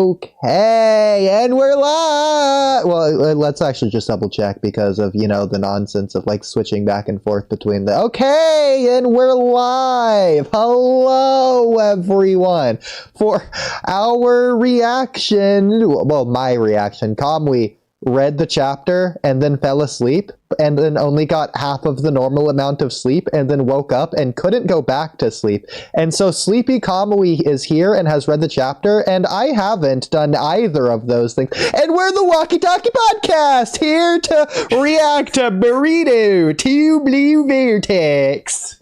Okay, and we're live! Well, let's actually just double check because of, the nonsense of, switching back and forth between the... Okay, and we're live! Hello, everyone! For our reaction... Well, my reaction. Kamui read the chapter and then fell asleep and then only got half of the normal amount of sleep and then woke up and couldn't go back to sleep. And so Sleepy Kamui is here and has read the chapter, and I haven't done either of those things. And we're the Walky Talkers podcast, here to react to Burrito, to bleu, vertex.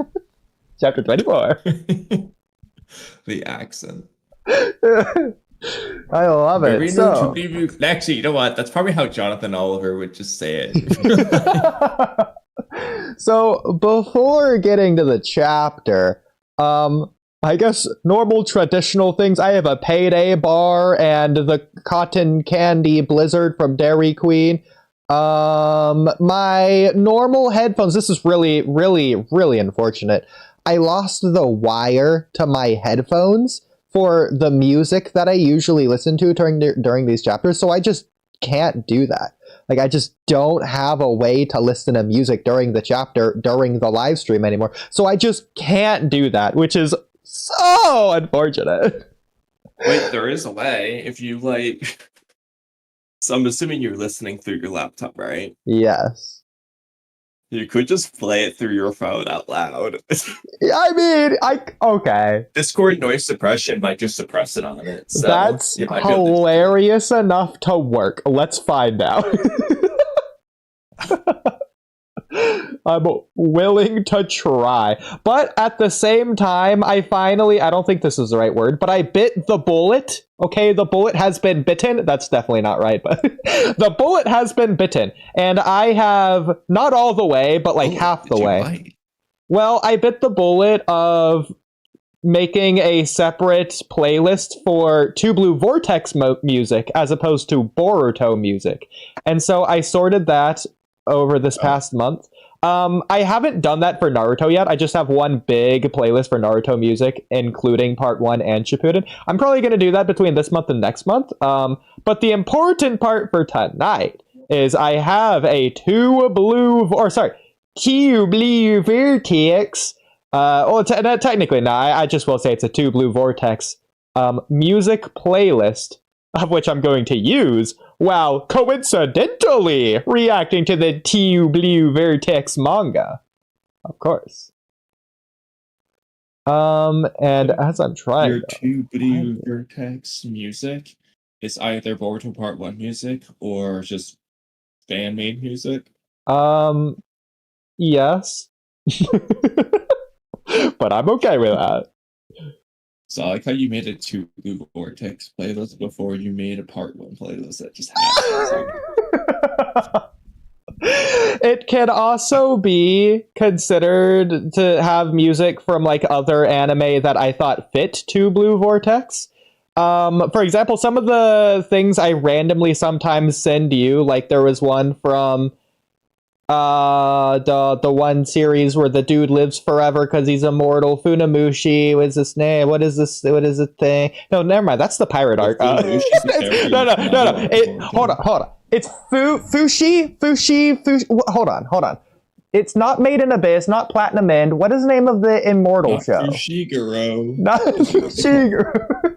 Chapter 24. The accent. I love it. So, actually, you know what? That's probably how Jonathan Oliver would just say it. So before getting to the chapter, I guess normal traditional things. I have a payday bar and the cotton candy blizzard from Dairy Queen. My normal headphones. This is really, really, really unfortunate. I lost the wire to my headphones for the music that I usually listen to during these chapters, so I just can't do that. I just don't have a way to listen to music during the chapter, during the live stream anymore, so I just can't do that, which is so unfortunate. Wait, there is a way. If you, So I'm assuming you're listening through your laptop, right? Yes. You could just play it through your phone out loud. I mean, okay. Discord noise suppression might just suppress it on it. So that's hilarious enough to work. Let's find out. I'm willing to try. But at the same time, I don't think this is the right word, but I bit the bullet. Okay, the bullet has been bitten. That's definitely not right, but the bullet has been bitten. And I have, not all the way, but half the way. Bite? Well, I bit the bullet of making a separate playlist for To Blue Vortex music as opposed to Boruto music. And so I sorted that over this past month. I haven't done that for Naruto yet. I just have one big playlist for Naruto music, including Part 1 and Shippuden. I'm probably going to do that between this month and next month. But the important part for tonight is I have a To Blue Vertex. Technically, no, I just will say it's a To Blue Vortex music playlist, of which I'm going to use while coincidentally reacting to the To Blue Vertex manga. Of course. And as I'm trying... Your To Blue Vertex music is either Boruto Part 1 music or just fan-made music? Yes. But I'm okay with that. So I like how you made a To Blue Vortex playlist before you made a Part 1 playlist that just happened. It can also be considered to have music from other anime that I thought fit To Blue Vortex. For example, some of the things I randomly sometimes send you, there was one from the one series where the dude lives forever because he's immortal. Funamushi was his name. What is the thing? No, never mind. That's the pirate arc. No. Hold on. It's Fushi. Hold on. It's not Made in Abyss, not Platinum End. What is the name of the immortal show? Fushiguro. Not Fushiguro.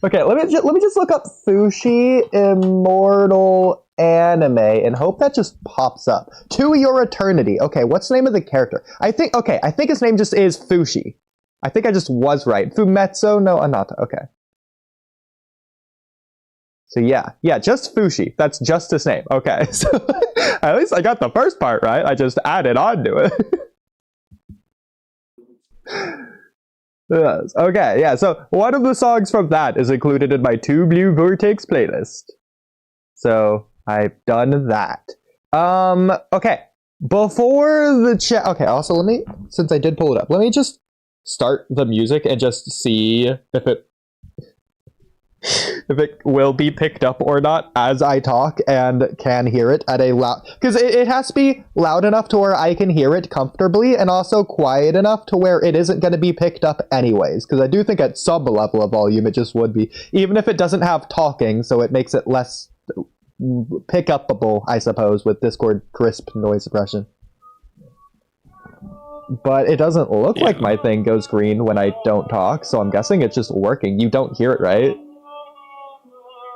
Okay, let me just look up Fushi Immortal Anime and hope that just pops up. To Your Eternity. Okay, what's the name of the character? I think his name just is Fushi. I think I just was right. Fumetsu no Anata. Okay. So yeah, just Fushi. That's just his name. Okay, so at least I got the first part right. I just added on to it. Yes. Okay, yeah, so one of the songs from that is included in my To Blue Vertex playlist. So I've done that. Okay. Before the chat... Okay, also since I did pull it up, let me just start the music and just see if it... if it will be picked up or not as I talk and can hear it at a loud, because it has to be loud enough to where I can hear it comfortably and also quiet enough to where it isn't going to be picked up anyways, because I do think at some level of volume it just would be, even if it doesn't have talking, so it makes it less pick upable, I suppose, with Discord crisp noise suppression. But it doesn't look like my thing goes green when I don't talk, so I'm guessing it's just working. You don't hear it, right?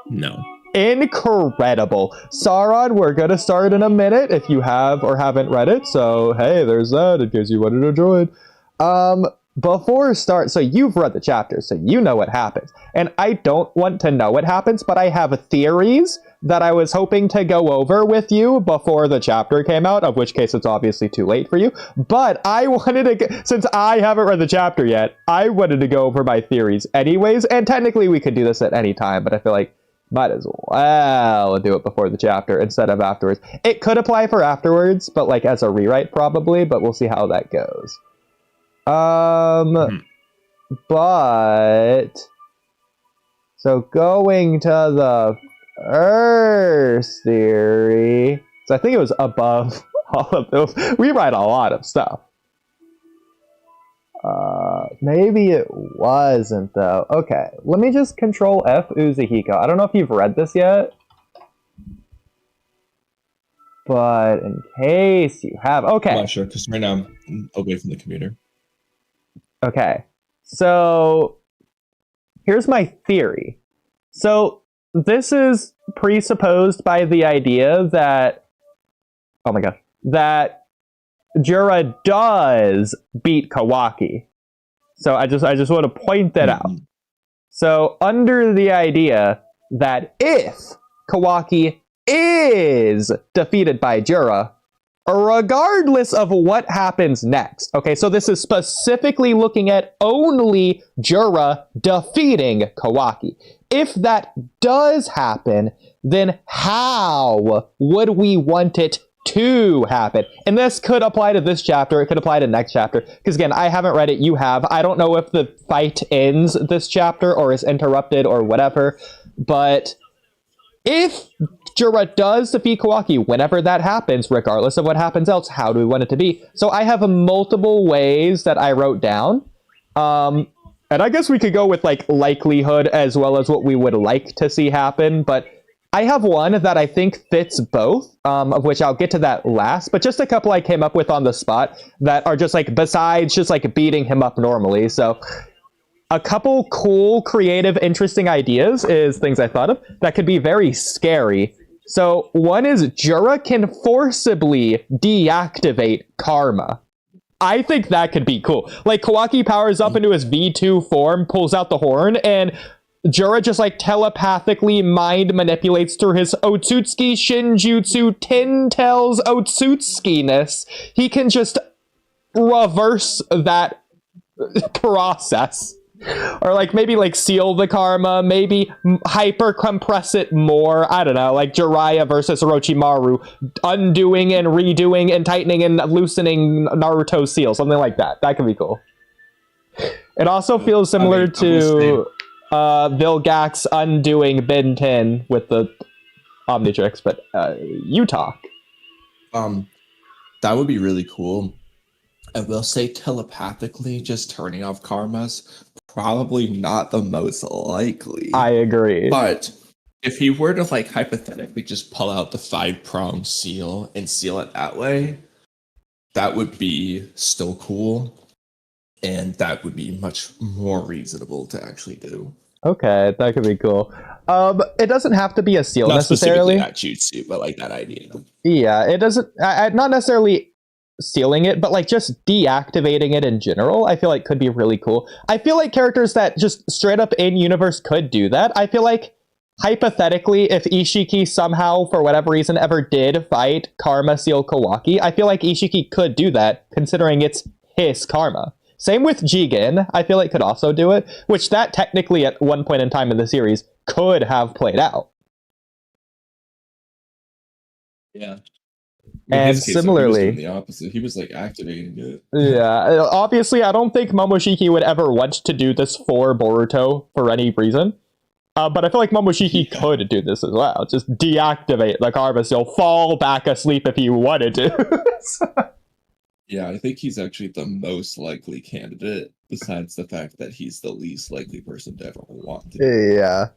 No. Incredible. Sauron, we're gonna start in a minute if you have or haven't read it, so hey, there's that in case you wanted to join. Before start, so you've read the chapter, so you know what happens. And I don't want to know what happens, but I have theories that I was hoping to go over with you before the chapter came out, of which case it's obviously too late for you. But I wanted to, since I haven't read the chapter yet, I wanted to go over my theories anyways, and technically we could do this at any time, but I feel like might as well do it before the chapter instead of afterwards. It could apply for afterwards, but like as a rewrite probably, but we'll see how that goes. But so going to the first theory, so I think it was above all of those. We write a lot of stuff. Maybe it wasn't though. Okay, let me just control F uzuhiko. I don't know if you've read this yet, but in case you have, okay. I'm not sure, because right now I'm away from the computer. Okay, so here's my theory. So this is presupposed by the idea that, oh my gosh, that Jura does beat Kawaki. So I just want to point that out. So under the idea that if Kawaki is defeated by Jura, regardless of what happens next. Okay, so this is specifically looking at only Jura defeating Kawaki. If that does happen, then how would we want it to happen? And this could apply to this chapter, it could apply to next chapter, because again, I haven't read it, you have. I don't know if the fight ends this chapter or is interrupted or whatever, but if Jura does defeat Kawaki, whenever that happens, regardless of what happens else, how do we want it to be? So I have multiple ways that I wrote down. And I guess we could go with like likelihood as well as what we would like to see happen. But I have one that I think fits both, of which I'll get to that last. But just a couple I came up with on the spot that are just like besides just like beating him up normally. So a couple cool, creative, interesting ideas is things I thought of that could be very scary. So one is Jura can forcibly deactivate karma. I think that could be cool. Like Kawaki powers up into his V2 form, pulls out the horn, and Jura just like telepathically mind manipulates through his Otsutsuki Shinjutsu Tintel's Otsutsuki-ness. He can just reverse that process. Or like maybe like seal the karma, maybe hyper compress it more. I don't know, like Jiraiya versus Orochimaru, undoing and redoing and tightening and loosening Naruto's seal, something like that. That could be cool. It also feels similar to Vilgax undoing Ben 10 with the Omnitrix, but you talk. That would be really cool. I will say telepathically just turning off karmas, probably not the most likely. I agree. But if he were to like hypothetically just pull out the 5-prong seal and seal it that way, that would be still cool. And that would be much more reasonable to actually do. Okay, that could be cool. It doesn't have to be a seal not necessarily. Not jutsu, but like that idea. Yeah, it doesn't. Not necessarily sealing it, but like just deactivating it in general, I feel like could be really cool. I feel like characters that just straight up in universe could do that. I feel like hypothetically, if Ishiki somehow for whatever reason ever did fight Karma Seal Kawaki, I feel like Ishiki could do that considering it's his karma. Same with Jigen, I feel like could also do it, which that technically at one point in time in the series could have played out. Yeah. And similarly, the opposite. He was like activating it. Yeah, obviously, I don't think Momoshiki would ever want to do this for Boruto for any reason. But I feel like Momoshiki could do this as well. Just deactivate the karma seal, fall back asleep if he wanted to. Yeah, I think he's actually the most likely candidate, besides the fact that he's the least likely person to ever want to. Yeah.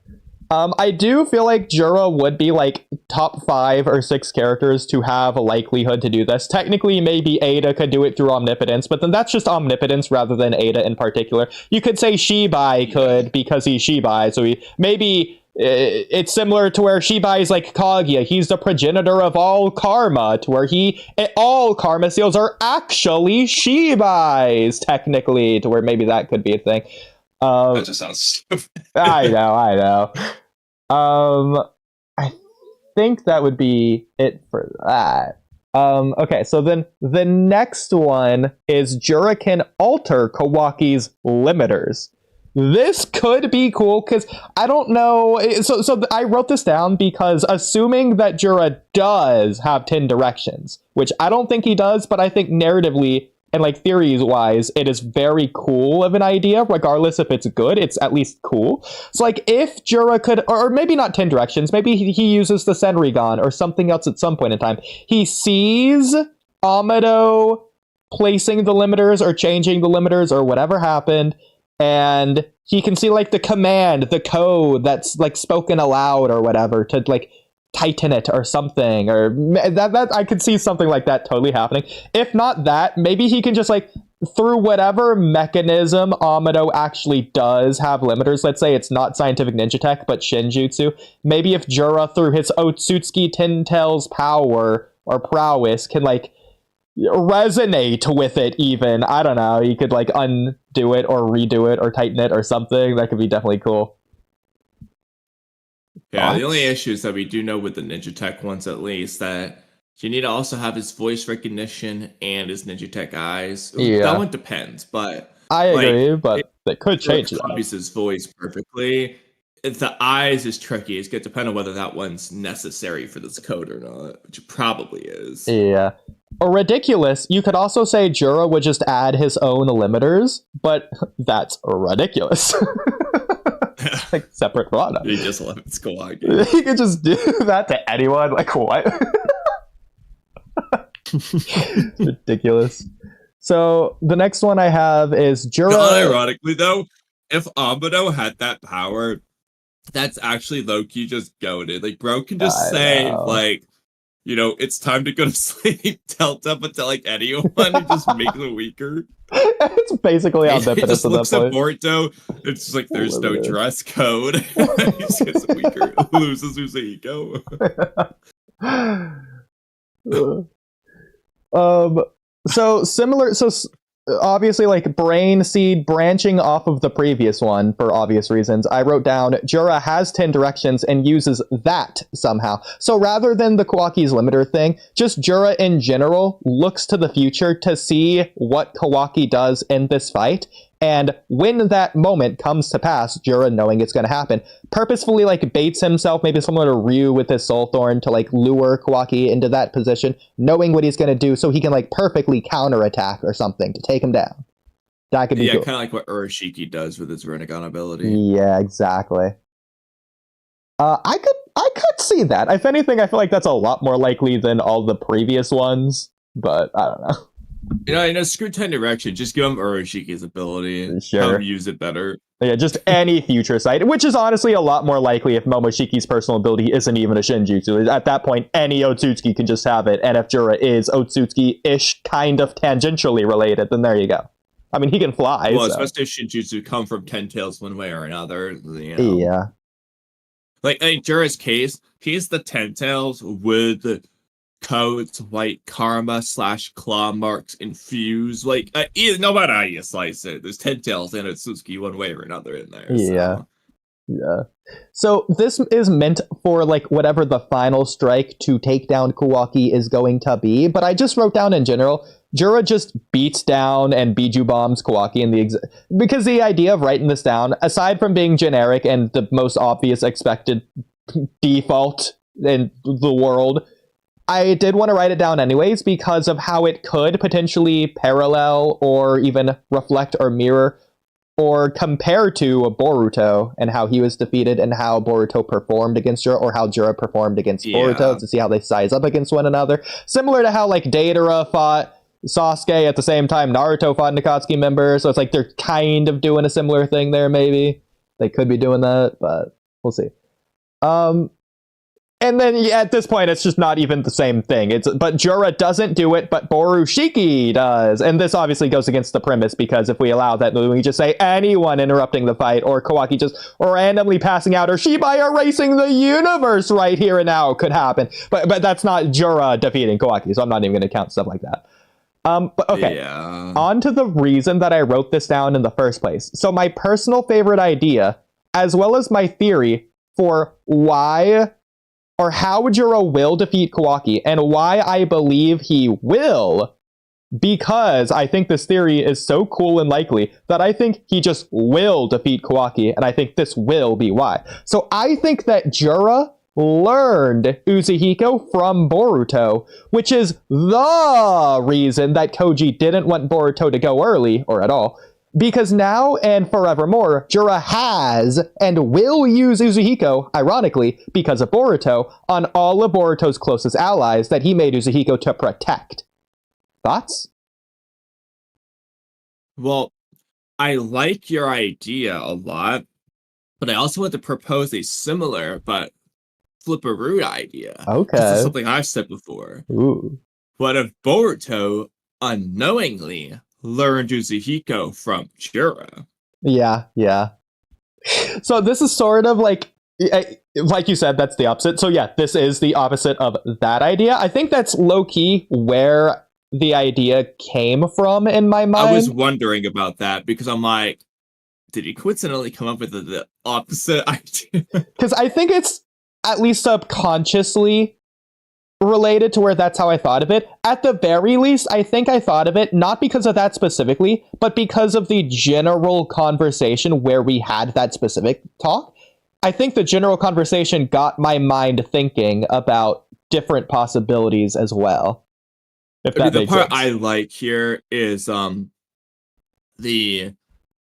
I do feel like Jura would be like top 5 or 6 characters to have a likelihood to do this. Technically, maybe Ada could do it through omnipotence, but then that's just omnipotence rather than Ada in particular. You could say Shibai could because he's Shibai, so maybe it's similar to where Shibai is like Kaguya. He's the progenitor of all karma, to where all karma seals are actually Shibais, technically, to where maybe that could be a thing. That just sounds stupid. I know. I think that would be it for that. Okay, so then the next one is Jura can alter Kawaki's limiters. This could be cool because I don't know. So I wrote this down because assuming that Jura does have 10 directions, which I don't think he does, but I think narratively and like theories wise, it is very cool of an idea, regardless if it's good, it's at least cool. So like if Jura could, or maybe not 10 directions, maybe he uses the Senrigan or something else at some point in time. He sees Amado placing the limiters or changing the limiters or whatever happened, and he can see like the command, the code that's like spoken aloud or whatever to like tighten it or something, or that I could see something like that totally happening. If not that, maybe he can just like through whatever mechanism Amado actually does have limiters. Let's say it's not scientific ninja tech but shinjutsu. Maybe if Jura through his Otsutsuki Ten-Tails power or prowess can like resonate with it, even, I don't know, he could like undo it or redo it or tighten it or something. That could be definitely cool. Yeah, the only issue is that we do know with the Ninja Tech ones, at least, that you need to also have his voice recognition and his Ninja Tech eyes. Yeah. That one depends, but I agree, but they could change that. Copies his voice perfectly. If the eyes is tricky, it's going to depend on whether that one's necessary for this code or not, which it probably is. Yeah. Or ridiculous, you could also say Jura would just add his own limiters, but that's ridiculous. Like separate product. He just limits Kawaki. He could just do that to anyone. Like what? Ridiculous. So the next one I have is Jura. Ironically, though, if Amado had that power, that's actually low-key just goated. Like, bro can just say, like, you know, it's time to go to sleep. Tell like anyone and just make them weaker. It's basically omnipotence. He just looks at point. Boruto. It's just like there's no dress code. He just gets weaker, loses his ego. So similar. So obviously, like brain seed branching off of the previous one for obvious reasons. I wrote down Jura has 10 directions and uses that somehow. So rather than the Kawaki's limiter thing, just Jura in general looks to the future to see what Kawaki does in this fight. And when that moment comes to pass, Jura, knowing it's going to happen, purposefully like baits himself, maybe similar to Ryu with his Soul Thorn, to like lure Kawaki into that position, knowing what he's going to do, so he can like perfectly counterattack or something to take him down. That could be cool. Kind of like what Urashiki does with his Rinnegan ability. Yeah, exactly. I could see that. If anything, I feel like that's a lot more likely than all the previous ones, but I don't know. You know, screw 10 direction. Just give him Urashiki's ability and have him use it better. Yeah, just any future sight, which is honestly a lot more likely if Momoshiki's personal ability isn't even a Shinjutsu. At that point, any Otsutsuki can just have it, and if Jura is Otsutsuki-ish, kind of tangentially related, then there you go. I mean, he can fly. Well, so. especially if Shinjutsu come from Ten-Tails one way or another. You know? Yeah. Like, in Jura's case, he's the Ten-Tails with codes, white karma / claw marks infused. Like, no matter how you slice it, there's Ten-Tails and Otsutsuki one way or another in there. Yeah. So. Yeah. So this is meant for like whatever the final strike to take down Kawaki is going to be, but I just wrote down in general, Jura just beats down and Biju bombs Kawaki in the because the idea of writing this down, aside from being generic and the most obvious expected default in the world, I did want to write it down anyways because of how it could potentially parallel or even reflect or mirror or compare to Boruto and how he was defeated and how Boruto performed against Jura, or how Jura performed against Boruto, to see how they size up against one another. Similar to how like Deidara fought Sasuke at the same time Naruto fought an Akatsuki member. So it's like they're kind of doing a similar thing there, maybe. They could be doing that, but we'll see. And then at this point, it's just not even the same thing. But Jura doesn't do it, but Borushiki does. And this obviously goes against the premise, because if we allow that, then we just say anyone interrupting the fight, or Kawaki just randomly passing out, or Shibai erasing the universe right here and now could happen. But that's not Jura defeating Kawaki, so I'm not even going to count stuff like that. But okay, on to the reason that I wrote this down in the first place. So my personal favorite idea, as well as my theory for why or how Jura will defeat Kawaki, and why I believe he will, because I think this theory is so cool and likely that I think he just will defeat Kawaki, and I think this will be why. So I think that Jura learned uzuhiko from Boruto, which is the reason that Koji didn't want Boruto to go early, or at all. Because now and forevermore, Jura has and will use uzuhiko, ironically, because of Boruto, on all of Boruto's closest allies that he made uzuhiko to protect. Thoughts? Well, I like your idea a lot, but I also want to propose a similar but flipperoo idea. Okay. This is something I've said before. Ooh. What if Boruto unknowingly learned uzuhiko from Jura? Yeah. So this is sort of like you said, that's the opposite. So yeah, this is the opposite of that idea. I think that's low-key where the idea came from in my mind. I was wondering about that, because I'm like, did he coincidentally come up with the opposite idea? Because I think it's at least subconsciously related to where that's how I thought of it. At the very least, I think I thought of it not because of that specifically, but because of the general conversation where we had that specific talk. I think the general conversation got my mind thinking about different possibilities as well. If that the part sense. I like here is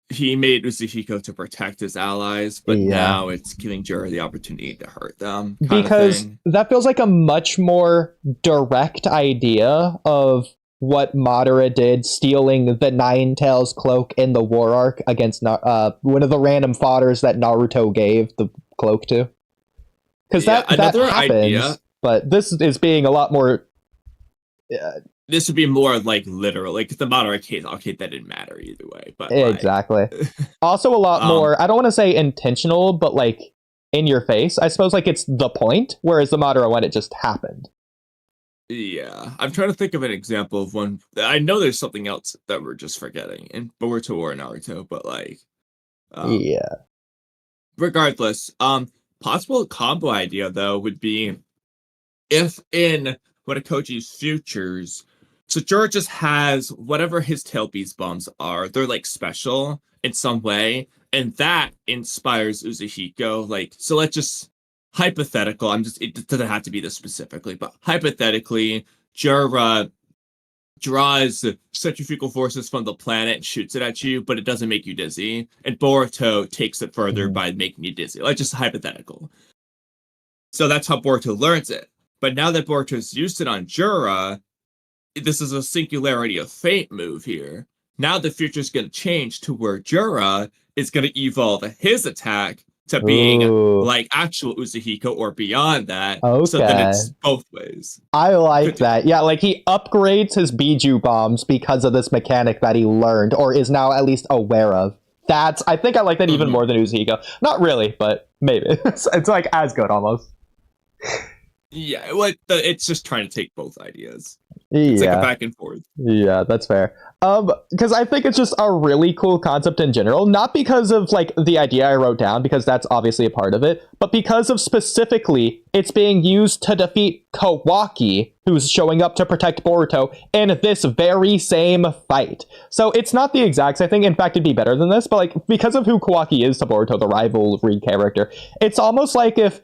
he made uzuhiko to protect his allies, but now it's giving Jura the opportunity to hurt them. Because that feels like a much more direct idea of what Madara did, stealing the Nine Tails cloak in the War Arc against one of the random fodders that Naruto gave the cloak to. Because that happens, idea, but this is being a lot more... This would be more like literal, like the Madara case. Okay, that didn't matter either way, but exactly. Also, a lot more. I don't want to say intentional, but like in your face. I suppose like it's the point, whereas the Madara one, it just happened. Yeah, I'm trying to think of an example of one. I know there's something else that we're just forgetting in Boruto or Naruto, but like, regardless, possible combo idea though would be if in one of Koji's futures. So Jura just has whatever his tail beast bombs are. They're like special in some way, and that inspires uzuhiko. Like, so let's just hypothetical. It doesn't have to be this specifically, but hypothetically, Jura draws centrifugal forces from the planet and shoots it at you, but it doesn't make you dizzy. And Boruto takes it further by making you dizzy. Like, just hypothetical. So that's how Boruto learns it. But now that Boruto's used it on Jura, this is a singularity of fate move here. Now the future's going to change to where Jura is going to evolve his attack to being like actual uzuhiko or beyond that. Okay. So then it's both ways. I like that. Yeah, like he upgrades his Biju bombs because of this mechanic that he learned, or is now at least aware of. I think I like that even more than uzuhiko. Not really, but maybe. It's like as good almost. Yeah, it's just trying to take both ideas. It's like a back and forth. Yeah, that's fair. Because I think it's just a really cool concept in general, not because of like the idea I wrote down, because that's obviously a part of it, but because of specifically it's being used to defeat Kawaki, who's showing up to protect Boruto in this very same fight. So it's not the exact same thing. In fact, it'd be better than this, but like because of who Kawaki is to Boruto, the rivalry character, it's almost like if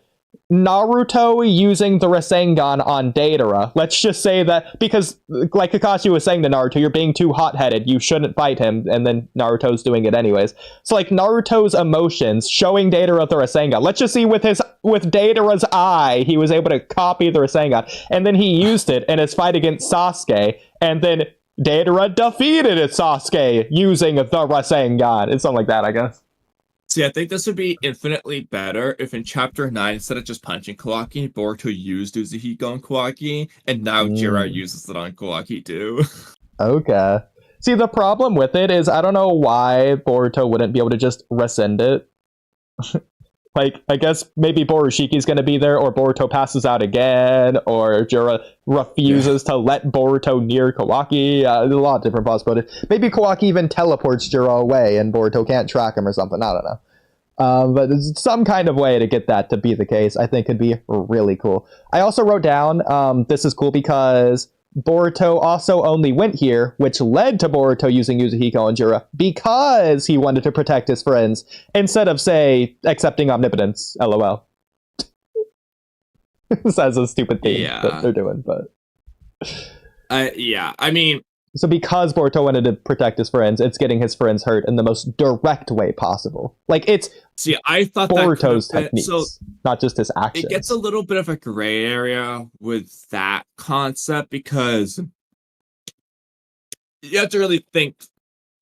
Naruto using the Rasengan on Deidara. Let's just say that, because like Kakashi was saying to Naruto, you're being too hot-headed, you shouldn't fight him, and then Naruto's doing it anyways. So like Naruto's emotions, showing Deidara the Rasengan. Let's just see with Deidara's eye, he was able to copy the Rasengan, and then he used it in his fight against Sasuke, and then Deidara defeated Sasuke using the Rasengan. It's something like that, I guess. See, I think this would be infinitely better if in Chapter 9, instead of just punching Kawaki, Boruto used uzuhiko on Kawaki, and now Jura uses it on Kawaki too. Okay. See, the problem with it is I don't know why Boruto wouldn't be able to just rescind it. Like, I guess maybe Boroshiki's going to be there, or Boruto passes out again, or Jura refuses to let Boruto near Kawaki. There's a lot of different possibilities. Maybe Kawaki even teleports Jura away, and Boruto can't track him or something. I don't know. But there's some kind of way to get that to be the case. I think could be really cool. I also wrote down, this is cool because Boruto also only went here, which led to Boruto using Uzuhiko and Jura, because he wanted to protect his friends, instead of, say, accepting omnipotence, lol. This is a stupid thing that they're doing, but... I mean... So because Boruto wanted to protect his friends, it's getting his friends hurt in the most direct way possible. Like, it's I thought Boruto's techniques, not just his actions. It gets a little bit of a gray area with that concept, because you have to really think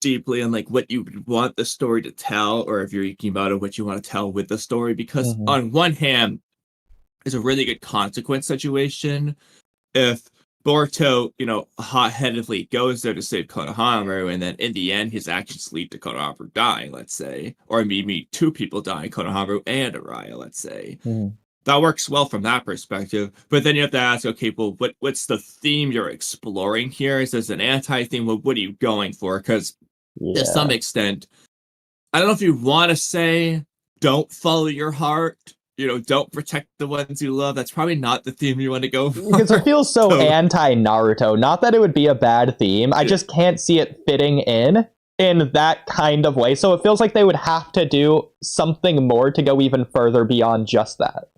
deeply on like what you want the story to tell, or if you're Ikimoto, what you want to tell with the story. Because on one hand, it's a really good consequence situation if Boruto, hot-headedly goes there to save Konohamaru, and then in the end, his actions lead to Konohamaru dying, let's say. Or maybe two people dying, Konohamaru and Araya, let's say. That works well from that perspective. But then you have to ask, okay, well, what's the theme you're exploring here? Is this an anti-theme? Well, what are you going for? Because to some extent, I don't know if you want to say, don't follow your heart, don't protect the ones you love. That's probably not the theme you want to go for. Because it feels so anti-Naruto. Not that it would be a bad theme. I just can't see it fitting in that kind of way. So it feels like they would have to do something more to go even further beyond just that.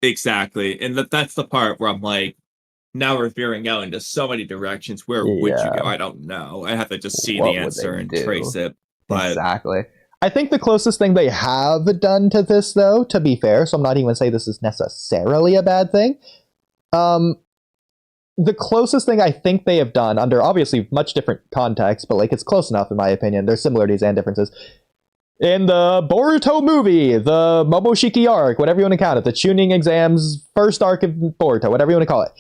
Exactly. And that's the part where I'm like, now we're veering out into so many directions. Where would you go? I don't know. I have to just see the answer and trace it. But exactly. I think the closest thing they have done to this, though, to be fair, so I'm not even going to say this is necessarily a bad thing. The closest thing I think they have done, under obviously much different context, but like it's close enough in my opinion, there's similarities and differences. In the Boruto movie, the Momoshiki arc, whatever you want to count it, the tuning exams, first arc of Boruto, whatever you want to call it.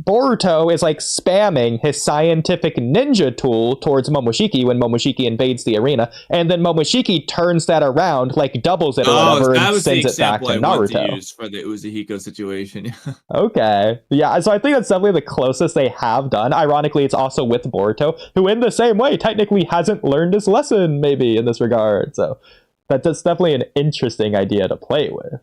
Boruto is like spamming his scientific ninja tool towards Momoshiki when Momoshiki invades the arena, and then Momoshiki turns that around, like doubles it or whatever, and sends it back to Naruto. To use for the Uzuhiko situation. Okay. Yeah, so I think that's definitely the closest they have done. Ironically, it's also with Boruto, who in the same way technically hasn't learned his lesson, maybe, in this regard. So that's definitely an interesting idea to play with.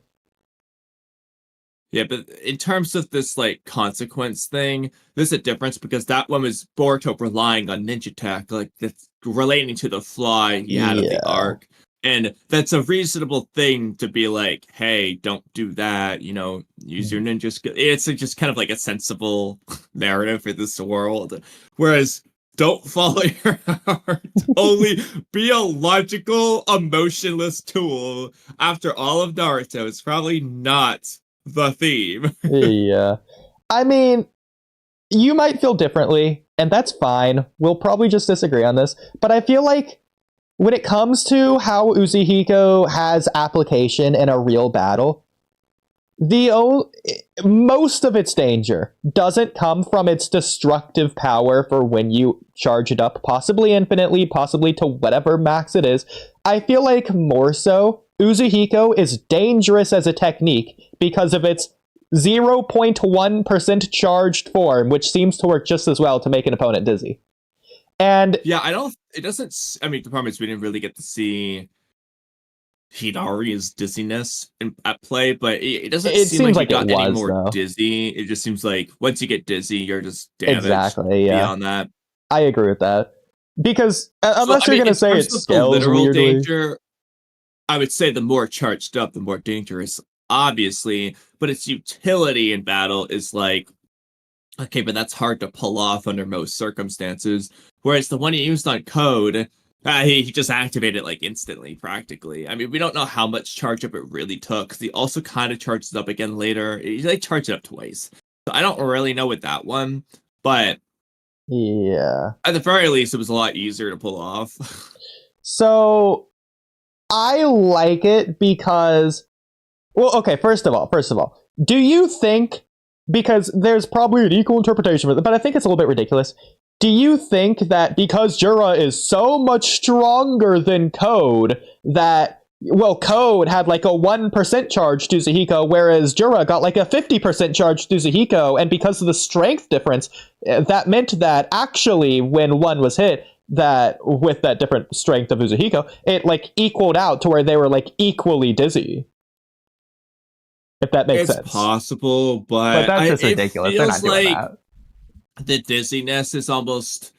Yeah, but in terms of this, like, consequence thing, there's a difference, because that one was Boruto relying on ninja tech, like, that's relating to the fly he had of the arc. And that's a reasonable thing to be like, hey, don't do that, use your ninja skill. It's just kind of like a sensible narrative for this world. Whereas, don't follow your heart. Only be a logical, emotionless tool. After all of Naruto, it's probably not the theme. Yeah. I mean, you might feel differently, and that's fine. We'll probably just disagree on this, but I feel like when it comes to how Uzuhiko has application in a real battle, most of its danger doesn't come from its destructive power for when you charge it up, possibly infinitely, possibly to whatever max it is. I feel like more so, Uzuhiko is dangerous as a technique because of its 0.1% charged form, which seems to work just as well to make an opponent dizzy. And yeah, the problem is we didn't really get to see Hidari's dizziness at play, but it doesn't seem like he got any more dizzy. It just seems like once you get dizzy, you're just damaged beyond that. I agree with that. Because unless you're going to say it scales weirdly. Danger, I would say the more charged up, the more dangerous obviously, but its utility in battle is like, okay, but that's hard to pull off under most circumstances. Whereas the one he used on Code, he just activated it like instantly, practically. I mean, we don't know how much charge up it really took. He also kind of charged it up again later. He like charged it up twice. So I don't really know with that one, but yeah, at the very least, it was a lot easier to pull off. So I like it because, well, okay, first of all, do you think, because there's probably an equal interpretation of it, but I think it's a little bit ridiculous. Do you think that because Jura is so much stronger than Code, that, well, Code had like a 1% charge to Uzuhiko, whereas Jura got like a 50% charge to Uzuhiko, and because of the strength difference, that meant that actually when one was hit, that with that different strength of Uzuhiko, it like equaled out to where they were like equally dizzy. If that makes sense. It's possible, but that's just ridiculous. They're not doing that. The dizziness is almost,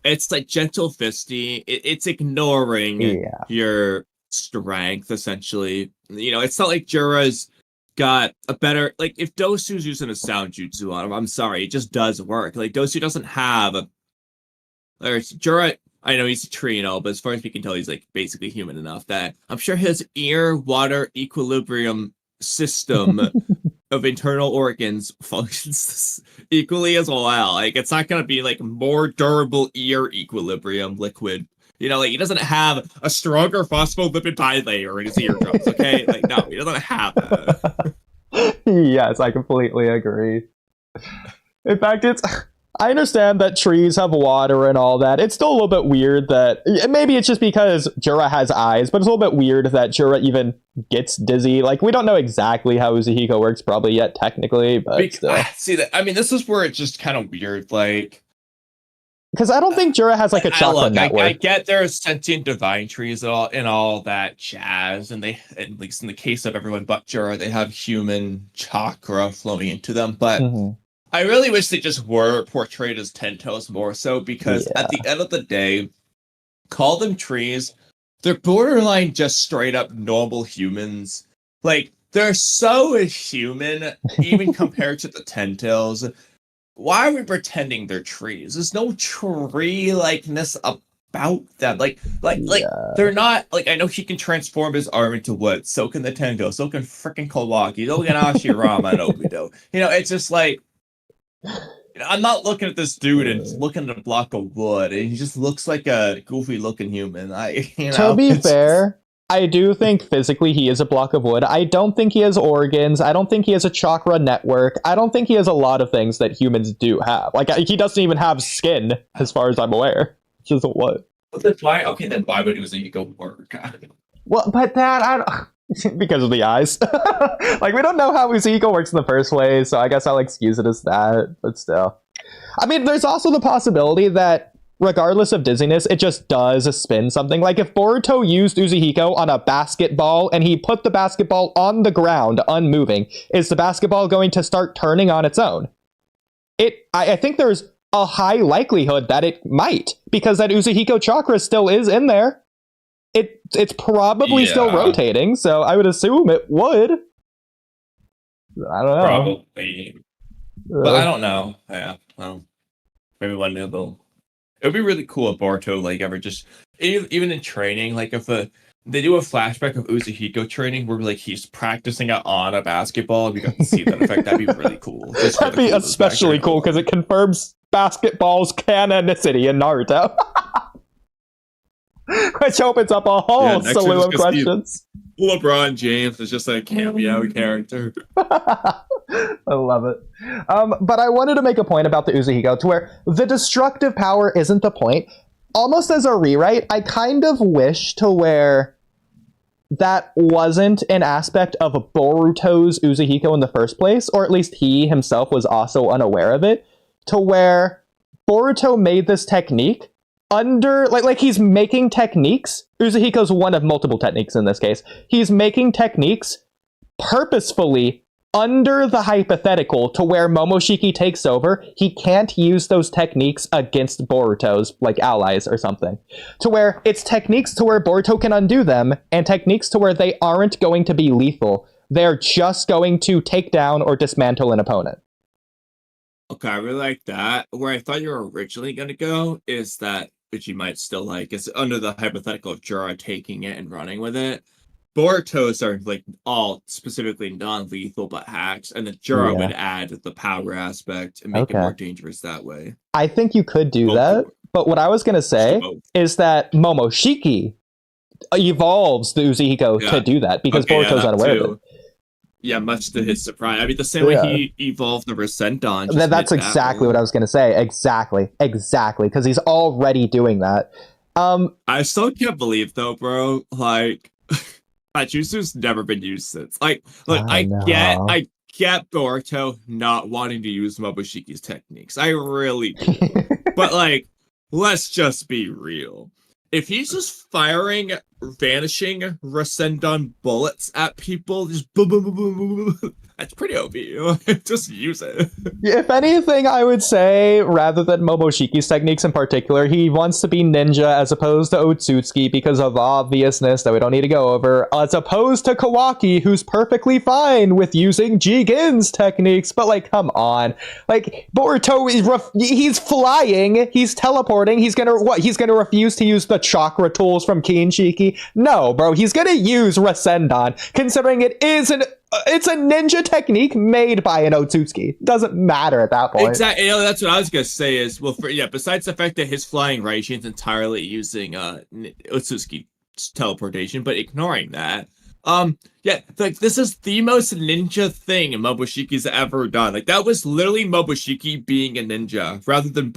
it's like gentle fisty. It's ignoring your strength, essentially. You know, it's not like Jura's got a better, like if Dosu's using a sound jutsu on him, I'm sorry, it just does work. Like Dosu doesn't have or Jura, I know he's a tree and all, but as far as we can tell, he's like basically human enough that I'm sure his ear water equilibrium system of internal organs functions equally as well. Like it's not gonna be like more durable ear equilibrium liquid. You know, like he doesn't have a stronger phospholipid bilayer in his eardrums, okay? Like no, he doesn't have that. Yes, I completely agree. In fact, I understand that trees have water and all that. It's still a little bit weird that, maybe it's just because Jura has eyes, but it's a little bit weird that Jura even gets dizzy. Like, we don't know exactly how Uzuhiko works probably yet, technically, but still. See, I mean, this is where it's just kind of weird, like... Because I don't think Jura has, like, a chocolate network. I get there's sentient divine trees and all that jazz, and they, at least in the case of everyone but Jura, they have human chakra flowing into them, but... I really wish they just were portrayed as Tentos more so, because at the end of the day, call them trees, they're borderline just straight up normal humans. Like, they're so human, even compared to the Tentos. Why are we pretending they're trees? There's no tree-likeness about them. Like, they're not, like, I know he can transform his arm into wood, so can the Tento, so can freaking Kawaki, so can Ashirama and Obito. You know, it's just like, I'm not looking at this dude and just looking at a block of wood, and he just looks like a goofy looking human. To be fair, I do think physically he is a block of wood. I don't think he has organs. I don't think he has a chakra network. I don't think he has a lot of things that humans do have. Like, he doesn't even have skin, as far as I'm aware. Which is what? But then why? Okay, then why would Uzuhiko work? Well, but that I don't. Because of the eyes. Like, we don't know how Uzuhiko works in the first place, so I guess I'll excuse it as that, but still. I mean, there's also the possibility that, regardless of dizziness, it just does spin something. Like, if Boruto used Uzuhiko on a basketball, and he put the basketball on the ground, unmoving, is the basketball going to start turning on its own? I think there's a high likelihood that it might, because that Uzuhiko chakra still is in there. It's probably still rotating, so I would assume it would. I don't know. Probably. But I don't know. Yeah, well, maybe one day they'll... It would be really cool if Boruto, like, ever just... Even in training, like, if they do a flashback of Uzuhiko training where, like, he's practicing it on a basketball, and we got to see that effect, that'd be really cool. That'd be especially cool, because it confirms basketball's canonicity in Naruto. Which opens up a whole slew of questions. LeBron James is just a cameo character. I love it. But I wanted to make a point about the Uzuhiko to where the destructive power isn't the point. Almost as a rewrite, I kind of wish to where that wasn't an aspect of Boruto's Uzuhiko in the first place, or at least he himself was also unaware of it, to where Boruto made this technique under, like he's making techniques. Uzuhiko's one of multiple techniques in this case. He's making techniques purposefully under the hypothetical to where Momoshiki takes over. He can't use those techniques against Boruto's, like, allies or something. To where it's techniques to where Boruto can undo them, and techniques to where they aren't going to be lethal. They're just going to take down or dismantle an opponent. Okay, I really like that. Where I thought you were originally going to go is that, which you might still like, is under the hypothetical of Jura taking it and running with it. Boruto's are like all specifically non-lethal but hacks, and the Jura would add the power aspect and make it more dangerous that way. I think you could do that, but what I was going to say is that Momoshiki evolves the Uzuhiko to do that because Boruto's unaware of it. Yeah, much to his surprise. I mean, the same way he evolved the Resendon. That's exactly what I was going to say. Exactly. Because he's already doing that. I still can't believe, though, bro, like, that jutsu's never been used since. Like, look, I get Boruto not wanting to use Moboshiki's techniques. I really do. But, like, let's just be real. If he's just firing vanishing Resendon bullets at people, just boom, boom, boom, boom, boom, boom, that's pretty OP. Just use it. If anything, I would say, rather than Momoshiki's techniques in particular, he wants to be ninja as opposed to Otsutsuki because of obviousness that we don't need to go over, as opposed to Kawaki, who's perfectly fine with using Jigen's techniques. But, like, come on. Like, Boruto, he's flying, he's teleporting, he's gonna refuse to use the chakra tools from Kinshiki? No, bro, he's gonna use Resendon, considering it's a ninja technique made by an Otsutsuki. Doesn't matter at that point. Exactly. That's what I was gonna say is, well, besides the fact that his flying Raishin's entirely using Otsutsuki teleportation, but ignoring that, like, this is the most ninja thing Moboshiki's ever done. Like, that was literally Moboshiki being a ninja, rather than,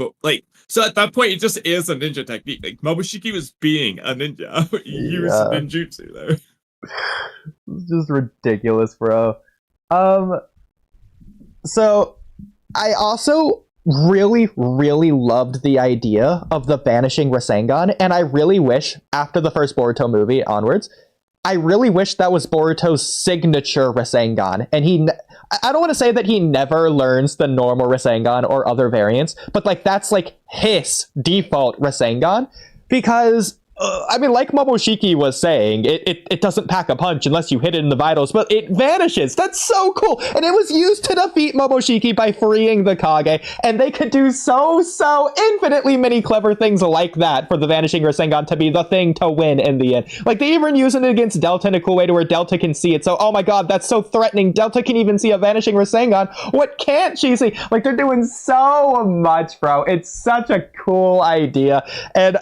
so at that point, it just is a ninja technique. Like, Moboshiki was being a ninja. Use ninjutsu there. It's just ridiculous, bro. So I also really, really loved the idea of the vanishing Rasengan, and I really wish, after the first Boruto movie onwards, I really wish that was Boruto's signature Rasengan, and I don't want to say that he never learns the normal Rasengan or other variants, but like that's like his default Rasengan, because I mean, like Momoshiki was saying, it doesn't pack a punch unless you hit it in the vitals, but it vanishes. That's so cool. And it was used to defeat Momoshiki by freeing the Kage, and they could do so infinitely many clever things like that for the Vanishing Rasengan to be the thing to win in the end. Like, they even use it against Delta in a cool way to where Delta can see it. So, oh my god, that's so threatening. Delta can even see a Vanishing Rasengan. What can't she see? Like, they're doing so much, bro. It's such a cool idea. And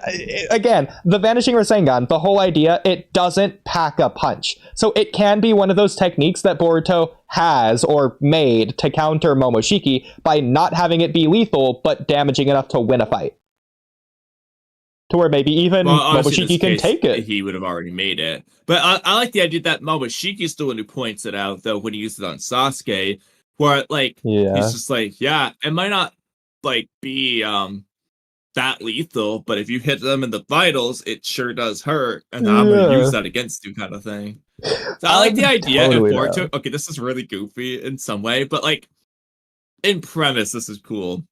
again, the Vanishing Rasengan, the whole idea, it doesn't pack a punch. So it can be one of those techniques that Boruto has or made to counter Momoshiki by not having it be lethal, but damaging enough to win a fight. To where maybe even Momoshiki can take it. He would have already made it. But I like the idea that Momoshiki's the one who points it out, though, when he used it on Sasuke, where, like, he's just like, yeah, it might not, like, be, that lethal, but if you hit them in the vitals, it sure does hurt, and I'm gonna use that against you, kind of thing. So I like the idea of Boruto. Okay, this is really goofy in some way, but like in premise, this is cool.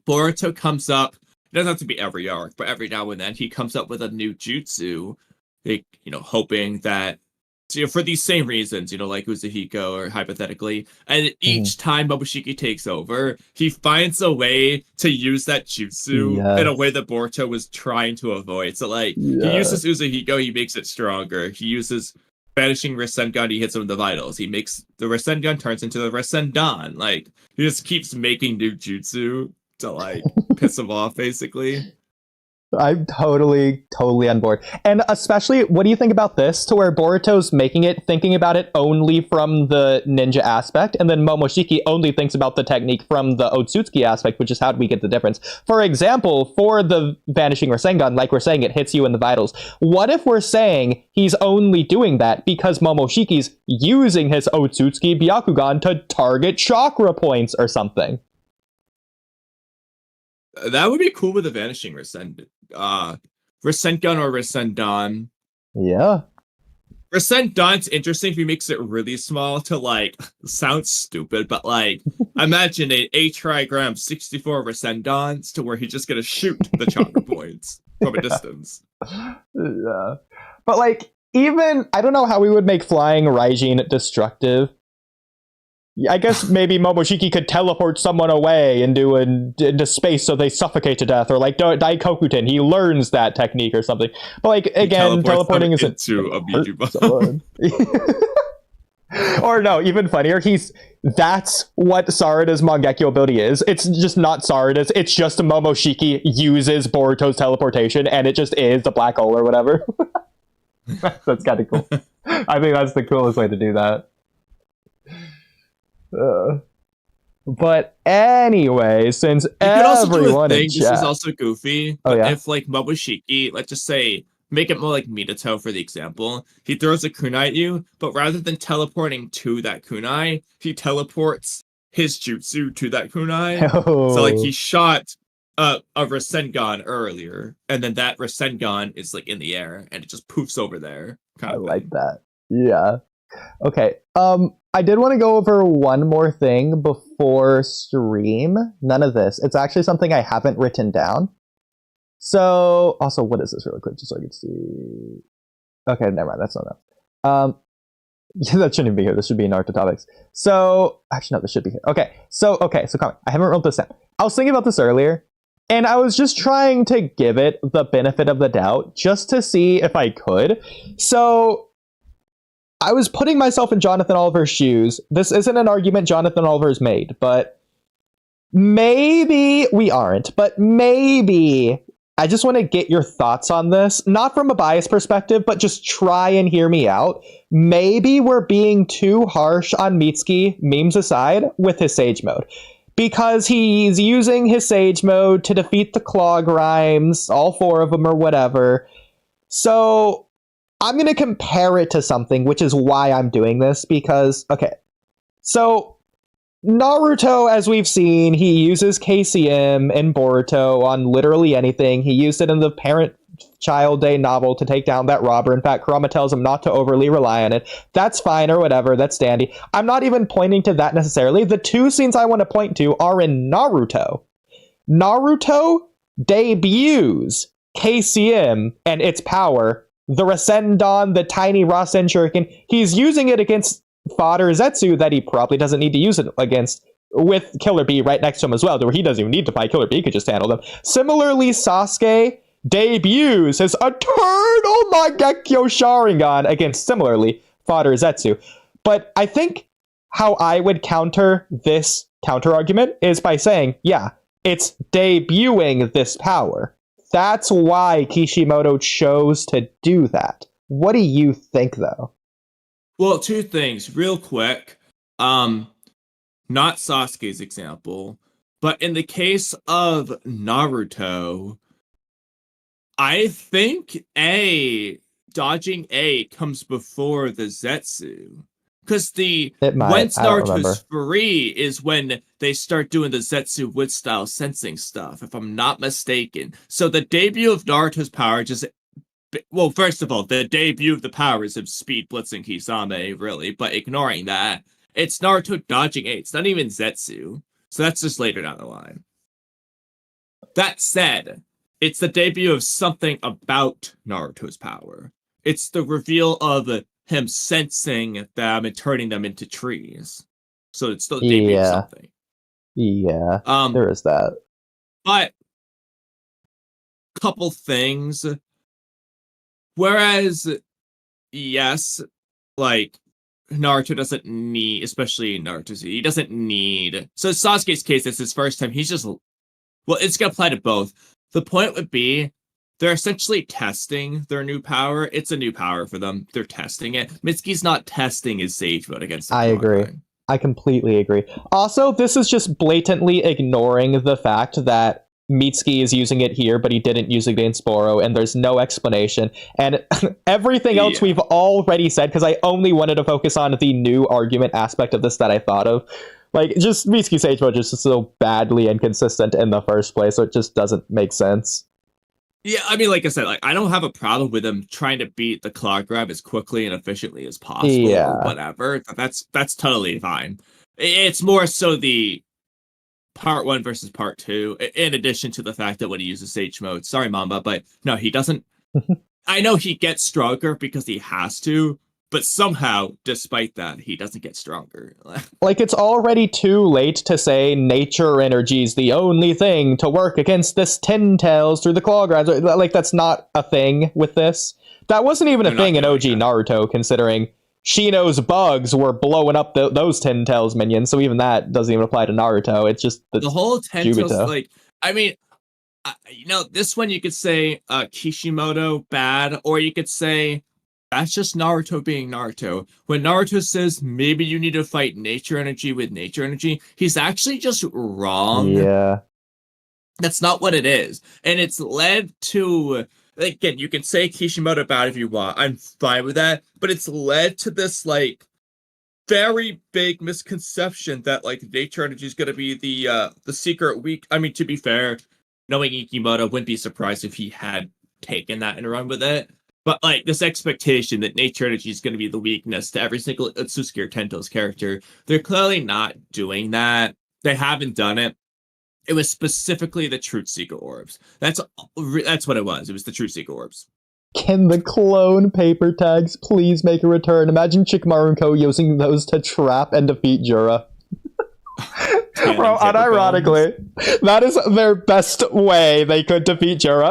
Boruto comes up. It doesn't have to be every arc, but every now and then he comes up with a new jutsu, like, hoping that. So, for these same reasons, like Uzuhiko or hypothetically, and each time Momoshiki takes over, he finds a way to use that jutsu in a way that Boruto was trying to avoid. So, like, he uses Uzuhiko, he makes it stronger. He uses Vanishing Rasengan, he hits him with the vitals. He makes the Rasengan turns into the Resendon. Like, he just keeps making new jutsu to, like, piss him off, basically. I'm totally on board. And especially, what do you think about this, to where Boruto's thinking about it only from the ninja aspect, and then Momoshiki only thinks about the technique from the Otsutsuki aspect, which is how do we get the difference? For example, for the Vanishing Rasengan, like we're saying, it hits you in the vitals. What if we're saying he's only doing that because Momoshiki's using his Otsutsuki Byakugan to target chakra points or something? That would be cool with the Vanishing Rasengan or Resendon. Yeah. Resendon's interesting if he makes it really small to, like, sound stupid, but, like, imagine an 8-trigram 64 Resendons to where he's just gonna shoot the chakra points from a distance. Yeah. But, like, even I don't know how we would make flying Raijin destructive. I guess maybe Momoshiki could teleport someone away into space so they suffocate to death, or like Daikokuten, he learns that technique or something. But like again, teleporting isn't into a Biju. Or no, even funnier, that's what Sarada's Mangekyo ability is. It's just not Sarada's, it's just Momoshiki uses Boruto's teleportation, and it just is the black hole or whatever. That's kind of cool. I think that's the coolest way to do that. But anyway, since everyone in chat, this is also goofy. Oh, yeah? If like Momoshiki, let's just say, make it more like Minato for the example, he throws a kunai at you, but rather than teleporting to that kunai, he teleports his jutsu to that kunai. Oh. So like he shot a Rasengan earlier, and then that Rasengan is like in the air, and it just poofs over there. I like that. Yeah. Okay. I did want to go over one more thing before stream. None of this. It's actually something I haven't written down. So, also, what is this really quick, just so I can see? Okay, never mind. That's not enough. That shouldn't be here. This should be in Naruto topics. So, actually, no, this should be here. Okay, so Kamui, I haven't wrote this down. I was thinking about this earlier, and I was just trying to give it the benefit of the doubt, just to see if I could. So, I was putting myself in Jonathan Oliver's shoes. This isn't an argument Jonathan Oliver's made, but maybe we aren't. But maybe I just want to get your thoughts on this, not from a biased perspective, but just try and hear me out. Maybe we're being too harsh on Mitsuki, memes aside, with his Sage Mode. Because he's using his Sage Mode to defeat the Claw Grimes, all 4 of them or whatever. So I'm going to compare it to something, which is why I'm doing this, because, okay, so Naruto, as we've seen, he uses KCM in Boruto on literally anything. He used it in the Parent-Child Day novel to take down that robber. In fact, Kurama tells him not to overly rely on it. That's fine or whatever, that's dandy. I'm not even pointing to that necessarily. The 2 scenes I want to point to are in Naruto. Naruto debuts KCM and its power, the Rasengan, the tiny Rasen Shuriken. He's using it against fodder Zetsu that he probably doesn't need to use it against, with Killer Bee right next to him as well, where he doesn't even need to fight Killer Bee, he could just handle them. Similarly, Sasuke debuts his eternal Mangekyo Sharingan against, similarly, fodder Zetsu. But I think how I would counter this counter-argument is by saying, yeah, it's debuting this power. That's why Kishimoto chose to do that. What do you think, though? Well, 2 things, real quick. Not Sasuke's example, but in the case of Naruto, I think dodging A comes before the Zetsu. Because once Naruto's free is when they start doing the Zetsu Wood style sensing stuff, if I'm not mistaken. So the debut of Naruto's power well, first of all, the debut of the powers of Speed, Blitz, and Kisame, really, but ignoring that, it's Naruto dodging A. It's not even Zetsu. So that's just later down the line. That said, it's the debut of something about Naruto's power. It's the reveal of him sensing them and turning them into trees. So it's still debuting something. Yeah, there is that. But couple things. Whereas, yes, like Naruto doesn't need, especially Naruto Z, he doesn't need. So Sasuke's case, it's his first time. He's just, well, it's gonna apply to both. The point would be, they're essentially testing their new power. It's a new power for them. They're testing it. Mitsuki's not testing his Sage Mode against the I agree. I completely agree. Also, this is just blatantly ignoring the fact that Mitsuki is using it here, but he didn't use it against Boro, and there's no explanation. And everything else we've already said, because I only wanted to focus on the new argument aspect of this that I thought of. Like, just Mitsuki Sage Mode just so badly inconsistent in the first place, so it just doesn't make sense. Yeah, I mean, like I said, like I don't have a problem with him trying to beat the claw grab as quickly and efficiently as possible, or whatever. That's totally fine. It's more so the part 1 versus part 2, in addition to the fact that when he uses Sage Mode, sorry Mamba, but no, he doesn't I know he gets stronger because he has to, but somehow, despite that, he doesn't get stronger. Like, it's already too late to say nature energy is the only thing to work against this 10 tails through the claw grounds. Like, that's not a thing with this. That wasn't even a thing in OG Naruto, considering Shino's bugs were blowing up those 10 tails minions, so even that doesn't even apply to Naruto. It's just the whole 10 tails, Jubito. like, I mean, this one you could say Kishimoto bad, or you could say that's just Naruto being Naruto. When Naruto says maybe you need to fight nature energy with nature energy, he's actually just wrong. Yeah. That's not what it is. And it's led to, again, you can say Kishimoto bad if you want. I'm fine with that. But it's led to this, like, very big misconception that, like, nature energy is going to be the secret weak. I mean, to be fair, knowing Ikimoto, wouldn't be surprised if he had taken that and run with it. But, like, this expectation that nature energy is going to be the weakness to every single Utsuki or Tento's character, they're clearly not doing that. They haven't done it. It was specifically the Truth Seeker orbs. That's what it was. It was the Truth Seeker orbs. Can the clone paper tags please make a return? Imagine Shikamaru and Ko using those to trap and defeat Jura. Bro, unironically, that is their best way they could defeat Jura.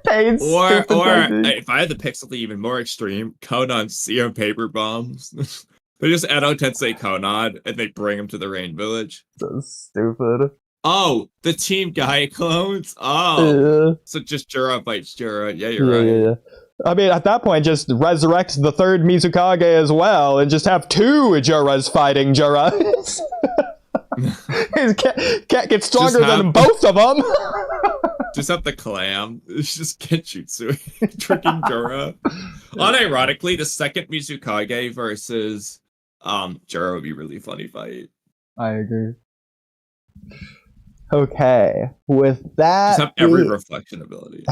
Or if I had to pick something even more extreme, Konan Serum paper bombs. They just Edo Tensei Konan and they bring him to the Rain Village. So stupid. Oh, the Team Guy clones? Oh. So just Jura fights Jura. Yeah, you're right. Yeah. I mean, at that point, just resurrect the third Mizukage as well and just have two Juras fighting Jura. Can't get stronger than both of them. Just have the clam. It's just Kenjutsu tricking Jura. Unironically, the second Mizukage versus Jura would be a really funny fight. I agree. Okay, with that, just have every reflection ability.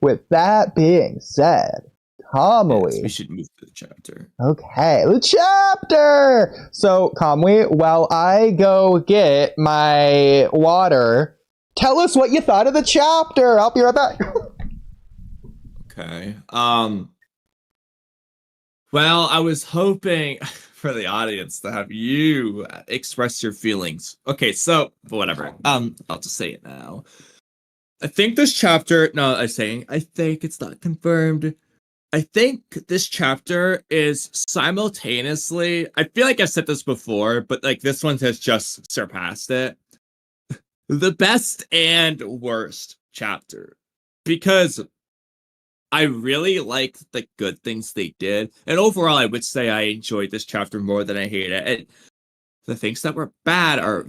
With that being said, Kamui. Yes, we should move to the chapter. Okay, the chapter! So, Kamui, while I go get my water, tell us what you thought of the chapter. I'll be right back. Okay. Well, I was hoping for the audience to have you express your feelings. Okay, so whatever. I'll just say it now. I think this chapter, I think it's not confirmed. I think this chapter is simultaneously, I feel like I've said this before, but like this one has just surpassed it. The best and worst chapter. Because I really liked the good things they did. And overall, I would say I enjoyed this chapter more than I hate it. And the things that were bad are,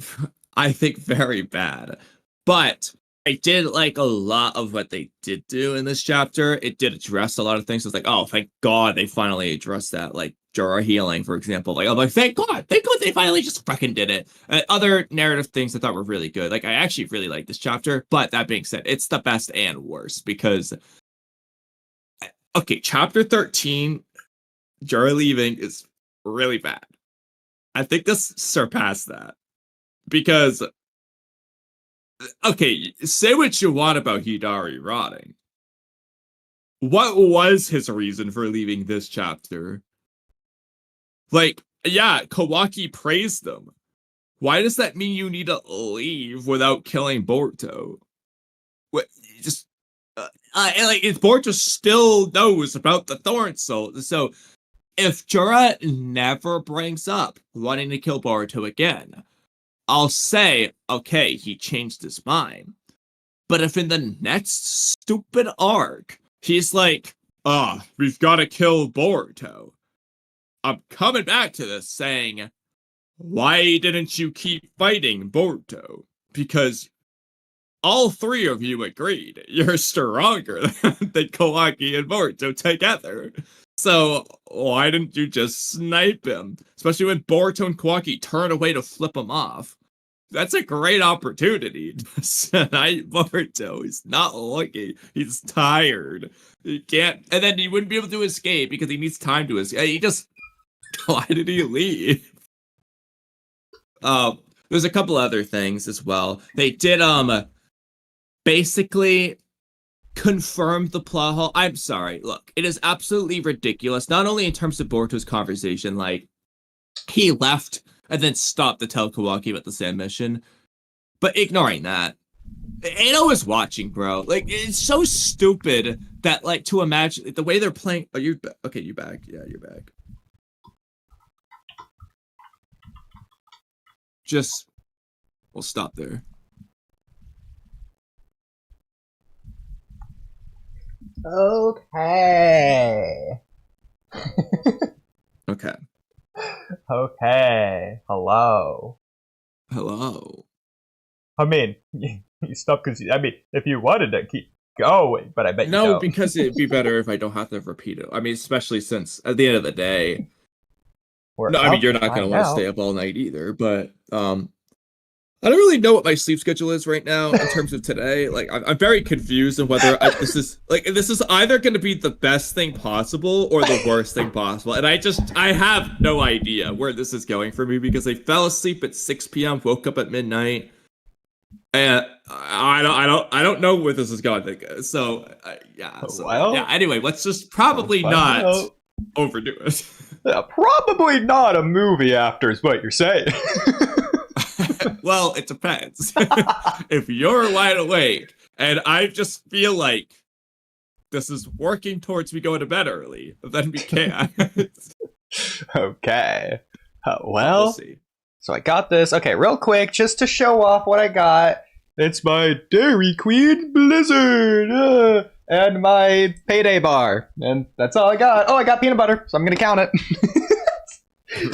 I think, very bad. But I did like a lot of what they did do in this chapter. It did address a lot of things. It's like, oh, thank God they finally addressed that. Like Jura healing, for example. Like, I'm like, thank God they finally just fucking did it. Other narrative things I thought were really good. Like, I actually really like this chapter. But that being said, it's the best and worst because, okay, chapter 13, Jura leaving is really bad. I think this surpassed that because, okay, say what you want about Hidari rotting. What was his reason for leaving this chapter? Like, yeah, Kawaki praised them. Why does that mean you need to leave without killing Boruto? What, just, like, Boruto still knows about the Thorn Soul. So, if Jura never brings up wanting to kill Boruto again, I'll say, okay, he changed his mind. But if in the next stupid arc, he's like, we've got to kill Boruto, I'm coming back to this saying, why didn't you keep fighting Boruto? Because all three of you agreed you're stronger than Kawaki and Boruto together. So why didn't you just snipe him? Especially when Boruto and Kawaki turn away to flip him off. That's a great opportunity to snipe Boruto. He's not looking. He's tired. He can't. And then he wouldn't be able to escape because he needs time to escape. He just... Why did he leave? There's a couple other things as well. They did, basically, confirmed the plot hole. I'm sorry. Look, it is absolutely ridiculous. Not only in terms of Boruto's conversation, like he left and then stopped to tell Kawaki about the sand mission, but ignoring that, Ano was watching, bro. Like, it's so stupid that, like, to imagine the way they're playing. Are you okay? You back? Yeah, you're back. We'll stop there. Okay. Okay. Okay. Hello. Hello. I mean, you stop because I mean, if you wanted to keep going, but I bet you don't. Because it'd be better if I don't have to repeat it. I mean, especially since at the end of the day, I mean, you're not going to want to stay up all night either. But I don't really know what my sleep schedule is right now in terms of today. Like, I'm very confused on whether this is either going to be the best thing possible or the worst thing possible. And I have no idea where this is going for me because I fell asleep at 6 p.m., woke up at midnight. And I don't know where this is going. So yeah. Anyway, let's just probably not overdo it. Probably not a movie after is what you're saying. Well, it depends. If you're wide awake, and I just feel like this is working towards me going to bed early, then we can. Okay. We'll see. So I got this. Okay, real quick, just to show off what I got. It's my Dairy Queen Blizzard and my Payday Bar. And that's all I got. Oh, I got peanut butter, so I'm going to count it.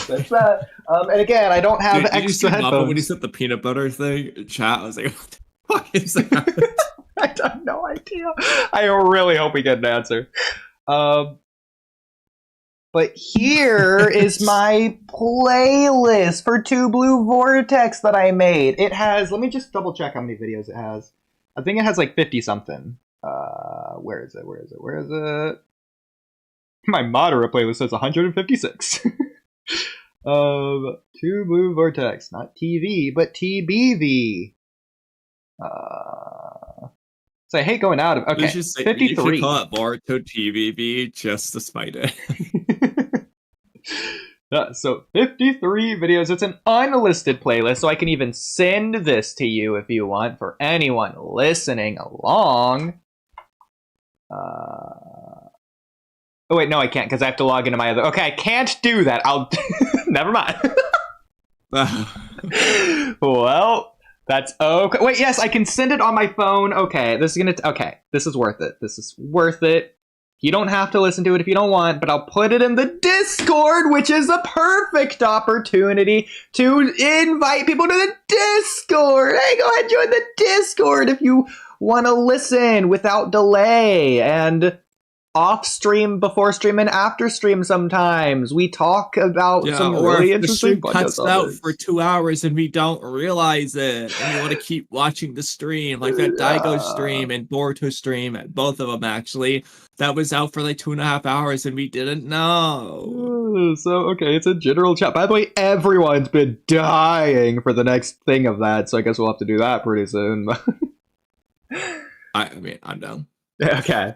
That's that. And again, I don't have extra headphones. When you said the peanut butter thing, chat, I was like, what the fuck is that? I have no idea. I really hope we get an answer. But here is my playlist for 2 Blue Vortex that I made. It has, let me just double check how many videos it has. I think it has like 50 something. Where is it? My Madara playlist says 156. 2 Blue Vortex, not TV, but TBV. So I hate going out of, okay, 53. You should call it Boruto TVB just to spite it. So 53 videos. It's an unlisted playlist, so I can even send this to you if you want for anyone listening along. Oh wait, no, I can't because I have to log into my other. Okay, I can't do that. I'll. Never mind. Well, that's okay. Wait, yes, I can send it on my phone. Okay, this is worth it. This is worth it. You don't have to listen to it if you don't want, but I'll put it in the Discord, which is a perfect opportunity to invite people to the Discord. Hey, go ahead and join the Discord if you want to listen without delay and off stream, before stream, and after stream. Sometimes we talk about some really interesting. The stream cuts out for 2 hours and we don't realize it, and you want to keep watching the stream, like that Daigo stream and Boruto stream, both of them actually. That was out for like 2.5 hours and we didn't know. So okay, it's a general chat. By the way, everyone's been dying for the next thing of that, so I guess we'll have to do that pretty soon. I mean, I'm down. Okay.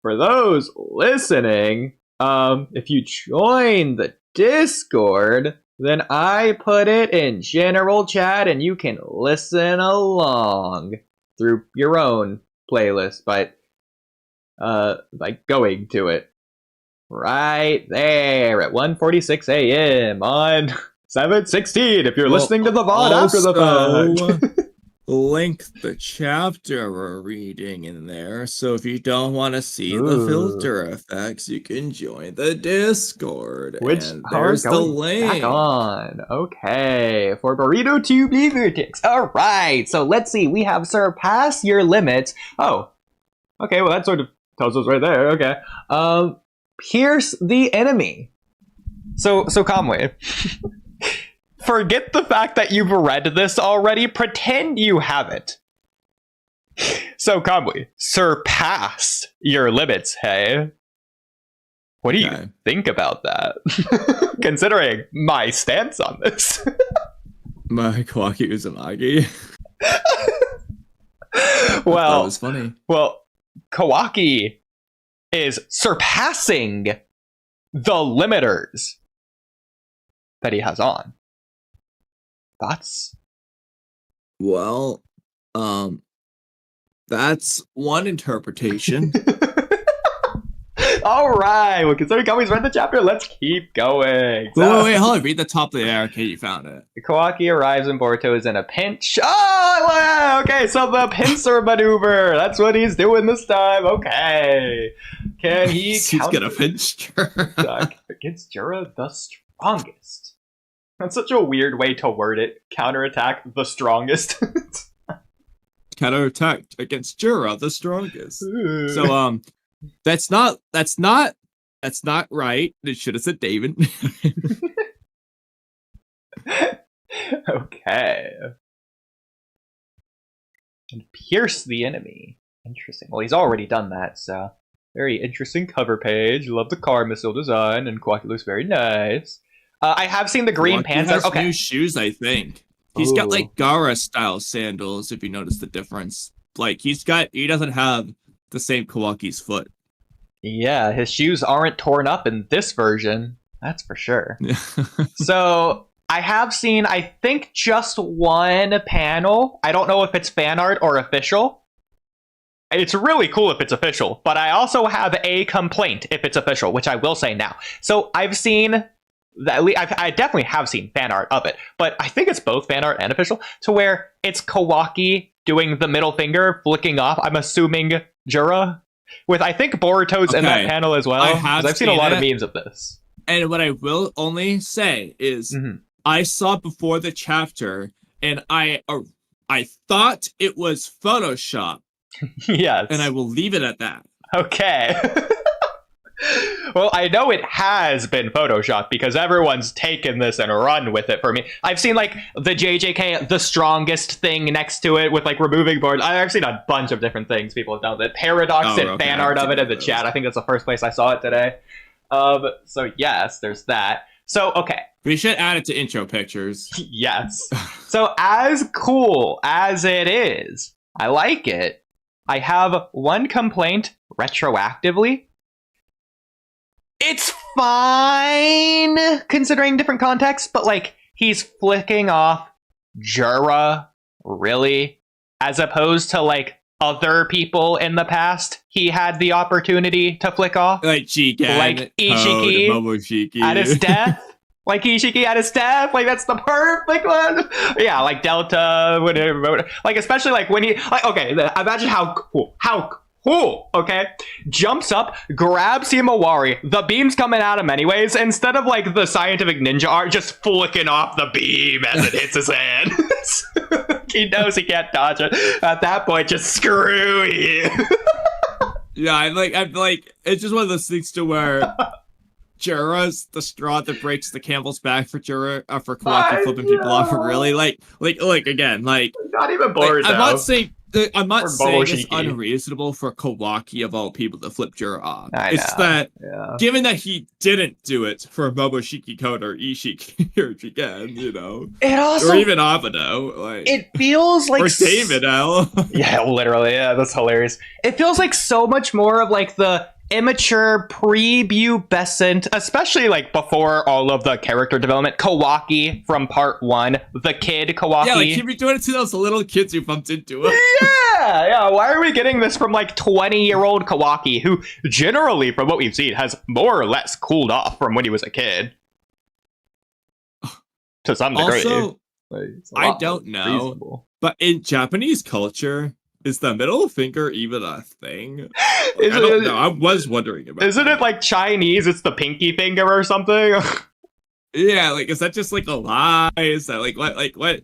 For those listening, if you join the Discord, then I put it in general chat and you can listen along through your own playlist by going to it right there at 1:46 a.m. on 7/16 if you're listening to the VOD after the fact. Link the chapter we're reading in there, so if you don't want to see the filter effects, you can join the Discord. Which and there's the link. Back on. Okay, for Burrito to be vertex. All right, so let's see. We have surpassed your limits. Oh, okay. Well, that sort of tells us right there. Okay. Pierce the enemy. So Kamui. Forget the fact that you've read this already. Pretend you haven't. So, Kamui, surpass your limits, hey? What do you think about that? Considering my stance on this. My kawaki uzumaki. That Well, was funny. well, Kawaki is surpassing the limiters that he has on. Thoughts? Well, that's one interpretation. All right. Well, considering Kamui's read the chapter, let's keep going. Wait, hold on. Read the top of the arrow. Okay, you found it. Kawaki arrives when Boruto is in a pinch. Oh, wow. Okay, so the pincer maneuver. That's what he's doing this time. Okay. Can he He's counter gonna pinch. against Jura the strongest? That's such a weird way to word it. Counterattack the strongest. Counterattack against Jura, the strongest. So that's not right. It should have said David. Okay. And pierce the enemy. Interesting. Well, he's already done that, so very interesting cover page. Love the car missile design, and Kawaki looks very nice. I have seen the green pants. Has Okay. new shoes, I think. He's got like Gara style sandals. If you notice the difference, like he doesn't have the same Kawaki's foot. Yeah, his shoes aren't torn up in this version. That's for sure. So I have seen, I think, just one panel. I don't know if it's fan art or official. It's really cool if it's official, but I also have a complaint if it's official, which I will say now. So I've seen that, I definitely have seen fan art of it, but I think it's both fan art and official, to where it's Kawaki doing the middle finger, flicking off, I'm assuming Jura, with I think Boruto's in that panel as well. I've seen a lot of memes of this. And what I will only say is, I saw before the chapter, and I thought it was Photoshop. Yes. And I will leave it at that. Okay. Well, I know it has been Photoshopped because everyone's taken this and run with it for me. I've seen like the JJK, the strongest thing next to it with like removing boards. I've seen a bunch of different things people have done. That Paradox did fan art of it in the chat. I think that's the first place I saw it today. So yes, there's that. So, okay. We should add it to intro pictures. Yes. So as cool as it is, I like it. I have one complaint retroactively. It's fine considering different contexts, but like he's flicking off Jura, really, as opposed to like other people in the past he had the opportunity to flick off. Like Jigen, like Ishiki Momoshiki. at his death. Like Ishiki at his death, like that's the perfect one. Yeah, like Delta, whatever. Like especially like when he, like, okay, imagine how cool, okay? Jumps up, grabs Himawari, the beam's coming at him anyways, instead of like the scientific ninja art just flicking off the beam as it hits his hand. He knows he can't dodge it. At that point, just screw you. Yeah, I'm like, it's just one of those things to where Jura's the straw that breaks the camel's back for Jura, for Kawaki flipping people off. Really, like again, like not even Boruto. Like, I'm not saying it's Momoshiki. unreasonable for Kawaki of all people to flip Jura off. It's that given that he didn't do it for Momoshiki Koda or Ishiki or Jigen, you know, it also, or even Abado, like it feels like or David L. Yeah, literally. Yeah, that's hilarious. It feels like so much more of like the immature, prepubescent, especially like before all of the character development, Kawaki from part 1, the kid Kawaki. Yeah, like he'd be doing it to those little kids who bumped into him. Yeah. Why are we getting this from like 20-year-old Kawaki, who generally, from what we've seen, has more or less cooled off from when he was a kid? To some degree. Also, I don't know, reasonable. But in Japanese culture, is the middle finger even a thing? I don't know. I was wondering about Isn't it like Chinese? It's the pinky finger or something? Yeah, like, is that just like a lie? Is that like what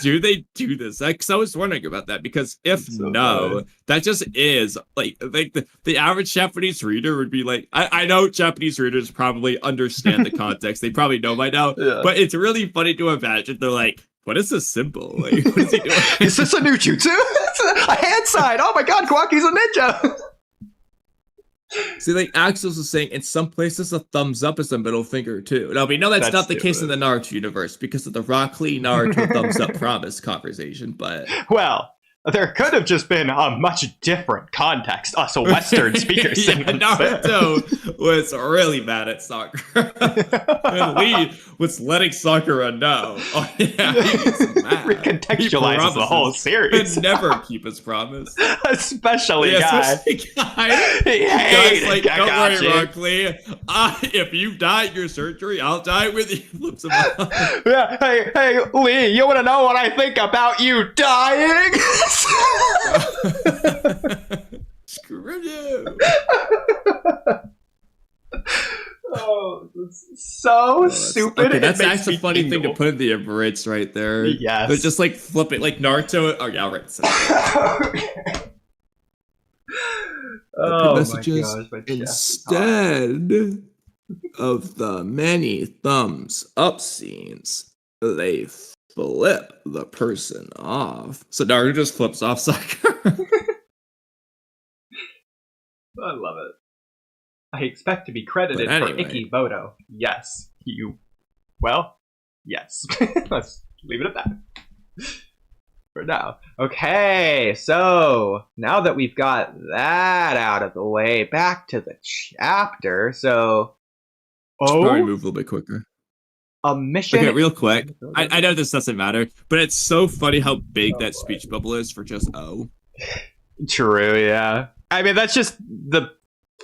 do they do this? Because I was wondering about that, because if so that just is like the average Japanese reader would be like, I know Japanese readers probably understand the context. They probably know by now, but it's really funny to imagine. They're like, what is this symbol? Like, what is he doing? Is this a new jutsu? It's a hand sign. Oh my god, Kawaki's a ninja. See, like Axel was saying, in some places a thumbs up is a middle finger too. Now we know that's not the case in the Naruto universe because of the Rock Lee Naruto thumbs up promise conversation. But well, There could have just been a much different context. Us Western speakers saying Naruto was really mad at Sakura. And Lee was letting Sakura know. Oh, yeah, he's mad. Recontextualizes the whole series. Could never keep his promise. Especially Guy. Guy's like, don't worry, Rock Lee. If you die at your surgery, I'll die with you. Flips him off. Yeah, hey, Lee, you want to know what I think about you dying? Screw you. Oh, so stupid. Okay, that's actually a funny thing to put in the emirates right there. Yes. But just like flip it like Naruto. Oh, yeah, right. Oh messages my gosh, instead of the many thumbs up scenes, they flip the person off. So Naruto just flips off Sakura. I love it. I expect to be credited for Ikibodo. Yes, yes. Let's leave it at that. For now. Okay, so now that we've got that out of the way, back to the chapter. So, Probably move a little bit quicker. A mission. Okay, real quick. I know this doesn't matter, but it's so funny how big that speech bubble is for just O. True, yeah. I mean, that's just the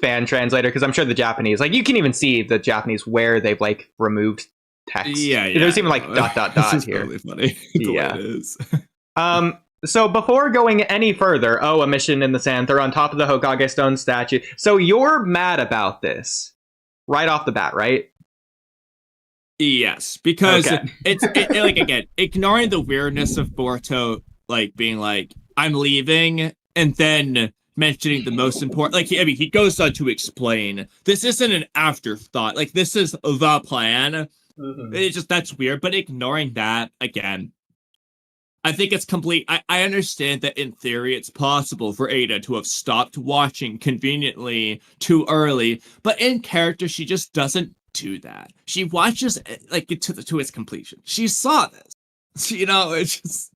fan translator, because I'm sure the Japanese, like, you can even see the Japanese where they've like removed text. Yeah. There's even like ... here. Really funny. Yeah. It is. So before going any further, a mission in the sand. They're on top of the Hokage stone statue. So you're mad about this right off the bat, right? Yes, because it's like, again, ignoring the weirdness of Boruto, like being like, I'm leaving, and then mentioning the most important, like, he goes on to explain, this isn't an afterthought, like, this is the plan. Mm-hmm. It's just, that's weird, but ignoring that, again, I think it's complete. I understand that in theory it's possible for Ada to have stopped watching conveniently too early, but in character she just doesn't do that. She watches like to its completion. She saw this. It's just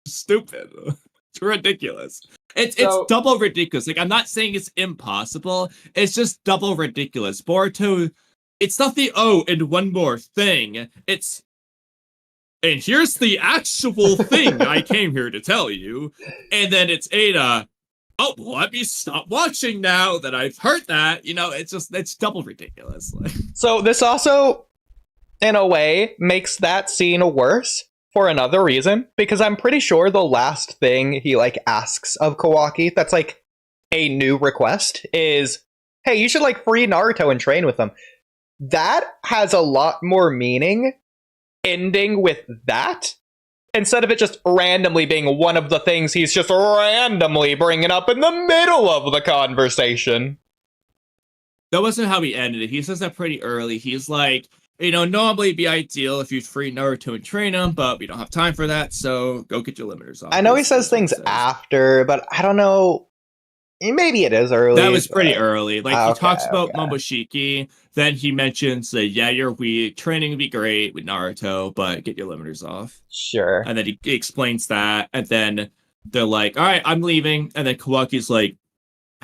stupid. It's ridiculous. It's double ridiculous. Like, I'm not saying it's impossible. It's just double ridiculous. Boruto, it's not the and one more thing. It's and here's the actual thing I came here to tell you. And then it's Ada. Oh, let me stop watching now that I've heard that. It's double ridiculous. So this also, in a way, makes that scene worse for another reason. Because I'm pretty sure the last thing he, asks of Kawaki, that's, a new request, is, hey, you should, free Naruto and train with him. That has a lot more meaning ending with that, instead of it just randomly being one of the things he's just randomly bringing up in the middle of the conversation. That wasn't how he ended it. He says that pretty early. He's like, normally it'd be ideal if you'd free Naruto and train him, but we don't have time for that, so go get your limiters off. I know he says things after, but I don't know. Maybe it is early. That was pretty early. He talks about Momoshiki, then he mentions that, you're weak, training would be great with Naruto, but get your limiters off. Sure. And then he explains that, and then they're like, all right, I'm leaving. And then Kawaki's like,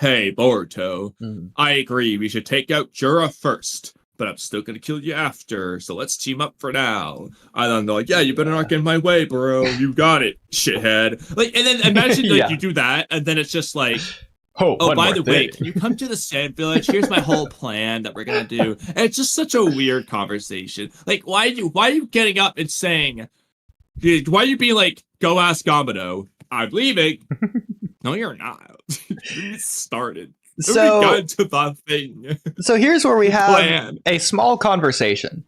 hey, Boruto, I agree, we should take out Jura first, but I'm still going to kill you after, so let's team up for now. And then they're like, yeah, you better not get in my way, bro. You got it, shithead. And then imagine, you do that, and then it's just like, oh, by the way, can you come to the Sand Village? Here's my whole plan that we're gonna do. And it's just such a weird conversation. Why are you getting up and saying, why are you being like, go ask Gamado, I'm leaving? No, you're not. You started. So we got to the thing. So here's where we have a small conversation.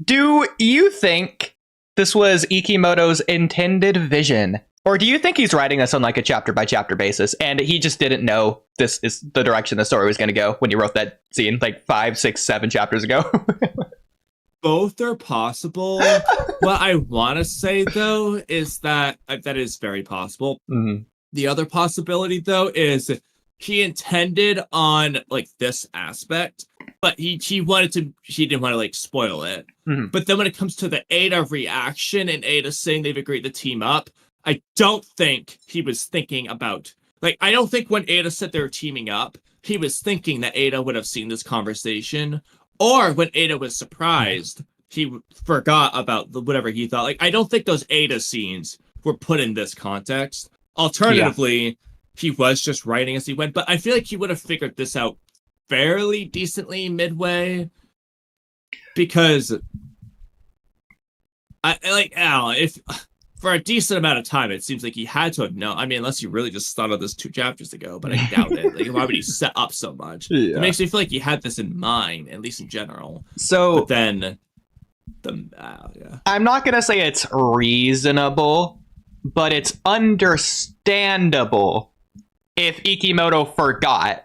Do you think this was Ikimoto's intended vision? Or do you think he's writing this on a chapter by chapter basis and he just didn't know this is the direction the story was going to go when he wrote that scene 5, 6, 7 chapters ago? Both are possible. What I want to say, though, is that is very possible. Mm-hmm. The other possibility, though, is he intended on this aspect, but he didn't want to spoil it. Mm-hmm. But then when it comes to the Ada reaction and Ada saying they've agreed to team up, I don't think he was thinking about, like, I don't think when Ada said they were teaming up, he was thinking that Ada would have seen this conversation, or when Ada was surprised, he forgot about whatever he thought. Like, I don't think those Ada scenes were put in this context. Alternatively, he was just writing as he went, but I feel like he would have figured this out fairly decently midway, because I don't know, if for a decent amount of time it seems like he had to have known. I mean, unless he really just thought of this 2 chapters ago, but I doubt it. Like, why would he set up so much? Yeah. It makes me feel like he had this in mind, at least in general. So But then I'm not gonna say it's reasonable, but it's understandable if Ikimoto forgot,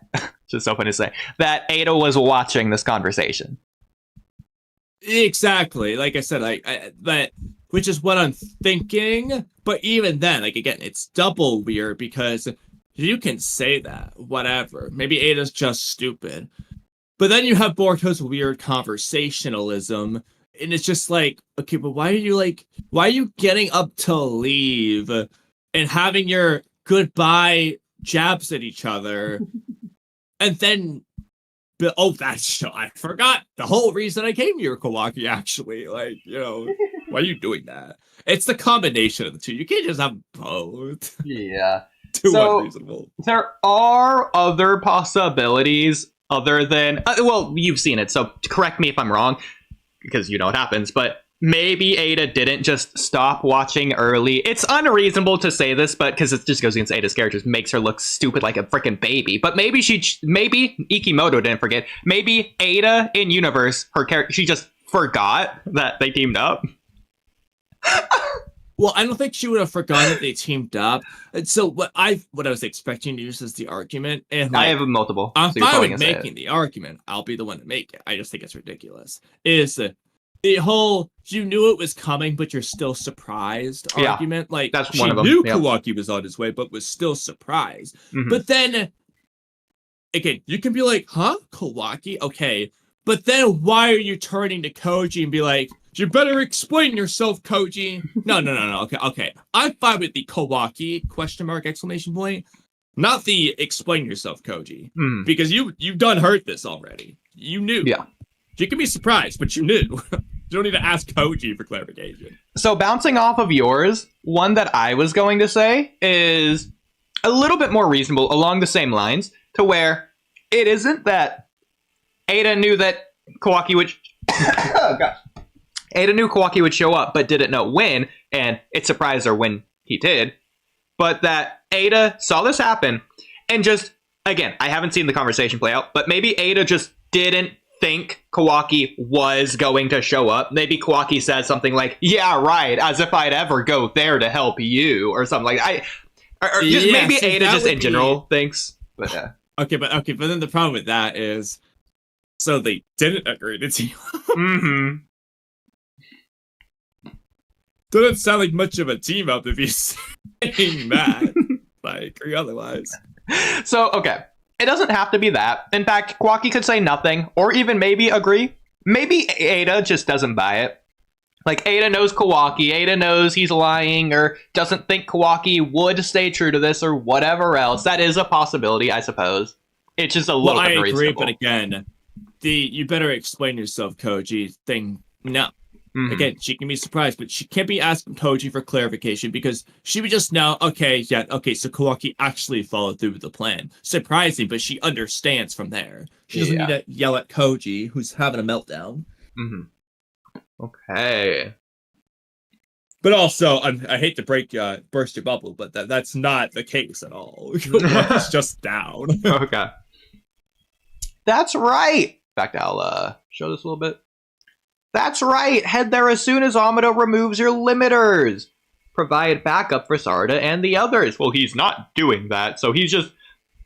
just open to say, that Ada was watching this conversation. Exactly. Like I said, but which is what I'm thinking. But even then, like, again, it's double weird because you can say that, whatever. Maybe Ada's just stupid. But then you have Boruto's weird conversationalism, and it's just like, okay, but why are you getting up to leave and having your goodbye jabs at each other? And then, I forgot the whole reason I came here, Kawaki, actually. Like, why are you doing that? It's the combination of the two. You can't just have both. Yeah. Too unreasonable. There are other possibilities other than, well, you've seen it, so correct me if I'm wrong, because you know what happens, but maybe Ada didn't just stop watching early. It's unreasonable to say this, but because it just goes against Ada's characters, makes her look stupid like a freaking baby. But maybe Ikimoto didn't forget. Maybe Ada in universe, her character, she just forgot that they teamed up. Well, I don't think she would have forgotten that they teamed up. And so what I was expecting to use as the argument, and I have multiple. I'm so you're fine probably with gonna say making the argument. I'll be the one to make it. I just think it's ridiculous. Is the whole you knew it was coming, but you're still surprised argument. Like, that's she one of them. knew Yep. Kawaki was on his way, but was still surprised. Mhm. But then, again, you can be like, huh? Kawaki? Okay. But then why are you turning to Koji and be like, you better explain yourself, Koji? No. Okay. I'm fine with the Kawaki, question mark, exclamation point. Not the explain yourself, Koji. Mhm. Because you've done heard this already. You knew. Yeah. You can be surprised, but you knew. You don't need to ask Koji for clarification. So bouncing off of yours, one that I was going to say is a little bit more reasonable along the same lines, to where it isn't that Ada knew that Kawaki would oh gosh. Ada knew Kawaki would show up, but didn't know when, and it surprised her when he did. But that Ada saw this happen, and just, again, I haven't seen the conversation play out, but maybe Ada just didn't think Kawaki was going to show up. Maybe Kawaki said something like, yeah, right, as if I'd ever go there to help you, or something like that. Or just maybe Ada just in general thinks. But Okay, but then the problem with that is, so they didn't agree to team up. Mm-hmm. Doesn't sound like much of a team up if he's saying that. I agree otherwise. So, okay. It doesn't have to be that. In fact, Kawaki could say nothing, or even maybe agree. Maybe Ada just doesn't buy it. Like, Ada knows Kawaki, Ada knows he's lying, or doesn't think Kawaki would stay true to this, or whatever else. That is a possibility, I suppose. It's just a little bit I agree, reasonable. but again, you better explain yourself, Koji thing. No. Mhm. Again, she can be surprised, but she can't be asking Koji for clarification because she would just know, okay, so Kawaki actually followed through with the plan. Surprising, but she understands from there. She doesn't need to yell at Koji, who's having a meltdown. Mm-hmm. Okay. But also, I hate to burst your bubble, but that's not the case at all. Kawaki's just down. Okay. That's right. In fact, I'll show this a little bit. That's right. Head there as soon as Amado removes your limiters. Provide backup for Sarda and the others. Well, he's not doing that, so he's just...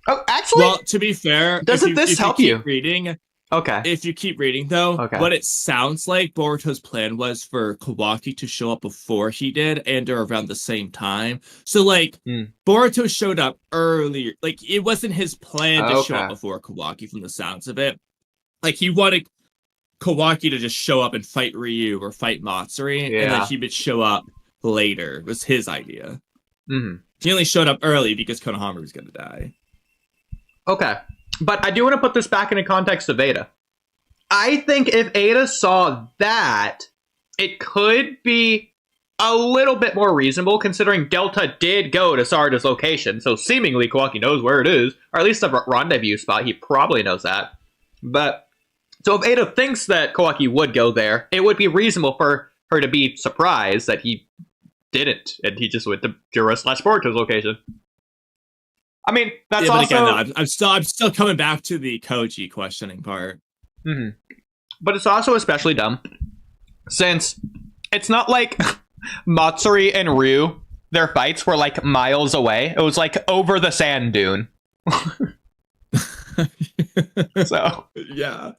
Oh, actually... Well, to be fair... Doesn't this help you? Reading... Okay. If you keep reading, though, what it sounds like Boruto's plan was for Kawaki to show up before he did and or around the same time. So, like, Boruto showed up earlier. Like, it wasn't his plan to show up before Kawaki from the sounds of it. Like, he wanted Kawaki to just show up and fight Ryu or fight Matsuri, and then he would show up later. Was his idea. Mm-hmm. He only showed up early because Konohamaru was going to die. Okay. But I do want to put this back into context of Ada. I think if Ada saw that, it could be a little bit more reasonable, considering Delta did go to Sarada's location, so seemingly Kawaki knows where it is, or at least the rendezvous spot. He probably knows that. But, so if Ada thinks that Kawaki would go there, it would be reasonable for her to be surprised that he didn't, and he just went to Jura/Boruto's location. I mean, that's yeah, but also... Again, no, I'm still coming back to the Koji questioning part. Mm-hmm. But it's also especially dumb, since it's not like Matsuri and Ryu, their fights were like miles away. It was like over the sand dune. So yeah.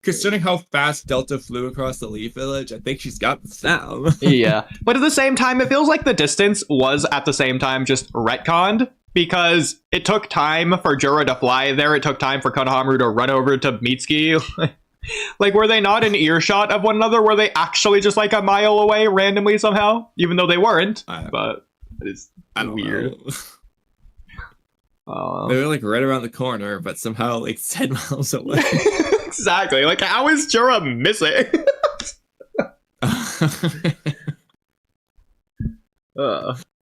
Considering how fast Delta flew across the Leaf Village, I think she's got this down. Yeah. But at the same time, it feels like the distance was at the same time just retconned, because it took time for Jura to fly there. It took time for Konohamaru to run over to Mitsuki. Like, were they not in earshot of one another? Were they actually just like a mile away randomly somehow? Even though they weren't. But it's weird. They were like right around the corner, but somehow like 10 miles away. Exactly. Like, how is Jura missing?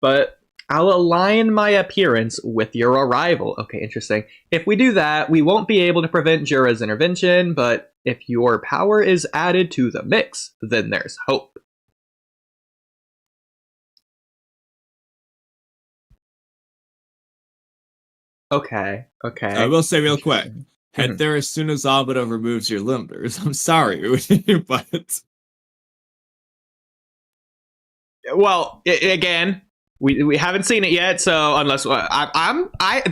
But I'll align my appearance with your arrival. Okay, interesting. If we do that, we won't be able to prevent Jura's intervention, but if your power is added to the mix, then there's hope. Okay. I will say real quick, head there as soon as Obito removes your limbers. I'm sorry, but... Well, again... We haven't seen it yet, so unless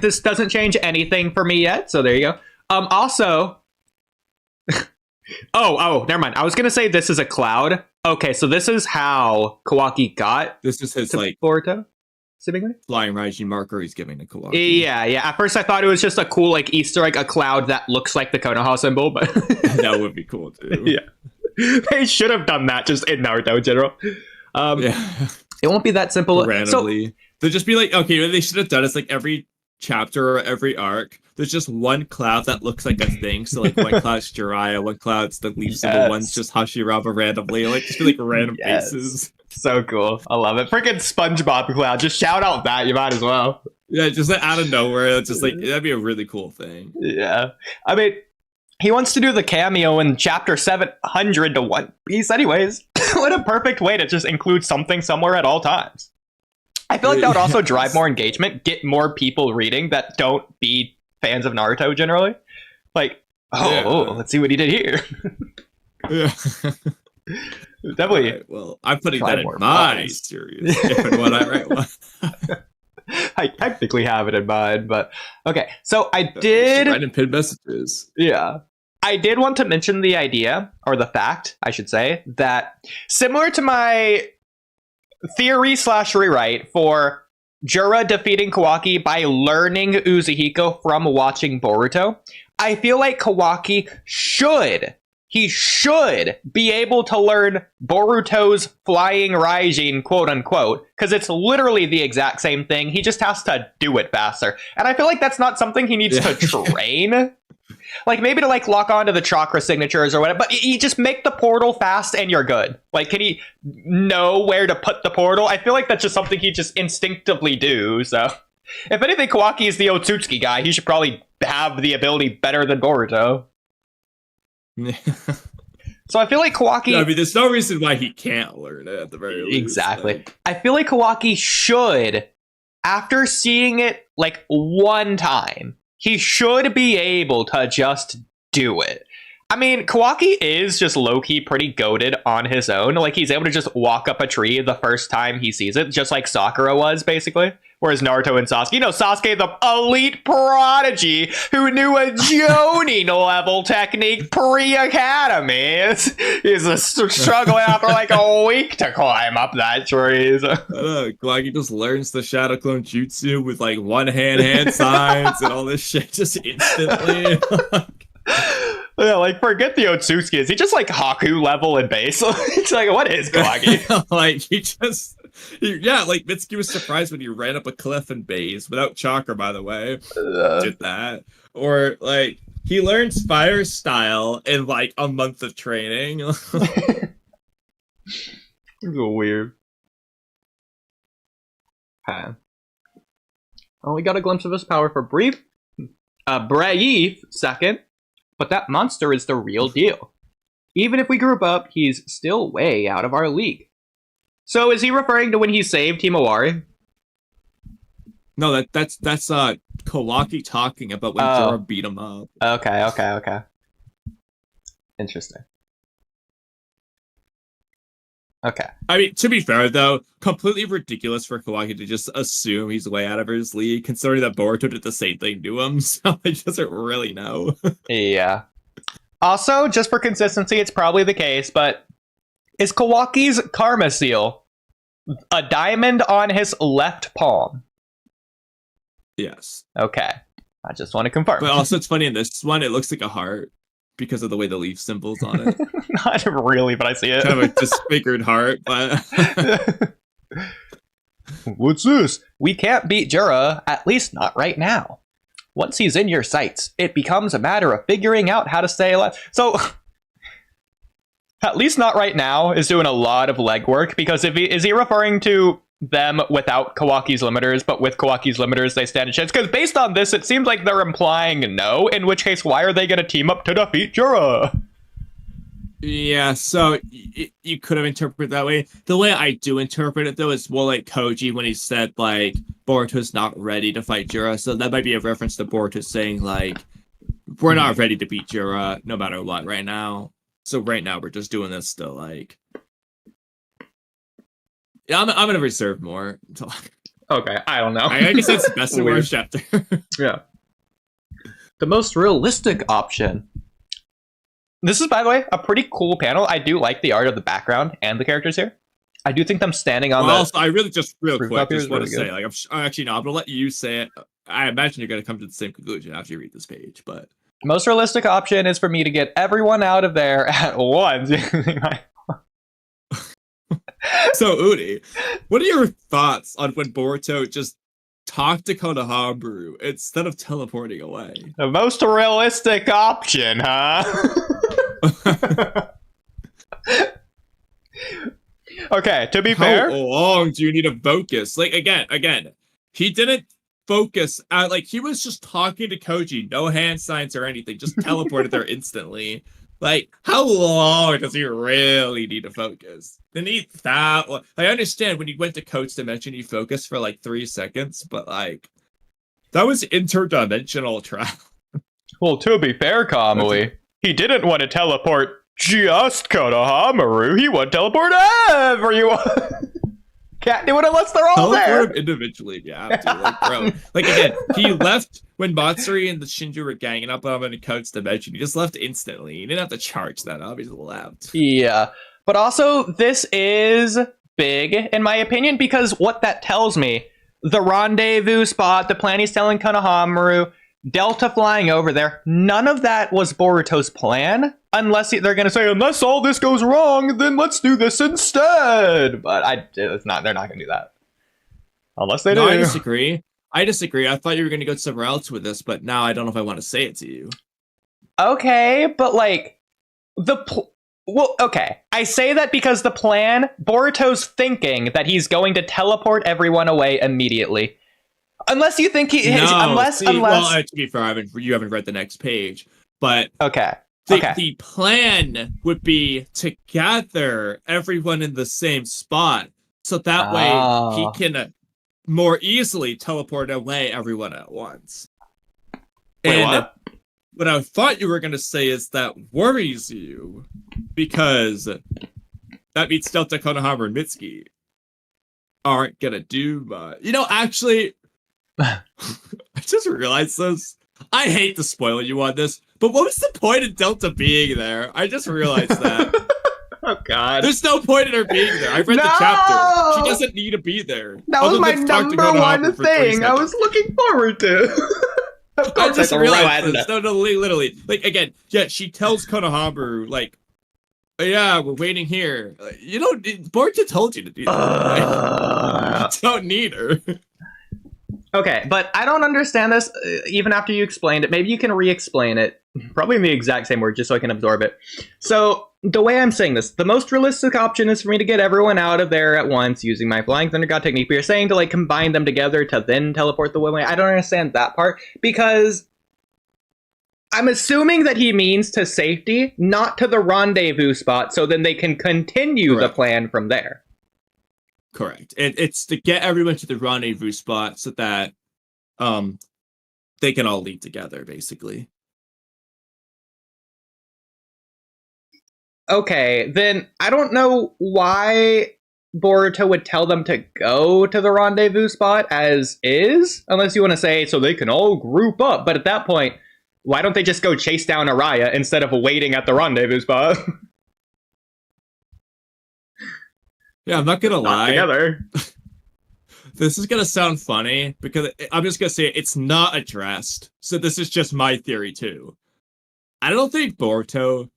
this doesn't change anything for me yet. So there you go. Also, never mind. I was gonna say this is a cloud. Okay, so this is how Kawaki got. This is his like Boruto, seemingly flying Raijin marker he's giving to Kawaki. Yeah. At first, I thought it was just a cool like Easter egg, a cloud that looks like the Konoha symbol, but that would be cool too. Yeah, they should have done that just in Naruto in general. Yeah. It won't be that simple. Randomly. They'll just be like, okay, what they should have done is like every chapter or every arc, there's just one cloud that looks like a thing. So like one cloud's Jiraiya, one cloud's the leaf symbol, one's just Hashirama randomly. Like just be like random faces. So cool. I love it. Freaking SpongeBob cloud. Just shout out that. You might as well. Yeah, just like out of nowhere. It's just like, that'd be a really cool thing. Yeah. I mean, he wants to do the cameo in chapter 700 to One Piece anyways. What a perfect way to just include something somewhere at all times. I feel like that would also drive more engagement, get more people reading that don't be fans of Naruto generally. Like, let's see what he did here. Yeah. Definitely. Right, well, I'm putting that in my series. If what I write one. I technically have it in mind, but okay. So I did write in pinned messages. Yeah. I did want to mention the idea, or the fact, I should say, that similar to my theory/rewrite for Jura defeating Kawaki by learning Uzuhiko from watching Boruto, I feel like Kawaki should be able to learn Boruto's flying Raijin, quote unquote, because it's literally the exact same thing. He just has to do it faster. And I feel like that's not something he needs to train. Like, maybe to, like, lock onto the chakra signatures or whatever, but you just make the portal fast and you're good. Like, can he know where to put the portal? I feel like that's just something he just instinctively do, so... If anything, Kawaki is the Otsutsuki guy. He should probably have the ability better than Boruto. So I feel like Kawaki... No, I mean, there's no reason why he can't learn it at the very least. Exactly. Like... I feel like Kawaki should, after seeing it, like, one time... He should be able to just do it. I mean, Kawaki is just low-key pretty goated on his own. Like, he's able to just walk up a tree the first time he sees it, just like Sakura was, basically. Whereas Naruto and Sasuke, Sasuke, the elite prodigy who knew a Jonin-level technique pre-academy. He's struggling after like a week to climb up that tree. So. Kawaki just learns the Shadow Clone Jutsu with like one-hand signs and all this shit just instantly. Yeah, like, forget the Otsutsuki. Is he just like Haku level in base? It's like, what is Kawaki? Like, he just Yeah, like Mitsuki was surprised when he ran up a cliff in base without chakra, by the way. Did that. Or like he learns fire style in like a month of training. It's weird. Okay. Only got a glimpse of his power for brief second, but that monster is the real deal. Even if we group up, he's still way out of our league. So is he referring to when he saved Himawari? No, that's Kawaki talking about when Jura beat him up. Okay. Interesting. Okay. I mean, to be fair, though, completely ridiculous for Kawaki to just assume he's way out of his league, considering that Boruto did the same thing to him, so he doesn't really know. Yeah. Also, just for consistency, it's probably the case, but is Kawaki's Karma Seal a diamond on his left palm? Yes. Okay. I just want to confirm. But also, it's funny, in this one, it looks like a heart because of the way the leaf symbol's on it. Not really, but I see it. Kind of a disfigured heart, but... What's this? We can't beat Jura, at least not right now. Once he's in your sights, it becomes a matter of figuring out how to stay alive. So, at least not right now is doing a lot of legwork, because is he referring to them without Kawaki's limiters, but with Kawaki's limiters they stand a chance? Because based on this, it seems like they're implying no, in which case, why are they going to team up to defeat Jura? Yeah, so you could have interpreted it that way. The way I do interpret it, though, is more like Koji when he said, like, Boruto's not ready to fight Jura. So that might be a reference to Boruto saying, like, we're not ready to beat Jura no matter what right now. So right now we're just doing this to, like... Yeah, I'm going to reserve more. Okay, I don't know. I guess that's the best in Boruto Chapter. Yeah. The most realistic option... This is, by the way, a pretty cool panel. I do like the art of the background and the characters here. I do think them standing on also, I really just real quick want to really say, like, I'm actually not. I'm gonna let you say it. I imagine you're gonna come to the same conclusion after you read this page. But most realistic option is for me to get everyone out of there at once. So, Oodie, what are your thoughts on when Boruto just talked to Konohamaru instead of teleporting away? The most realistic option, huh? Okay, to be fair, how long do you need to focus? Like, again, he didn't focus out. Like, he was just talking to Koji, no hand signs or anything, just teleported there instantly. Like, how long does he really need to focus? They need that. I understand when he went to Coach Dimension, he focused for like 3 seconds, but like, that was interdimensional travel. Well, to be fair, Kamui, he didn't want to teleport just Konohamaru. He wanted to teleport everyone. Can't do it unless they're all there. Teleport him individually if you have to. Like, bro. Like, again, he left when Matsuri and the Shinju were ganging up on him in Coach Dimension. He just left instantly. He didn't have to charge that up. He just left. Yeah. But also, this is big, in my opinion, because what that tells me, the rendezvous spot, the plan he's telling Konohamaru, Delta flying over there, none of that was Boruto's plan. Unless they're going to say, unless all this goes wrong, then let's do this instead. But it's not. They're not going to do that. Unless they do. I disagree. I thought you were going to go somewhere else with this, but now I don't know if I want to say it to you. Okay, but like, well, okay. I say that because the plan, Boruto's thinking that he's going to teleport everyone away immediately. Unless you think unless. Well, to be fair, you haven't read the next page, but okay. The plan would be to gather everyone in the same spot, so that way he can more easily teleport away everyone at once. Wait, and what I thought you were going to say is that worries you, because that means Delta, Konohamaru, and Mitsuki aren't going to do much. You know, actually, I just realized this. I hate to spoil you on this, but what was the point of Delta being there? I just realized that. Oh, God. There's no point in her being there. I read the chapter. She doesn't need to be there. That was my number one thing I was looking forward to. I just realized this. No, literally. Like, again, yeah, she tells Konohamaru, like, Yeah, we're waiting here. You don't. Boruto told you to do that. Right? You don't need her. Okay, but I don't understand this even after you explained it. Maybe you can re-explain it, probably in the exact same word, just so I can absorb it. So the way I'm saying this, the most realistic option is for me to get everyone out of there at once using my Flying Thunder God technique. But you're saying to like combine them together to then teleport the way. I don't understand that part because I'm assuming that he means to safety, not to the rendezvous spot, so then they can continue Correct. the plan from there. Correct. It's to get everyone to the rendezvous spot so that they can all leave together, basically. Okay, then I don't know why Boruto would tell them to go to the rendezvous spot as is, unless you want to say so they can all group up. But at that point, why don't they just go chase down Araya instead of waiting at the rendezvous spot? Yeah, I'm not gonna lie. Together. This is gonna sound funny because I'm just gonna say it's not addressed. So this is just my theory too. I don't think Boruto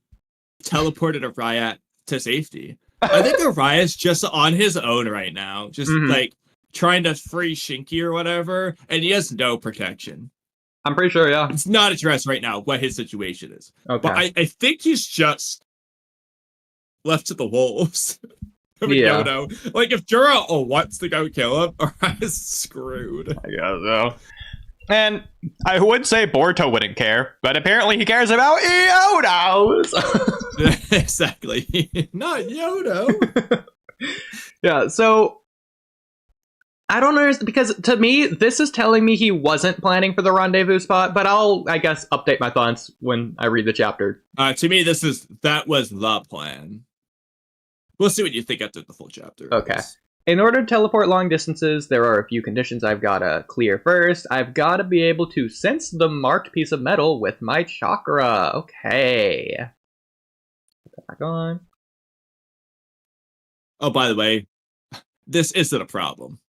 teleported Araya to safety. I think Araya's just on his own right now, just like trying to free Shinki or whatever, and he has no protection. I'm pretty sure, yeah. It's not addressed right now what his situation is. Okay. But I think he's just left to the wolves. Yeah. Yodo. Like, if Jura wants to go kill him, Araya's screwed. I guess so. And I would say Boruto wouldn't care, but apparently he cares about Yodos. Exactly. Not Yodo. Yeah, so I don't understand, because to me, this is telling me he wasn't planning for the rendezvous spot, but I'll, I guess, update my thoughts when I read the chapter. To me, that was the plan. We'll see what you think after the full chapter. Okay. In order to teleport long distances, there are a few conditions I've got to clear first. I've got to be able to sense the marked piece of metal with my chakra. Okay. Put that back on. Oh, by the way, this isn't a problem.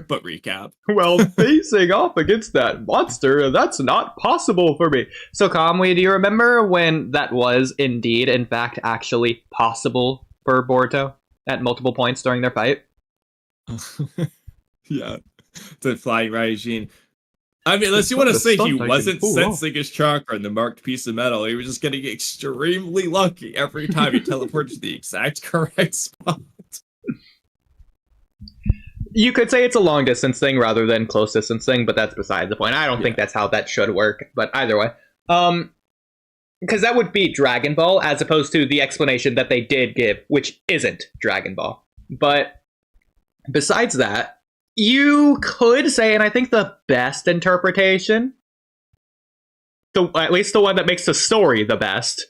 But recap. Well, facing off against that monster, that's not possible for me. So, Kamui, do you remember when that was indeed, in fact, actually possible for Boruto at multiple points during their fight? Yeah. The flying Raijin. I mean, unless you want to say he wasn't sensing his chakra in the marked piece of metal, he was just getting extremely lucky every time he teleported to the exact correct spot. You could say it's a long distance thing rather than close distance thing, but that's beside the point. I don't think that's how that should work, but either way. Because that would be Dragon Ball as opposed to the explanation that they did give, which isn't Dragon Ball. But besides that, you could say, and I think the best interpretation, at least the one that makes the story the best,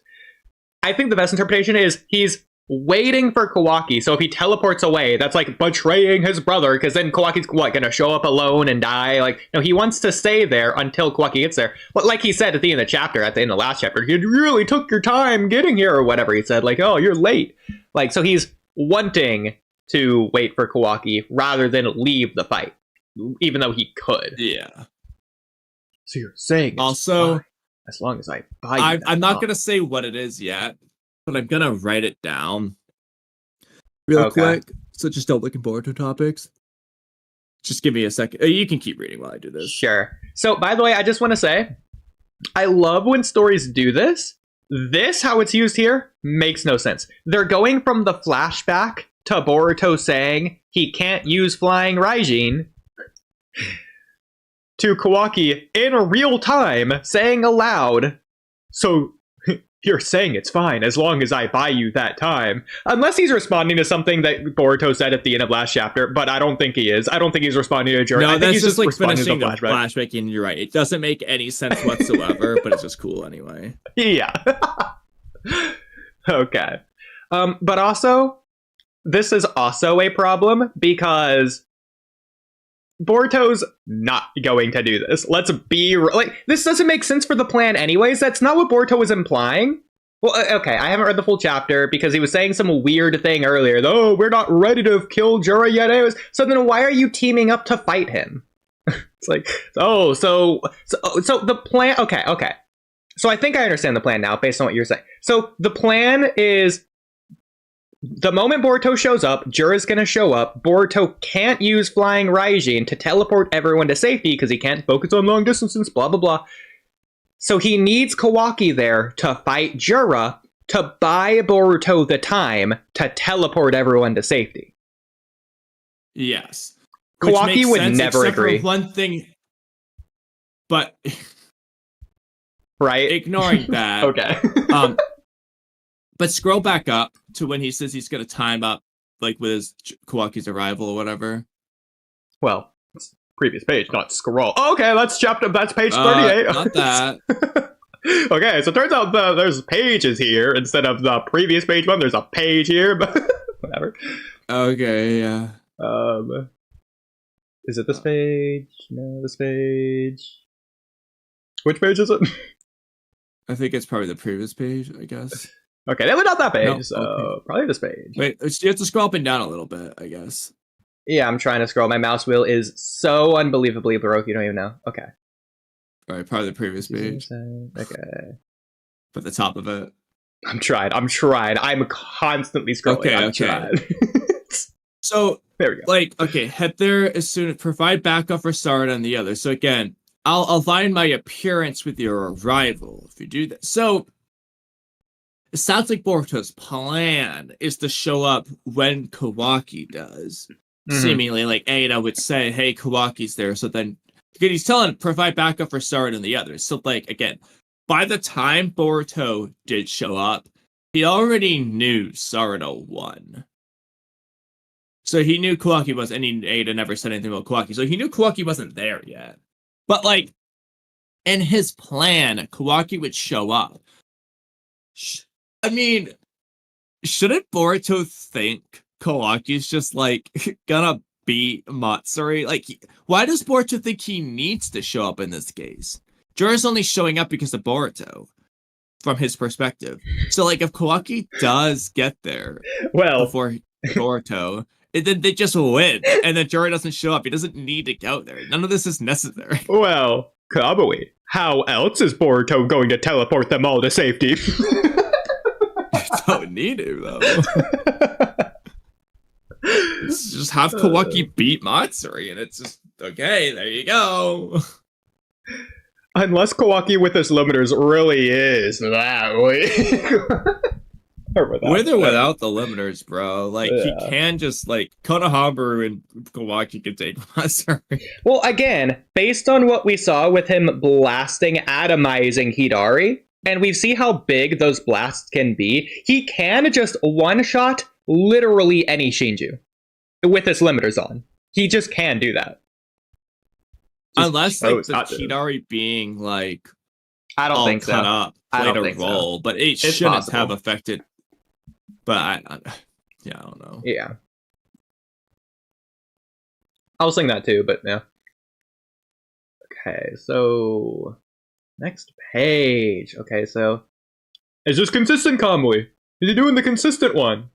I think the best interpretation is he's waiting for Kawaki. So if he teleports away, that's like betraying his brother, because then Kawaki's gonna show up alone and die? Like, no, he wants to stay there until Kawaki gets there. But like he said at the end of the chapter, at the end of the last chapter, you really took your time getting here, or whatever he said. Like, oh, you're late. Like, so he's wanting to wait for Kawaki rather than leave the fight, even though he could. Yeah. So you're saying it's also fine, as long as I buy you I'm not gonna say what it is yet, but I'm gonna write it down real quick. So just don't look at Boruto topics. Just give me a second. You can keep reading while I do this. Sure. So, by the way, I just want to say, I love when stories do this. This, how it's used here, makes no sense. They're going from the flashback to Boruto saying he can't use Flying Raijin to Kawaki in real time saying aloud, so you're saying it's fine as long as I buy you that time. Unless he's responding to something that Boruto said at the end of last chapter, but I don't think he is. I don't think he's responding to Jura. No, I think that's he's just like responding finishing to the flashback, and you're right. It doesn't make any sense whatsoever, but it's just cool anyway. Yeah. Okay. But also, this is also a problem because Boruto's not going to do this. Let's be like, this doesn't make sense for the plan anyways. That's not what Boruto was implying. Well, okay, I haven't read the full chapter because he was saying some weird thing earlier. Oh, we're not ready to kill Jura yet. So then why are you teaming up to fight him? It's like, oh, so the plan, okay. So I think I understand the plan now based on what you're saying. So the plan is the moment Boruto shows up, Jura's gonna show up. Boruto can't use Flying Raijin to teleport everyone to safety because he can't focus on long distances, blah, blah, blah. So he needs Kawaki there to fight Jura to buy Boruto the time to teleport everyone to safety. Yes. Kawaki would never agree. One thing, but right? Ignoring that. Okay. But scroll back up to when he says he's going to time up, like with his Kawaki's arrival or whatever. Well, previous page, not scroll. Okay, that's page 38. Not that. Okay, so it turns out there's pages here instead of the previous page one. There's a page here, but whatever. Okay, yeah. Is it this page? No, this page. Which page is it? I think it's probably the previous page, I guess. Okay, then we're not that page, No, so okay. probably this page. Wait, you have to scroll up and down a little bit, I guess. Yeah, I'm trying to scroll. My mouse wheel is so unbelievably broke, you don't even know. Okay. All right, probably the previous page. Okay. But the top of it. I'm trying. I'm constantly scrolling. Okay. Trying. So, there we go. Like, okay, head there as soon as provide backup for Sarada and the other. So again, I'll align my appearance with your arrival if you do that. So it sounds like Boruto's plan is to show up when Kawaki does. Mm-hmm. Seemingly, like Ada would say, hey, Kawaki's there. So then he's telling provide backup for Sarada and the others. So like again, by the time Boruto did show up, he already knew Sarada won. So he knew Kawaki was, and Ada never said anything about Kawaki. So he knew Kawaki wasn't there yet. But like, in his plan, Kawaki would show up. I mean, shouldn't Boruto think Kawaki's just like gonna beat Matsuri? Like, why does Boruto think he needs to show up in this case? Jura's only showing up because of Boruto, from his perspective. So like, if Kawaki does get there, before Boruto. Then they just win, and then Jura doesn't show up. He doesn't need to go there. None of this is necessary. Well, Kamui, how else is Boruto going to teleport them all to safety? Don't need to, though. Just have Kawaki beat Matsuri, and it's just, okay, there you go. Unless Kawaki with his limiters really is that way. With or without the limiters, bro. Like, he can just, like, Konohamaru and Kawaki can take Matsuri. Well, again, based on what we saw with him blasting, atomizing Hidari, and we see how big those blasts can be, he can just one-shot literally any Shinju with his limiters on. He just can do that. Unless, like, the Hidari being, like, I don't think cut so. up played a role, but it shouldn't have affected. But I don't know. Yeah. I was thinking that too, but yeah. Okay, so next page. Okay, so is this consistent, Kamui? Is he doing the consistent one?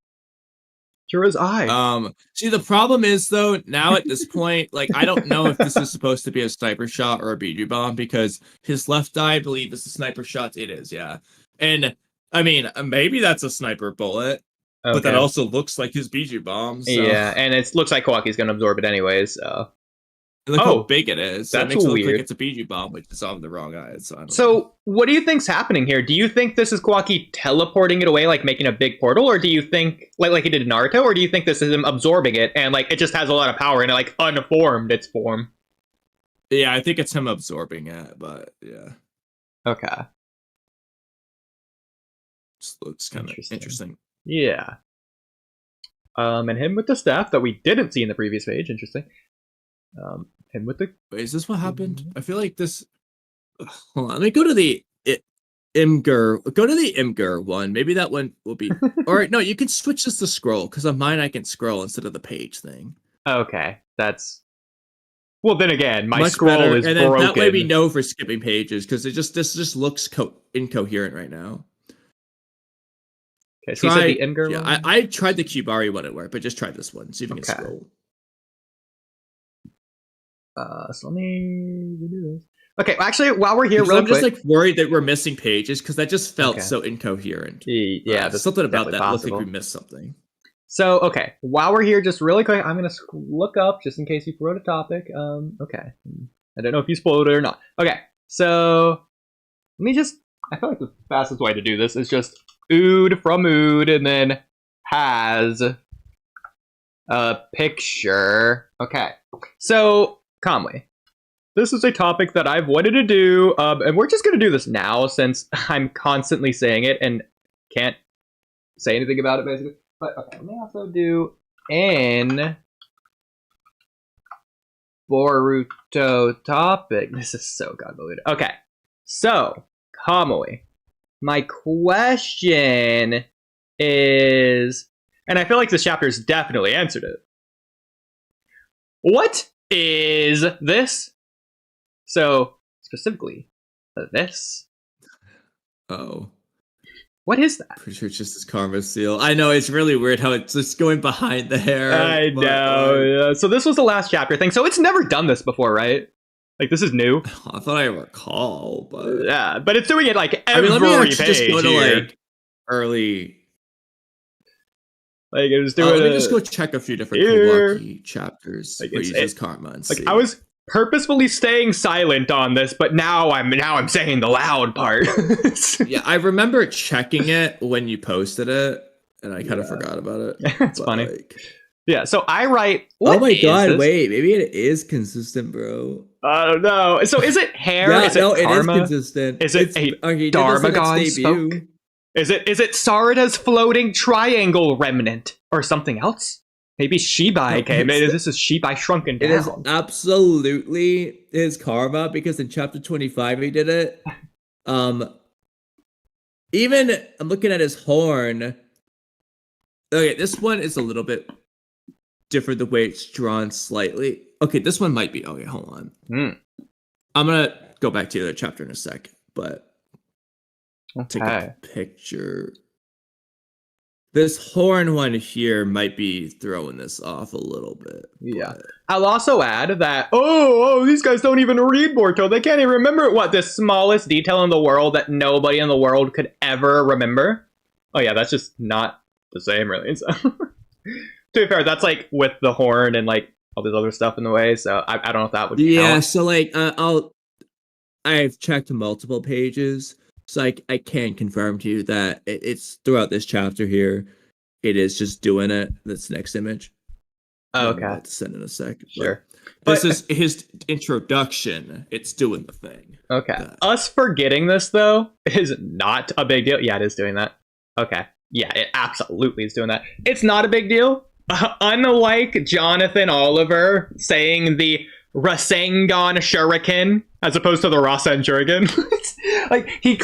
Jura's eye. See, the problem is though, now at this point, like, I don't know if this is supposed to be a sniper shot or a Biju bomb, because his left eye, I believe, is a sniper shot. It is, yeah. And I mean, maybe that's a sniper bullet, but that also looks like his Biju bomb. So. Yeah, and it looks like Kawaki's gonna absorb it anyways. Look how big it is. That's it makes it look weird. like it's a Biju bomb, which is on the wrong eye. So, what do you think's happening here? Do you think this is Kawaki teleporting it away, like making a big portal, or do you think like he did in Naruto, or do you think this is him absorbing it and like it just has a lot of power and it like unformed its form? Yeah, I think it's him absorbing it, but yeah. Okay. Just looks kind of interesting. Yeah. And him with the staff that we didn't see in the previous page. Interesting. Him with the. Wait, is this what happened? I feel like this. Hold on, let me go to the Imgur. Go to the Imgur one. Maybe that one will be. All right, no, you can switch this to scroll, because on mine I can scroll instead of the page thing. Okay, that's. Well, then again, my much scroll better. is and then broken. That way we know for skipping pages, because this just looks incoherent right now. Okay, so you said the Imgur one? I tried the Kyubari one at work, but just try this one. See if you can scroll. So let me do this. Okay, actually, while we're here, I'm just like worried that we're missing pages, because that just felt so incoherent. Yeah, something about that possible. looks like we missed something. So, okay, while we're here, just really quick, I'm going to look up, just in case you wrote a topic. Okay. I don't know if you spoiled it or not. Okay, so let me just, I feel like the fastest way to do this is just ood from ood and then has a picture. Okay, so Kamui, this is a topic that I've wanted to do, and we're just going to do this now since I'm constantly saying it and can't say anything about it, basically. But okay, let me also do in Boruto topic. This is so convoluted. Okay, so Kamui, my question is, and I feel like this chapter's definitely answered it. What is this? So specifically, this. Oh. What is that? Pretty sure it's just his karma seal. I know, it's really weird how it's just going behind the hair. I know. So this was the last chapter thing. So it's never done this before, right? Like, this is new. I thought I recall, but yeah, but it's doing it like every let me page just go to here. like early. Like, it was doing. Let me just go check a few different Kawaki chapters. Like, where he uses karma and like see. I was purposefully staying silent on this, but now I'm saying the loud part. Yeah, I remember checking it when you posted it, and I kind of forgot about it. It's funny. Like, yeah, so I write. Oh my god! This? Wait, maybe it is consistent, bro. I don't know. So is it hair? Yeah, is it no, karma? it is consistent. Is it a Dharmagon spoke? Is it Sarada's floating triangle remnant or something else? Maybe Shibai came. This is Shibai shrunken down. It is absolutely his karma because in chapter 25 he did it. Even I'm looking at his horn. Okay, this one is a little bit different the way it's drawn slightly. Okay, this one might be. Okay, hold on. I'm gonna go back to the other chapter in a sec, but take a picture. This horn one here might be throwing this off a little bit. Yeah. I'll also add that, these guys don't even read Boruto. They can't even remember the smallest detail in the world that nobody in the world could ever remember. Oh yeah, that's just not the same, really. So, to be fair, that's like with the horn and like all this other stuff in the way. So I don't know if that would count. Yeah, so like I've checked multiple pages. So I can confirm to you that it's throughout this chapter here. It is just doing it. This next image. Oh, okay. I'll send in a sec. Sure. This is his introduction. It's doing the thing. Okay. Us forgetting this, though, is not a big deal. Yeah, it is doing that. Okay. Yeah, it absolutely is doing that. It's not a big deal. Unlike Jonathan Oliver saying the Rasengan Shuriken as opposed to the Rasen Shuriken. Like, he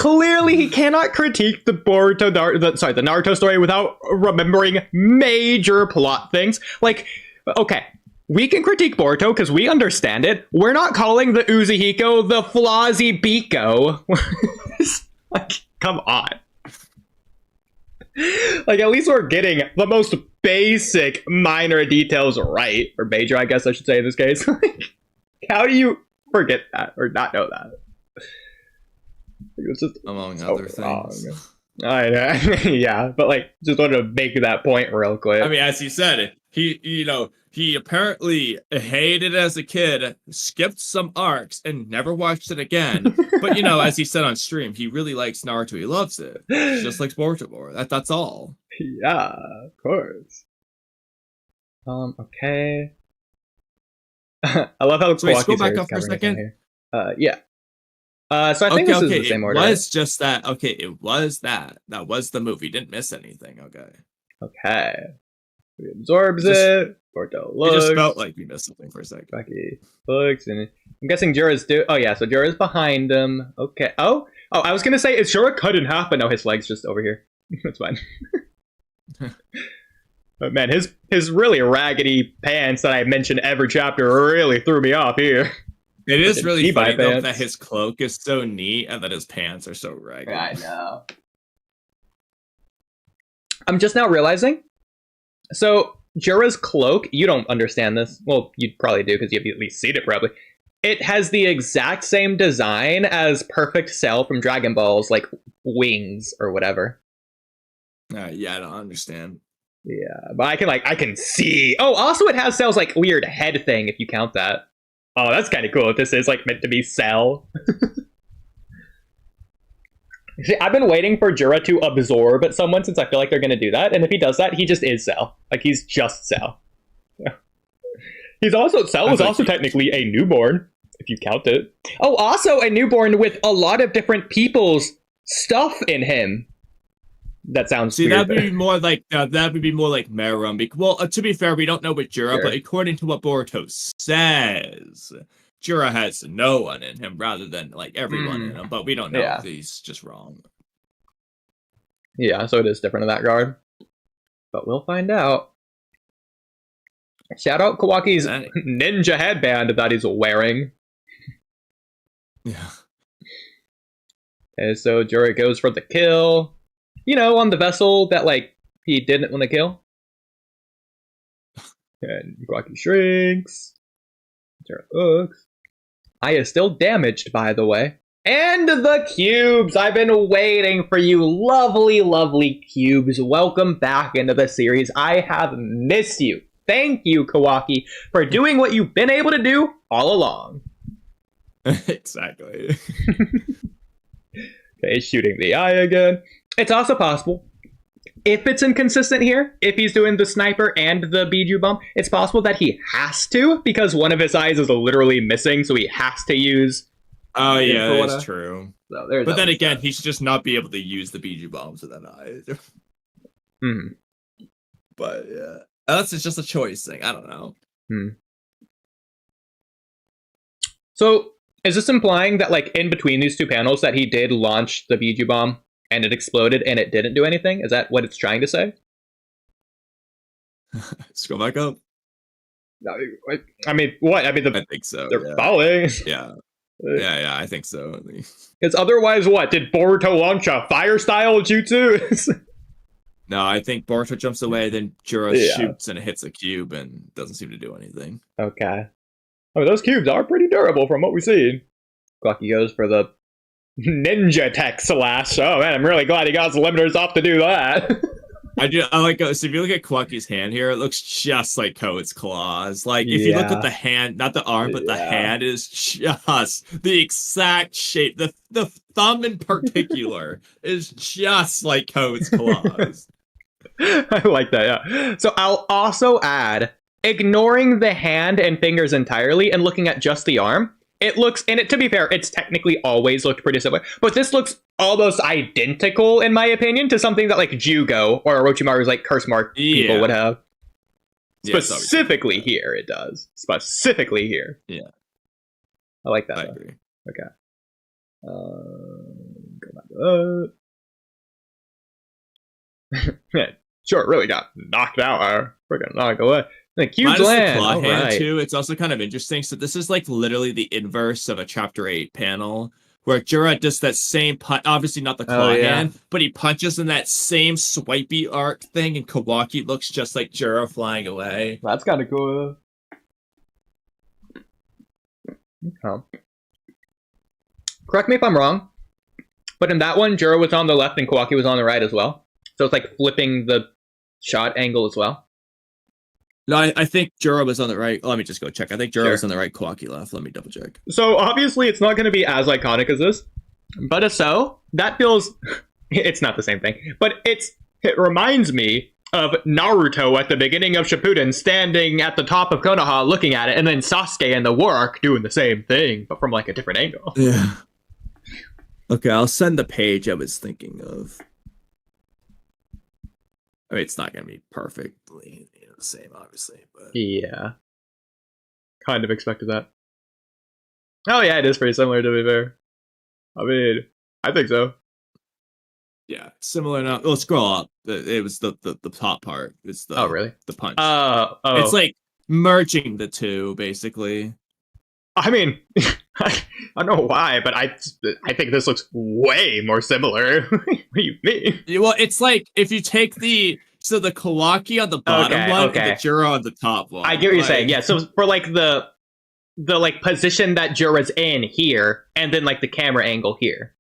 cannot critique the the Naruto story without remembering major plot things. Like, okay, we can critique Boruto because we understand it. We're not calling the Uzuhiko the Flazzy Biko. Like, come on. Like, at least we're getting the most basic minor details right. Or major, I guess I should say in this case. Like, how do you forget that or not know that? It's just among other things. I know. Yeah, but like, just wanted to make that point real quick. I mean, as he said, he apparently hated it as a kid, skipped some arcs, and never watched it again. But as he said on stream, he really likes Naruto. He loves it. He just likes Boruto more. That's all. Yeah, of course. Okay. I love how so go back up for a second. Yeah. So I think this is the same order. It was just that. Okay, it was that. That was the movie. Didn't miss anything. Okay. He absorbs it. Boruto looks. It just felt like we missed something for a second. He looks, and I'm guessing Jura's Oh yeah, so Jura's behind him. Okay. Oh, I was gonna say, is Jura cut in half? But no, his leg's just over here. That's fine. But man, his really raggedy pants that I mentioned every chapter really threw me off here. It is really funny though that his cloak is so neat and that his pants are so ragged. I know. I'm just now realizing. So Jura's cloak, you don't understand this. Well, you probably do because you've at least seen it probably. It has the exact same design as Perfect Cell from Dragon Ball's like wings or whatever. Yeah, I don't understand. Yeah, but I can see. Oh, also it has Cell's like weird head thing if you count that. Oh, that's kind of cool. If this is like meant to be Cell. See, I've been waiting for Jura to absorb someone since I feel like they're gonna do that, and if he does that, he just is Cell. Like he's just Cell. He's also Cell was also technically a newborn if you count it. Oh, also a newborn with a lot of different people's stuff in him. That sounds weird. That would be more like Meruem. Well, to be fair, we don't know with Jura, but according to what Boruto says, Jura has no one in him rather than like everyone in him. But we don't know if he's just wrong. Yeah, so it is different in that regard. But we'll find out. Shout out Kawaki's ninja headband that he's wearing. Yeah. And so Jura goes for the kill. You know, on the vessel that, like, he didn't want to kill. And Kawaki shrinks. Jura hooks. Aya is still damaged, by the way. And the cubes! I've been waiting for you, lovely, lovely cubes. Welcome back into the series. I have missed you. Thank you, Kawaki, for doing what you've been able to do all along. Exactly. Okay, shooting the eye again. It's also possible, if it's inconsistent here, if he's doing the sniper and the Biju bomb, it's possible that he has to, because one of his eyes is literally missing, so he has to use... Oh, yeah, that's true. So but then again, he should just not be able to use the Biju bombs with that eye. But, yeah. That's just a choice thing. I don't know. So, is this implying that, like, in between these two panels that he did launch the Biju bomb and it exploded and it didn't do anything? Is that what it's trying to say? Scroll back up. I mean, what? I mean, I think so. They're falling. Yeah. Yeah, I think so. Because otherwise, what? Did Boruto launch a fire-style jutsu? No, I think Boruto jumps away, then Jura shoots and it hits a cube and doesn't seem to do anything. Okay. I mean, those cubes are pretty durable from what we've seen. Kawaki goes for the ninja tech slash. Oh man, I'm really glad he got his limiters off to do that. I like, so if you look at Kawaki's hand here, it looks just like Koet's claws. Like, if you look at the hand, not the arm, but the hand is just the exact shape. The thumb in particular is just like Koet's claws. I like that, yeah. So I'll also add, ignoring the hand and fingers entirely and looking at just the arm, it looks, and to be fair, it's technically always looked pretty similar, but this looks almost identical, in my opinion, to something that like Jugo or Orochimaru's like curse mark people would have. Specifically here, it does. Specifically here. Yeah. I like that. I agree. Okay. Go back to that. Sure, it really got knocked out. Freaking knocked away. The cubes land. The claw hand too. It's also kind of interesting. So this is like literally the inverse of a chapter 8 panel where Jura does that same punch. Obviously not the claw hand, but he punches in that same swipey arc thing, and Kawaki looks just like Jura flying away. That's kind of cool. Okay. Correct me if I'm wrong, but in that one, Jura was on the left and Kawaki was on the right as well. So it's like flipping the shot angle as well. No, I think Jura was on the right. Let me just go check. I think Jura was on the right, Kawaki left. Let me double check. So obviously it's not going to be as iconic as this, but if so, that feels... It's not the same thing, but it reminds me of Naruto at the beginning of Shippuden standing at the top of Konoha looking at it, and then Sasuke and the work doing the same thing, but from like a different angle. Yeah. Okay, I'll send the page I was thinking of. I mean, it's not going to be perfectly the same, obviously, but yeah, kind of expected that. Oh yeah, it is pretty similar, to be fair. I mean, I think so. Yeah, similar enough. Well, scroll up. It was the top part. It's the really? The punch. Oh. It's like merging the two, basically. I mean, I don't know why, but I think this looks way more similar. What do you mean? Well, it's like if you take the Kawaki on the bottom one and the Jura on the top one. I get what you're saying. Yeah, so for like the like position that Jura's in here, and then like the camera angle here.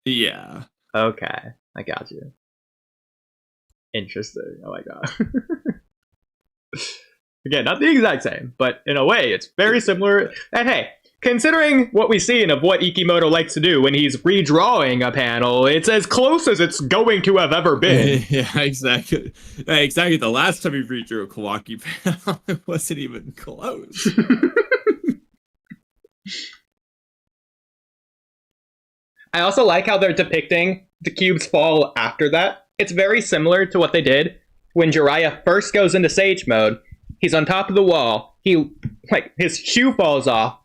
Yeah. Okay, I got you. Interesting. I like that. Again, not the exact same, but in a way, it's very similar. And hey, considering what we've seen of what Ikimoto likes to do when he's redrawing a panel, it's as close as it's going to have ever been. Yeah, exactly. Exactly. The last time he redrew a Kawaki panel, it wasn't even close. I also like how they're depicting the cubes fall after that. It's very similar to what they did when Jiraiya first goes into Sage mode. He's on top of the wall. His shoe falls off,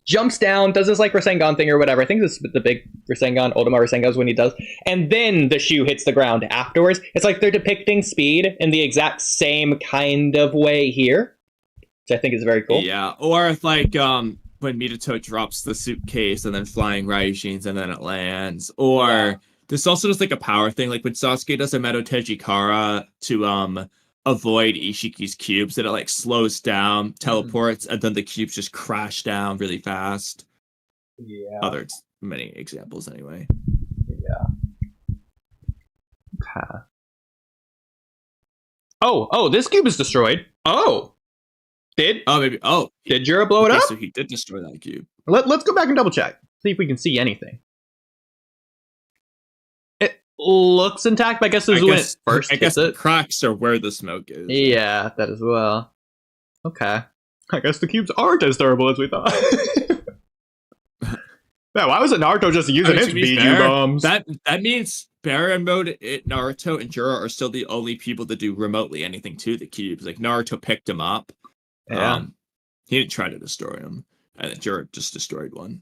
jumps down, does this like Rasengan thing or whatever. I think this is the big Rasengan, Ultima Rasengan is when he does. And then the shoe hits the ground afterwards. It's like they're depicting speed in the exact same kind of way here, which I think is very cool. Yeah, or if like when Minato drops the suitcase and then flying Raijins and then it lands. Or there's also just like a power thing, like when Sasuke does a Meto Tejikara to avoid Ishiki's cubes, that it like slows down, teleports, and then the cubes just crash down really fast. Yeah. Many examples anyway. Yeah. Okay. Oh, this cube is destroyed. Did Jura blow it up? So he did destroy that cube. Let's go back and double check. See if we can see anything. It looks intact, but I guess this is when it first hits it. The cracks are where the smoke is. Yeah, that as well. Okay. I guess the cubes aren't as durable as we thought. Yeah, why wasn't Naruto just using his Biju bombs? That means Baron mode, Naruto and Jura are still the only people to do remotely anything to the cubes. Like Naruto picked him up. Yeah. He didn't try to destroy him. And then Jura just destroyed one.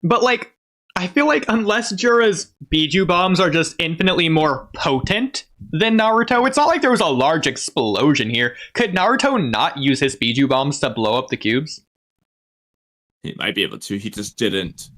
But like, I feel like unless Jura's Biju bombs are just infinitely more potent than Naruto, it's not like there was a large explosion here. Could Naruto not use his Biju bombs to blow up the cubes? He might be able to. He just didn't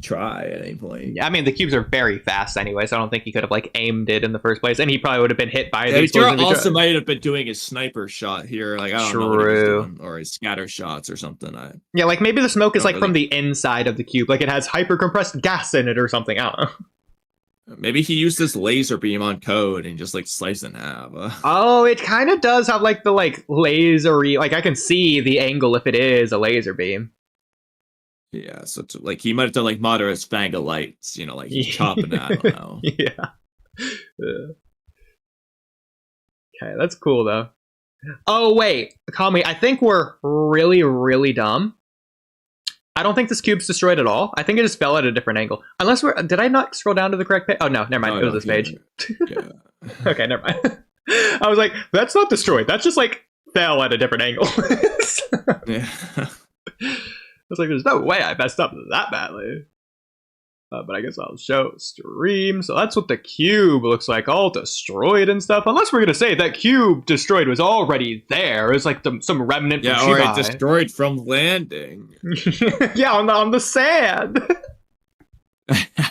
try at any point. Yeah, I mean, the cubes are very fast anyway, so I don't think he could have like aimed it in the first place, and he probably would have been hit by the explosion. Jura also might have been doing his sniper shot here. Like, I don't know what he was doing, or his scatter shots or something. Yeah, like maybe the smoke is like from the inside of the cube, like it has hyper compressed gas in it or something. I don't know. Maybe he used this laser beam on Code and just like sliced in half. Oh, it kind of does have like the like lasery, like I can see the angle if it is a laser beam. Yeah, so it's like he might have done like moderate Fanga lights, like he's chopping it. I don't know. Yeah. Okay, that's cool though. Oh wait, Kamui, I think we're really, really dumb. I don't think this cube's destroyed at all. I think it just fell at a different angle. Unless did I not scroll down to the correct page? Oh no, never mind. It was this page. Yeah. Okay, never mind. I was like, that's not destroyed. That's just like fell at a different angle. Yeah. I was like, there's no way I messed up that badly. But I guess I'll show stream. So that's what the cube looks like, all destroyed and stuff. Unless we're going to say that cube destroyed was already there. It's like some remnant from Shibai. Or it destroyed from landing. Yeah, on the sand.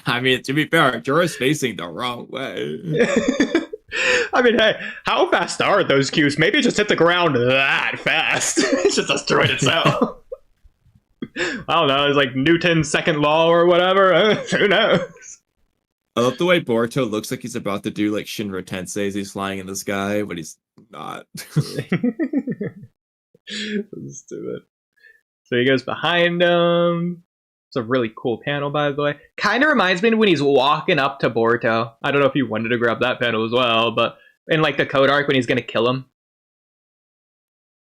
I mean, to be fair, Jura's facing the wrong way. I mean, hey, how fast are those cubes? Maybe it just hit the ground that fast. It just destroyed itself. I don't know, it's like Newton's second law or whatever. Who knows? I love the way Boruto looks like he's about to do like Shinra Tensei as he's flying in the sky, but he's not. Let's do it. So he goes behind him. It's a really cool panel, by the way. Kind of reminds me when he's walking up to Boruto. I don't know if you wanted to grab that panel as well, but in like the code arc when he's going to kill him.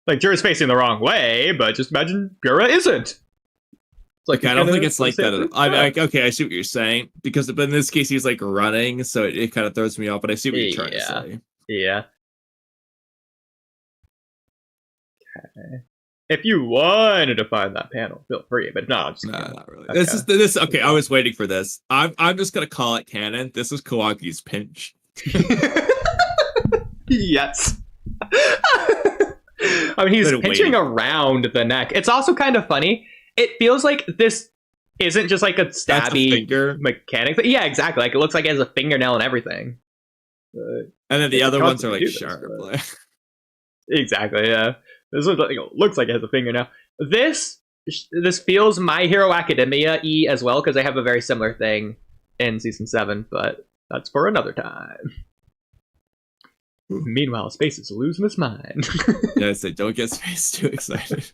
Like, Jura's facing the wrong way, but just imagine Jura isn't. Like, I don't think it's like that. Okay, I see what you're saying. But in this case, he's like running, so it kind of throws me off. But I see what you're trying to say. Yeah. Okay. If you wanted to find that panel, feel free. But no, not really. Okay. This. Okay, I was waiting for this. I'm just gonna call it canon. This is Kawaki's pinch. Yes. I mean, he's pinching around the neck. It's also kind of funny. It feels like this isn't just like a stabby mechanic. But yeah, exactly. Like it looks like it has a fingernail and everything. And then the other ones are like sharp. Exactly. Yeah. This looks like it has a fingernail. This feels My Hero Academia-y as well because they have a very similar thing in season 7. But that's for another time. Meanwhile, Space is losing his mind. Yeah, I said don't get Space too excited.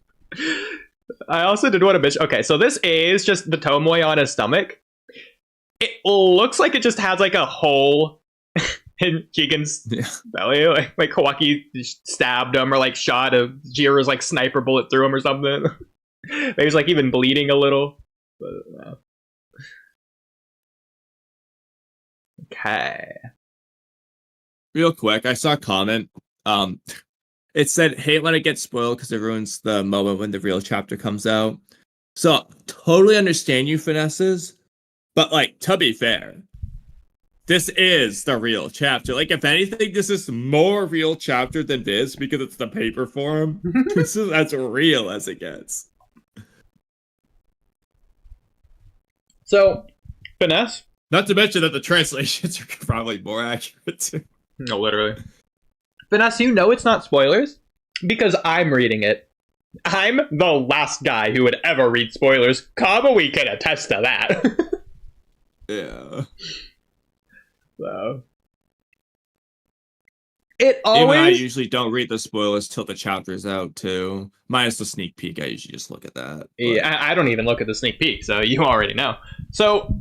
I also did want to mention. Okay, so this is just the Tomoe on his stomach. It looks like it just has like a hole in Keegan's belly. Like Kawaki stabbed him or like shot a Jira's like sniper bullet through him or something. Maybe he's like even bleeding a little. But, okay. Real quick, I saw a comment. It said, hate when it gets spoiled because it ruins the moment when the real chapter comes out. So, totally understand you finesses, but like, to be fair, this is the real chapter. Like, if anything, this is more real chapter than this because it's the paper form. This is as real as it gets. So, finesse? Not to mention that the translations are probably more accurate too. No, literally. Vanessa, you know it's not spoilers because I'm reading it. I'm the last guy who would ever read spoilers. Kamui can attest to that. Yeah. So. It always... Even I usually don't read the spoilers till the chapter's out too. Minus the sneak peek, I usually just look at that. But... Yeah, I don't even look at the sneak peek, so you already know. So,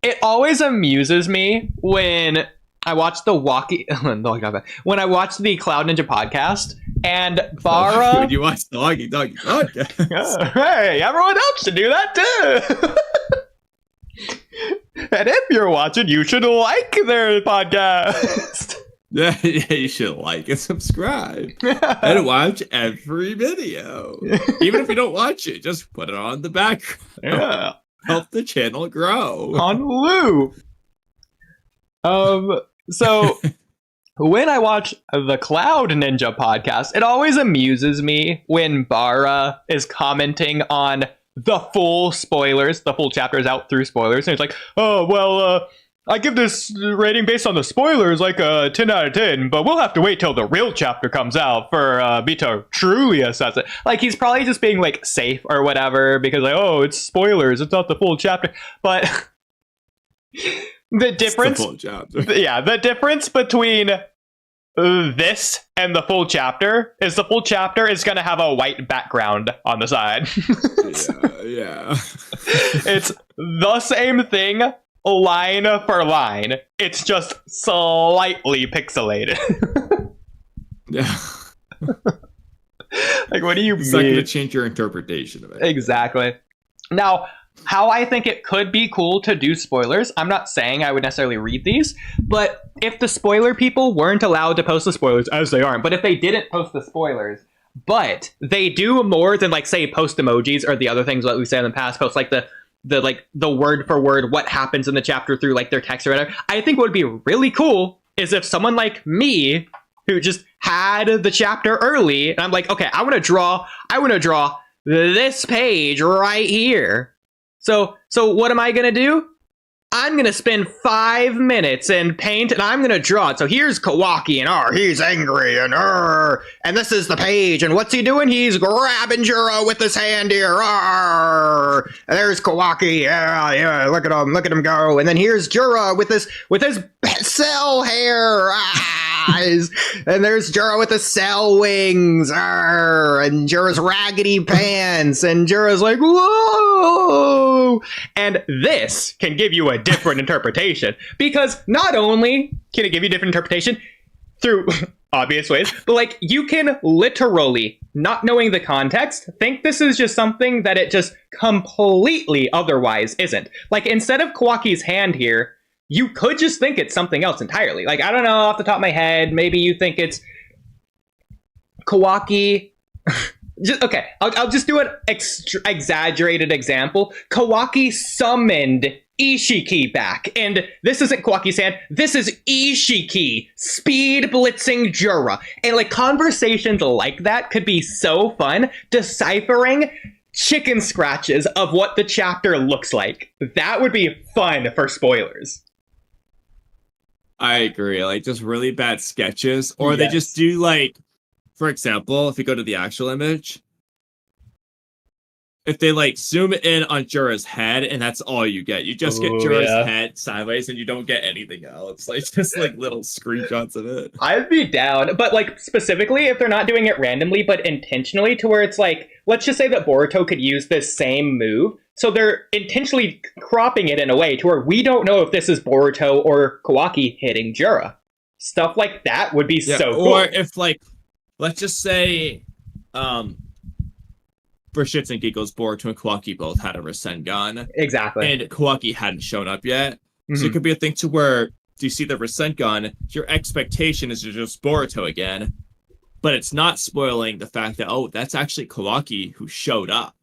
it always amuses me when I watch the when I watch the Cloud Ninja podcast and Bara. When you watch the Walky Talkers podcast. Hey, everyone else should do that too. And if you're watching, you should like their podcast. Yeah, you should like and subscribe and watch every video. Even if you don't watch it, just put it on the background. Yeah. Help the channel grow. On loop. So when I watch the Cloud Ninja podcast, it always amuses me when Bara is commenting on the full spoilers. The full chapter is out through spoilers. And it's like, oh, well, I give this rating based on the spoilers like a 10 out of 10, but we'll have to wait till the real chapter comes out for me to truly assess it. Like, he's probably just being, like, safe or whatever because, like, oh, it's spoilers. It's not the full chapter. But the difference... It's the full chapter. Yeah, the difference between this and the full chapter is the full chapter is going to have a white background on the side. Yeah. It's the same thing, line for line. It's just slightly pixelated. Yeah. Like, what do you It's mean? not going to change your interpretation of it. Exactly. Now, how I think it could be cool to do spoilers, I'm not saying I would necessarily read these, but if the spoiler people weren't allowed to post the spoilers, as they aren't, but if they didn't post the spoilers, but they do more than, like, say, post emojis or the other things that we said in the past, post, like, the word for word what happens in the chapter through, like, their text or whatever, I think what would be really cool is if someone like me, who just had the chapter early, and I'm like, okay, I want to draw this page right here. So what am I going to do? I'm going to spend 5 minutes and paint, and I'm going to draw it. So here's Kawaki, and he's angry, and this is the page, and what's he doing? He's grabbing Jura with his hand here, and there's Kawaki, yeah, look at him go, and then here's Jura with his cell hair, eyes, and there's Jura with the cell wings, and Jura's raggedy pants, and Jura's like, whoa, and this can give you a different interpretation, because not only can it give you a different interpretation through obvious ways, but like you can literally, not knowing the context, think this is just something that it just completely otherwise isn't. Like, instead of Kawaki's hand here, you could just think it's something else entirely. Like, I don't know, off the top of my head, maybe you think it's Kawaki. Okay, I'll just do an exaggerated example. Kawaki summoned Ishiki back, and this isn't Kawaki's hand, this is Ishiki speed blitzing Jura. And like, conversations like that could be so fun, deciphering chicken scratches of what the chapter looks like. That would be fun for spoilers. I agree. Like, just really bad sketches, or Yes. they just do, like, for example, if you go to the actual image, if they like zoom in on Jura's head and that's all you get. You just get Jura's head sideways and you don't get anything else. Like just like little screenshots of it. I'd be down, but like specifically if they're not doing it randomly but intentionally, to where it's like, let's just say that Boruto could use this same move, so they're intentionally cropping it in a way to where we don't know if this is Boruto or Kawaki hitting Jura. Stuff like that would be so cool. Or if like, let's just say for shits and giggles, Boruto and Kawaki both had a Rasengan. Exactly. And Kawaki hadn't shown up yet. Mm-hmm. So it could be a thing to where you see the Rasengan, your expectation is just Boruto again, but it's not spoiling the fact that, oh, that's actually Kawaki who showed up.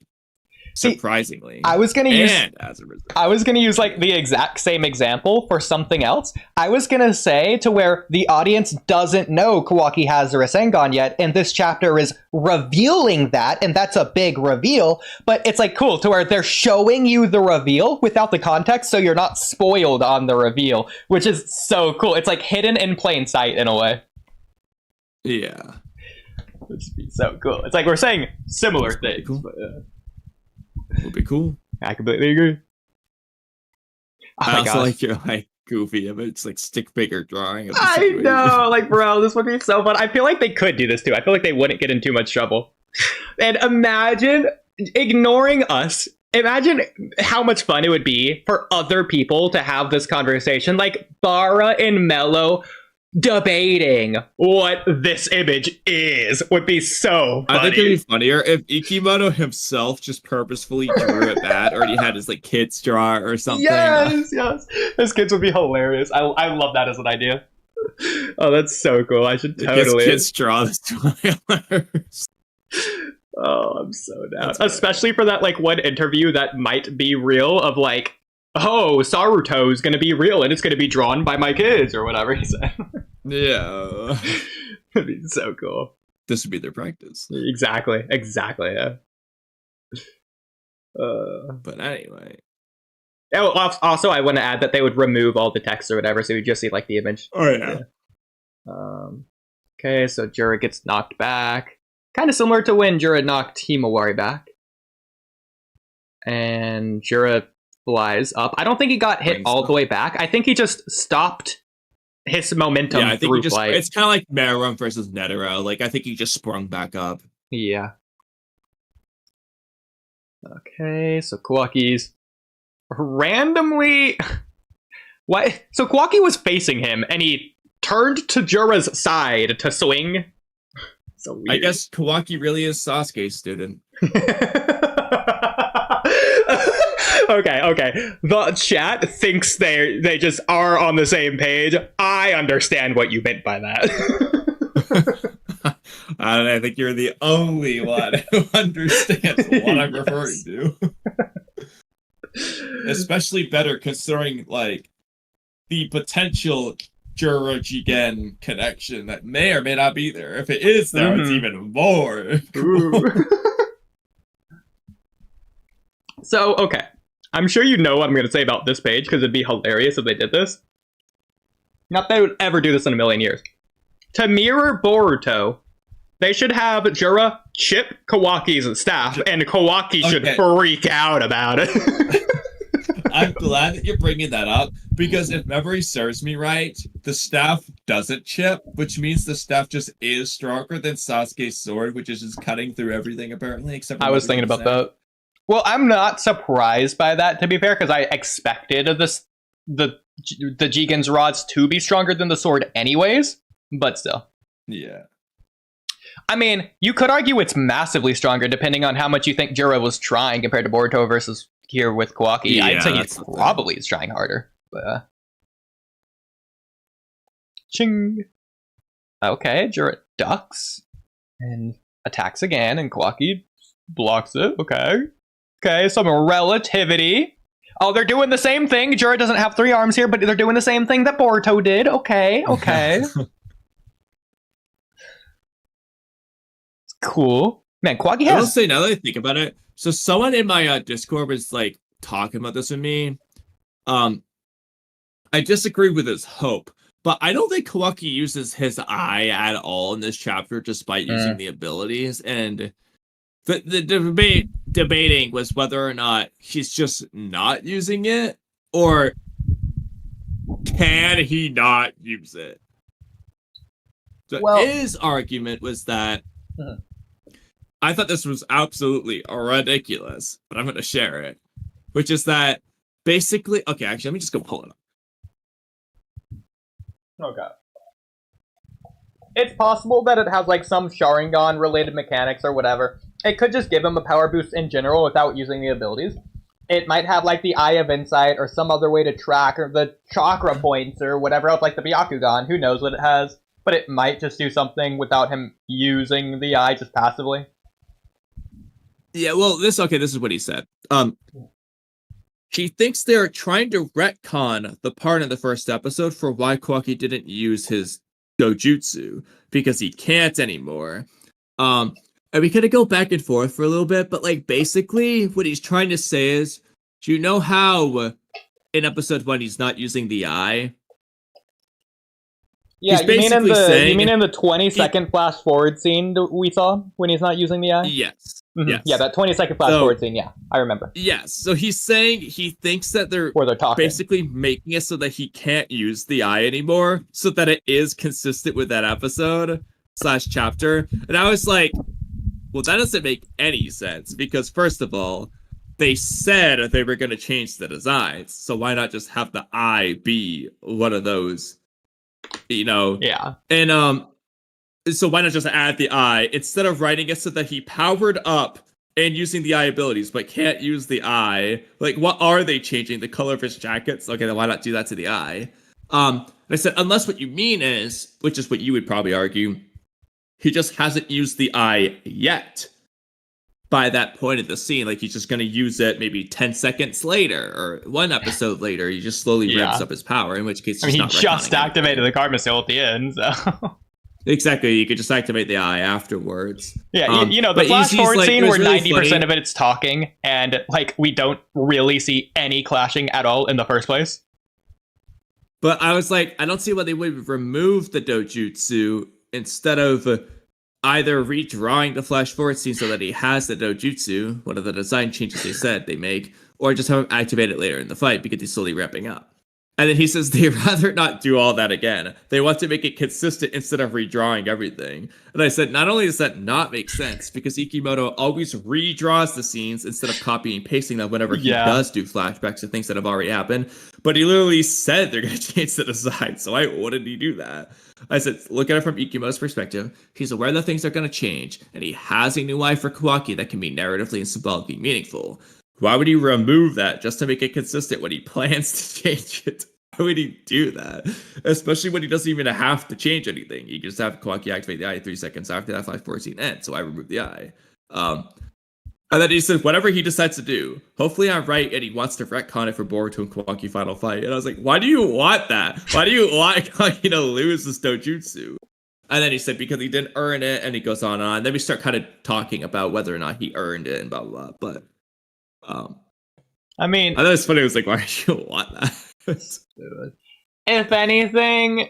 Surprisingly. I was gonna use like the exact same example for something else. I was gonna say to where the audience doesn't know Kawaki has a Rasengan yet, and this chapter is revealing that, and that's a big reveal, but it's like cool to where they're showing you the reveal without the context, so you're not spoiled on the reveal, which is so cool. It's like hidden in plain sight in a way. Yeah. Which would be so cool. It's like we're saying similar things. Cool. But, Would be cool. I completely agree. Oh I also like your like goofy image, like stick figure drawing of the I situation. know, like bro, this would be so fun. I feel like they could do this too. I feel like they wouldn't get in too much trouble. And imagine ignoring us. Imagine how much fun it would be for other people to have this conversation, like Bara and Mello debating what this image is would be so funny. I think it'd be funnier if Ikimoto himself just purposefully drew it bad, or he had his like kids draw or something. Yes. His kids would be hilarious. I love that as an idea. Oh, that's so cool. I should totally. His kids draw this Twilight. Oh, I'm so down. Especially for that like one interview that might be real of like, oh, Saruto's gonna be real and it's gonna be drawn by my kids or whatever he said. Yeah. It'd be so cool. This would be their practice. Exactly, yeah. But anyway. Oh, also, I want to add that they would remove all the text or whatever, so you just see like the image. Oh, yeah. Okay, so Jura gets knocked back. Kind of similar to when Jura knocked Himawari back. And Jura flies up. I don't think he got hit all the way back. I think he just stopped his momentum. Yeah, I think through he just, flight. it's kind of like Meruem versus Netero. Like, I think he just sprung back up. Yeah. Okay, so Kawaki's randomly... What? So Kawaki was facing him, and he turned to Jura's side to swing. So weird. I guess Kawaki really is Sasuke's student. Okay. The chat thinks they just are on the same page. I understand what you meant by that. I think you're the only one who understands what I'm referring to. Especially better considering, like, the potential Jura Jigen connection that may or may not be there. If it is there, it's even more cool. So, okay. I'm sure you know what I'm going to say about this page, because it'd be hilarious if they did this. Not that they would ever do this in a million years. To mirror Boruto, they should have Jura chip Kawaki's staff, and Kawaki should freak out about it. I'm glad that you're bringing that up, because if memory serves me right, the staff doesn't chip, which means the staff just is stronger than Sasuke's sword, which is just cutting through everything, apparently. Except for I was thinking about that. Well, I'm not surprised by that, to be fair, because I expected the Jigen's rods to be stronger than the sword anyways, but still. Yeah. I mean, you could argue it's massively stronger, depending on how much you think Jura was trying compared to Boruto versus here with Kawaki. Yeah, I'd say he probably is trying harder. But, ching. Okay, Jura ducks and attacks again, and Kawaki blocks it. Okay, some relativity. Oh, they're doing the same thing. Jura doesn't have 3 arms here, but they're doing the same thing that Boruto did. Okay. Cool. Man, Kawaki has... I will say, now that I think about it, so someone in my Discord was, like, talking about this with me. I disagree with his hope, but I don't think Kawaki uses his eye at all in this chapter, despite using the abilities, and... The debate debating was whether or not he's just not using it, or can he not use it? So his argument was that I thought this was absolutely ridiculous, but I'm going to share it, which is that basically, okay, actually, let me just go pull it up. Okay. It's possible that it has like some Sharingan related mechanics or whatever. It could just give him a power boost in general without using the abilities. It might have like the Eye of Insight or some other way to track or the chakra points or whatever else, like the Byakugan. Who knows what it has? But it might just do something without him using the eye, just passively. Yeah, well, this is what he said. She thinks they're trying to retcon the part in the first episode for why Kawaki didn't use his dojutsu, because he can't anymore. And we could go back and forth for a little bit, but like basically what he's trying to say is, do you know how in episode 1 he's not using the eye? Yeah, you mean in the 20-second flash forward scene we saw when he's not using the eye? Yes. Mm-hmm. Yes. Yeah, that 20-second flash forward scene, yeah, I remember. Yes, so he's saying he thinks that they're talking. Basically making it so that he can't use the eye anymore, so that it is consistent with that episode / chapter. And I was like, well, that doesn't make any sense, because first of all, they said they were going to change the designs, so why not just have the eye be one of those, you know? Yeah. And so why not just add the eye instead of writing it so that he powered up and using the eye abilities but can't use the eye? Like, what are they changing? The color of his jackets? Okay, then why not do that to the eye? And I said, unless what you mean is, which is what you would probably argue, he just hasn't used the eye yet by that point of the scene. Like, he's just going to use it maybe 10 seconds later or one episode later. He just slowly ramps up his power, in which case he just activated the Karma Seal at the end, so... Exactly, you could just activate the eye afterwards. Yeah, you know, the flash forward scene where really 90% of it is talking, and, like, we don't really see any clashing at all in the first place. But I was like, I don't see why they would remove the dojutsu instead of either redrawing the flash forward scene so that he has the dojutsu, one of the design changes they said they make, or just have him activate it later in the fight because he's slowly ramping up. And then he says they'd rather not do all that again. They want to make it consistent instead of redrawing everything. And I said, not only does that not make sense, because Ikimoto always redraws the scenes instead of copying and pasting them whenever he does do flashbacks to things that have already happened. But he literally said they're going to change the design, so why wouldn't he do that? I said, look at it from Ikimoto's perspective. He's aware that things are going to change, and he has a new eye for Kawaki that can be narratively and symbolically meaningful. Why would he remove that just to make it consistent when he plans to change it? Why would he do that? Especially when he doesn't even have to change anything. He just have Kawaki activate the eye 3 seconds after that flash forward scene ends, so I removed the eye. And then he said, whatever he decides to do, hopefully I'm right and he wants to retcon it for Boruto and Kawaki final fight. And I was like, why do you want that? Why do you want Kawaki to lose this dojutsu? And then he said, because he didn't earn it, and he goes on and on. Then we start kind of talking about whether or not he earned it and blah, blah, blah. But, I mean... I thought it was funny. It was like, why do you want that? If anything,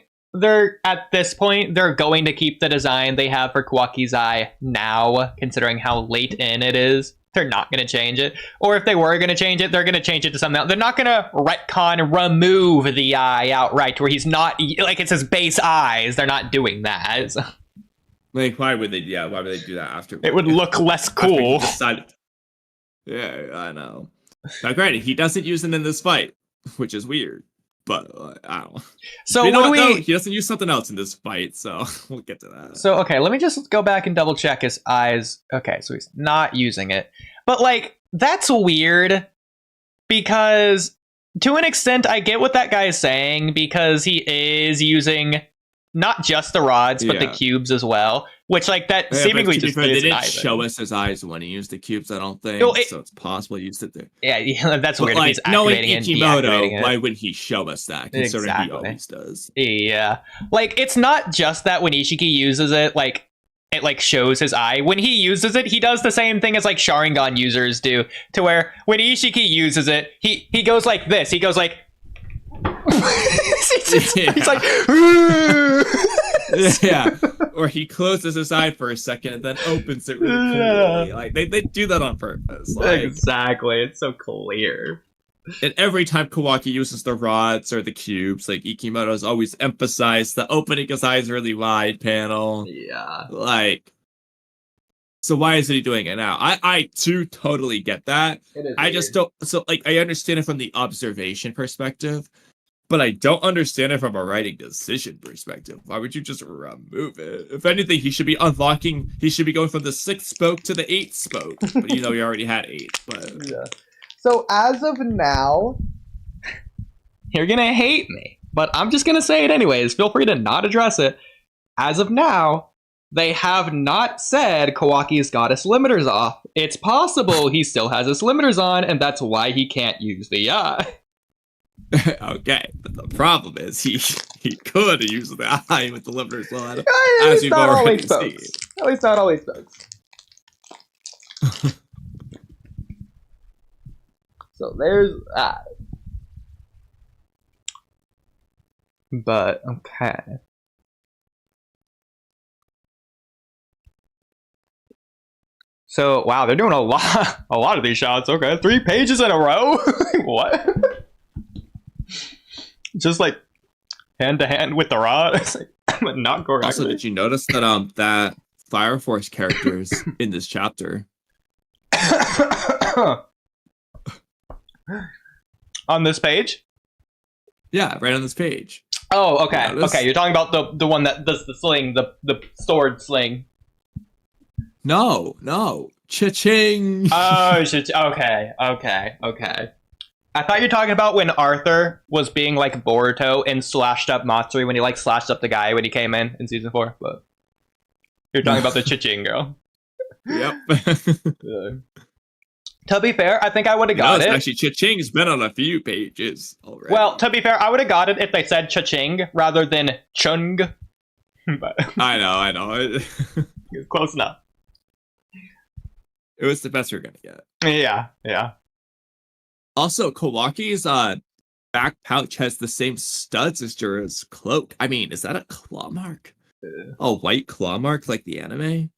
at this point, they're going to keep the design they have for Kawaki's eye now, considering how late in it is. They're not going to change it. Or if they were going to change it, they're going to change it to something else. They're not going to retcon remove the eye outright, where he's not, like, it's his base eyes. They're not doing that. So. Like, why would they do that after? It would look less cool. Yeah, I know. Now, granted, he doesn't use it in this fight, which is weird, but I don't know. So he doesn't use something else in this fight, so we'll get to that. So, okay, let me just go back and double check his eyes. Okay, so he's not using it. But, like, that's weird, because to an extent, I get what that guy is saying, because he is using not just the rods, but the cubes as well. Which, like, that seemingly just they didn't show us his eyes when he used the cubes, I don't think. So it's possible he used it there. Yeah, that's weird. Like, he's activating Ikimoto, why would he show us that? Considering he always does. Yeah. Like, it's not just that when Ishiki uses it, like, it, like, shows his eye. When he uses it, he does the same thing as, like, Sharingan users do. To where, when Ishiki uses it, he goes like this. He goes like... He's like, yeah, or he closes his eye for a second and then opens it really coolly. Like they do that on purpose. Like, exactly. It's so clear. and every time Kawaki uses the rods or the cubes, like Ikimoto's always emphasized the opening his eyes really wide panel. Yeah. Like, so why isn't he doing it now? I too totally get that. I just don't. So like, I understand it from the observation perspective, but I don't understand it from a writing decision perspective. Why would you just remove it? If anything, he should be unlocking. He should be going from the 6th spoke to the 8th spoke. But you know, he already had 8. But Yeah. So as of now, You're gonna hate me, but I'm just gonna say it anyways. Feel free to not address it. As of now, they have not said Kawaki's got his limiters off. It's possible he still has his limiters on, and that's why he can't use the eye. okay, but the problem is he could use the eye with the limiters on, at as least we've not already always, seen. folks. At least not always, folks. So there's that. But okay. So wow, they're doing a lot of these shots. Okay, 3 pages in a row. What? Just like hand to hand with the rod. It's like, not correctly. Also, did you notice that that Fire Force characters in this chapter? On this page? Yeah, right on this page. Oh, okay. Notice? Okay, you're talking about the one that does the sling, the sword sling. No. Cha-ching! Oh, okay. I thought you were talking about when Arthur was being like Boruto and slashed up Matsuri when he like slashed up the guy when he came in season 4. But you're talking about the cha-ching girl. Yep. To be fair, I think I would have got it. Actually, cha-ching's been on a few pages already. Well, to be fair, I would have got it if they said cha-ching rather than chung. But I know. close enough. It was the best we we're gonna get. Yeah. Also, Kawaki's back pouch has the same studs as Jura's cloak. I mean, is that a claw mark? A white claw mark like the anime?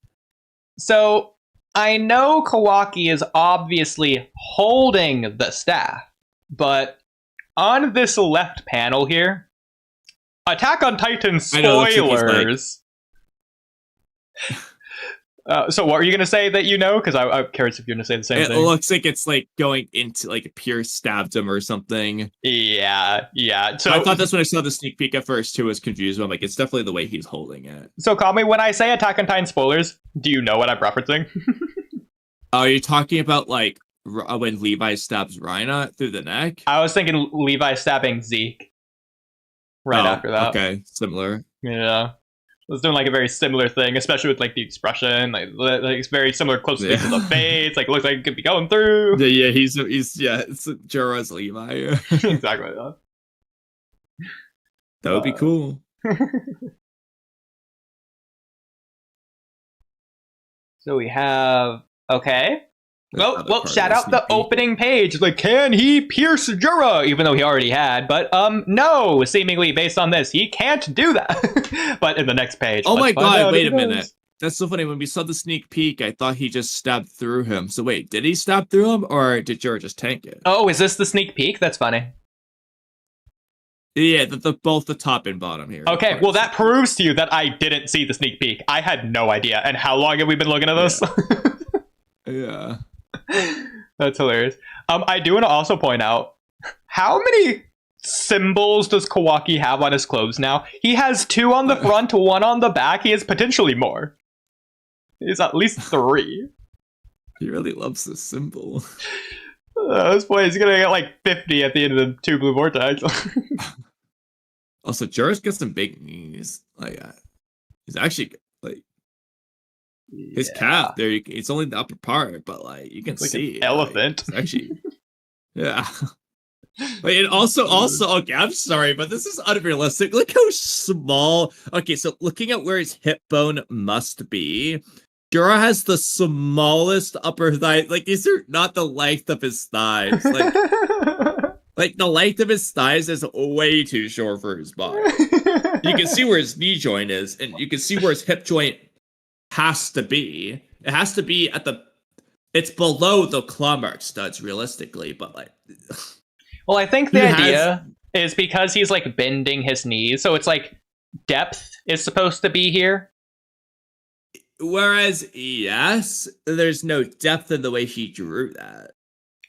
So, I know Kawaki is obviously holding the staff, but on this left panel here, Attack on Titan spoilers. So what are you going to say that you know? Because I'm curious if you're going to say the same thing. It looks like it's like going into like a pure stabbed him or something. Yeah. So I thought that's when I saw the sneak peek at first too. I was confused, but I'm like, it's definitely the way he's holding it. So Kamui, when I say Attack on Titan spoilers, do you know what I'm referencing? Are you talking about like when Levi stabs Rhina through the neck? I was thinking Levi stabbing Zeke. Right after that. Okay, similar. Yeah. I was doing like a very similar thing, especially with like the expression, like it's very similar, close to the face. Like it looks like it could be going through. Yeah, he's it's Jura's Levi. Exactly that. That would be cool. So we have Well, shout out the peek. opening page. It's like, can he pierce Jura? Even though he already had, but no, seemingly based on this, he can't do that. But in the next page, Oh my god! Wait a does. minute. That's so funny. When we saw the sneak peek, I thought he just stabbed through him. So wait, did he stab through him, or did Jura just tank it? Oh, is this the sneak peek? That's funny. Yeah, both the top and bottom here. Okay, well that proves to you that I didn't see the sneak peek. I had no idea. And how long have we been looking at this? Yeah. That's hilarious. I do want to also point out, how many symbols does Kawaki have on his clothes now? He has 2 on the front, 1 on the back. He has potentially more. He's at least 3. He really loves this symbol. At this point, he's gonna get like 50 at the end of the 2 blue vortex. Also, Jura's got some big knees. Like, he's actually like his calf there. It's only the upper part, but like you can It's like see an elephant. Like, it's actually, yeah. But it also, okay, I'm sorry, but this is unrealistic. Look how small. Okay, so looking at where his hip bone must be, Jura has the smallest upper thigh. Like these are not the length of his thighs. Like Like, the length of his thighs is way too short for his body. You can see where his knee joint is, and you can see where his hip joint has to be. It has to be it's below the claw mark studs, realistically, but like... Well, I think the idea is because he's like bending his knees, so it's like depth is supposed to be here. Whereas, yes, there's no depth in the way he drew that.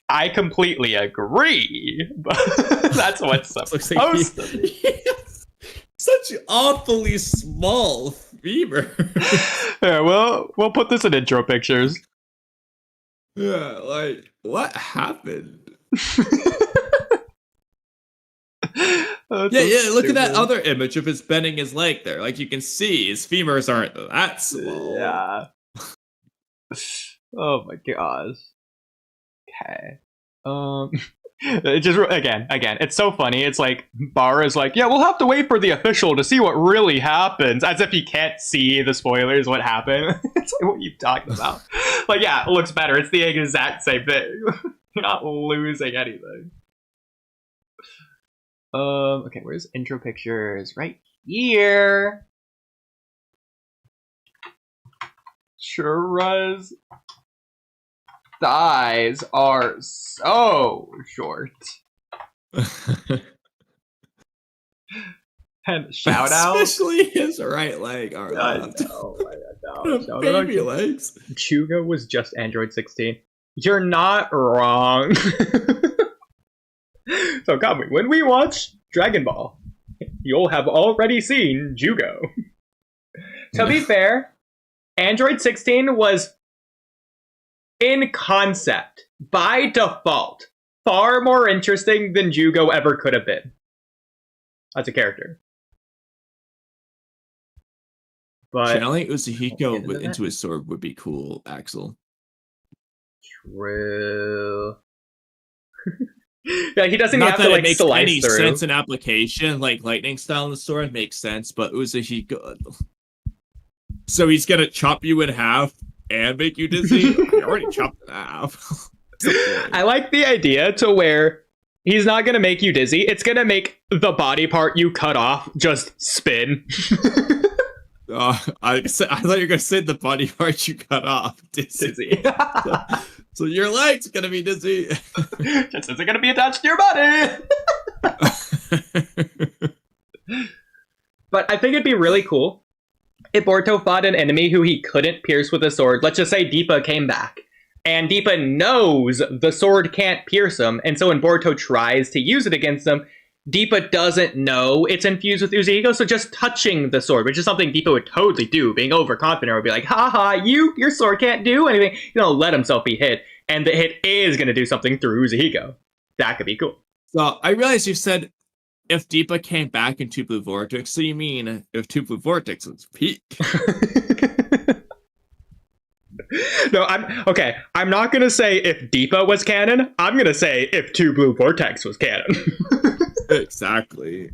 I completely agree. But that's what's supposed to be. Such awfully small femur. Yeah, we'll put this in intro pictures. Yeah, like, what happened? Yeah, look at that other image of his bending his leg there. Like, you can see his femurs aren't that small. Yeah. Oh my gosh. Okay. It just again, it's so funny. It's like Bara's like, yeah, we'll have to wait for the official to see what really happens, as if he can't see the spoilers what happened. It's like, what are you talking about? Like, yeah, it looks better. It's the exact same thing. You're not losing anything. Okay, where's intro pictures? Right here. Chura's thighs are so short. And shout out, especially his right leg. I know. Baby legs. Chuga was just Android 16. You're not wrong. So, Kamui, when we watch Dragon Ball, you'll have already seen Jugo. To be fair, Android 16 was, in concept, by default, far more interesting than Jugo ever could have been. As a character. But channeling Uzuhiko into his sword would be cool, Axel. True. Yeah, he doesn't Not have that to it like makes slice any through. sense in application, like lightning style in the sword makes sense, but Uzuhiko. So he's gonna chop you in half and make you dizzy? You already chopped in half. I like the idea to where he's not gonna make you dizzy, it's gonna make the body part you cut off just spin. I thought you were gonna say the body part you cut off dizzy. So your leg's gonna be dizzy. Just isn't gonna be attached to your body. But I think it'd be really cool if Boruto fought an enemy who he couldn't pierce with a sword. Let's just say Deepa came back. And Deepa knows the sword can't pierce him. And so when Boruto tries to use it against him, Deepa doesn't know it's infused with Uzuhiko. So just touching the sword, which is something Deepa would totally do, being overconfident, would be like, haha, your sword can't do anything. Let himself be hit. And the hit is going to do something through Uzuhiko. That could be cool. So I realized you said if Deepa came back in 2 Blue Vortex, so you mean if 2 Blue Vortex was peak. No, I'm not gonna say if Deepa was canon. I'm gonna say if 2 Blue Vortex was canon. Exactly.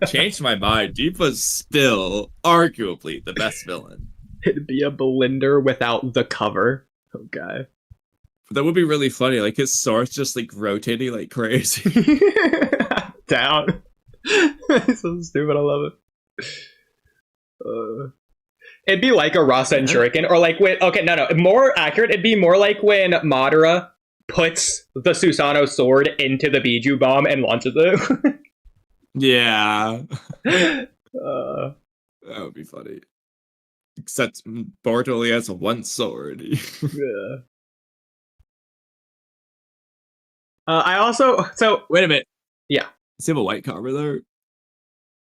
Changed my mind. Deepa's still arguably the best villain. It'd be a blender without the cover. Okay. That would be really funny. Like his sword's just like rotating like crazy. Down. It's so stupid. I love it. It'd be like a Rasen Shuriken, or like when, more accurate, it'd be more like when Madara puts the Susanoo sword into the Biju bomb and launches it. Yeah. That would be funny. Except Boruto only has one sword. Yeah. Wait a minute. Yeah. Does he have a white cover there?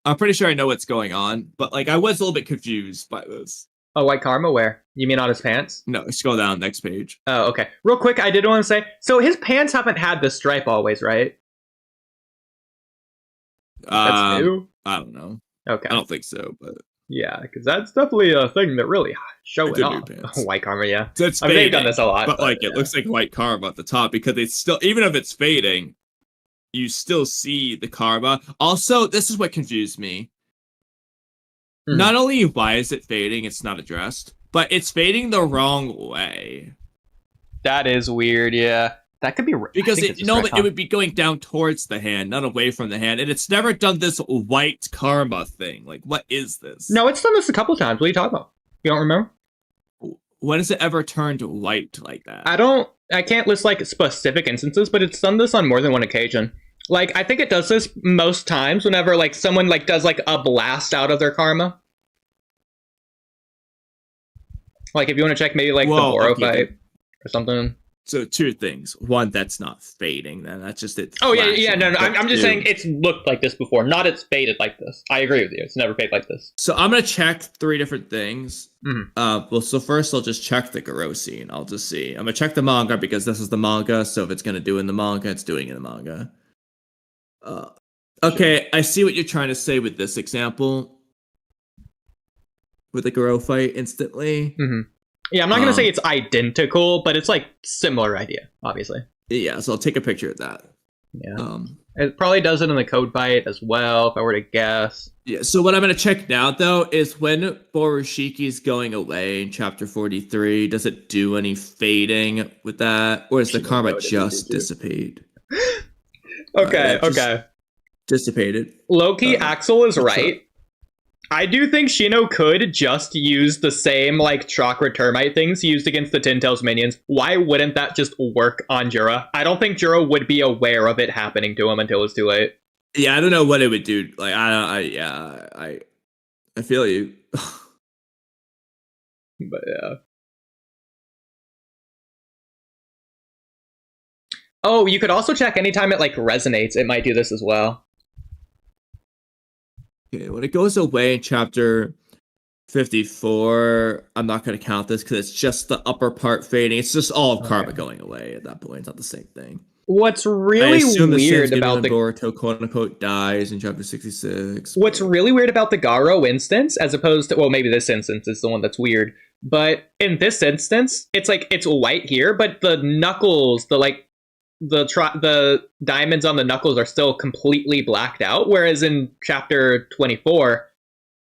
I'm pretty sure I know what's going on, but like I was a little bit confused by this. Oh, white karma where? You mean on his pants? No, scroll down, next page. Oh, okay. Real quick, I did want to say, so his pants haven't had the stripe always, right? That's new? I don't know. Okay. I don't think so, but... Yeah, because that's definitely a thing that really showing off. White karma, yeah. So it's fading, they've done this a lot. But like, it looks like white karma at the top, because it's still, even if it's fading, you still see the karma. Also, this is what confused me. Mm-hmm. Not only why is it fading, it's not addressed, but it's fading the wrong way. That is weird, yeah. That could be because I think it's a but stretch, it would be going down towards the hand, not away from the hand, and it's never done this white karma thing. Like, what is this? No, it's done this a couple times. What are you talking about? You don't remember? When has it ever turned white like that? I can't list like specific instances, but it's done this on more than one occasion. Like, I think it does this most times whenever like someone like does like a blast out of their karma. Like, if you want to check maybe like the Boro fight or something. So 2 things. 1, that's not fading. Then that's just it. Oh yeah. No. I'm just 2, saying it's looked like this before. Not it's faded like this. I agree with you. It's never faded like this. So I'm gonna check 3 different things. Mm-hmm. Well, so first I'll just check the Garo scene. I'll just see. I'm gonna check the manga because this is the manga. So if it's gonna do in the manga, it's doing in the manga. Okay, sure. I see what you're trying to say with this example. With the Garo fight instantly. Mm-hmm. Yeah, I'm not gonna say it's identical, but it's like similar idea, obviously. Yeah, so I'll take a picture of that. Yeah. It probably does it in the code fight as well, if I were to guess. Yeah, so what I'm gonna check now though is when Boroshiki's going away in chapter 43, does it do any fading with that? Or is the karma just dissipate? Okay. Dissipated. Low-key, Axel is right. I do think Shino could just use the same, like, chakra termite things he used against the Tintail's minions. Why wouldn't that just work on Jura? I don't think Jura would be aware of it happening to him until it's too late. Yeah, I don't know what it would do. Like, I feel you. But, yeah. Oh, you could also check anytime it, like, resonates. It might do this as well. Okay, when it goes away in chapter 54, I'm not going to count this because it's just the upper part fading. It's just all of karma going away at that point. It's not the same thing. What's really weird about the Boruto quote unquote dies in chapter 66. What's really weird about the Garo instance, as opposed to, well, maybe this instance is the one that's weird, but in this instance, it's like it's white here, but the knuckles, the diamonds on the knuckles are still completely blacked out, whereas in chapter 24,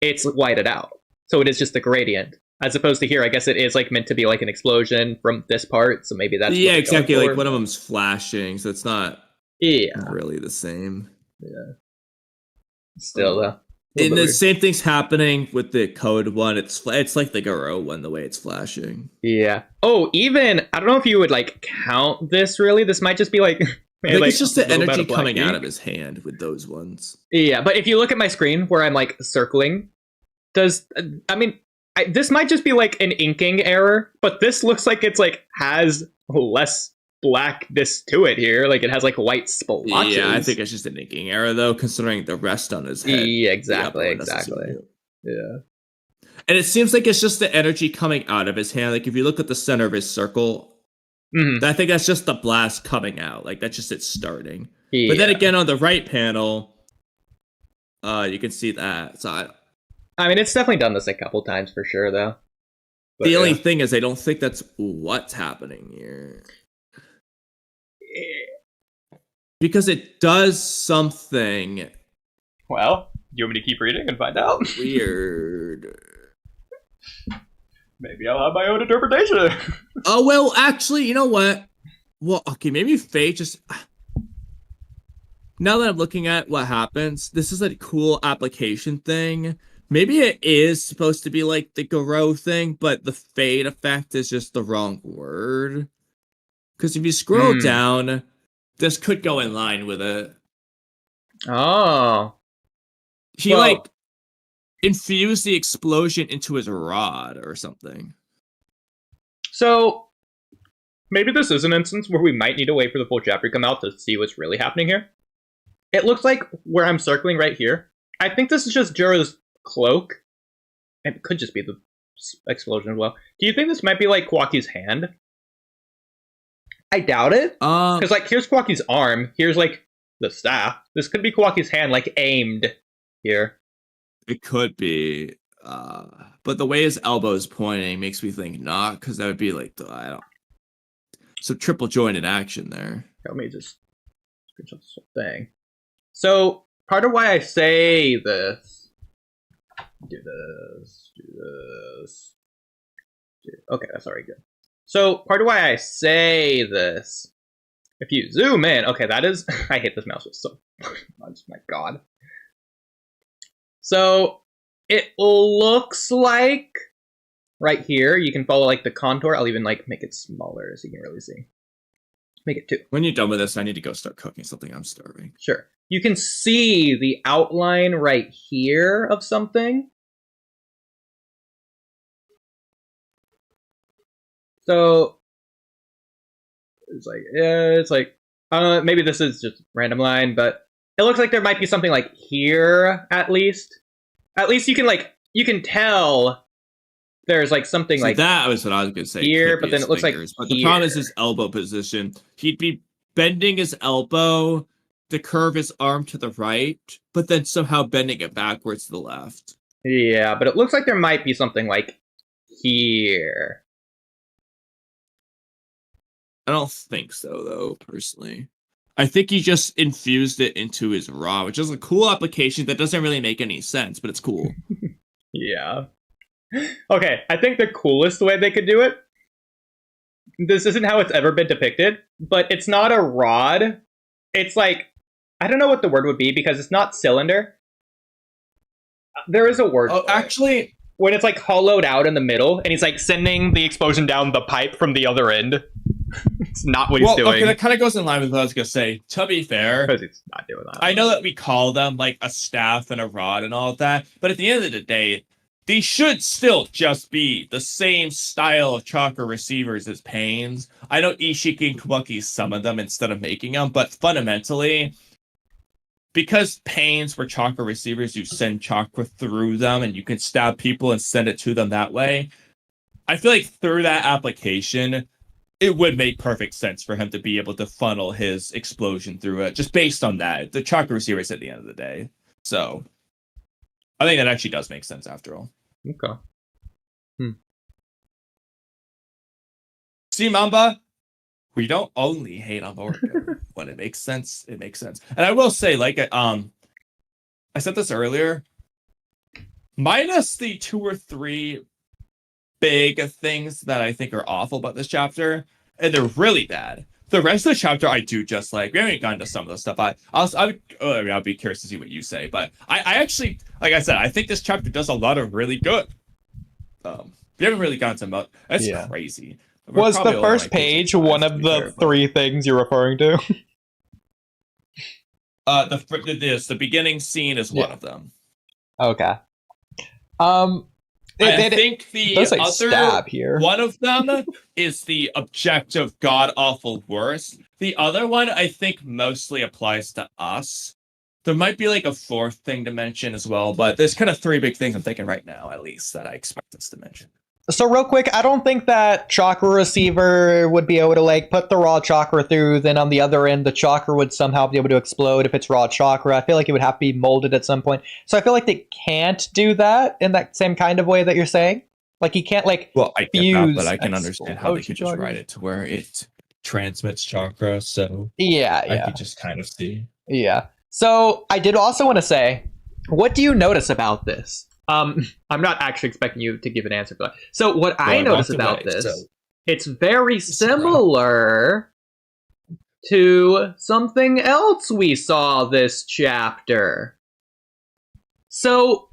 it's whited out. So it is just the gradient. As opposed to here, I guess it is like meant to be like an explosion from this part, so maybe that's exactly. Like one of them's flashing, so it's not really the same. Yeah. Still though. And the same thing's happening with the code one. It's like the Garo one, the way it's flashing. Yeah. Oh, even I don't know if you would like count this really. This might just be like, I think it's just the energy coming out of his hand with those ones. Yeah, but if you look at my screen where I'm like circling, this might just be like an inking error, but this looks like it's like has less blackness to it here. Like it has like white splotches. Yeah, I think it's just an inking error though, considering the rest on his head. Yeah, exactly. Yeah. And it seems like it's just the energy coming out of his hand. Like if you look at the center of his circle, I think that's just the blast coming out. Like that's just it starting. Yeah. But then again, on the right panel, you can see that. So I mean, it's definitely done this a couple times for sure, though. But, the only thing is, I don't think that's what's happening here. Because it does something. Well, you want me to keep reading and find out? Weird. Maybe I'll have my own interpretation. Oh, well, actually, you know what? Well, okay, maybe Faye just... Now that I'm looking at what happens, this is a cool application thing. Maybe it is supposed to be like the Garo thing, but the fade effect is just the wrong word. Because if you scroll down, this could go in line with it. Oh. He, infused the explosion into his rod or something. So, maybe this is an instance where we might need to wait for the full chapter to come out to see what's really happening here. It looks like where I'm circling right here, I think this is just Jura's cloak. It could just be the explosion as well. Do you think this might be like Kawaki's hand? I doubt it. Because here's Kawaki's arm. Here's like the staff. This could be Kawaki's hand, like aimed here. It could be. But the way his elbow is pointing makes me think not, because that would be like so triple jointed action there. Let me just screenshot this whole thing. So part of why I say this. Do this. Okay, that's already good. So part of why I say this if you zoom in, okay, that is, I hate this mouse so much, my god. So it looks like right here, you can follow like the contour. I'll even like make it smaller so you can really see. Make it 2. When you're done with this, I need to go start cooking something. I'm starving. Sure. You can see the outline right here of something. So it's like maybe this is just random line, but it looks like there might be something like here at least. At least you can tell there's like something like that was what I was gonna say here, but then it looks fingers. like but the problem is his elbow position. He'd be bending his elbow to curve his arm to the right, but then somehow bending it backwards to the left. Yeah, but it looks like there might be something like here. I don't think so, though, personally. I think he just infused it into his raw, which is a cool application that doesn't really make any sense, but it's cool. Yeah. Okay, I think the coolest way they could do it, this isn't how it's ever been depicted, but it's not a rod. It's like, I don't know what the word would be because it's not cylinder. There is a word. Oh, actually, when it's like hollowed out in the middle and he's like sending the explosion down the pipe from the other end. It's not what he's doing. Okay, that kind of goes in line with what I was going to say. To be fair, because he's not doing that. I know that we call them like a staff and a rod and all of that, but at the end of the day, they should still just be the same style of chakra receivers as pains. I know Ishiki and Kawaki summon them instead of making them, but fundamentally, because pains were chakra receivers, you send chakra through them and you can stab people and send it to them that way. I feel like through that application, it would make perfect sense for him to be able to funnel his explosion through it, just based on that. The chakra receivers at the end of the day. So, I think that actually does make sense after all. Okay. See, Mamba? We don't only hate on Boruto. When it makes sense, it makes sense. And I will say, like, I said this earlier, minus the 2 or 3 big things that I think are awful about this chapter, and they're really bad. The rest of the chapter I do just like. We haven't gotten to some of the stuff. I'll be curious to see what you say, but I actually, like I said, I think this chapter does a lot of really good. We haven't really gotten to much. That's crazy. Was the first page one of the 3 things you're referring to? The beginning scene is one of them. Okay. I think the other stab here. One of them is the objective god-awful worst. The other one, I think, mostly applies to us. There might be like a 4th thing to mention as well, but there's kind of 3 big things I'm thinking right now, at least, that I expect us to mention. So real quick, I don't think that chakra receiver would be able to like put the raw chakra through, then on the other end, the chakra would somehow be able to explode if it's raw chakra. I feel like it would have to be molded at some point. So I feel like they can't do that in that same kind of way that you're saying. Like you can't like I get that, but I can understand how they could just write it to where it transmits chakra. So I could just kind of see. Yeah. So I did also want to say, what do you notice about this? I'm not actually expecting you to give an answer for that. So what I notice about this, it's very similar to something else we saw this chapter. So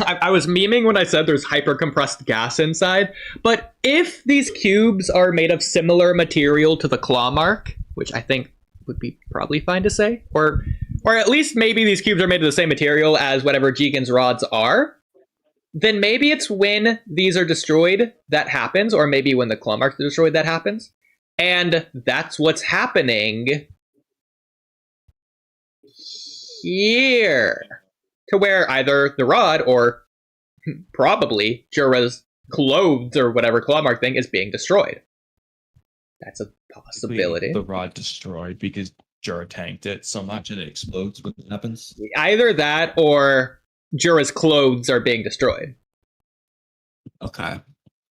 I was memeing when I said there's hyper-compressed gas inside, but if these cubes are made of similar material to the claw mark, which I think would be probably fine to say, or at least maybe these cubes are made of the same material as whatever Jigen's rods are, then maybe it's when these are destroyed that happens, or maybe when the claw marks are destroyed that happens. And that's what's happening here. To where either the rod or probably Jura's clothes or whatever claw mark thing is being destroyed. That's a possibility. The rod destroyed because Jura tanked it so much and it explodes when it happens. Either that or Jura's clothes are being destroyed. Okay.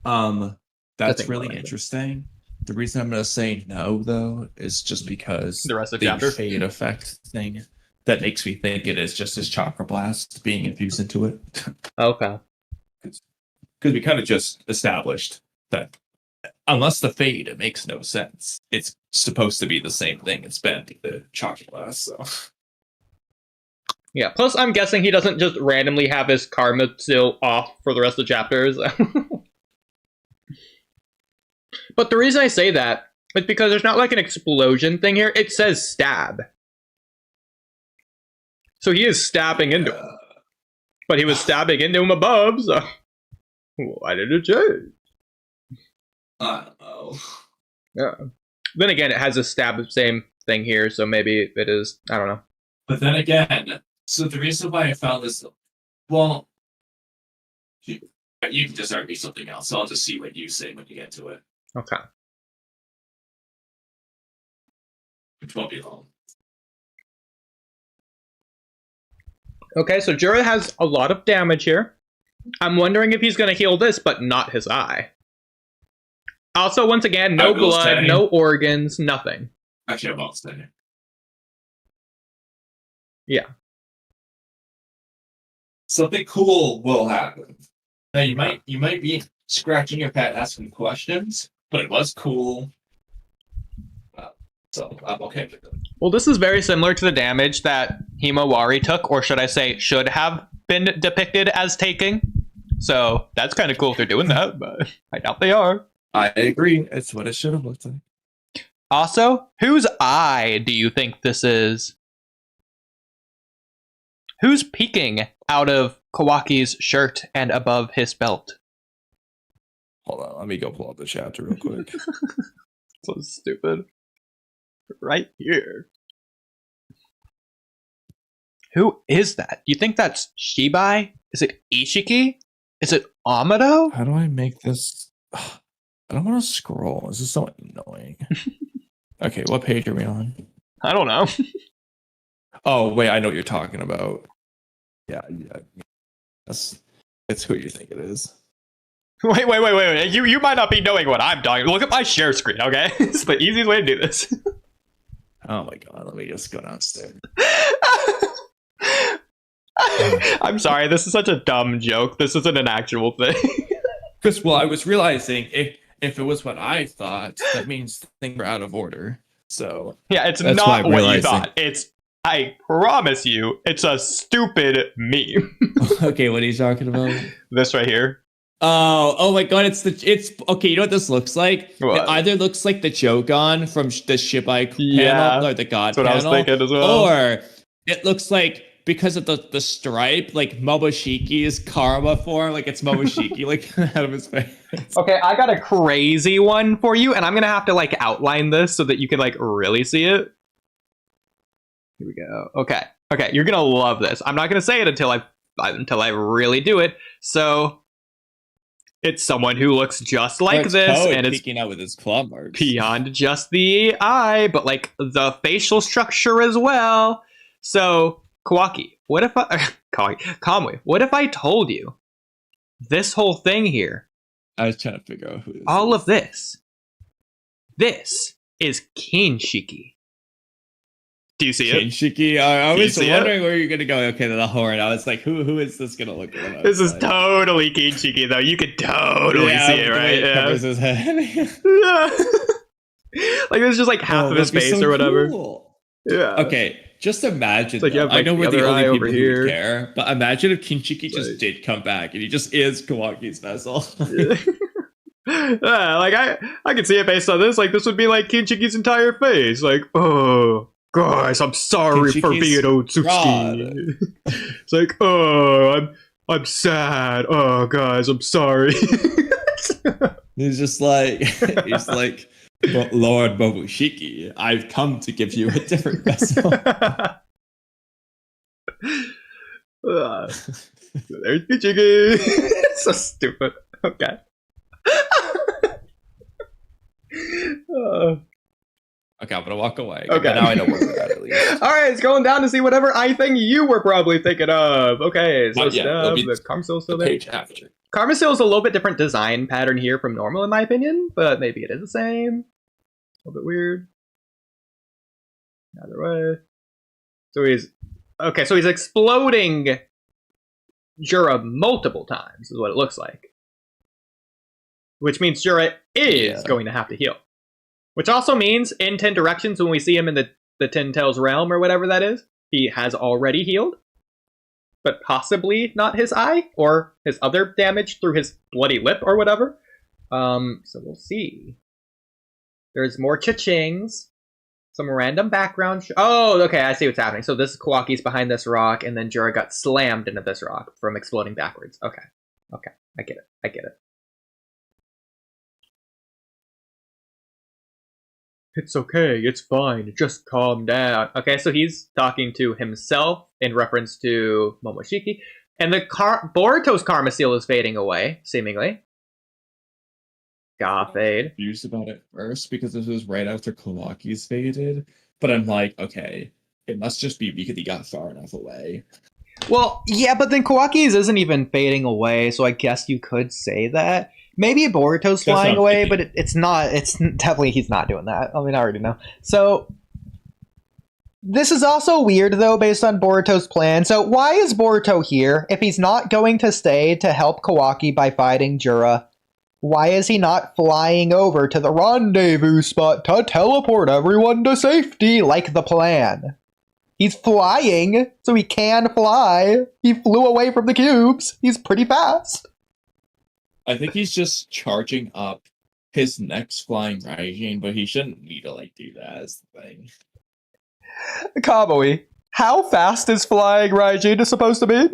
That's really interesting. The reason I'm going to say no, though, is just because the rest of the chapter fade effect thing that makes me think it is just his chakra blast being infused into it. Okay. Because we kind of just established that unless the fade, it makes no sense. It's supposed to be the same thing. It's bent the chocolate glass, so. Yeah, plus I'm guessing he doesn't just randomly have his karma still off for the rest of the chapters. But the reason I say that is because there's not like an explosion thing here. It says stab. So he is stabbing into him. But he was stabbing into him above, so why did it change? I don't know. Yeah. Then again, it has a stab same thing here, so maybe it is, I don't know. But then again, so the reason why I found this, well, you can just argue something else, so I'll just see what you say when you get to it. Okay. Which won't be long. Okay, so Jura has a lot of damage here. I'm wondering if he's going to heal this, but not his eye. Also, once again, no blood, no organs, nothing. Actually, I won't say. Yeah. Something cool will happen. Now you might be scratching your head asking questions, but it was cool. So I'm okay with it. Well, this is very similar to the damage that Himawari took, or should I say, should have been depicted as taking. So that's kind of cool if they're doing that, but I doubt they are. I agree. It's what it should have looked like. Also, whose eye do you think this is? Who's peeking out of Kawaki's shirt and above his belt? Hold on, let me go pull up the chapter real quick. So stupid. Right here. Who is that? Do you think that's Shibai? Is it Ishiki? Is it Amado? How do I make this? I don't want to scroll. This is so annoying. Okay, what page are we on? I don't know. Oh, wait, I know what you're talking about. Yeah. It's who you think it is. Wait. You might not be knowing what I'm talking. Look at my share screen, okay? It's the easiest way to do this. Oh my god, let me just go downstairs. I'm sorry, this is such a dumb joke. This isn't an actual thing. Because, well, I was realizing if it was what I thought, that means things are out of order. So yeah, it's not what you thought. I promise you, it's a stupid meme. Okay, what are you talking about? This right here. Oh my god, it's okay, you know what this looks like? What? It either looks like the Jogon from the Shibai panel, or the God that's what panel, I was thinking as well. or it looks like, because of the stripe, like Moboshiki's karma form, like it's Momoshiki like out of his face. Okay, I got a crazy one for you, and I'm gonna have to like outline this so that you can like really see it. Here we go. Okay, you're gonna love this. I'm not gonna say it until I really do it. So it's someone who looks just like this, and it's peeking out with his claw marks beyond just the eye, but like the facial structure as well. So Kawaki, what if Kamui, what if I told you this whole thing here? I was trying to figure out who this all is. of this is Kinshiki. Do you see it? Kinshiki? I was see wondering where you're gonna go. Okay, the horn. I was like, who is this gonna look like? This is totally Kinshiki, though. You could totally see it, right? It covers his head. Yeah. Like there's just like half of his face so or whatever. Cool. Yeah. Okay, just imagine. Like you have, I know we're the other eye only over people here. who care, but imagine if Kinshiki just Like- did come back and he just is Kawaki's vessel. Yeah, like I could see it based on this. Like this would be like Kinshiki's entire face. Like, oh guys, I'm sorry for Kinshiki's being Otsuki. It's like, oh, I'm sad. Oh guys, I'm sorry. He's just like Lord Momoshiki, I've come to give you a different vessel. There's Kinshiki. So stupid. Okay. Okay, I'm gonna walk away. Okay. Now I know where we're at least. All right, it's going down to see whatever eye thing you were probably thinking of. Okay, so it'll be the Karmasil's still the there. page after. Karmasil is a little bit different design pattern here from normal, in my opinion, but maybe it is the same. A little bit weird. Either way. So he's exploding Jura multiple times, is what it looks like. which means Jura is going to have to heal. Which also means in 10 directions, when we see him in the Ten Tails realm or whatever that is, he has already healed. But possibly not his eye or his other damage through his bloody lip or whatever. So we'll see. There's more cha-chings. Some random background. Oh, okay, I see what's happening. So this Kawaki's behind this rock, and then Jura got slammed into this rock from exploding backwards. Okay. I get it. It's okay, it's fine, just calm down. Okay, so he's talking to himself in reference to Momoshiki. And the Boruto's Karma Seal is fading away, seemingly. Fade. Confused about it first because this was right after Kawaki's faded. But I'm like, okay, it must just be because he got far enough away. Well, yeah, but then Kawaki's isn't even fading away, so I guess you could say that. Maybe Boruto's flying away, but it's not. It's definitely he's not doing that. I mean, I already know. So this is also weird, though, based on Boruto's plan. So why is Boruto here if he's not going to stay to help Kawaki by fighting Jura? Why is he not flying over to the rendezvous spot to teleport everyone to safety like the plan? He's flying, so he can fly. He flew away from the cubes. He's pretty fast. I think he's just charging up his next flying Raijin, but he shouldn't need to do that as the thing. Kamui, how fast is flying Raijin supposed to be?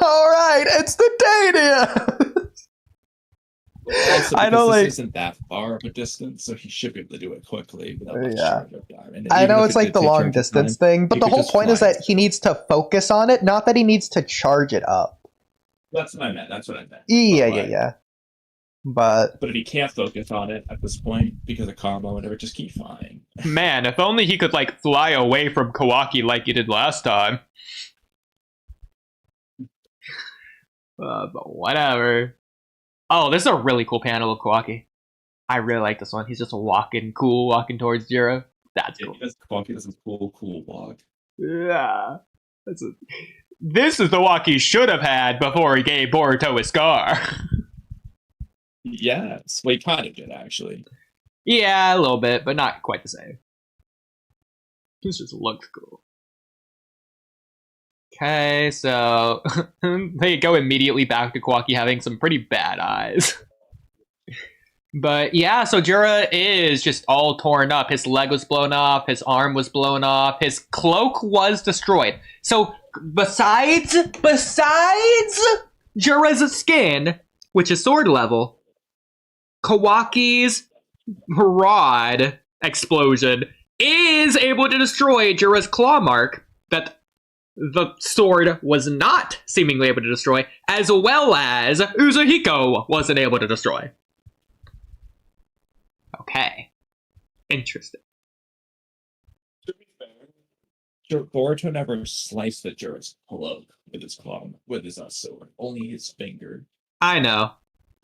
Alright, it's the Dania! Also, I know, this isn't that far of a distance, so he should be able to do it quickly without much charge up time. And I know it's the long distance thing, but the whole point is that he needs to focus on it, not that he needs to charge it up. That's what I meant. Yeah. But if he can't focus on it at this point because of karma or whatever, just keep flying. Man, if only he could fly away from Kawaki like he did last time. But whatever. Oh, this is a really cool panel of Kawaki. I really like this one. He's just walking towards Jura. That's cool. Kawaki does a cool walk. Yeah. This is the walk he should have had before he gave Boruto a scar. Yes, well, he kind of did, actually. Yeah, a little bit, but not quite the same. This just looks cool. Okay, so they go immediately back to Kawaki having some pretty bad eyes. But yeah, so Jura is just all torn up. His leg was blown off, his arm was blown off, his cloak was destroyed. So besides Jura's skin, which is sword level, Kawaki's rod explosion is able to destroy Jura's claw mark that the sword was not seemingly able to destroy, as well as Uzuhiko wasn't able to destroy. Okay. Interesting. To be fair, Boruto never sliced the Jura's cloak with his claw, with his sword. Only his finger. I know.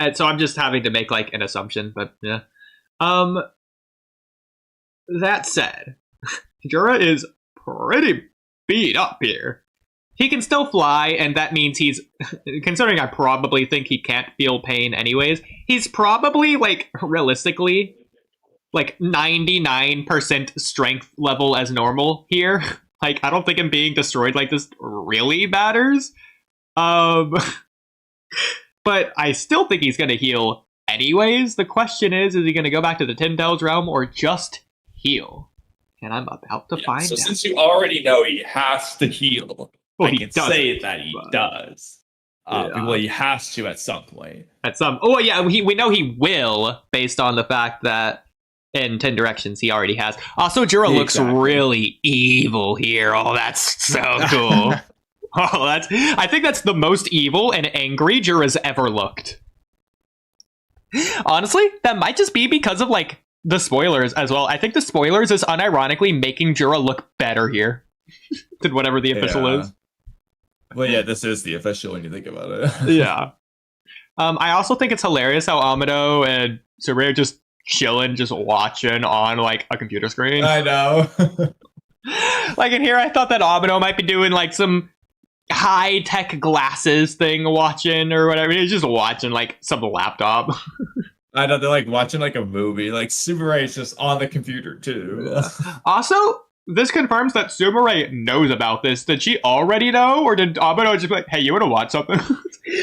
And so I'm just having to make an assumption, but yeah. That said, Jura is pretty beat up here. He can still fly, and that means he's, considering I probably think he can't feel pain anyways, he's probably, realistically, 99% strength level as normal here. I don't think him being destroyed like this really matters. But I still think he's gonna heal anyways. The question is he gonna go back to the Ten Tails realm or just heal? And I'm about to find out. Since you already know he has to heal, well, I can say that he does. Well, he has to at some point. Oh, yeah, we know he will, based on the fact that in 10 directions he already has. Also, Jura looks really evil here. Oh, that's so cool. I think that's the most evil and angry Jura's ever looked. Honestly, that might just be because of, the spoilers as well. I think the spoilers is unironically making Jura look better here than whatever the official is. Well, yeah, this is the official when you think about it. Yeah. I also think it's hilarious how Amado and Surya are just chilling, just watching on a computer screen. I know. In here, I thought that Amado might be doing some high-tech glasses thing watching or whatever. He's just watching like some laptop. I know, they're like watching like a movie. Like Sumire is just on the computer too. Also, this confirms that Sumire knows about this. Did she already know, or did Amino just be like, "Hey, you want to watch something?"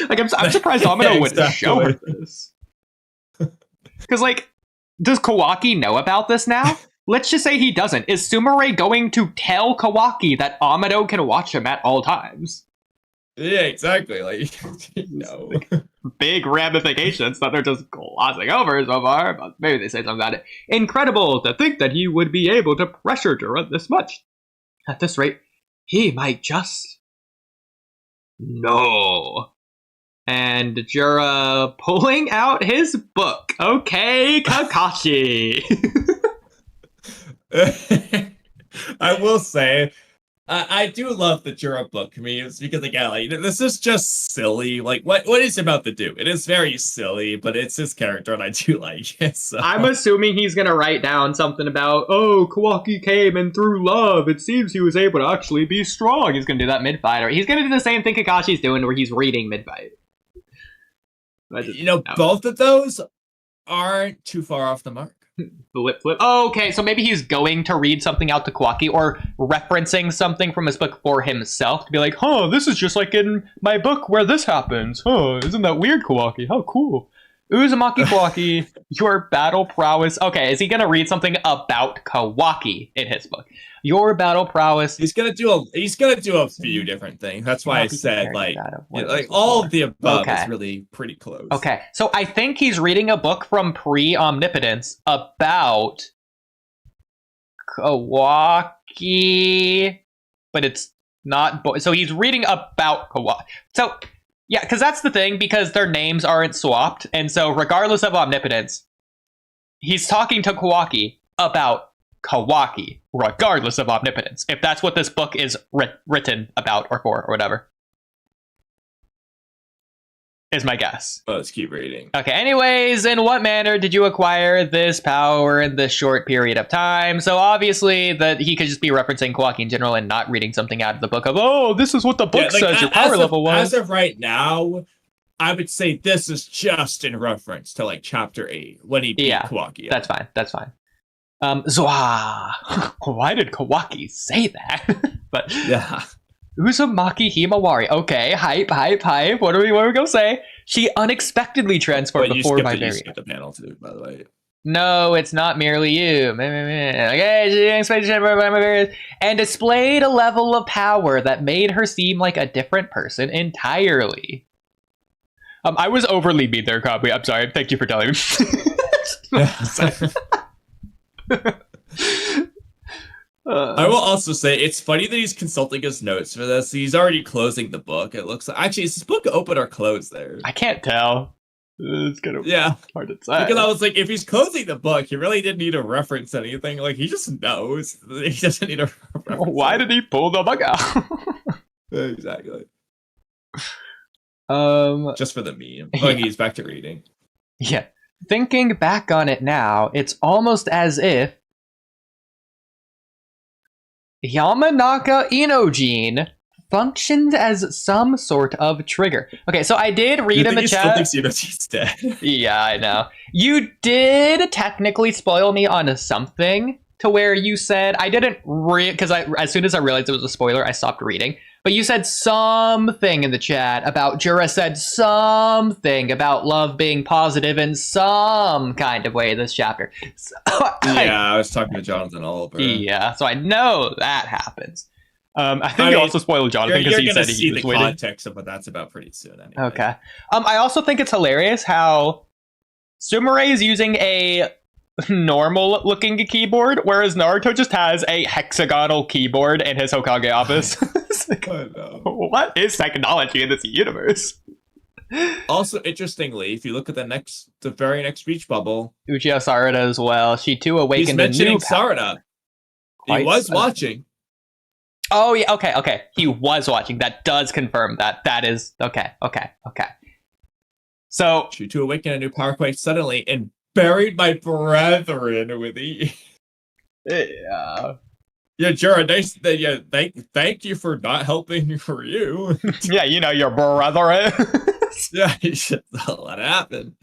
Like, I'm surprised Amino would show her this. Because, like, does Kawaki know about this now? Let's just say he doesn't. Is Sumire going to tell Kawaki that Amino can watch him at all times? Yeah, exactly. Like, no. Big ramifications that they're just glossing over so far, but maybe they say something about it. Incredible to think that he would be able to pressure Jura this much. At this rate, he might just... No. And Jura pulling out his book. Okay, Kakashi. I will say, I do love the Jura book memes because again, like this is just silly. Like, what is he about to do? It is very silly, but it's his character, and I do like it. So. I'm assuming he's gonna write down something about, oh, Kawaki came and through love, it seems he was able to actually be strong. He's gonna do that mid-fight, or he's gonna do the same thing Kakashi's doing, where he's reading mid-fight. Both of those aren't too far off the mark. Flip. Oh, okay, so maybe he's going to read something out to Kawaki or referencing something from his book for himself to be like, huh, this is just like in my book where this happens. Huh, isn't that weird, Kawaki? How cool. Uzumaki Kawaki, your battle prowess. Okay, is he going to read something about Kawaki in his book? Your battle prowess. He's gonna do a few different things. That's why I said like all of the above is really pretty close. Okay, so I think he's reading a book from Pre-Omnipotence about Kawaki, but it's not. So he's reading about Kawaki. So yeah, because that's the thing, because their names aren't swapped, and so regardless of Omnipotence, he's talking to Kawaki about Kawaki, regardless of Omnipotence, if that's what this book is written about or for or whatever, is my guess. Let's keep reading. Okay, anyways, in what manner did you acquire this power in this short period of time? So obviously that he could just be referencing Kawaki in general and not reading something out of the book of, oh, this is what the book says your power level was. As of right now, I would say this is just in reference to like chapter 8 when he beat Kawaki. That's fine. Zwa. Why did Kawaki say that? But yeah. Uzumaki Himawari. Okay, hype. What are we gonna say? She unexpectedly transformed before my You skipped the panel too, by the way. No, it's not merely you. Okay, she unexpectedly and displayed a level of power that made her seem like a different person entirely. I was overly mean there, Kamui. I'm sorry. Thank you for telling me. I will also say it's funny that he's consulting his notes for this. He's already closing the book. It looks like actually is this book open or closed there? I can't tell. It's kind of hard to say. Because I was like, if he's closing the book, he really didn't need to reference anything. Like he just knows. He doesn't need to reference. Why did he pull the book out? Exactly. Just for the meme. Like he's back to reading. Yeah. Thinking back on it now, it's almost as if Yamanaka Inojin functioned as some sort of trigger. Okay, so I did read in the chat. Still thinks Inoji's dead. Yeah, I know. You did technically spoil me on something to where you said I didn't read because as soon as I realized it was a spoiler, I stopped reading. But you said something in the chat about Jura said something about love being positive in some kind of way this chapter. So, I was talking to Jonathan Oliver. Yeah, so I know that happens. I think you also spoiled Jonathan because he said he was waiting. The context of what that's about pretty soon. Anyway. Okay. I also think it's hilarious how Sumire is using a normal looking keyboard, whereas Naruto just has a hexagonal keyboard in his Hokage office. Like, what is technology in this universe? Also, interestingly, if you look at the very next speech bubble, Uchiha Sarada as well. She too awakened a new power. Sarada. He was watching. Oh yeah, okay. He was watching. That does confirm that. That is okay. So she too awakened a new power quite suddenly and buried my brethren with E. Yeah. Yeah, Jura, thank you for not helping for you. Yeah, you know your brother. Yeah, you should let it happen.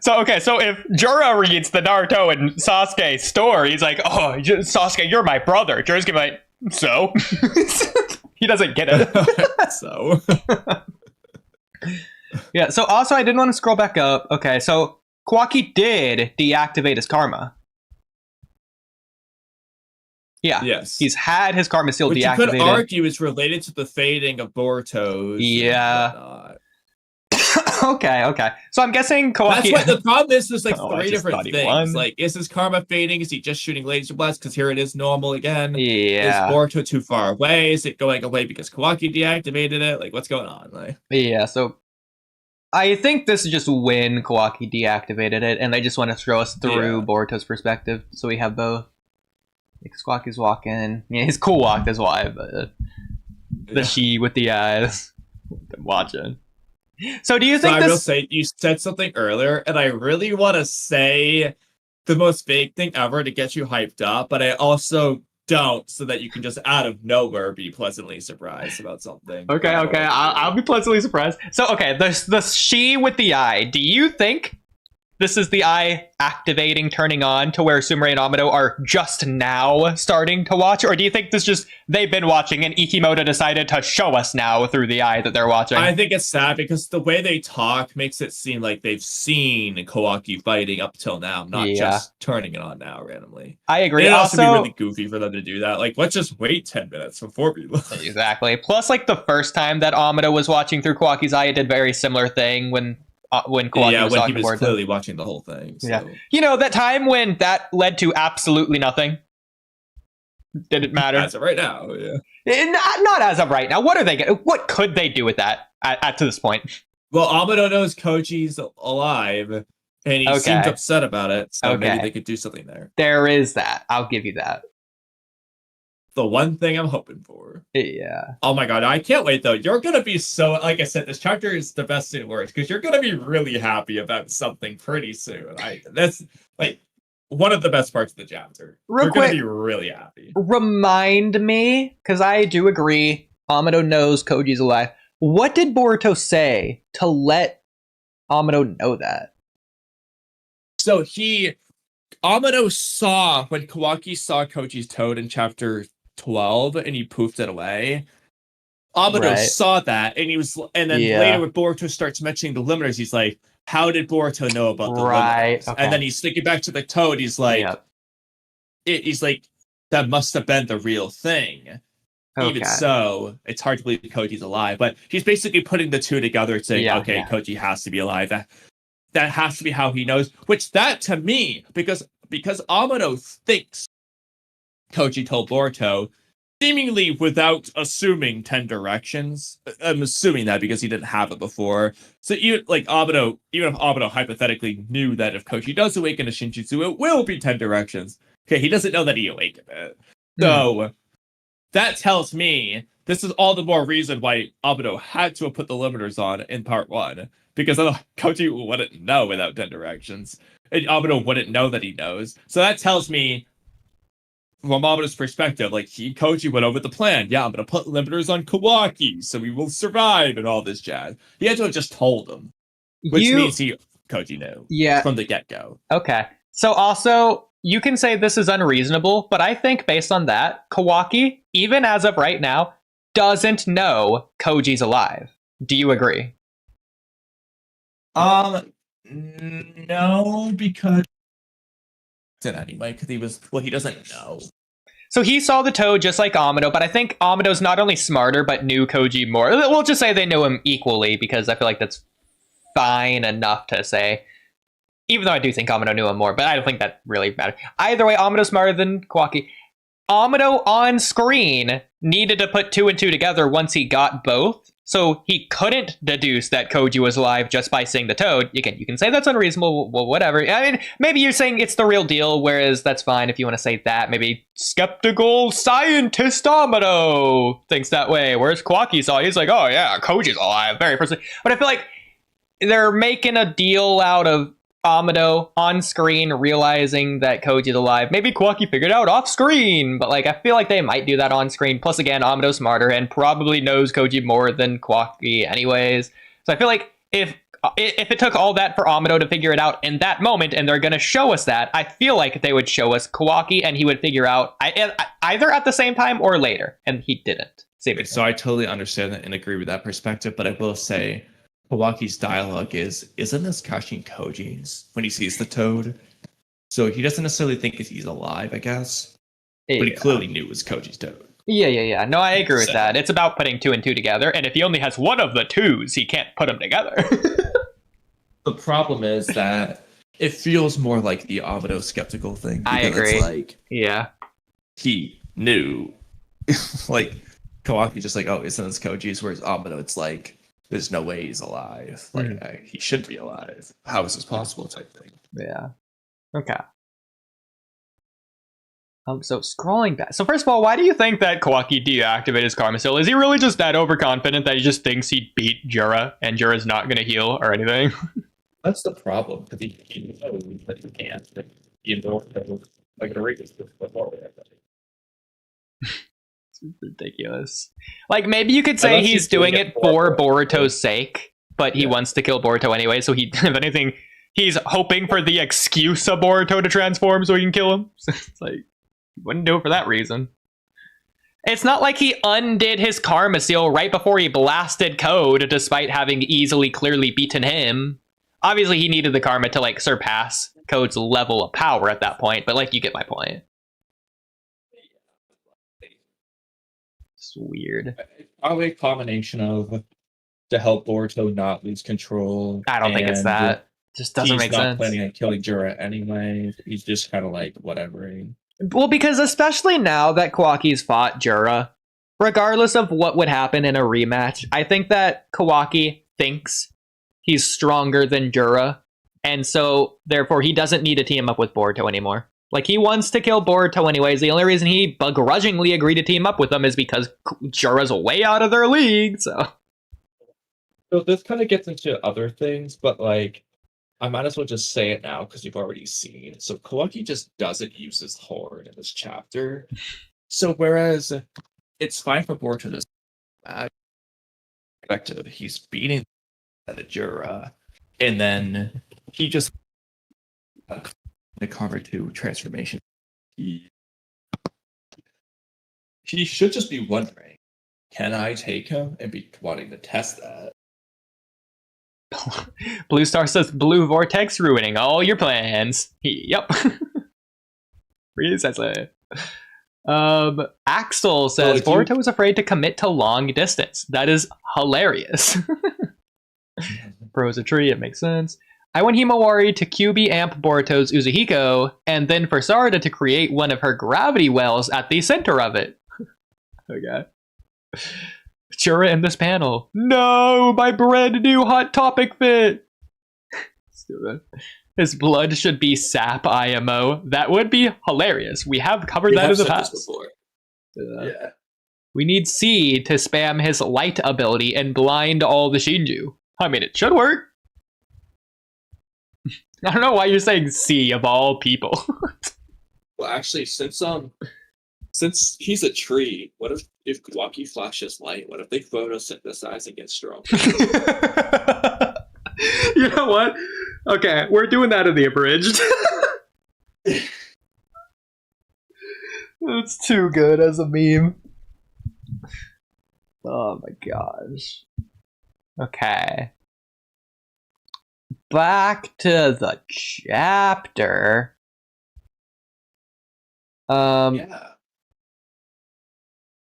So if Jura reads the Naruto and Sasuke story, he's like, "Oh, Sasuke, you're my brother." Jura's gonna be like, "So?" He doesn't get it. So. Yeah. So also, I didn't want to scroll back up. Okay, so Kawaki did deactivate his karma. Yeah. Yes. He's had his karma seal Which deactivated. you could argue is related to the fading of Boruto's. Yeah. Okay. So I'm guessing Kawaki. That's what the problem is. There's like Oh, I three just different thought he things. won. Like, is his karma fading? Is he just shooting laser blasts? Because here it is normal again. Yeah. Is Boruto too far away? Is it going away because Kawaki deactivated it? Like, what's going on? Like, Yeah. So I think this is just when Kawaki deactivated it, and they just want to throw us through Boruto's perspective, so we have both. Because Kawaki's walking. Yeah, he's cool walked is why, but the she with the eyes watching. So do you think I will say, you said something earlier, and I really want to say the most vague thing ever to get you hyped up, but I also don't, so that you can just out of nowhere be pleasantly surprised about something. Okay, I'll be pleasantly surprised. So, okay, the she with the eye. Do you think this is the eye activating, turning on to where Sumire and Amado are just now starting to watch? Or do you think this just, they've been watching and Ikimoto decided to show us now through the eye that they're watching? I think it's sad because the way they talk makes it seem like they've seen Kawaki fighting up till now, not just turning it on now randomly. I agree. It'd also be Also really goofy for them to do that. Like, let's just wait 10 minutes before we look. Exactly. Plus, like, the first time that Amado was watching through Kawaki's eye, it did very similar thing when Kawaki was when talking he was to clearly watching the whole thing. So. Yeah. You know, that time when that led to absolutely nothing? Did it matter? As of right now, yeah. Not as of right now. What are they going what could they do with that at to this point? Well, Amado knows Koji's alive, and he seems upset about it, so maybe they could do something there. There is that. I'll give you that. The one thing I'm hoping for. Yeah. Oh my god, I can't wait though. You're gonna be so, like I said, this chapter is the best it works because you're gonna be really happy about something pretty soon. That's like one of the best parts of the chapter. You're gonna be really happy. Remind me, because I do agree, Amado knows Koji's alive. What did Boruto say to let Amado know that? So Amado saw, when Kawaki saw Koji's toad in chapter 12 and he poofed it away. Amado saw that and then later when Boruto starts mentioning the limiters, he's like, how did Boruto know about the limiters? Okay. And then he's thinking back to the toad, he's like, he's like, that must have been the real thing. Even so, it's hard to believe Koji's alive, but he's basically putting the two together saying, Koji has to be alive. That has to be how he knows, which that to me, because Amado thinks Koji told Boruto, seemingly without assuming 10 directions. I'm assuming that because he didn't have it before. So even if Amado hypothetically knew that if Koji does awaken a Shinjutsu, it will be 10 directions. Okay, he doesn't know that he awakened it. So that tells me this is all the more reason why Amado had to have put the limiters on in part 1. Because Koji wouldn't know without 10 directions. And Amado wouldn't know that he knows. So that tells me, from Amado's perspective, like, Koji went over the plan. Yeah, I'm going to put limiters on Kawaki, so we will survive and all this jazz. He had to have just told him. Which means Koji knew from the get-go. Okay. So also, you can say this is unreasonable, but I think based on that, Kawaki, even as of right now, doesn't know Koji's alive. Do you agree? No, because anyway, because he doesn't know. So he saw the toad just like Amado, but I think Amado's not only smarter, but knew Koji more. We'll just say they knew him equally, because I feel like that's fine enough to say. Even though I do think Amado knew him more, but I don't think that really matters. Either way, Amado's smarter than Kawaki. Amado on screen needed to put 2 and 2 together once he got both. So he couldn't deduce that Koji was alive just by seeing the toad. You can say that's unreasonable, well, whatever. I mean, maybe you're saying it's the real deal, whereas that's fine if you want to say that. Maybe skeptical scientist Amado thinks that way, whereas Kawaki saw it, he's like, oh yeah, Koji's alive, very first. But I feel like they're making a deal out of Amado on screen realizing that Koji's alive. Maybe Kawaki figured it out off screen, but like I feel like they might do that on screen. Plus, again, Amado's smarter and probably knows Koji more than Kawaki, anyways. So I feel like if it took all that for Amado to figure it out in that moment, and they're gonna show us that, I feel like they would show us Kawaki, and he would figure out either at the same time or later, and he didn't. So I totally understand that and agree with that perspective, but I will say Kawaki's dialogue isn't this catching Koji's when he sees the toad. So he doesn't necessarily think he's alive, I guess. Yeah. But he clearly knew it was Koji's toad. Yeah. No, I agree with that. It's about putting 2 and 2 together, and if he only has one of the 2s, he can't put them together. The problem is that it feels more like the Amado skeptical thing. I agree. It's like, yeah. he knew. Like, Kawaki's just like, oh, isn't this Koji's? Whereas Amado, it's like, there's no way he's alive. Like, he shouldn't be alive. How is this possible? Type thing. Yeah. Okay. So scrolling back. So first of all, why do you think that Kawaki deactivated his Karma Seal? Is he really just that overconfident that he just thinks he'd beat Jura and Jura's not going to heal or anything? That's the problem, because he knows that he can't. You know, like a rapist before. It's ridiculous. Like, maybe you could say he's doing it for Boruto's sake, but he wants to kill Boruto anyway, so he, if anything, he's hoping for the excuse of Boruto to transform so he can kill him. It's like, he wouldn't do it for that reason. It's not like he undid his Karma Seal right before he blasted Code, despite having easily, clearly beaten him. Obviously, he needed the Karma to, like, surpass Code's level of power at that point, but, like, you get my point. It's weird. Probably a combination of to help Boruto not lose control. I don't think it's that. Just doesn't make sense. He's not planning on killing Jura anyway. He's just kind of like, whatever. Well, because especially now that Kawaki's fought Jura, regardless of what would happen in a rematch, I think that Kawaki thinks he's stronger than Jura, and so therefore he doesn't need to team up with Boruto anymore. Like, he wants to kill Boruto anyways. The only reason he begrudgingly agreed to team up with them is because Jura's way out of their league, so this kind of gets into other things, but like, I might as well just say it now because you've already seen. So Kawaki just doesn't use his horn in this chapter. So whereas it's fine for Boruto to perspective, he's beating the Jura, and then he just the cover 2 transformation. He should just be wondering, can I take him, and be wanting to test that. Blue Star says blue vortex ruining all your plans. Yep. Precisely. Axel says Boruto is afraid to commit to long distance. That is hilarious. Bros a tree, it makes sense. I want Himawari to QB amp Boruto's Uzuhiko, and then for Sarada to create one of her gravity wells at the center of it. Okay. Jura in this panel. No, my brand new hot topic fit. Stupid. His blood should be sap IMO. That would be hilarious. We have covered that in the past. Before. Yeah. We need C to spam his light ability and blind all the Shinju. I mean, it should work. I don't know why you're saying C of all people. Well, actually, since he's a tree, what if Kawaki flashes light? What if they photosynthesize and get strong? You know what? Okay, we're doing that in the abridged. It's too good as a meme. Oh my gosh. Okay. Back to the chapter. Yeah.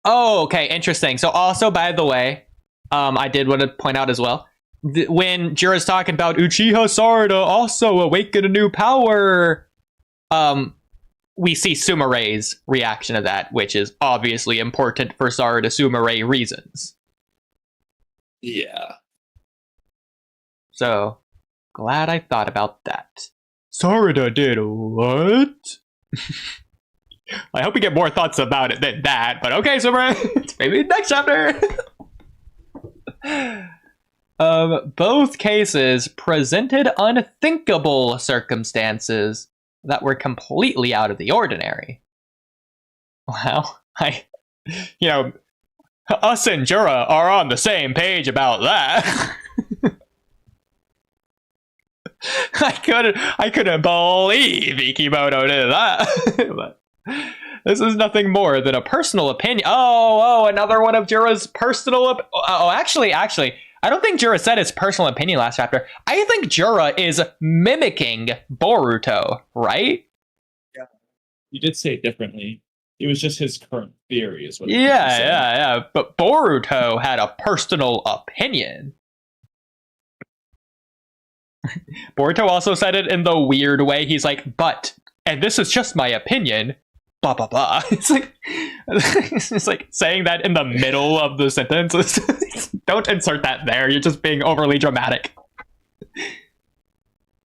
Oh, okay, interesting. So also, by the way, I did want to point out as well, when Jura's talking about Uchiha Sarada also awaken a new power, we see Sumare's reaction to that, which is obviously important for Sarada Sumare reasons. Yeah. So, glad I thought about that. Sarada did what? I hope we get more thoughts about it than that, but okay, Sumare, maybe next chapter. Both cases presented unthinkable circumstances that were completely out of the ordinary. Wow. Us and Jura are on the same page about that. I couldn't believe Ikimoto did that. But this is nothing more than a personal opinion. Oh, another one of Jura's personal. Actually, I don't think Jura said his personal opinion last chapter. I think Jura is mimicking Boruto, right? Yeah, you did say it differently. It was just his current theory, is what. Yeah. But Boruto had a personal opinion. Boruto also said it in the weird way. He's like, but, and this is just my opinion, blah, blah, blah. It's like saying that in the middle of the sentence. Don't insert that there. You're just being overly dramatic.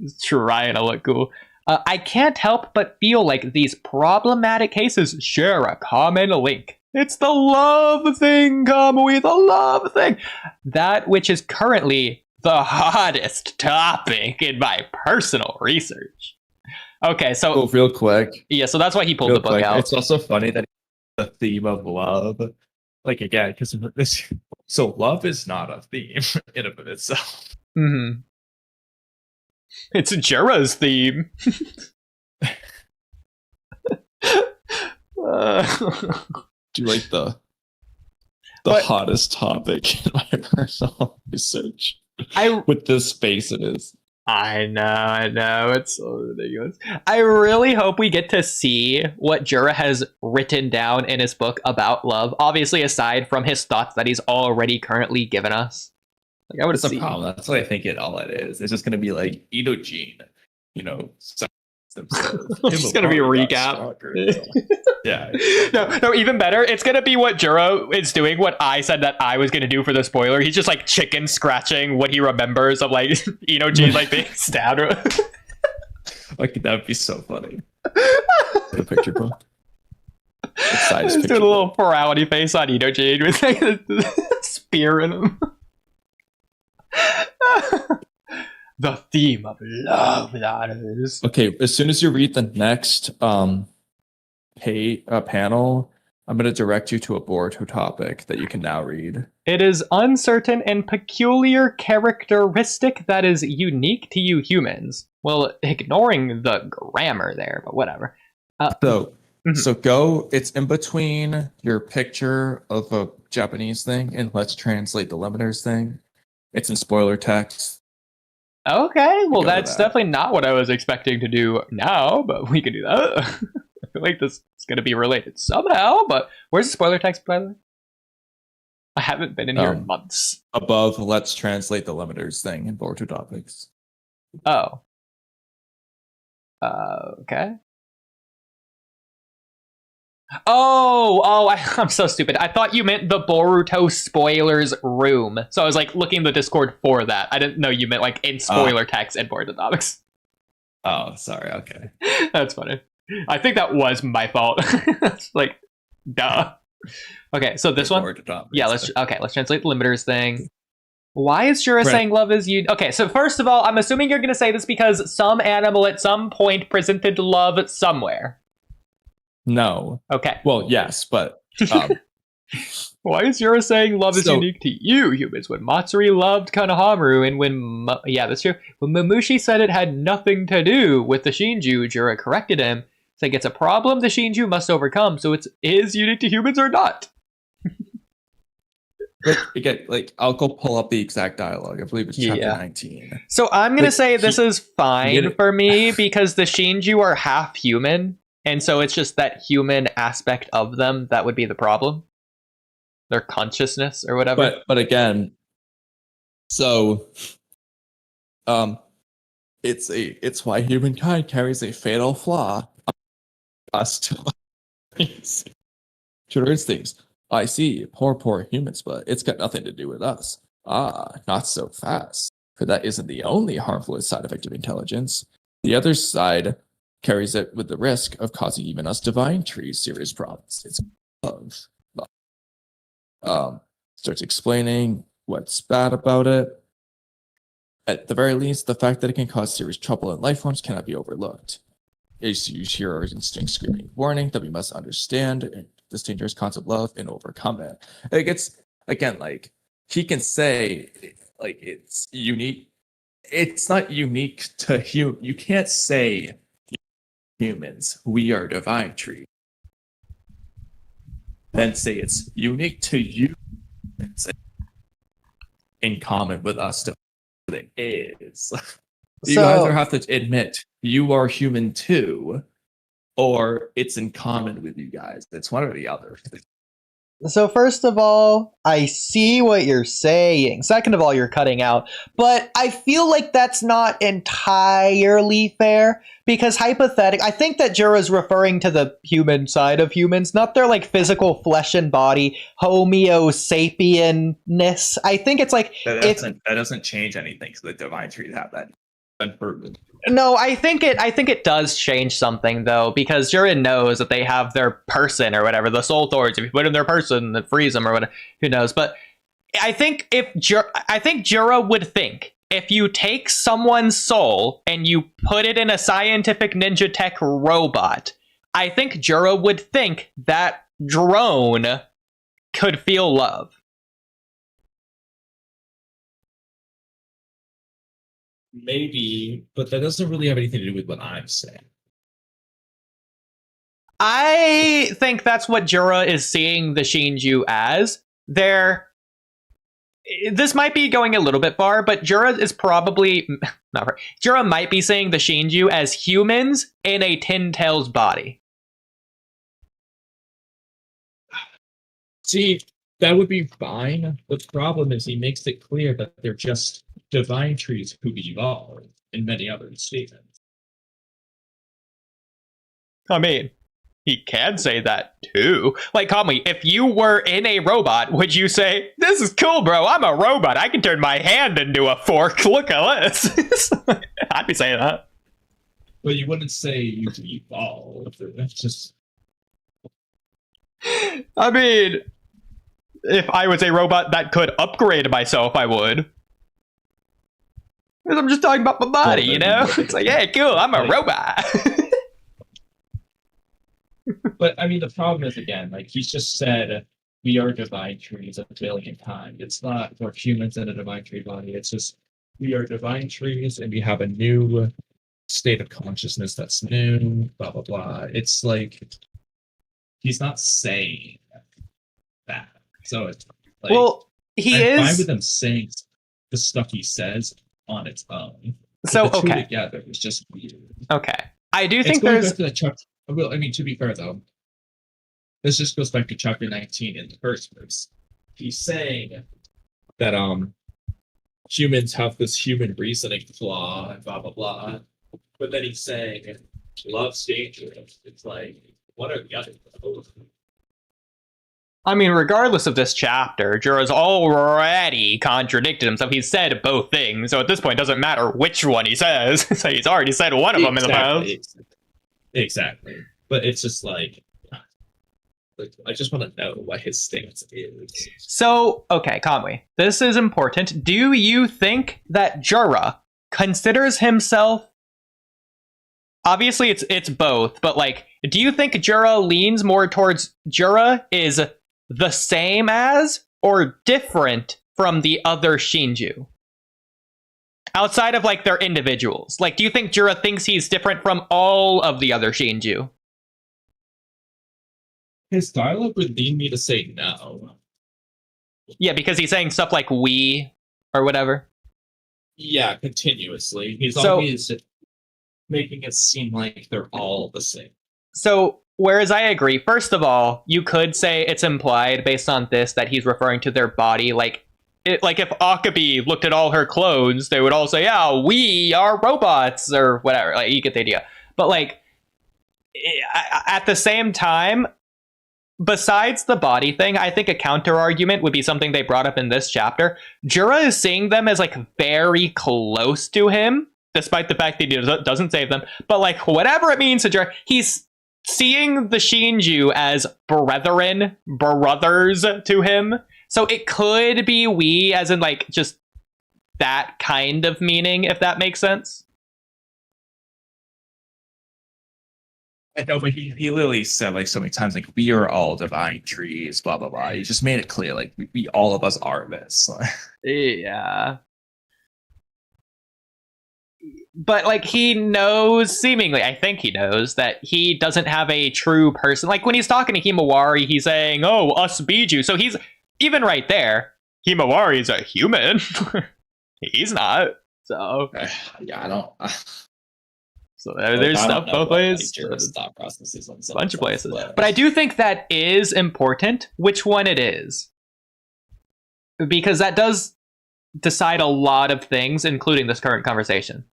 Just trying to look cool. I can't help but feel like these problematic cases share a common link. It's the love thing, Kamui, the love thing. That which is currently the hottest topic in my personal research. Okay, so real quick. Yeah, so that's why he pulled the book out. It's also funny that the theme of love, like again, because this. So love is not a theme in and of itself. Mm-hmm. It's Jura's theme. Do you like the hottest topic in my personal research? With this space it is. I know. It's so ridiculous. I really hope we get to see what Jura has written down in his book about love. Obviously, aside from his thoughts that he's already currently given us. Like, I would see. Problem. That's what I think all it is. It's just going to be like Idojin, themselves. It's just going to be a recap. Yeah. No, even better. It's going to be what Jura is doing, what I said that I was going to do for the spoiler. He's just like chicken scratching what he remembers of like Idojin like being stabbed. Like, that would be so funny. The picture book. Just doing a little morality face on Idojin with like a spear in him. The theme of love, that is. Okay, as soon as you read the next panel, I'm going to direct you to a Boruto topic that you can now read. It is uncertain and peculiar characteristic that is unique to you humans. Well, ignoring the grammar there, but whatever. So go, it's in between your picture of a Japanese thing and let's translate the limiters thing. It's in spoiler text. Okay, well, that's definitely not what I was expecting to do now, but we can do that. I feel like this is going to be related somehow, but where's the spoiler text, by the way? I haven't been in here in months. Above, let's translate the limiters thing in Boruto topics. Oh. Okay. I'm so stupid. I thought you meant the Boruto spoilers room. So I was like looking the Discord for that. I didn't know you meant like in spoiler text and Boruto topics. Oh, sorry. Okay. That's funny. I think that was my fault. Like, duh. Okay, so this one. Yeah, let's translate the limiters thing. Why is Jura saying love is you? Okay, so first of all, I'm assuming you're going to say this because some animal at some point presented love somewhere. No. Okay. Well, yes, but why is Jura saying love is unique to you humans when Matsuri loved Konohamaru and when that's true. When Mamushi said it had nothing to do with the Shinju, Jura corrected him, saying it's a problem the Shinju must overcome, so it is unique to humans or not. I'll go pull up the exact dialogue. I believe it's chapter 19. So I'm gonna say this is fine for me because the Shinju are half human. And so it's just that human aspect of them that would be the problem. Their consciousness or whatever. But again, so it's why humankind carries a fatal flaw. Us to true instincts. I see, poor humans, but it's got nothing to do with us. Not so fast. For that isn't the only harmful side effect of intelligence. The other side carries it with the risk of causing even us divine trees serious problems. It's love. Starts explaining what's bad about it. At the very least, the fact that it can cause serious trouble in life forms cannot be overlooked. You hear our instinct screaming warning that we must understand this dangerous concept of love and overcome it. Like it's again, like he can say, like it's unique. It's not unique to you can't say humans, we are divine tree. Then say it's unique to you in common with us to it is. You either have to admit you are human too, or it's in common with you guys. It's one or the other. So first of all, I see what you're saying. Second of all, you're cutting out. But I feel like that's not entirely fair because I think that Jura's referring to the human side of humans, not their like physical flesh and body Homo sapien-ness. I think it's like that doesn't change anything because the divine trees have that unproven. No, I think it does change something though, because Jura knows that they have their person or whatever, the soul thorns. If you put in their person, then freeze them or whatever. Who knows? But I think Jura would think if you take someone's soul and you put it in a scientific ninja tech robot, I think Jura would think that drone could feel love. Maybe, but that doesn't really have anything to do with what I'm saying. I think that's what Jura is seeing the Shinju as. This might be going a little bit far, but Jura is probably not right. Jura might be seeing the Shinju as humans in a Tin Tail's body. See, that would be fine. The problem is he makes it clear that they're just divine trees who evolve in many other statements. I mean, he can say that too. Like, Kamui, if you were in a robot, would you say, "This is cool, bro, I'm a robot, I can turn my hand into a fork, look at this"? I'd be saying that. But you wouldn't say you evolve. That's just... I mean, if I was a robot that could upgrade myself, I would. Because I'm just talking about my body, you know? It's like, hey, cool, I'm a robot. But, I mean, the problem is, again, like, he's just said, we are divine trees a billion times. It's not for humans in a divine tree body. It's just, we are divine trees, and we have a new state of consciousness that's new, blah, blah, blah. It's like, he's not saying that. So it's like, well, I'm fine with him saying the stuff he says on its own. So, the two okay. together is just weird. Okay. I do think it's going there's... back to that chapter. Well, I mean, to be fair, though, this just goes back to chapter 19 in the first verse. He's saying that humans have this human reasoning flaw and blah, blah, blah. But then he's saying love's dangerous. It's like, what are the other those? I mean, regardless of this chapter, Jura's already contradicted himself. He's said both things, so at this point, it doesn't matter which one he says. So he's already said one of them in the past. Exactly. But it's just like I just want to know what his stance is. So, okay, Kamui, this is important. Do you think that Jura considers himself... Obviously, it's both, but like, do you think Jura leans more towards Jura is the same as or different from the other Shinju? Outside of like their individuals. Like, do you think Jura thinks he's different from all of the other Shinju? His dialogue would lead me to say no. Yeah, because he's saying stuff like we or whatever. Yeah, continuously. He's always making it seem like they're all the same. So, whereas I agree, first of all, you could say it's implied based on this that he's referring to their body. Like if Akabe looked at all her clothes, they would all say, "Yeah, we are robots," or whatever. Like, you get the idea. But like, at the same time, besides the body thing, I think a counter argument would be something they brought up in this chapter. Jura is seeing them as like very close to him, despite the fact that he doesn't save them. But like, whatever it means to Jura, he's seeing the Shinju as brothers to him. So it could be we, as in like just that kind of meaning, if that makes sense. I know, but he literally said like so many times, like, we are all divine trees, blah blah blah. He just made it clear, like, we all of us are this. Yeah. But like he knows, seemingly, I think he knows that he doesn't have a true person. Like when he's talking to Himawari, he's saying, "Oh, us Biju." So he's even right there. Himawari is a human. He's not. So yeah, I don't. So there's stuff both ways. Thought processes on a bunch of places. But I do think that is important, which one it is. Because that does decide a lot of things, including this current conversation.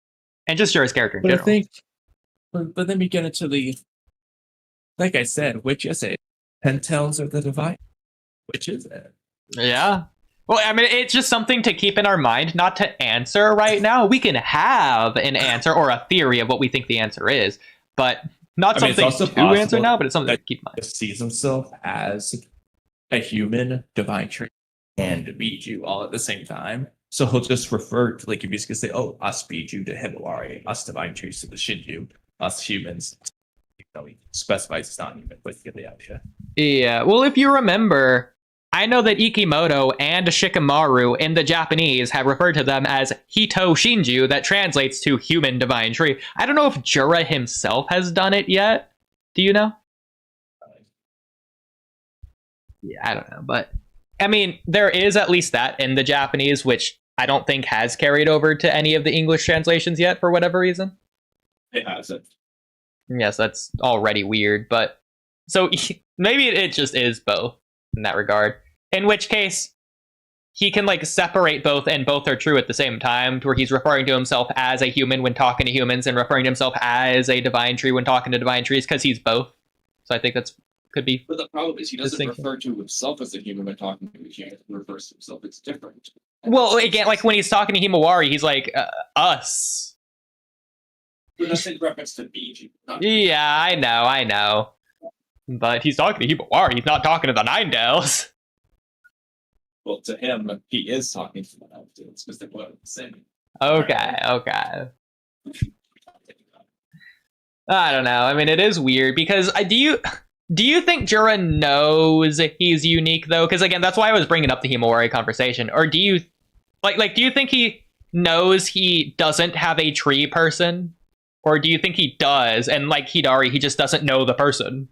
And just Jura's character in general. I think, but then we get into the, like I said, which is it? Pentels or the divine? Which is it? Yeah. Well, I mean, it's just something to keep in our mind, not to answer right now. We can have an answer or a theory of what we think the answer is, but not something to answer now, but it's something to keep in mind. He sees himself as a human divine trait and Biju all at the same time. So he'll just refer to, like, if he's going to say, oh, us Biju to Himawari, us divine trees to the Shinju, us humans. You know, he specifies it's not human, but you get the idea. Yeah, well, if you remember, I know that Ikimoto and Shikamaru in the Japanese have referred to them as Hito Shinju, that translates to human divine tree. I don't know if Jura himself has done it yet. Do you know? Yeah, I don't know, but I mean, there is at least that in the Japanese, which I don't think has carried over to any of the English translations yet for whatever reason. It hasn't. Yes, that's already weird, but so maybe it just is both in that regard. In which case, he can like separate both, and both are true at the same time, to where he's referring to himself as a human when talking to humans, and referring to himself as a divine tree when talking to divine trees, because he's both. So I think that's could be. But the problem is he doesn't refer to himself as a human when talking to a human. He refers to himself as different. Well, again, like when he's talking to Himawari, he's like us. But that's in reference to Biju. Yeah, I know. But he's talking to Himawari. He's not talking to the Ninedales. Well, to him, he is talking to the Ninedales because they're both the same. Okay. I don't know. I mean, it is weird because do you think Jura knows he's unique though? Because again, that's why I was bringing up the Himawari conversation. Or do you do you think he knows he doesn't have a tree person, or do you think he does, and like Hidari, he just doesn't know the person?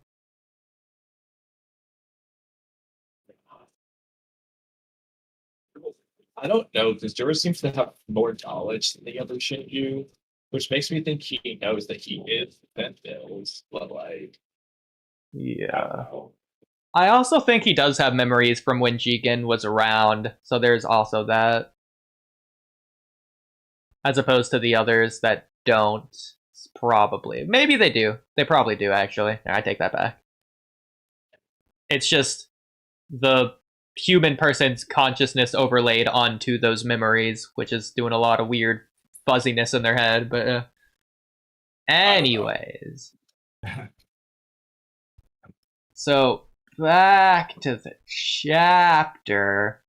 I don't know, because Jura seems to have more knowledge than the other Shinju, which makes me think he knows that he is Ventil's, but like, yeah. I also think he does have memories from when Jigen was around, so there's also that. As opposed to the others that don't, probably. Maybe they do. They probably do, actually. I take that back. It's just the human person's consciousness overlaid onto those memories, which is doing a lot of weird fuzziness in their head, but anyways. So, back to the chapter.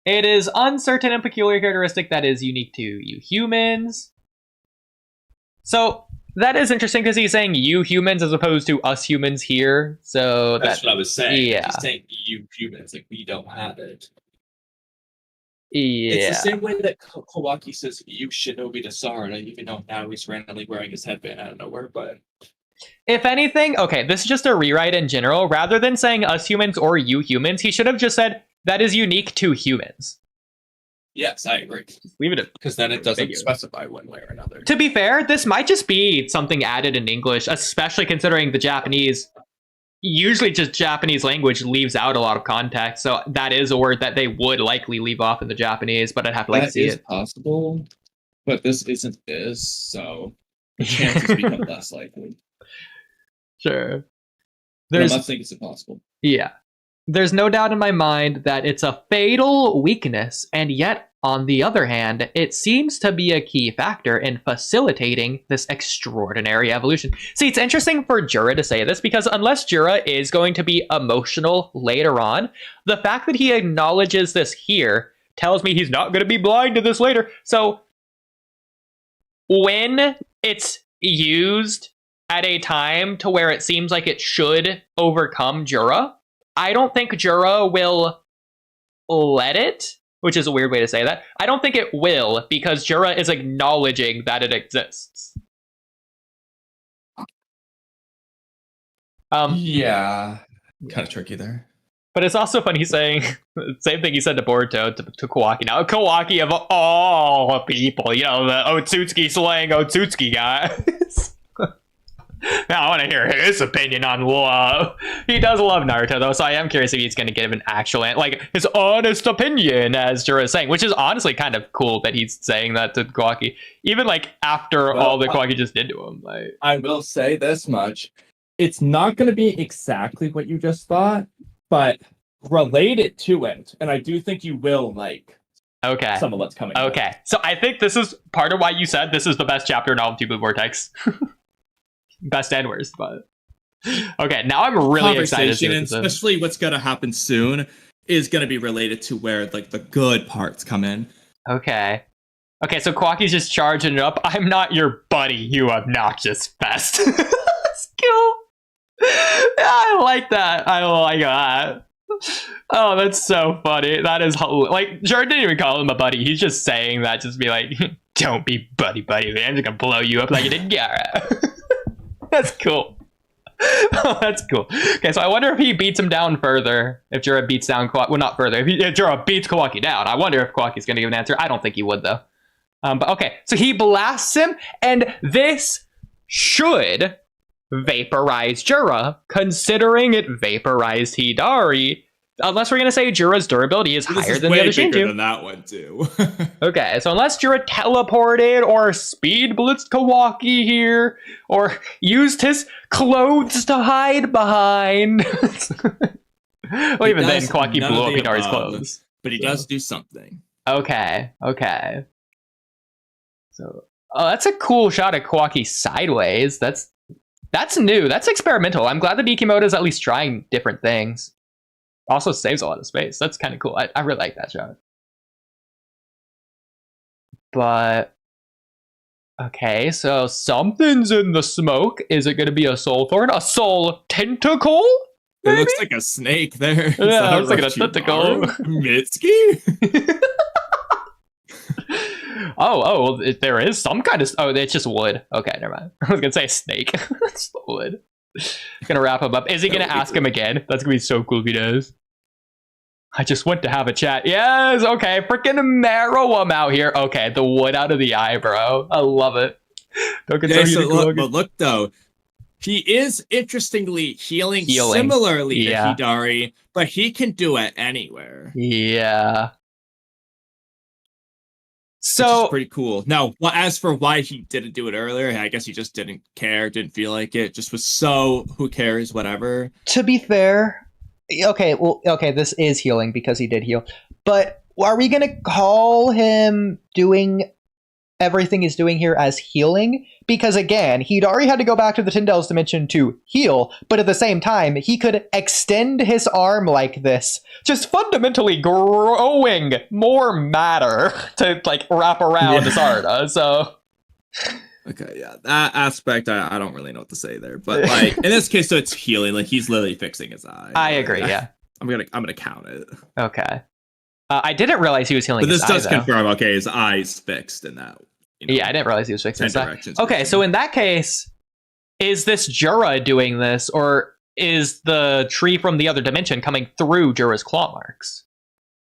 It is uncertain and peculiar characteristic that is unique to you humans. So, that is interesting because he's saying you humans as opposed to us humans here. So that's what I was saying. Yeah. He's saying you humans, like we don't have it. Yeah. It's the same way that Kawaki says you shinobi to Sarada, even though now he's randomly wearing his headband out of nowhere, but if anything, okay, this is just a rewrite in general. Rather than saying us humans or you humans, he should have just said that is unique to humans. Yes, I agree. Leave it because then it doesn't specify one way or another. To be fair, this might just be something added in English, especially considering the Japanese. Usually just Japanese language leaves out a lot of context, so that is a word that they would likely leave off in the Japanese, but I'd have to see it. That is possible, but this isn't this, so the chances become less likely. Sure. I'm not saying it's impossible. Yeah. There's no doubt in my mind that it's a fatal weakness, and yet, on the other hand, it seems to be a key factor in facilitating this extraordinary evolution. See, it's interesting for Jura to say this, because unless Jura is going to be emotional later on, the fact that he acknowledges this here tells me he's not going to be blind to this later. So when it's used at a time to where it seems like it should overcome Jura, I don't think Jura will let it, which is a weird way to say that. I don't think it will, because Jura is acknowledging that it exists. Yeah, kind of tricky there. But it's also funny saying the same thing he said to Boruto to Kawaki. Now, Kawaki of all people, you know, the Otsutsuki slang Otsutsuki guys. Now, I want to hear his opinion on love. He does love Naruto, though, so I am curious if he's going to give an actual, like, his honest opinion, as Jura is saying, which is honestly kind of cool that he's saying that to Kawaki, even, like, after all that Kawaki just did to him. Like, I will say this much. It's not going to be exactly what you just thought, but relate it to it. And I do think you will like some of what's coming. Okay. Up. So I think this is part of why you said this is the best chapter in all of Two Blue Vortex. Best and worst, but okay, now I'm really excited to see what and especially what's going to happen soon is going to be related to where like the good parts come in. Okay, so Kawaki's just charging it up. I'm not your buddy, you obnoxious pest. Skill. I like that. I like that. Oh, that's so funny. That is like Jordan didn't even call him a buddy. He's just saying that, just be like, don't be buddy, man. I'm just gonna blow you up like you did Gara. That's cool. Oh, that's cool. Okay, so I wonder if he beats him down further. If Jura beats down Kawaki, well, not further. If Jura beats Kawaki down, I wonder if Kawaki's going to give an answer. I don't think he would, though. But okay, so he blasts him, and this should vaporize Jura, considering it vaporized Hidari. Unless we're going to say Jura's durability is higher than the other Shinju. Than that one, too. Okay, so unless Jura teleported or speed blitzed Kawaki here, or used his clothes to hide behind. Well, even then, Kawaki blew up Hidari's clothes. But he does do something. Okay. So, that's a cool shot of Kawaki sideways. That's new. That's experimental. I'm glad that Ikimoto's at least trying different things. Also saves a lot of space. That's kind of cool. I really like that shot. But okay, so something's in the smoke. Is it going to be a soul thorn? A soul tentacle? Maybe? It looks like a snake there. Yeah, it looks like a tentacle. Mitsuki? Oh, well, there is some kind of... Oh, it's just wood. Okay, never mind. I was going to say snake. It's wood. Gonna wrap him up. Is he gonna ask him again? That's gonna be so cool if he does. I just went to have a chat. Yes, okay. Freaking marrow him out here. Okay, the wood out of the eye, bro. I love it. But look though, he is interestingly healing. Similarly to Hidari, but he can do it anywhere. Yeah. So pretty cool. Now, as for why he didn't do it earlier, I guess he just didn't care, didn't feel like it. Just was so who cares, whatever. To be fair, okay, this is healing because he did heal. But are we gonna call him doing everything he's doing here as healing? Because again, he'd already had to go back to the Tyndall's dimension to heal, but at the same time, he could extend his arm like this, just fundamentally growing more matter to like wrap around Sarda. So okay, yeah, that aspect I don't really know what to say there, but like in this case, so it's healing. Like he's literally fixing his eye. I agree. Yeah, I'm gonna count it. Okay, I didn't realize he was healing. But this does eye, confirm. Okay, his eye's fixed in that. Yeah, I didn't realize he was fixing that. Okay, so in that case, is this Jura doing this, or is the tree from the other dimension coming through Jura's claw marks?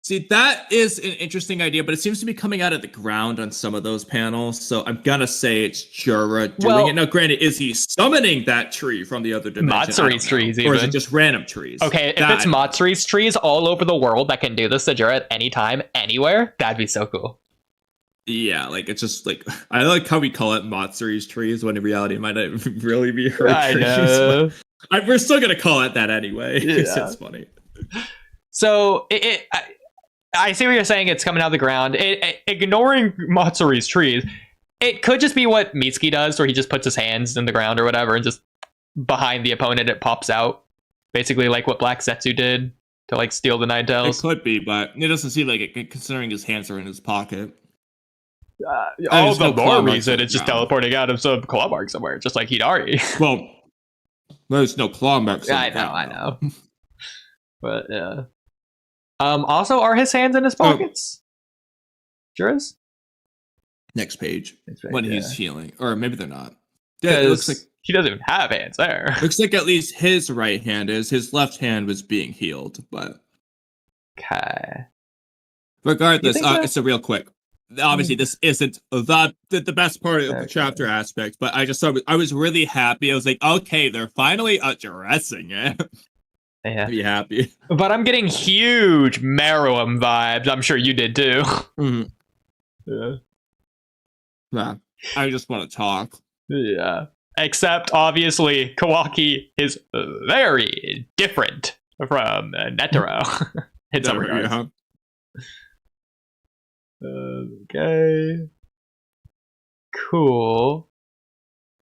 See, that is an interesting idea, but it seems to be coming out of the ground on some of those panels, so I'm gonna say it's Jura doing it. Now, granted, is he summoning that tree from the other dimension? Matsuri's trees, even. Or is it just random trees? Okay, if it's Matsuri's trees all over the world that can do this to Jura at any time, anywhere, that'd be so cool. Yeah, like it's just like I like how we call it Matsuri's trees when in reality it might not really be her trees. We're still gonna call it that anyway. Yeah. It's funny. So I see what you're saying. It's coming out of the ground. Ignoring Matsuri's trees, it could just be what Mitsuki does, where he just puts his hands in the ground or whatever, and just behind the opponent it pops out, basically like what Black Zetsu did to like steal the Nine It Tails. could be, but it doesn't seem like it, considering his hands are in his pocket. All the no claw more marks reason on the it's just ground. teleporting out of some claw mark somewhere, just like Hidari. Well, there's no claw marks. on I the know, ground, I know. But yeah. Also, are his hands in his pockets? Jura's? Next page. That's right, When yeah. he's healing, or maybe they're not. Yeah, it looks like he doesn't even have hands there. looks like at least his right hand is. His left hand was being healed, but Okay. regardless, You think so? it's a real quick. Obviously, this isn't the best part of the chapter aspect, but I just thought I was really happy. I was like, okay, they're finally addressing it. Yeah. Be happy. But I'm getting huge Meruem vibes. I'm sure you did too. Mhm. Yeah. Yeah, I just want to talk. Yeah. Except, obviously, Kawaki is very different from Netero. In some regards. Okay. Cool.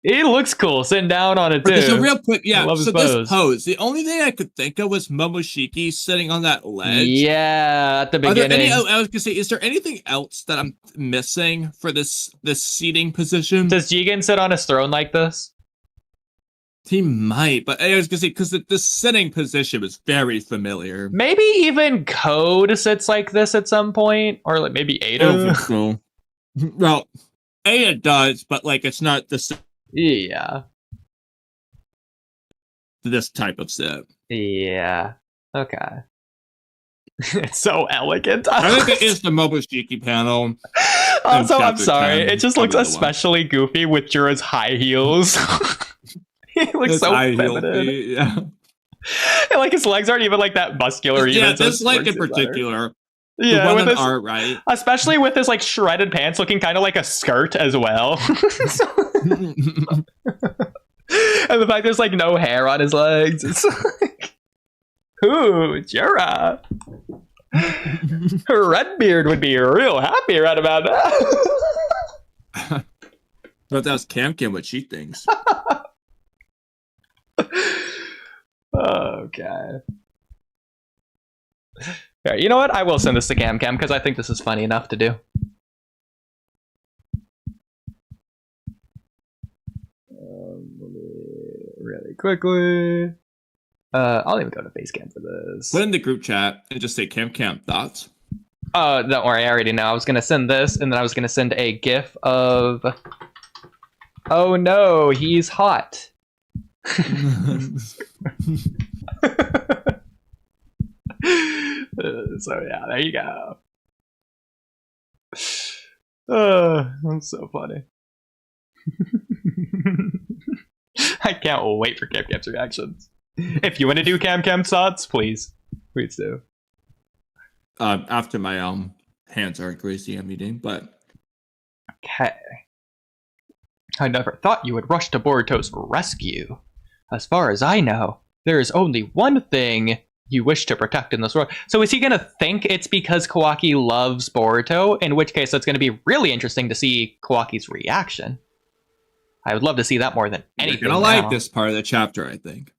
He looks cool sitting down on it too. Okay, so real quick, yeah. I love So his this pose. pose, the only thing I could think of was Momoshiki sitting on that ledge. Yeah, at the Are there beginning. I was gonna say, is there anything else that I'm missing for this seating position? Does Jigen sit on his throne like this? He might, but I was gonna say because the sitting position was very familiar. Maybe even Code sits like this at some point, or like maybe I don't Ada. think so. Well, Ada does, but like it's not this Yeah. type of sit. Yeah. Okay. It's so elegant. I think it is the Momoshiki panel. Also, I'm chapter sorry. 10, It just looks probably the one. especially goofy with Jura's high heels. He looks so feminine. Yeah. And like his legs aren't even like that muscular. Yeah, even, so this it like works in better. particular. The Yeah, with women his, are right. especially with his like shredded pants looking kind of like a skirt as well. And the fact there's like no hair on his legs. It's like, ooh, Jura. Redbeard would be real happy right about that. But that's Cam what she thinks. Okay. Yeah, you know what? I will send this to Cam because I think this is funny enough to do. Really quickly. I'll even go to Basecamp for this. Put in the group chat and just say Cam thoughts. Don't worry, I already know. I was gonna send this, and then I was gonna send a GIF of. Oh no, he's hot. So yeah, there you go. That's so funny. I can't wait for Cam's reactions. If you want to do Cam thoughts, please do. After my hands aren't greasy, I'm eating, but Okay. I never thought you would rush to Boruto's rescue. As far as I know, there is only one thing you wish to protect in this world. So is he going to think it's because Kawaki loves Boruto? In which case, it's going to be really interesting to see Kawaki's reaction. I would love to see that more than anything. you're gonna like this part of the chapter, I think.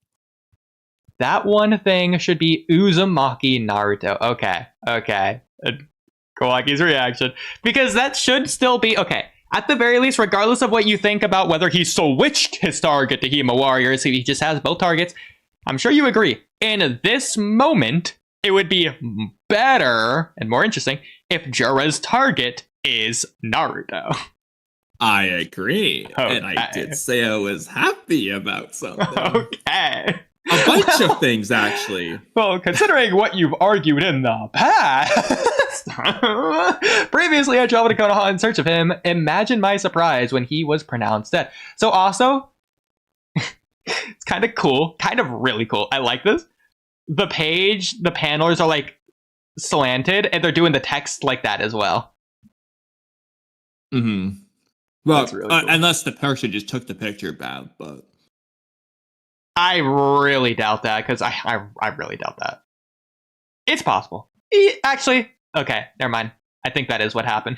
That one thing should be Uzumaki Naruto. Okay. Kawaki's reaction. Because that should still be... Okay. At the very least, regardless of what you think about whether he switched his target to Hema Warriors, if he just has both targets, I'm sure you agree. In this moment, it would be better and more interesting if Jura's target is Naruto. I agree. Okay. And I did say I was happy about something. Okay. A bunch of things, actually. Well, considering what you've argued in the past, previously I traveled to Konoha in search of him. Imagine my surprise when he was pronounced dead. So also, it's kind of cool, kind of really cool. I like this. The panels are like slanted, and they're doing the text like that as well. Mm-hmm. Well, That's really cool. unless the person just took the picture bad, but I really doubt that, because I really doubt that. It's possible. Actually, okay, never mind. I think that is what happened.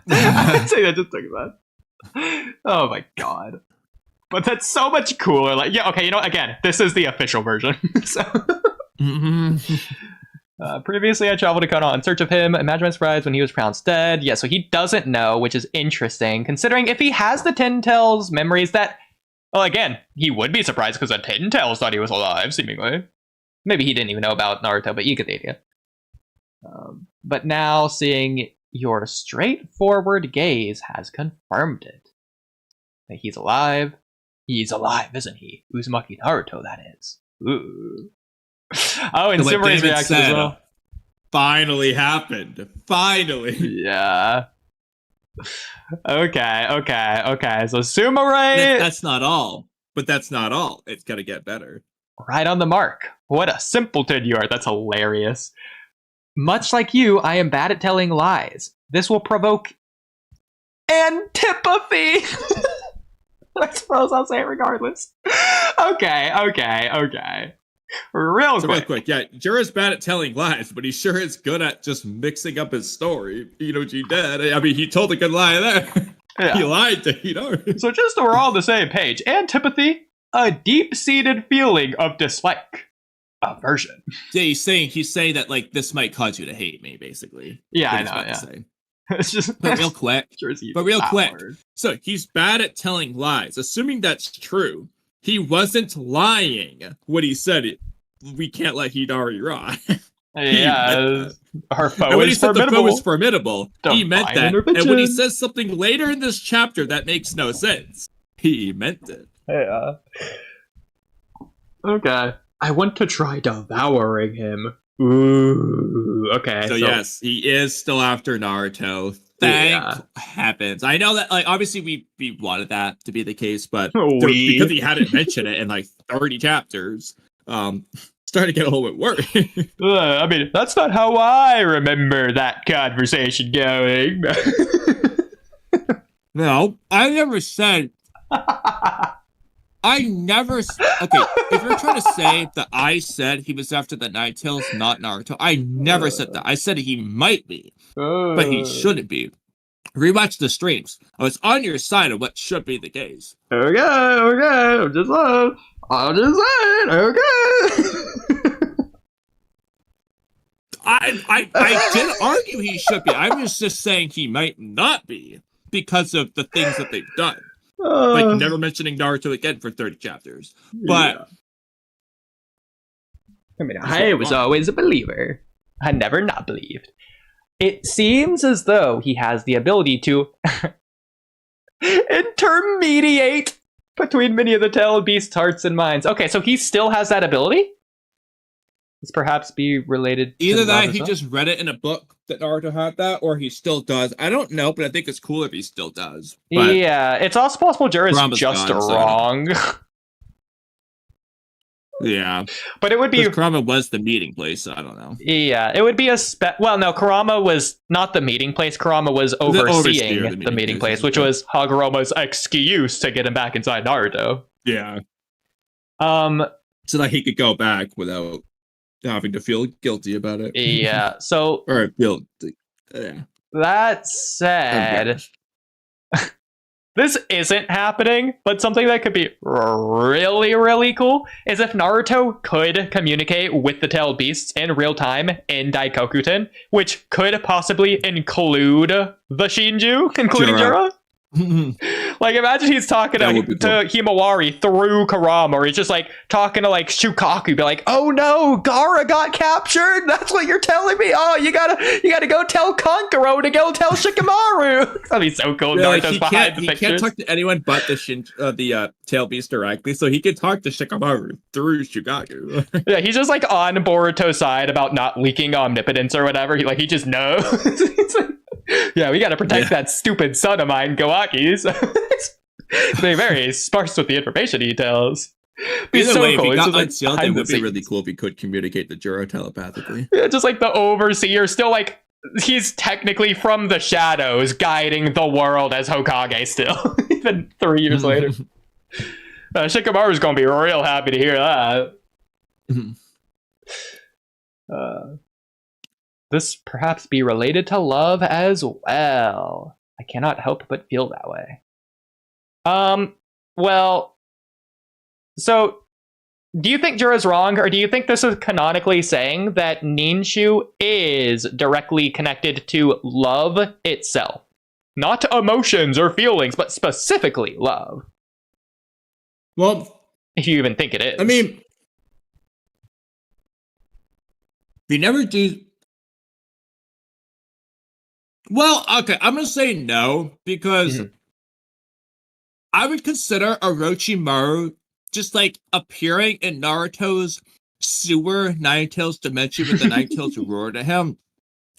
I'd say that just took that. Oh my god. But that's so much cooler. Like, yeah, okay, you know what? Again, this is the official version. So Previously, I traveled to Konoha in search of him. Imagine my surprise when he was pronounced dead. Yeah, so he doesn't know, which is interesting, considering if he has the Ten Tails memories that... Well, again, he would be surprised because the Ten Tails thought he was alive, seemingly. Maybe he didn't even know about Naruto, but you get the idea. But now, seeing your straightforward gaze has confirmed it. That he's alive. He's alive, isn't he? Uzumaki Naruto, that is. Ooh. Oh, and Simray's reaction as well. Finally happened. Finally. Yeah. Okay. So Sumaray... That's not all. But that's not all. It's got to get better. Right on the mark. What a simpleton you are. That's hilarious. Much like you, I am bad at telling lies. This will provoke antipathy. I suppose I'll say it regardless. Okay. Real quick. Yeah, Jura's bad at telling lies, but he sure is good at just mixing up his story. Inoji dead. I mean, he told a good lie there. Yeah. He lied to Ino. So just so we're all on the same page, antipathy, a deep-seated feeling of dislike. Aversion. Yeah, he's saying that like this might cause you to hate me, basically. Yeah, I know. Yeah. It's just but real quick. Word. So he's bad at telling lies. Assuming that's true, he wasn't lying when he said it. We can't let Hidari rot. Yeah, our foe and when he is said formidable. the foe is formidable, he meant that. And when he says something later in this chapter that makes no sense, he meant it. Yeah. Okay. I want to try devouring him. Ooh. Okay. So yes, he is still after Naruto. Thank heavens. I know that, like, obviously we wanted that to be the case, but because he hadn't mentioned it in like 30 chapters, starting to get a little bit worried. I mean, that's not how I remember that conversation going. No, I never said. Okay, if you're trying to say that I said he was after the Nine Tails, not Naruto, I never said that. I said he might be, but he shouldn't be. Rewatch the streams. I was on your side of what should be the case. Okay, I'm just saying, okay. I did argue he should be. I'm just saying he might not be because of the things that they've done. Like never mentioning Naruto again for 30 chapters. But I mean, I was always a believer. I never not believed. It seems as though he has the ability to intermediate between many of the tailed beasts' hearts and minds. Okay, so he still has that ability? This perhaps be related to either that he just read it in a book that Naruto had that, or he still does. I don't know, but I think it's cool if he still does. But yeah, it's also possible Jura's just wrong. Yeah. But it would be... Kurama was the meeting place, so I don't know. Yeah, it would be a... Well, no, Kurama was not the meeting place. Kurama was overseeing the meeting place, which was Hagoroma's excuse to get him back inside Naruto. Yeah. So that he could go back without having to feel guilty about it. Yeah, so... or feel... That said... This isn't happening, but something that could be really, really cool is if Naruto could communicate with the tailed beasts in real time in Daikokuten, which could possibly include the Shinju, including Jura. Like, imagine he's talking to Himawari through Kurama, or he's just like talking to like Shukaku, be like, "Oh no, Gaara got captured. That's what you're telling me. Oh, you gotta go tell Kankuro to go tell Shikamaru." That'd be so cool. Yeah, Naruto's behind the pictures. He can't talk to anyone but the tail beast directly, so he can talk to Shikamaru through Shukaku. Yeah, he's just like on Boruto's side about not leaking omnipotence or whatever. He just knows. It's like, yeah, we gotta protect that stupid son of mine, Kawaki's. They're very sparse with the information he tells. Either way, cool. If he got unsealed, it would be really cool if he could communicate to Juro telepathically. Yeah, just like the overseer, still like, he's technically from the shadows, guiding the world as Hokage still, even 3 years later. Shikamaru's gonna be real happy to hear that. This perhaps be related to love as well. I cannot help but feel that way. Well, so do you think Jura's wrong, or do you think this is canonically saying that Ninshu is directly connected to love itself? Not emotions or feelings, but specifically love. Well, if you even think it is. I mean, we never do. Well, okay, I'm going to say no, because I would consider Orochimaru just like appearing in Naruto's sewer Nine-Tails dimension with the Nine-Tails roar to him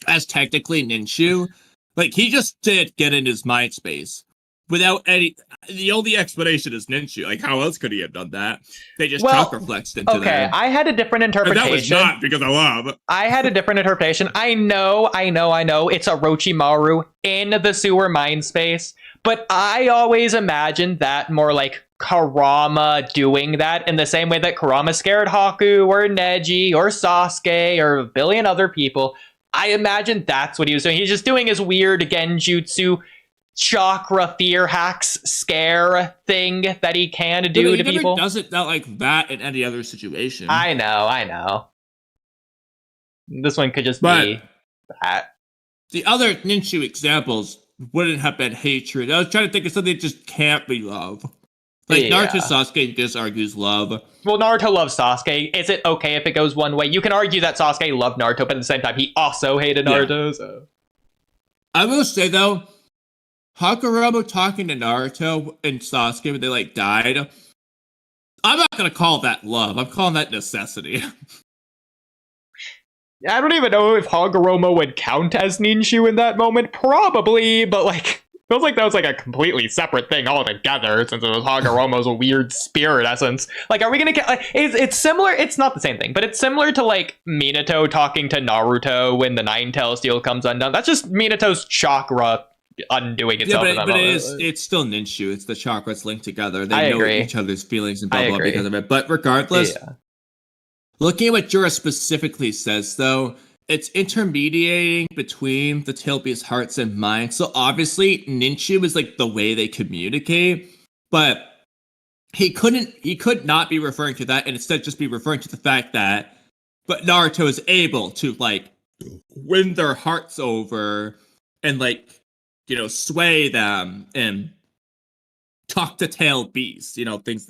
as technically Ninshu. Like, he just did get in his mind space without any. The only explanation is Ninshu. Like, how else could he have done that? They just chakra flexed into okay, I had a different interpretation. And that was not because of love. I had a different interpretation. I know. It's Orochimaru in the sewer mind space, but I always imagined that more like Kurama doing that in the same way that Kurama scared Haku or Neji or Sasuke or a billion other people. I imagine that's what he was doing. He's just doing his weird genjutsu chakra fear hacks scare thing that he can do to people. He does it not like that in any other situation. I know. This one could just be that. The other Ninshu examples wouldn't have been hatred. I was trying to think of something that just can't be love. Like, Naruto Sasuke just argues love. Well, Naruto loves Sasuke. Is it okay if it goes one way? You can argue that Sasuke loved Naruto, but at the same time, he also hated Naruto. So I will say, though, Hakurama talking to Naruto and Sasuke when they, like, died, I'm not going to call that love. I'm calling that necessity. I don't even know if Hagoromo would count as Ninshu in that moment. Probably, but, like, feels like that was like a completely separate thing altogether, since it was Hagoromo's weird spirit essence. Like, are we gonna get like it's similar? It's not the same thing, but it's similar to like Minato talking to Naruto when the Nine-Tails deal comes undone. That's just Minato's chakra undoing itself. Yeah, but it's still Ninshu. It's the chakras linked together. They know each other's feelings and blah blah because of it. But regardless, looking at what Jura specifically says, though, it's intermediating between the Tilby's hearts and minds. So obviously, Ninshu is like the way they communicate, but he could not be referring to that and instead just be referring to the fact that, but Naruto is able to like win their hearts over and like, you know, sway them and talk to tail beasts, you know, things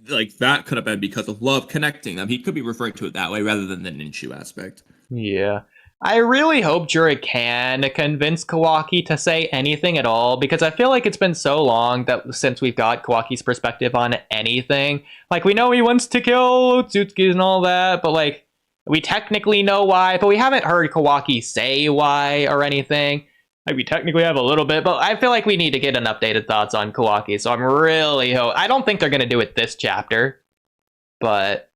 like that could have been because of love connecting them. He could be referring to it that way rather than the Ninshu aspect. Yeah. I really hope Jura can convince Kawaki to say anything at all, because I feel like it's been so long that since we've got Kawaki's perspective on anything. Like, we know he wants to kill Otsutsuki and all that, but like, we technically know why, but we haven't heard Kawaki say why or anything. Like, we technically have a little bit, but I feel like we need to get an updated thoughts on Kawaki, so I'm really I don't think they're going to do it this chapter, but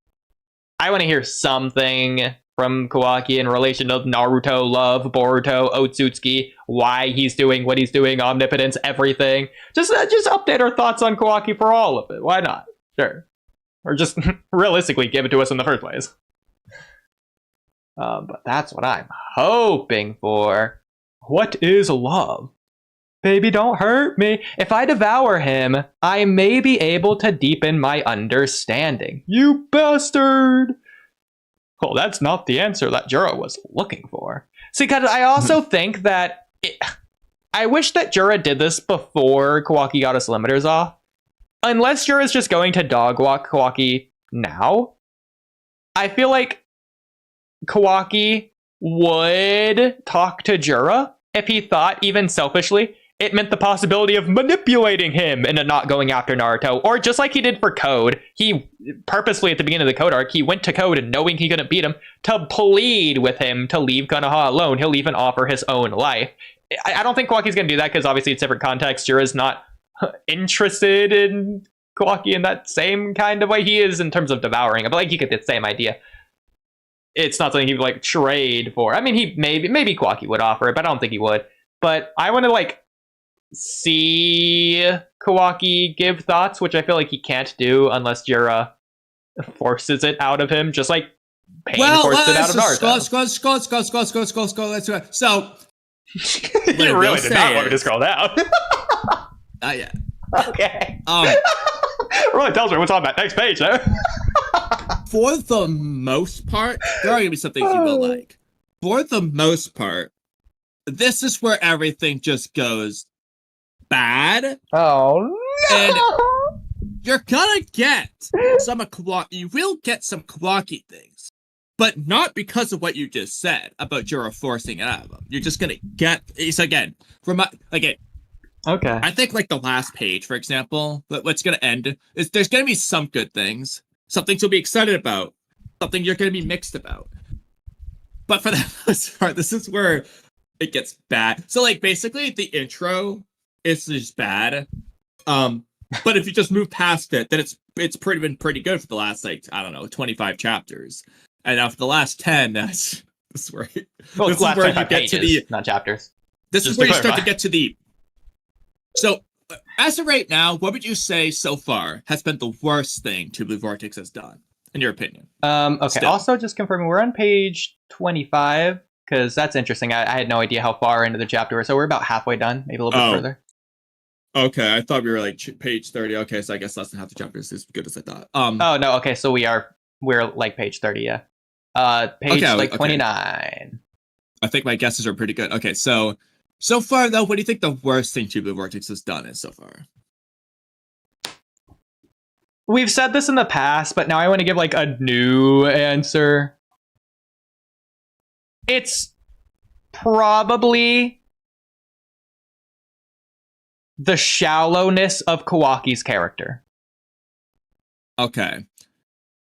I want to hear something from Kawaki in relation to Naruto, love, Boruto, Otsutsuki, why he's doing what he's doing, omnipotence, everything. Just update our thoughts on Kawaki for all of it. Why not? Sure. Or just realistically give it to us in the first place. But that's what I'm hoping for. What is love? Baby, don't hurt me. If I devour him, I may be able to deepen my understanding. You bastard! Well, that's not the answer that Jura was looking for. See, because I also think that I wish that Jura did this before Kawaki got his limiters off. Unless Jura's just going to dog walk Kawaki now, I feel like Kawaki would talk to Jura if he thought, even selfishly, it meant the possibility of manipulating him into not going after Naruto. Or just like he did for Code, he purposely at the beginning of the Code arc, he went to Code and knowing he couldn't beat him to plead with him to leave Konoha alone. He'll even offer his own life. I don't think Kawaki's going to do that because obviously it's different context. Jura's not interested in Kawaki in that same kind of way. He is in terms of devouring it, but like you get the same idea. It's not something he would like trade for. I mean, he maybe Kawaki would offer it, but I don't think he would. But I want to like see Kawaki give thoughts, which I feel like he can't do unless Jura forces it out of him, just like Pain forced it out of Naruto. Let's go. So you really did not want me to scroll down. Yeah. Okay. Really tells me what's on that next page, though. for the most part, there are going to be some things you will like. For the most part, this is where everything just goes bad. Oh no! And you're gonna get you will get some kawaki things, but not because of what you just said about Jura forcing it out of them. You're just gonna get again. Okay. I think like the last page, for example, what's gonna end is there's gonna be some good things, some things you'll be excited about, something you're gonna be mixed about. But for the most part, this is where it gets bad. So like basically the intro is just bad. But if you just move past it, then it's been pretty good for the last 25 chapters. And after the last 10, this is where you get to the not chapters. This is where you start to get to the. So as of right now, what would you say so far has been the worst thing To Blue Vortex has done, in your opinion? Okay. Still. Also, just confirming, we're on page 25 because that's interesting. I had no idea how far into the chapter, so we're about halfway done, maybe a little bit further. Okay, I thought we were like page 30. Okay, so I guess less than half the chapter is as good as I thought. Oh no, okay, so we're like page 30, yeah. Page 29. I think my guesses are pretty good. Okay, so far though, what do you think the worst thing To Blue Vortex has done is so far? We've said this in the past, but now I want to give like a new answer. It's probably the shallowness of Kawaki's character. Okay.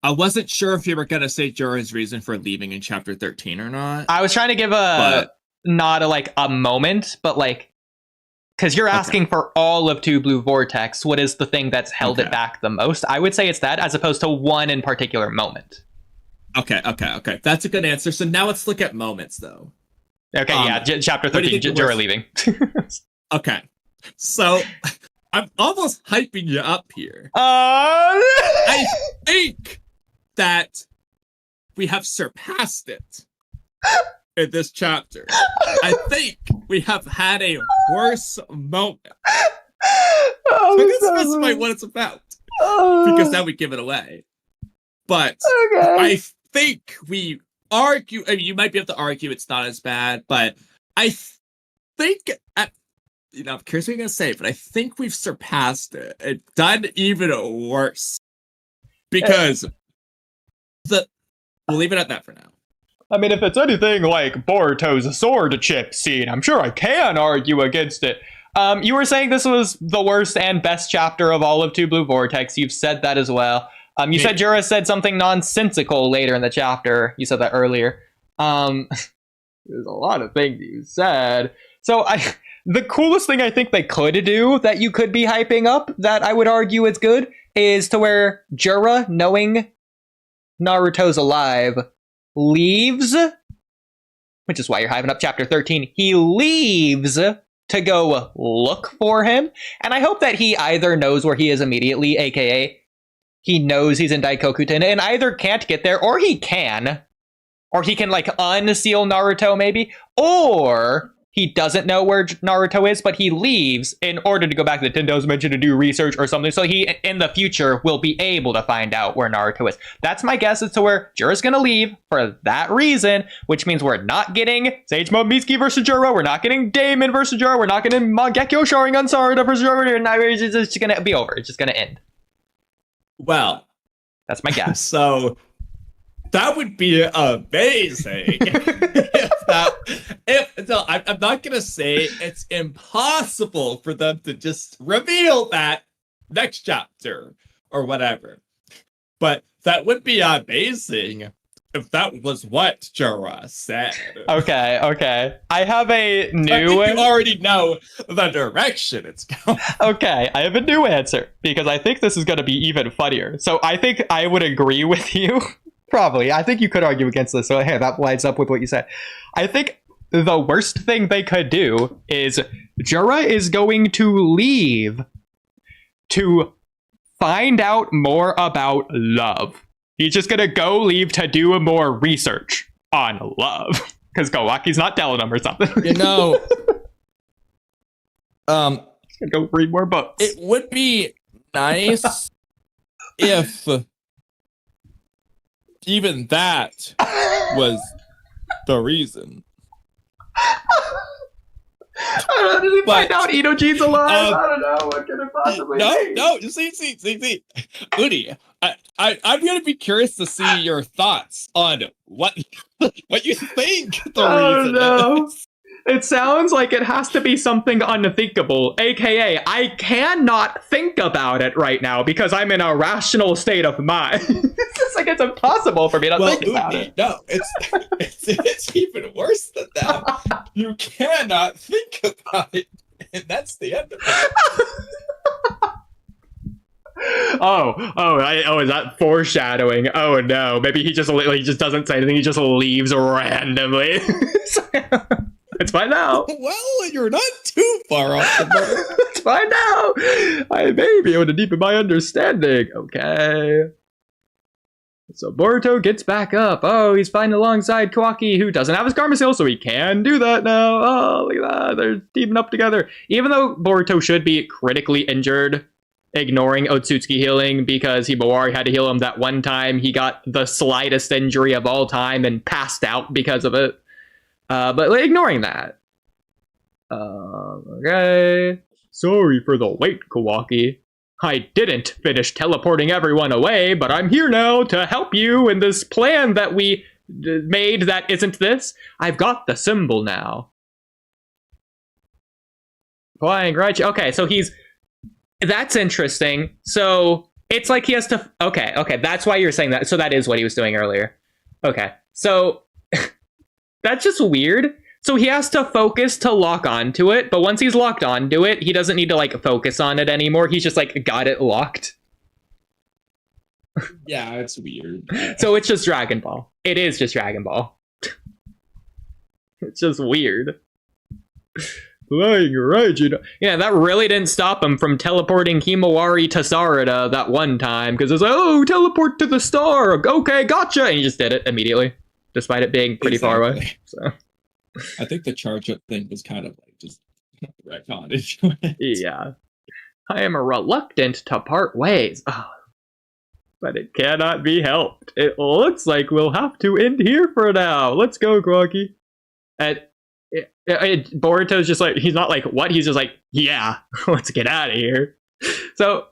I wasn't sure if you were going to say Jura's reason for leaving in chapter 13 or not. I was trying to give not a moment, but like, because you're asking for all of To Blue Vortex, what is the thing that's held it back the most? I would say it's that, as opposed to one in particular moment. Okay. That's a good answer. So now let's look at moments, though. Okay, chapter 13, Jura leaving. Okay. So, I'm almost hyping you up here. I think that we have surpassed it in this chapter. I think we have had a worse moment. So let's specify what it's about, because that would give it away. But I think we argue. I mean, you might be able to argue it's not as bad, but I think I'm curious what you're going to say, but I think we've surpassed it and done even worse. Because we'll leave it at that for now. I mean, if it's anything like Boruto's sword chip scene, I'm sure I can argue against it. You were saying this was the worst and best chapter of all of To Blue Vortex. You've said that as well. You said Jura said something nonsensical later in the chapter. You said that earlier. There's a lot of things you said. So the coolest thing I think they could do that you could be hyping up that I would argue is good is to where Jura, knowing Naruto's alive, leaves, which is why you're hyping up chapter 13. He leaves to go look for him. And I hope that he either knows where he is immediately, aka he knows he's in Daikokuten and either can't get there or he can like unseal Naruto maybe, or he doesn't know where Naruto is, but he leaves in order to go back to the Tendo's Mansion to do research or something. So he, in the future, will be able to find out where Naruto is. That's my guess as to where Jura's going to leave for that reason, which means we're not getting Sage Mode Mitsuki versus Jura. We're not getting Damon versus Jura. We're not getting Mangekyo Sharingan Sarada versus Jura. It's just going to be over. It's just going to end. Well, that's my guess. So that would be amazing. I'm not gonna say it's impossible for them to just reveal that next chapter or whatever, but that would be amazing if that was what Jura said. Okay. I have a new. I think you already know the direction it's going. Okay, I have a new answer because I think this is going to be even funnier. So I think I would agree with you. Probably. I think you could argue against this. So hey, that lines up with what you said. I think the worst thing they could do is Jura is going to leave to find out more about love. He's just going to go leave to do more research on love. Because Kawaki's not telling him or something. You know, go read more books. It would be nice if even that was the reason. I don't know. Did he find out Inoji's alive? I don't know. What could it possibly be? No. See. Oodie, I'm gonna be curious to see your thoughts on what you think the reason is. It sounds like it has to be something unthinkable, aka I cannot think about it right now because I'm in a rational state of mind. It's like it's impossible for me to think about it. No, it's even worse than that. You cannot think about it, and that's the end of it. Is that foreshadowing? Oh no, maybe he just doesn't say anything. He just leaves randomly. It's fine now. Well, you're not too far off the mark. It's fine now. I may be able to deepen my understanding. Okay. So Boruto gets back up. Oh, he's fighting alongside Kawaki, who doesn't have his Karma Seal, so he can do that now. Oh, look at that. They're teaming up together. Even though Boruto should be critically injured, ignoring Otsutsuki healing because Himawari had to heal him that one time. He got the slightest injury of all time and passed out because of it. But ignoring that. Okay. Sorry for the wait, Kawaki. I didn't finish teleporting everyone away, but I'm here now to help you in this plan that we made that isn't this. I've got the symbol now. Flying right. Okay, so that's interesting. So it's like he has to. Okay, that's why you're saying that. So that is what he was doing earlier. Okay, so that's just weird. So he has to focus to lock onto it, but once he's locked onto it, he doesn't need to like focus on it anymore. He's just like got it locked. Yeah, it's weird. So it's just Dragon Ball. It is just Dragon Ball. It's just weird. Flying right, you know. Yeah, that really didn't stop him from teleporting Himawari to Sarada that one time, because it's like, oh, teleport to the star. Okay, gotcha. And he just did it immediately, despite it being pretty far away. So I think the charge up thing was kind of like just retconned. Yeah. I am reluctant to part ways. Oh, but it cannot be helped. It looks like we'll have to end here for now. Let's go, Kawaki. And Boruto's just like, he's not like, what? He's just like, yeah, let's get out of here. So,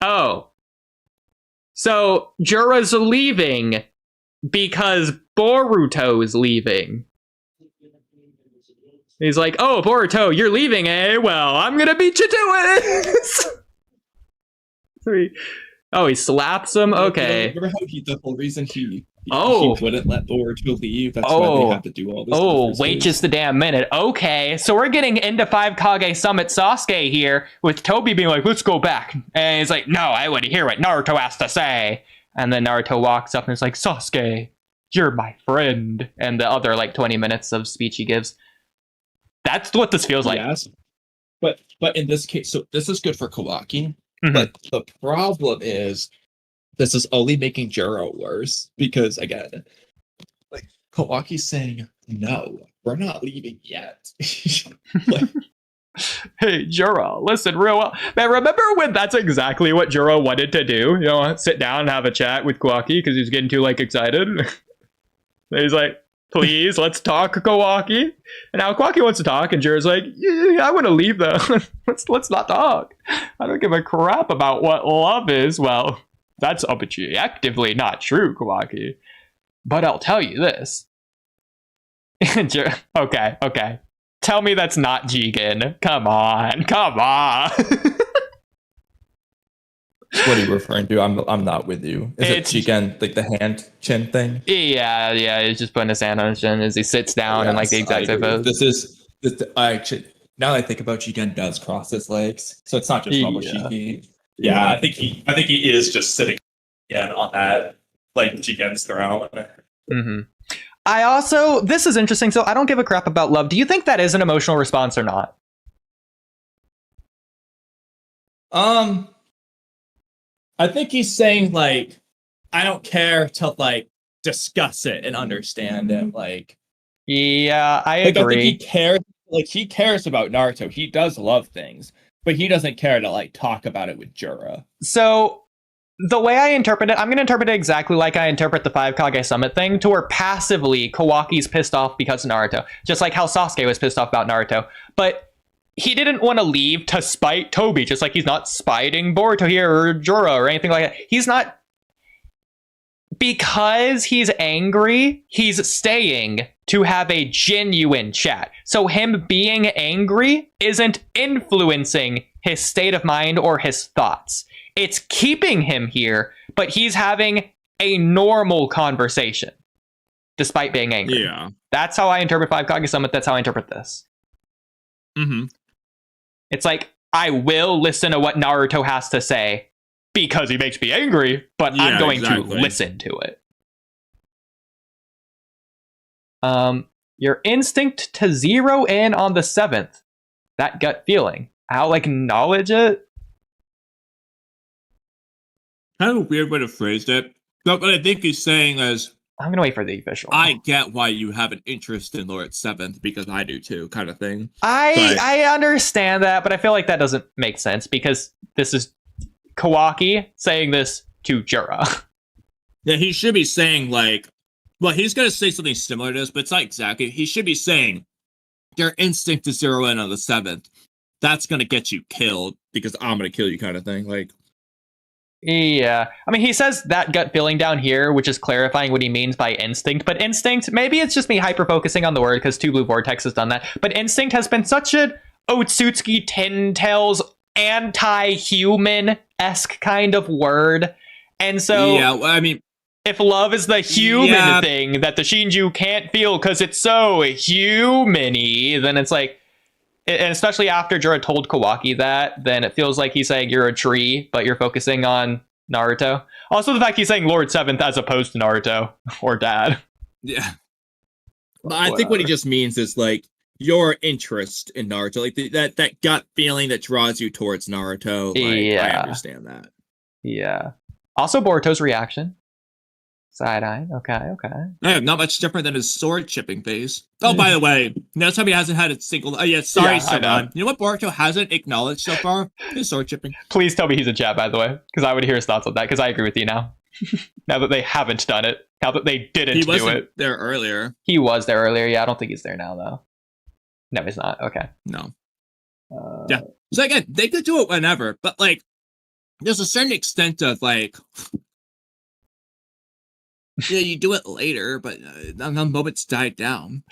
oh. So, Jura's leaving because Boruto's leaving. He's like, oh, Boruto, you're leaving, eh? Well, I'm gonna beat you to it! He slaps him? Okay. Remember how the whole reason he wouldn't let Boruto leave? That's why they had to do all this. Oh, wait just a damn minute. Okay, so we're getting into 5 Kage Summit Sasuke here, with Toby being like, let's go back. And he's like, no, I want to hear what Naruto has to say. And then Naruto walks up and is like, Sasuke, you're my friend. And the other, 20 minutes of speech he gives. That's what this feels like. Yes. But in this case, so this is good for Kawaki. Mm-hmm. But the problem is, this is only making Juro worse. Because, again, Kawaki's saying, no, we're not leaving yet. Hey, Juro, listen real well. Man, remember when that's exactly what Juro wanted to do? You know, sit down and have a chat with Kawaki because he's getting too, excited. He's like, please, let's talk, Kawaki. And now Kawaki wants to talk, and Juro's like, yeah, I want to leave, though. let's not talk. I don't give a crap about what love is. Well, that's objectively not true, Kawaki. But I'll tell you this. Okay. Tell me that's not Jigen. Come on. What are you referring to? I'm not with you. Is it Jigen, the hand chin thing? Yeah. He's just putting his hand on his chin as he sits down and the exact same pose. Actually, now that I think about, Jigen does cross his legs, so it's not just Mamoshiki. Yeah, I think he is just sitting again on that Jigen's throne. Mm-hmm. I also, this is interesting, so I don't give a crap about love. Do you think that is an emotional response or not? I think he's saying, I don't care to, discuss it and understand it, Yeah, I agree. I think he cares, he cares about Naruto. He does love things, but he doesn't care to, talk about it with Jura. So, the way I interpret it, I'm going to interpret it exactly like I interpret the 5 Kage Summit thing, to where passively Kawaki's pissed off because of Naruto, just like how Sasuke was pissed off about Naruto. But he didn't want to leave to spite Toby, just like he's not spiting Boruto here or Jura or anything like that. He's not. Because he's angry, he's staying to have a genuine chat. So him being angry isn't influencing his state of mind or his thoughts. It's keeping him here, but he's having a normal conversation despite being angry. Yeah. That's how I interpret 5 Kage Summit. That's how I interpret this. Mm-hmm. It's like, I will listen to what Naruto has to say because he makes me angry, but I'm going to listen to it. Your instinct to zero in on the 7th. That gut feeling. I'll acknowledge it. Kind of a weird way to phrase it. But what I think he's saying is, I'm going to wait for the official. I get why you have an interest in Lord 7th, because I do too, kind of thing. I understand that, but I feel like that doesn't make sense, because this is Kawaki saying this to Jura. Yeah, he should be saying, like, well, he's going to say something similar to this, but it's not exactly. He should be saying, your instinct to zero in on the 7th. That's going to get you killed, because I'm going to kill you, kind of thing. Like, yeah. I mean, he says that gut feeling down here, which is clarifying what he means by instinct. But instinct, maybe it's just me hyper-focusing on the word, because 2 Blue Vortex has done that. But instinct has been such an Otsutsuki Ten-Tails anti-human-esque kind of word. And so, yeah, well, I mean, if love is the human thing that the Shinju can't feel because it's so human-y, then it's like, and especially after Jura told Kawaki that, then it feels like he's saying you're a tree, but you're focusing on Naruto. Also, the fact he's saying Lord 7th as opposed to Naruto or Dad. Yeah. But I think what he just means is, like, your interest in Naruto, like that gut feeling that draws you towards Naruto. Like, I understand that. Yeah. Also, Boruto's reaction. Side-eye. Okay. Yeah, not much different than his sword chipping phase. Oh, by the way, notice how he hasn't had a single. Oh, yeah, sorry, Saban. You know what Boruto hasn't acknowledged so far? His sword chipping. Please tell me he's a chat, by the way, because I would hear his thoughts on that, because I agree with you now. Now that they haven't done it. Now that they didn't do it. He wasn't there earlier. He was there earlier. Yeah, I don't think he's there now, though. No, he's not. Okay. No. Yeah. So, again, they could do it whenever, but, like, there's a certain extent of, like, yeah, you do it later, but the moment's died down.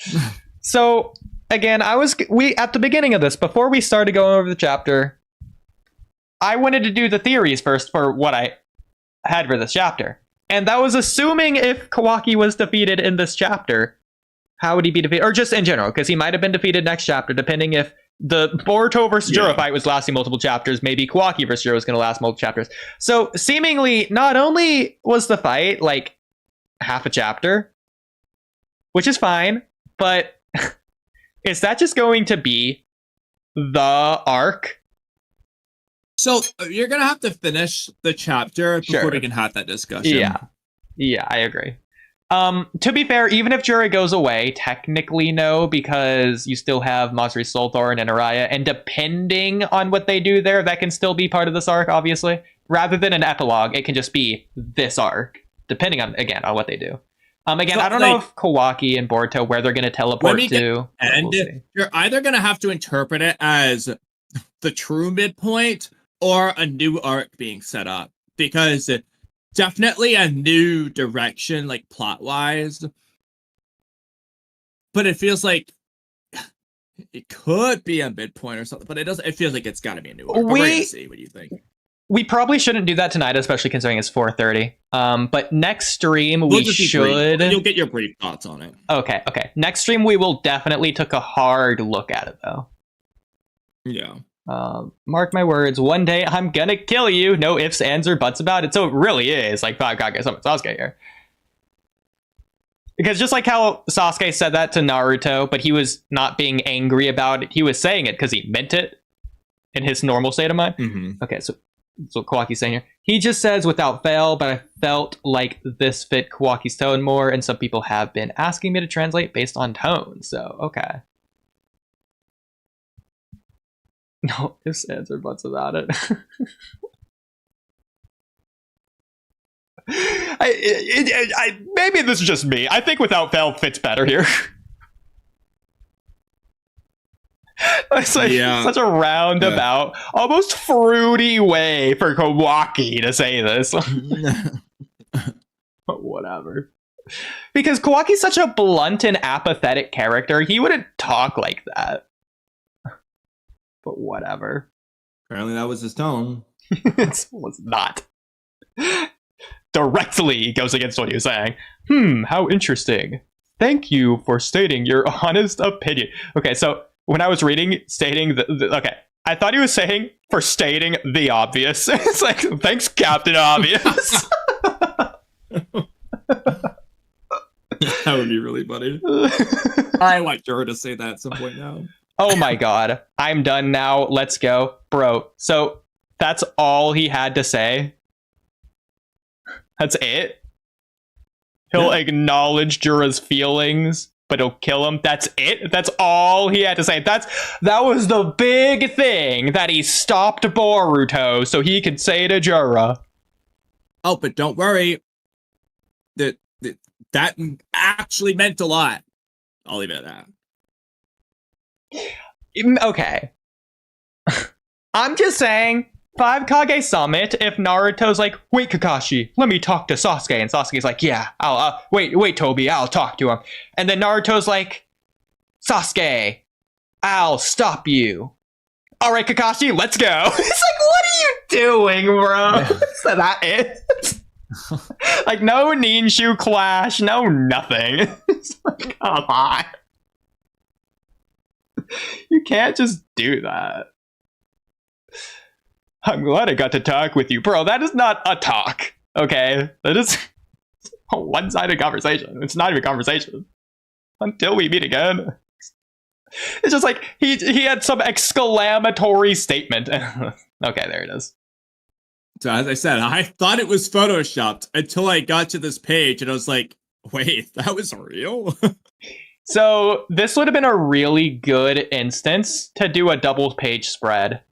So, again, we at the beginning of this, before we started going over the chapter, I wanted to do the theories first for what I had for this chapter. And that was assuming if Kawaki was defeated in this chapter, how would he be defeated? Or just in general, because he might have been defeated next chapter, depending if the Boruto versus Jura fight was lasting multiple chapters, maybe Kawaki versus Jura was going to last multiple chapters. So, seemingly, not only was the fight, like, half a chapter, which is fine, but is that just going to be the arc? So you're gonna have to finish the chapter before we can have that discussion. Yeah, I agree. To be fair, even if Jura goes away, technically no, because you still have Masri Solthorn and Araya, and depending on what they do there, that can still be part of this arc, obviously. Rather than an epilogue, it can just be this arc. Depending on, again, on what they do. Again, so, I don't know if Kawaki and Boruto, where they're going to teleport to. And you're either going to have to interpret it as the true midpoint or a new arc being set up. Because definitely a new direction, like, plot-wise. But it feels like it could be a midpoint or something. But it feels like it's got to be a new arc. We're going to see. What do you think? We probably shouldn't do that tonight, especially considering it's 4:30. But next stream we should. You'll get your brief thoughts on it. Okay. Next stream we will definitely take a hard look at it, though. Yeah. Mark my words. One day I'm gonna kill you. No ifs, ands, or buts about it. So it really is like 5 Kage Summit Sasuke here. Because just like how Sasuke said that to Naruto, but he was not being angry about it. He was saying it because he meant it in his normal state of mind. Mm-hmm. Okay, so that's what Kawaki's saying here. He just says without fail, but I felt like this fit Kawaki's tone more, and some people have been asking me to translate based on tone. So, okay. No ifs, ands, or buts about it. Maybe this is just me. I think without fail fits better here. It's like such a roundabout, almost fruity way for Kawaki to say this. But whatever. Because Kawaki's such a blunt and apathetic character, he wouldn't talk like that. But whatever. Apparently that was his tone. It was not. Directly goes against what you're saying. How interesting. Thank you for stating your honest opinion. Okay, so when I was reading, stating okay, I thought he was saying for stating the obvious. It's like, thanks, Captain Obvious. That would be really funny. I want Jura to say that at some point now. Oh my god, I'm done now. Let's go, bro. So that's all he had to say. That's it. He'll acknowledge Jura's feelings, but he'll kill him. That's it. That's all he had to say. That was the big thing that he stopped Boruto so he could say to Jura. Oh, but don't worry. That actually meant a lot. I'll leave it at that. Okay. I'm just saying, 5 Kage Summit, if Naruto's like, wait, Kakashi, let me talk to Sasuke. And Sasuke's like, yeah, I'll, wait, Toby, I'll talk to him. And then Naruto's like, Sasuke, I'll stop you. All right, Kakashi, let's go. It's like, what are you doing, bro? Is that it? Like, no Ninshu clash, no nothing. It's like, come on. You can't just do that. I'm glad I got to talk with you. Bro, that is not a talk, okay? That is a one-sided conversation. It's not even a conversation. Until we meet again. It's just like, he had some exclamatory statement. Okay, there it is. So as I said, I thought it was photoshopped until I got to this page and I was like, wait, that was real? So this would have been a really good instance to do a double page spread.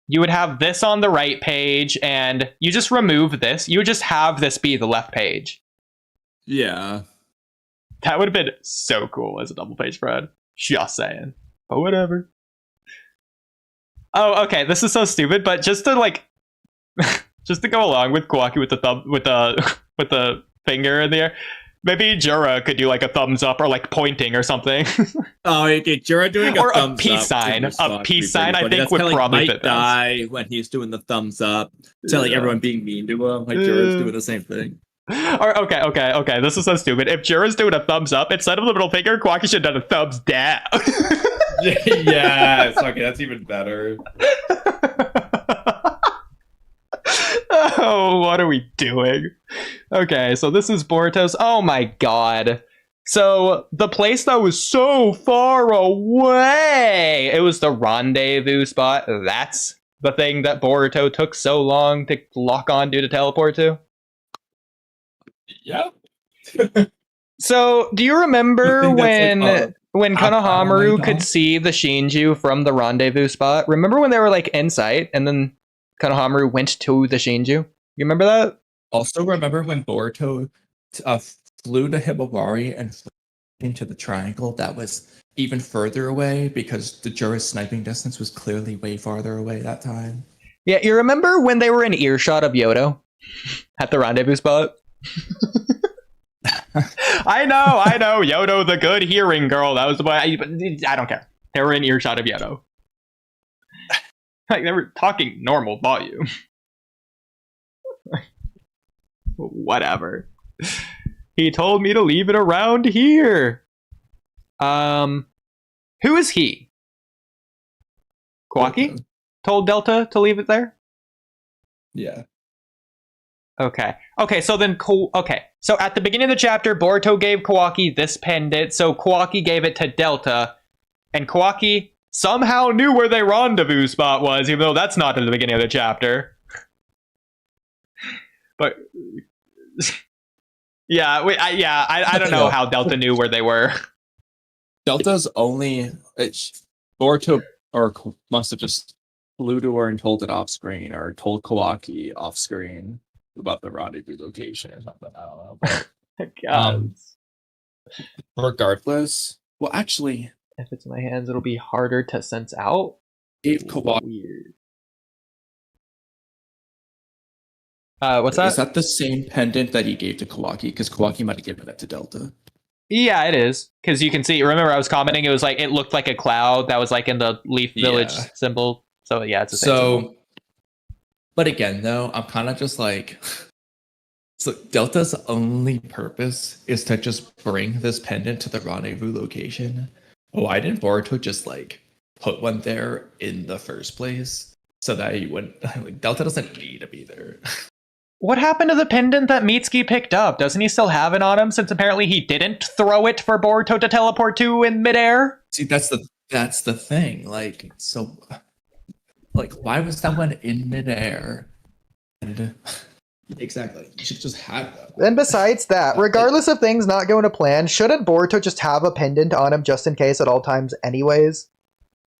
You would have this on the right page and you just remove this. You would just have this be the left page. Yeah. That would have been so cool as a double page spread. Just saying. But whatever. Oh, okay. This is so stupid, but just to like, just to go along with Kawaki with the thumb, with the finger in the air, maybe Jura could do like a thumbs up or like pointing or something. Oh, okay. Jura doing a or thumbs a peace up sign. A peace sign, I think, would like probably Might fit die when he's doing the thumbs up to like everyone being mean to him. Like Jura's doing the same thing. Or okay. This is so stupid. If Jura's doing a thumbs up instead of the middle finger, Kawaki should have done a thumbs down. Yes. Okay, that's even better. Oh, what are we doing? Okay, so this is Boruto's. Oh my god. So the place that was so far away, it was the rendezvous spot. That's the thing that Boruto took so long to lock on to teleport to. Yep. So do you remember when Konohamaru could see the Shinju from the rendezvous spot? Remember when they were like in sight and then Konohamaru went to the Shinju? You remember that? Also remember when Boruto flew to Himawari and flew into the triangle that was even further away because the Jura's sniping distance was clearly way farther away that time? Yeah, you remember when they were in earshot of Yodo at the rendezvous spot? I know, Yodo, the good hearing girl. That was the boy. I don't care. They were in earshot of Yodo. Like, they were talking normal volume. Whatever. He told me to leave it around here. Who is he? Kawaki? Told Delta to leave it there? Yeah. Okay, so then, so at the beginning of the chapter, Boruto gave Kawaki this pendant, so Kawaki gave it to Delta, and Kawaki somehow knew where their rendezvous spot was, even though that's not in the beginning of the chapter. But, I don't know how Delta knew where they were. Delta's only... Boruto must have just flew to her and told it off screen, or told Kawaki off screen. about the rendezvous location or something. I don't know. But, God. regardless, well, actually, If it's in my hands, it'll be harder to sense out. if Kawaki, Weird. What's that? is that the same pendant that he gave to Kawaki? Because Kawaki might have given it to Delta. Yeah, it is. Because you can see, remember I was commenting, it was like, it looked like a cloud that was like in the Leaf Village symbol. So yeah, it's the same symbol. But again, though, I'm kind of just like, so Delta's only purpose is to just bring this pendant to the rendezvous location. Why didn't Boruto just like put one there in the first place so that he wouldn't? Like, Delta doesn't need to be there. What happened to the pendant that Mitsuki picked up? Doesn't he still have it on him? Since apparently he didn't throw it for Boruto to teleport to in midair. See, that's the thing. Like, so, like, why was that one in midair? And exactly, you should just have that. And besides that, regardless of things not going to plan, shouldn't Boruto just have a pendant on him just in case at all times anyways?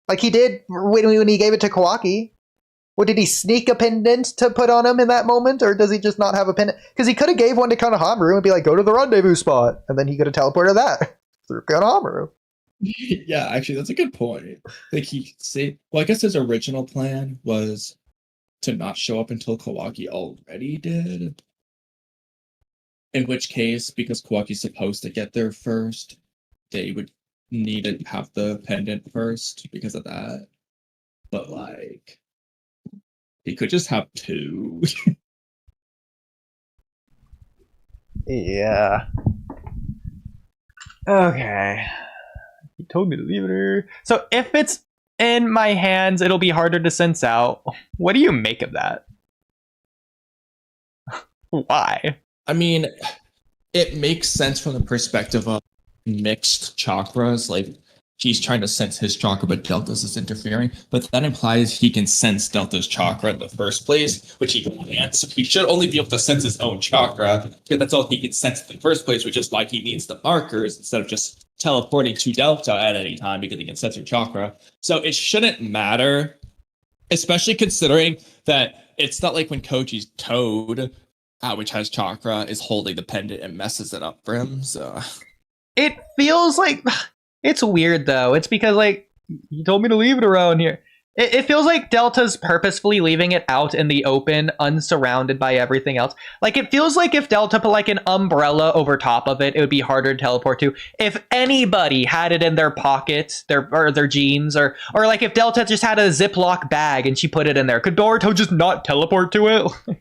Like he did when he gave it to Kawaki. What, did he sneak a pendant to put on him in that moment? Or does he just not have a pendant? Because he could have gave one to Konohamaru and be like, go to the rendezvous spot. And then he could have teleported that through Konohamaru. Yeah, actually, that's a good point. Like he say, well, I guess his original plan was to not show up until Kawaki already did. In which case, because Kawaki's supposed to get there first, they would need to have the pendant first because of that. But like, he could just have two. Yeah. Okay. He told me to leave it here. So if it's in my hands, it'll be harder to sense out. What do you make of that? Why? I mean, it makes sense from the perspective of mixed chakras. Like, he's trying to sense his chakra, but Delta's is interfering. But that implies he can sense Delta's chakra in the first place, which he can't. So he should only be able to sense his own chakra, because that's all he can sense in the first place, which is why he needs the markers instead of just teleporting to Delta at any time, because he can sense your chakra. So it shouldn't matter, especially considering that it's not like when Koji's Toad, which has chakra, is holding the pendant and messes it up for him. So It feels like it's weird though. It's because like he told me to leave it around here. It feels like Delta's purposefully leaving it out in the open, unsurrounded by everything else. Like it feels like if Delta put like an umbrella over top of it, it would be harder to teleport to. If anybody had it in their pocket, their jeans, or like if Delta just had a Ziploc bag and she put it in there, could Boruto just not teleport to it?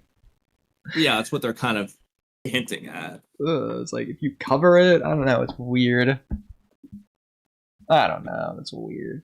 yeah, that's what they're kind of hinting at. It's like if you cover it, I don't know. It's weird. I don't know. It's weird.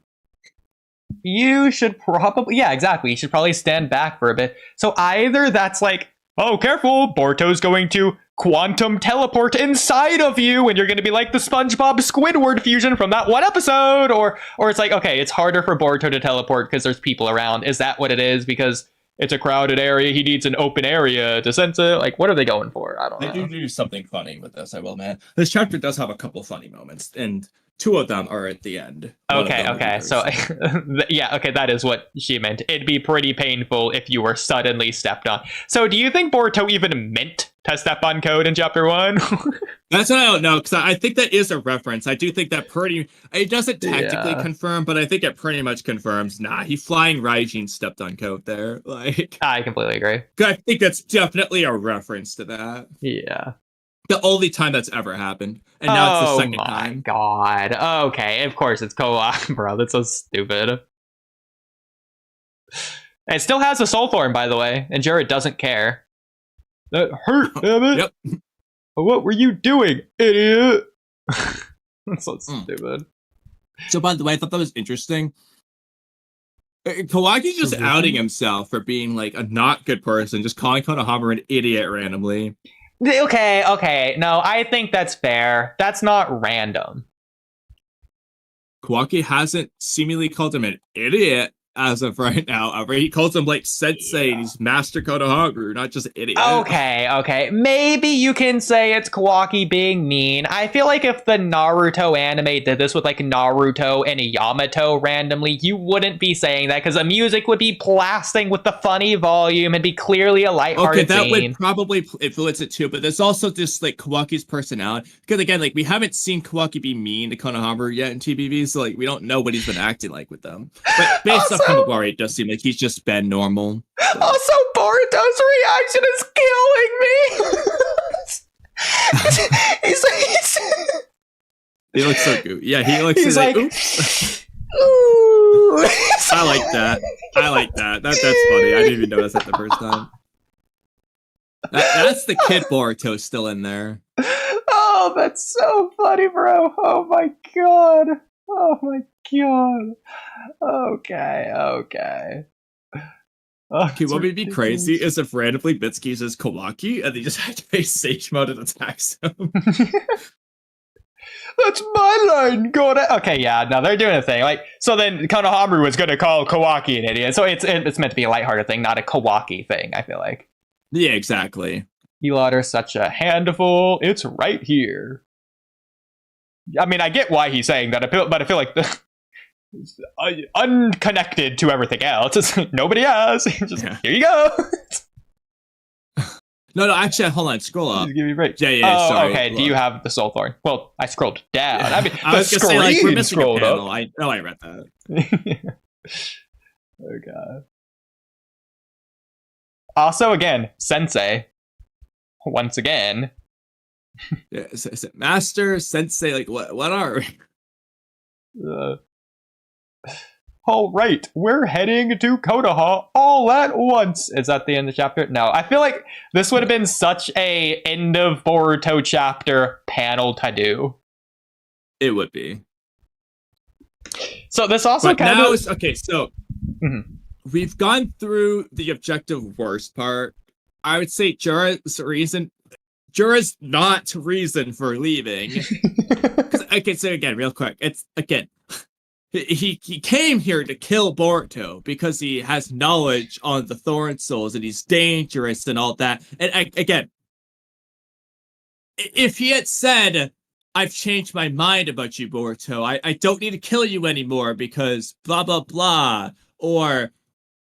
You should probably, yeah, exactly. You should probably stand back for a bit. So either that's like, oh, careful, Boruto's going to quantum teleport inside of you, and you're going to be like the SpongeBob Squidward fusion from that one episode, or it's like, okay, it's harder for Boruto to teleport because there's people around. Is that what it is? Because it's a crowded area, he needs an open area to sense it. Like, what are they going for? I don't know. They do something funny with this, I will, man. This chapter does have a couple funny moments, and two of them are at the end. Okay. So, yeah, okay, that is what she meant. It'd be pretty painful if you were suddenly stepped on. So, do you think Boruto even meant to step on Code in Chapter 1? That's what I don't know, because I think that is a reference. I do think that it doesn't technically confirm, but I think it pretty much confirms, nah, he flying Raijin stepped on Code there. Like, I completely agree. I think that's definitely a reference to that. Yeah. The only time that's ever happened. And now it's the second time. Oh my god. Okay, of course it's Kawaki, bro. That's so stupid. It still has a soul form, by the way, and Jura doesn't care. That hurt, damn it. Yep. What were you doing, idiot? That's so stupid. So, by the way, I thought that was interesting. Kawaki's just outing himself for being like a not good person, just calling Konohamaru an idiot randomly. Okay. No, I think that's fair. That's not random. Kawaki hasn't seemingly called him an idiot as of right now. He calls him like sensei, and he's Master Konohamaru, not just idiot. Okay. Maybe you can say it's Kawaki being mean. I feel like if the Naruto anime did this with like Naruto and Yamato randomly, you wouldn't be saying that because the music would be blasting with the funny volume and be clearly a lighthearted Okay, that scene. would probably influence it too, but there's also just like Kawaki's personality. Because again, like we haven't seen Kawaki be mean to Konohamaru yet in TBV, so like we don't know what he's been acting like with them. But based off Kamui, it does seem like he's just been normal. So. Also, Boruto's reaction is killing me. he's He looks so good. Yeah, he looks like oops. Ooh. I like that. That's funny. I didn't even notice that the first time. That's the kid Boruto still in there. Oh, that's so funny, bro. Oh my god. Okay. Okay, what would be crazy is if randomly Mitsuki says Kawaki and they just activate Sage Mode and attacks him. That's my line, Gora. Okay, yeah, no, they're doing a thing. Like, so then Konohamaru was going to call Kawaki an idiot. So it's meant to be a lighthearted thing, not a Kawaki thing, I feel like. Yeah, exactly. You lot are such a handful. It's right here. I mean, I get why he's saying that, but I feel like unconnected to everything else. It's like, nobody else. Just, here you go. No, actually, hold on. Scroll up. Just give me a break. Yeah, sorry. Okay, do you have the Soul Thorn? Well, I scrolled down. Yeah. I mean, I was the gonna say, like, we're screen missing a scrolled panel. up. I read that. Oh, God. Also, again, Sensei. Once again. Yeah, is it Master, Sensei, like, what are we? All right, we're heading to Konoha all at once. Is that the end of the chapter? No, I feel like this would have been such a end of Boruto chapter panel to do. It would be. So this also But kind now of... okay, so we've gone through the objective worst part. I would say Jura's not reason for leaving. Okay, so again, real quick, it's again, he came here to kill Boruto because he has knowledge on the Thorn Souls and he's dangerous and all that. And again, if he had said, "I've changed my mind about you, Boruto. I don't need to kill you anymore because blah blah blah," or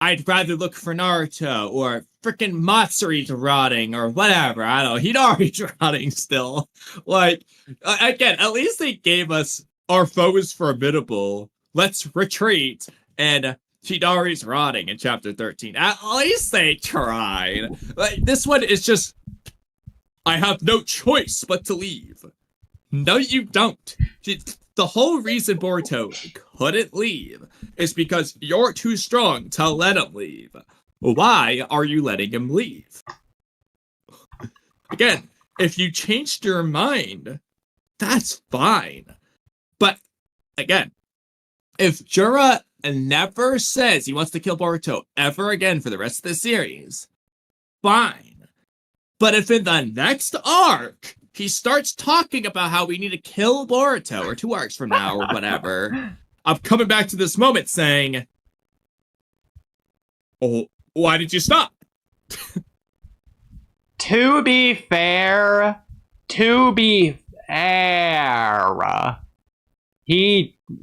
"I'd rather look for Naruto," or "Frickin' Matsuri's rotting," or whatever. I don't know. Hidari's rotting still. Like, again, at least they gave us our foe is formidable. Let's retreat. And Hidari's rotting in chapter 13. At least they tried. Like, this one is just, I have no choice but to leave. No, you don't. The whole reason Boruto couldn't leave is because you're too strong to let him leave. Why are you letting him leave? Again, if you changed your mind, that's fine. But again, if Jura never says he wants to kill Boruto ever again for the rest of the series, fine. But if in the next arc, he starts talking about how we need to kill Boruto, or 2 arcs from now, or whatever, I'm coming back to this moment saying, "Oh, why did you stop?" To be fair, he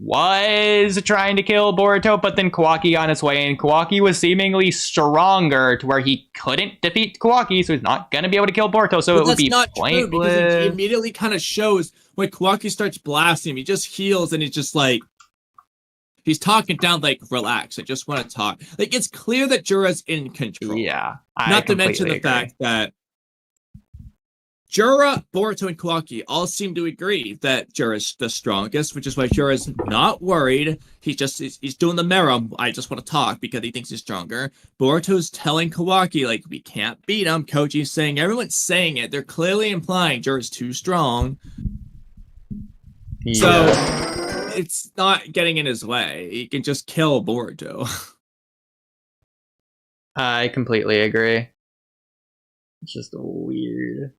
was trying to kill Boruto, but then Kawaki on his way, and Kawaki was seemingly stronger to where he couldn't defeat Kawaki, so he's not going to be able to kill Boruto, so But it would be that's not true, because he pointless. immediately kind of shows when Kawaki starts blasting him, he just heals and he's just like, he's talking down like, "Relax, I just want to talk." Like, it's clear that Jura's in control. Yeah, Not to mention the agree. fact that Jura, Boruto, and Kawaki all seem to agree that Jura's the strongest, which is why Jura's not worried. He's doing the mirror. "I just want to talk," because he thinks he's stronger. Boruto's telling Kawaki, like, "We can't beat him." Koji's saying, everyone's saying it. They're clearly implying Jura's too strong. Yeah. So it's not getting in his way. He can just kill Boruto. I completely agree. It's just weird.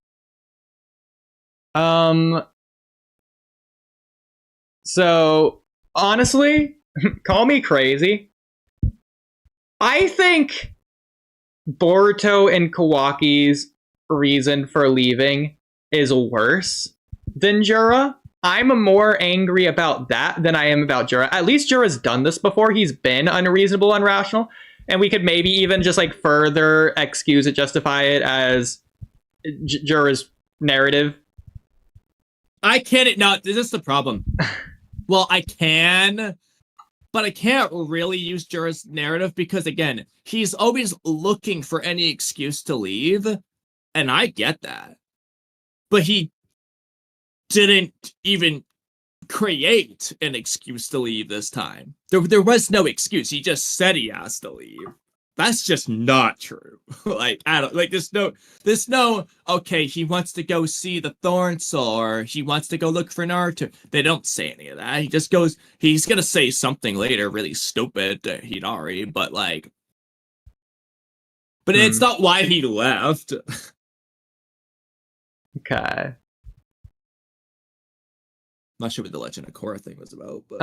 So honestly, call me crazy, I think Boruto and Kawaki's reason for leaving is worse than Jura. I'm more angry about that than I am about Jura. At least Jura's done this before. He's been unreasonable, irrational. And we could maybe even just like further excuse it, justify it as Jura's narrative. I can't. No, this is the problem. Well, I can, but I can't really use Jura's narrative because, again, he's always looking for any excuse to leave. And I get that. But he didn't even create an excuse to leave this time. There was no excuse. He just said he has to leave. That's just not true. Like, I don't like there's no okay, he wants to go see the Thorn Soul or he wants to go look for Naruto. They don't say any of that. He just goes, he's gonna say something later really stupid to Hinari, but like it's not why he left. Okay. Not sure what the Legend of Korra thing was about, but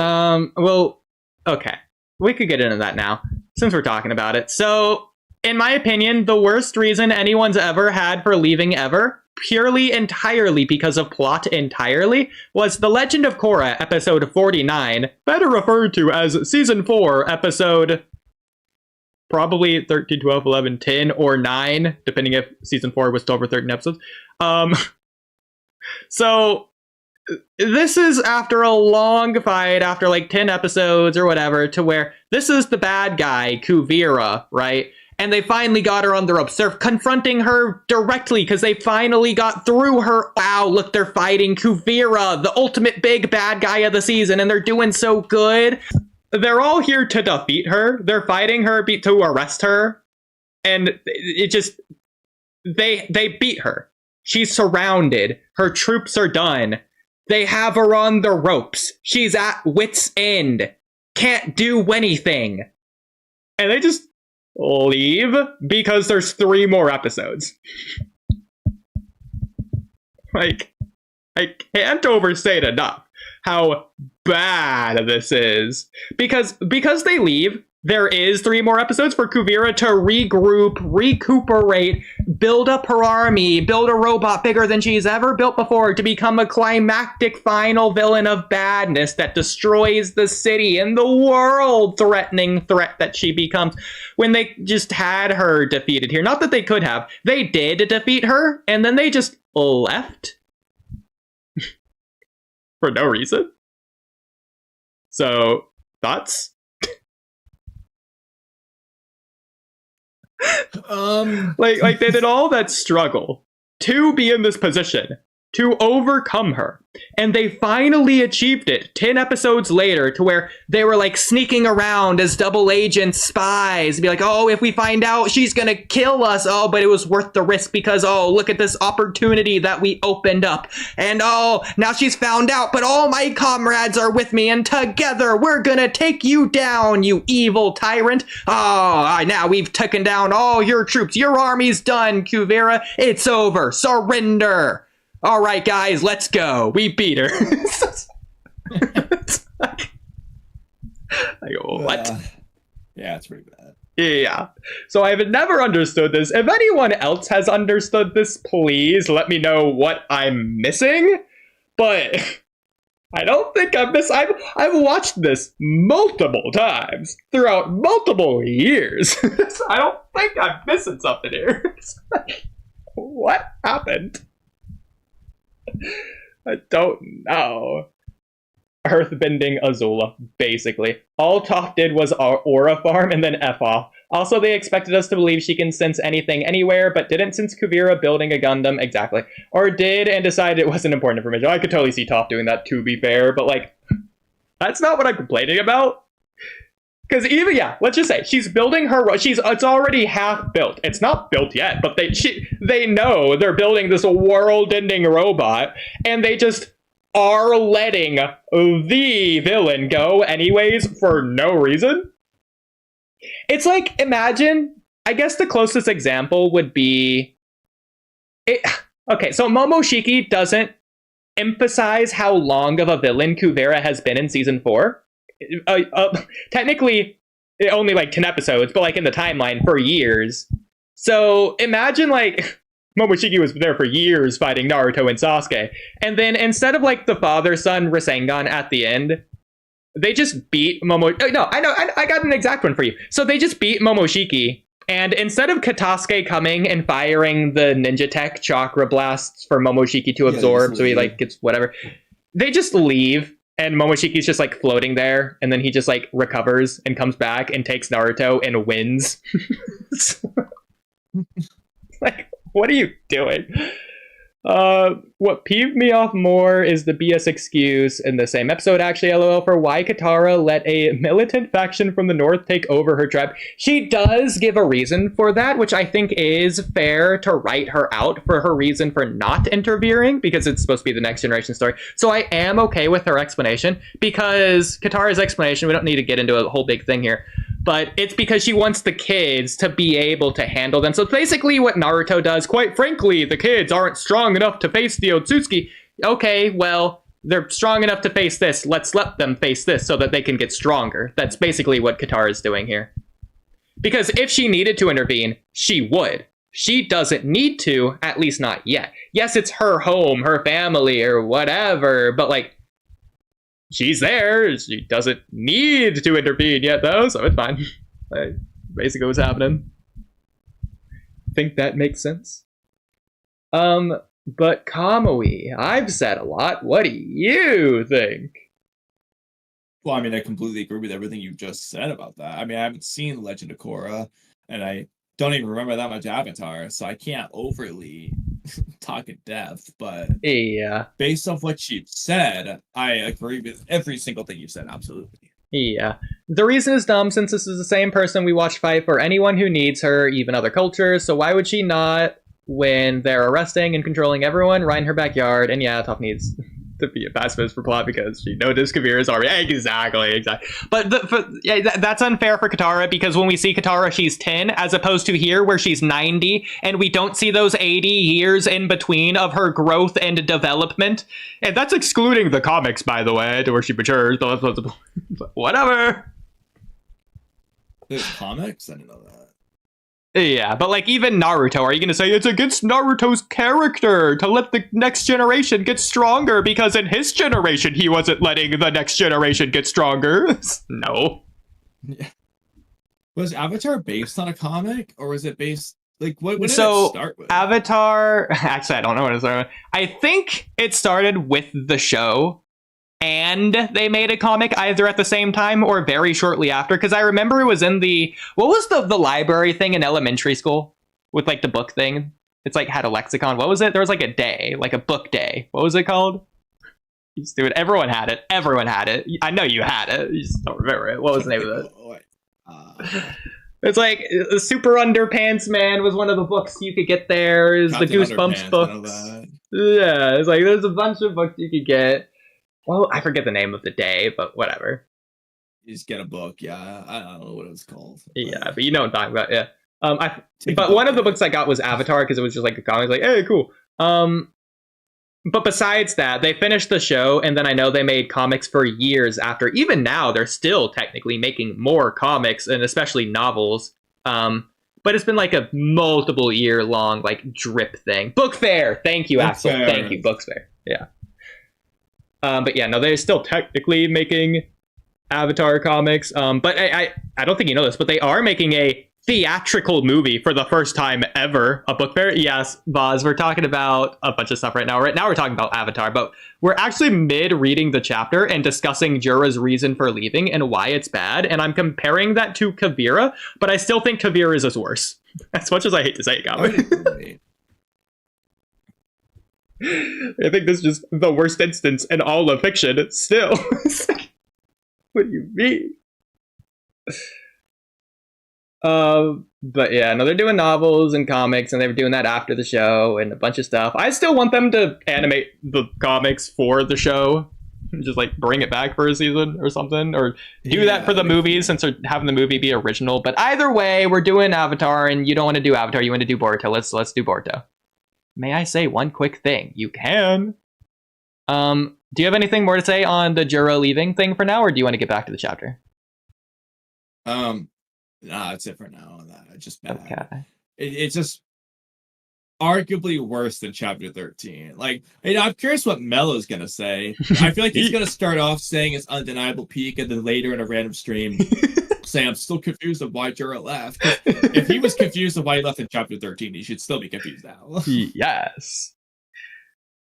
well, okay. We could get into that now, since we're talking about it. So, in my opinion, the worst reason anyone's ever had for leaving ever, purely entirely because of plot entirely, was The Legend of Korra, episode 49, better referred to as season 4, episode probably 13, 12, 11, 10, or 9, depending if season 4 was 12 or 13 episodes. So this is after a long fight, after like 10 episodes or whatever, to where this is the bad guy, Kuvira, right? And they finally got her on the ropes. They're confronting her directly because they finally got through her. Wow, look, they're fighting Kuvira, the ultimate big bad guy of the season, and they're doing so good. They're all here to defeat her. They're fighting her to arrest her. And it just, they beat her. She's surrounded. Her troops are done. They have her on the ropes. She's at wit's end. Can't do anything. And they just leave because there's 3 more episodes. Like, I can't overstate enough how bad this is. Because they leave, there is 3 more episodes for Kuvira to regroup, recuperate, build up her army, build a robot bigger than she's ever built before to become a climactic final villain of badness that destroys the city and the world-threatening threat that she becomes when they just had her defeated here. Not that they could have. They did defeat her, and then they just left. For no reason. So, thoughts? Like they did all that struggle to be in this position, to overcome her, and they finally achieved it 10 episodes later, to where they were like sneaking around as double agent spies, be like, oh, if we find out, she's gonna kill us. Oh, but it was worth the risk because, oh, look at this opportunity that we opened up, and oh, now she's found out, but all my comrades are with me, and together we're gonna take you down, you evil tyrant. Oh, now we've taken down all your troops. Your army's done, Kuvira. It's over. Surrender. All right, guys, let's go. We beat her. Like, what? Yeah, it's pretty bad. Yeah. So I've never understood this. If anyone else has understood this, please let me know what I'm missing. But I don't think I've watched this multiple times throughout multiple years. So I don't think I'm missing something here. What happened? I don't know. Earthbending Azula, basically. All Toph did was aura farm and then F off. Also, they expected us to believe she can sense anything anywhere, but didn't sense Kuvira building a Gundam, exactly. Or did and decided it wasn't important information. I could totally see Toph doing that, to be fair, but like, that's not what I'm complaining about. Because even, yeah, let's just say, she's building her, it's already half built. It's not built yet, but they know they're building this world-ending robot, and they just are letting the villain go anyways for no reason. It's like, imagine, I guess the closest example would be, okay, so Momoshiki doesn't emphasize how long of a villain Kuvira has been in season 4. Technically, only like 10 episodes, but like in the timeline for years. So imagine like Momoshiki was there for years fighting Naruto and Sasuke. And then instead of like the father-son Rasengan at the end, they just beat Momoshiki. No, I got an exact one for you. So they just beat Momoshiki. And instead of Katasuke coming and firing the ninja tech chakra blasts for Momoshiki to absorb, so he like gets whatever, they just leave. And Momoshiki's just like floating there. And then he just like recovers and comes back and takes Naruto and wins. Like, what are you doing? What peeved me off more is the BS excuse in the same episode, actually, LOL, for why Katara let a militant faction from the north take over her tribe. She does give a reason for that, which I think is fair to write her out for her reason for not interfering, because it's supposed to be the next generation story. So I am okay with her explanation, because Katara's explanation, we don't need to get into a whole big thing here, but it's because she wants the kids to be able to handle them. So it's basically what Naruto does. Quite frankly, the kids aren't strong enough to face the Otsutsuki. Okay, well, they're strong enough to face this. Let's let them face this so that they can get stronger. That's basically what Katara is doing here. Because if she needed to intervene, she would. She doesn't need to, at least not yet. Yes, it's her home, her family, or whatever, but like, she's there. She doesn't need to intervene yet, though, so it's fine. Basically what's happening. Think that makes sense? But Kamui, I've said a lot. What do you think? Well, I mean, I completely agree with everything you just said about that. I mean, I haven't seen Legend of Korra, and I don't even remember that much Avatar, so I can't overly talk in depth, but yeah, based off what you said, I agree with every single thing you said, absolutely. Yeah. The reason is dumb, since this is the same person we watch fight for anyone who needs her, even other cultures, so why would she not, when they're arresting and controlling everyone, right in her backyard? And yeah, Toph needs to be a pacifist for plot because she noticed Kavira's army. Exactly. But that's unfair for Katara, because when we see Katara, she's 10, as opposed to here, where she's 90, and we don't see those 80 years in between of her growth and development. And that's excluding the comics, by the way, to where she matures. Whatever. There's comics? I didn't know that. Yeah, but like even Naruto, are you going to say it's against Naruto's character to let the next generation get stronger because in his generation he wasn't letting the next generation get stronger? No. Yeah. Was Avatar based on a comic, or was it based like what did it start with? Avatar, actually I don't know what it started with. I think it started with the show, and they made a comic either at the same time or very shortly after, because I remember it was in what was the library thing in elementary school with like the book thing? It's like had a lexicon. What was it? There was like a day, like a book day. What was it called? You just do it. Everyone had it. I know you had it. You just don't remember it. What was the name of it? It's like Super Underpants Man was one of the books you could get there. Is the Goosebumps books. Yeah, it's like there's a bunch of books you could get. Well, I forget the name of the day, but whatever. You just get a book, yeah. I don't know what it was called. Yeah, but you know what I'm talking about, yeah. But one of the books I got was Avatar, because it was just like a comic, like, hey, cool. But besides that, they finished the show, and then I know they made comics for years after. Even now, they're still technically making more comics, and especially novels. But it's been like a multiple year long like drip thing. Book fair! Thank you, Axel. Thank you, Books Fair. Yeah. But yeah, no, they're still technically making Avatar comics. But I don't think you know this, but they are making a theatrical movie for the first time ever. A book fair? Yes, Boz, we're talking about a bunch of stuff right now. Right now we're talking about Avatar, but we're actually mid-reading the chapter and discussing Jura's reason for leaving and why it's bad. And I'm comparing that to Kavira, but I still think Kavira's is worse. As much as I hate to say it, Kamui. I think this is just the worst instance in all of fiction. Still, what do you mean? But yeah, no, they're doing novels and comics, and they were doing that after the show and a bunch of stuff. I still want them to animate the comics for the show, just like bring it back for a season or something, or do that for the movies since they're having the movie be original. But either way, we're doing Avatar, and you don't want to do Avatar, you want to do Boruto. Let's do Boruto. May I say one quick thing? You can. Do you have anything more to say on the Jura leaving thing for now, or do you want to get back to the chapter? Nah, it's it for now. It's just bad. Okay. It's just arguably worse than chapter 13. Like, I'm curious what Mello's gonna say. I feel like he's gonna start off saying it's undeniable peak, and then later in a random stream say I'm still confused of why Jura left. If he was confused of why he left in chapter 13, he should still be confused now. Yes.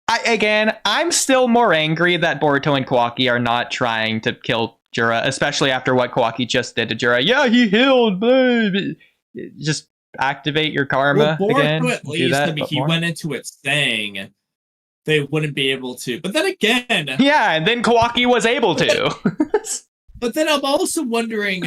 I'm still more angry that Boruto and Kawaki are not trying to kill Jura, especially after what Kawaki just did to Jura. Yeah, he healed. Baby. Just activate your karma again. At least, he went into it saying they wouldn't be able to. But then again... Yeah, and then Kawaki was able to. But then I'm also wondering...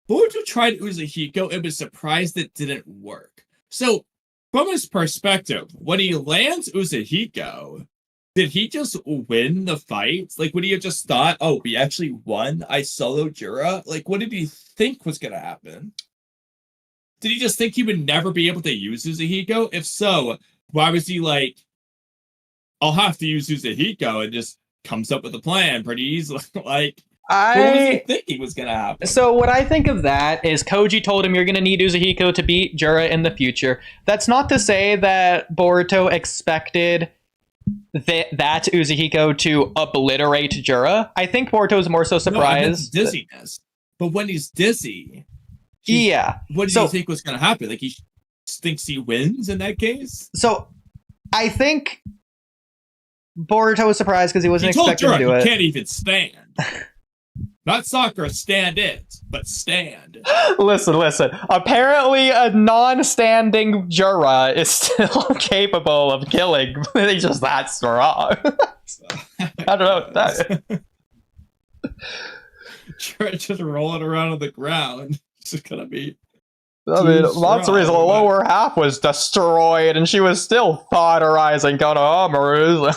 Boruto tried Uzuhiko and was surprised it didn't work. So, from his perspective, when he lands Uzuhiko, did he just win the fight? Like, would he have just thought, oh, we actually won? I soloed Jura? Like, what did he think was going to happen? Did he just think he would never be able to use Uzuhiko? If so, why was he like, I'll have to use Uzuhiko, and just comes up with a plan pretty easily? Like, what was he thinking was going to happen? So what I think of that is Koji told him you're going to need Uzuhiko to beat Jura in the future. That's not to say that Boruto expected that Uzuhiko to obliterate Jura. I think Boruto's more so surprised. No, dizziness. But when he's dizzy, what do you think was going to happen? Like, he thinks he wins in that case? So I think Boruto was surprised because he wasn't expecting to do it. He can't even stand. Not Sakura, stand it, but stand. Listen. Apparently, a non-standing Jura is still capable of killing. He's just that strong. I don't know. That... Jura just rolling around on the ground. It's just gonna be. I mean, Matsuri's lower half was destroyed, and she was still thought-arising Konohamaru.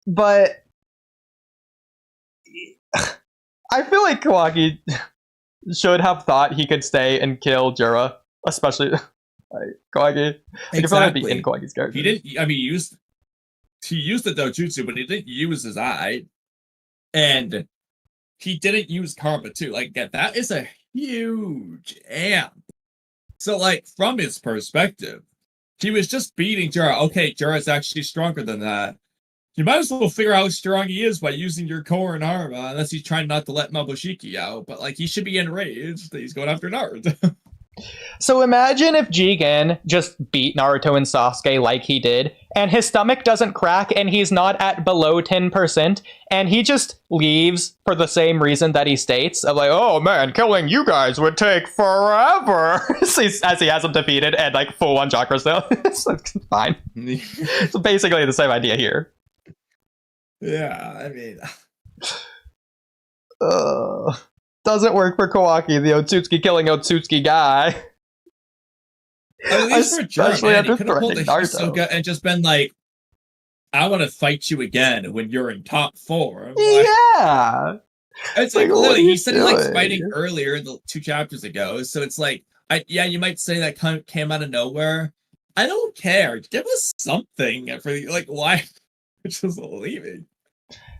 But I feel like Kawaki should have thought he could stay and kill Jura, especially like Kawaki. I feel like be in Kawaki's character. He didn't. I mean, he used the dojutsu, but he didn't use his eye, and he didn't use karma too. Like, that is a huge amp. So, like, from his perspective, he was just beating Jura. Okay, Jura's actually stronger than that. You might as well figure out how strong he is by using your core and armor, unless he's trying not to let Mabushiki out. But, like, he should be enraged that he's going after Naruto. So imagine if Jigen just beat Naruto and Sasuke like he did, and his stomach doesn't crack, and he's not at below 10%, and he just leaves for the same reason that he states, of like, oh man, killing you guys would take forever, as he has them defeated, and like full-on chakra still. So it's fine. It's basically the same idea here. Yeah, I mean... Doesn't work for Kawaki, the Otsutsuki killing Otsutsuki guy. At least for Jura, man, he could have pulled the Hisoka and just been like, I want to fight you again when you're in top 4. Like, yeah. It's like, literally, he said he likes fighting earlier, 2 chapters ago, so it's like, you might say that came out of nowhere. I don't care. Give us something for, like, why just leaving.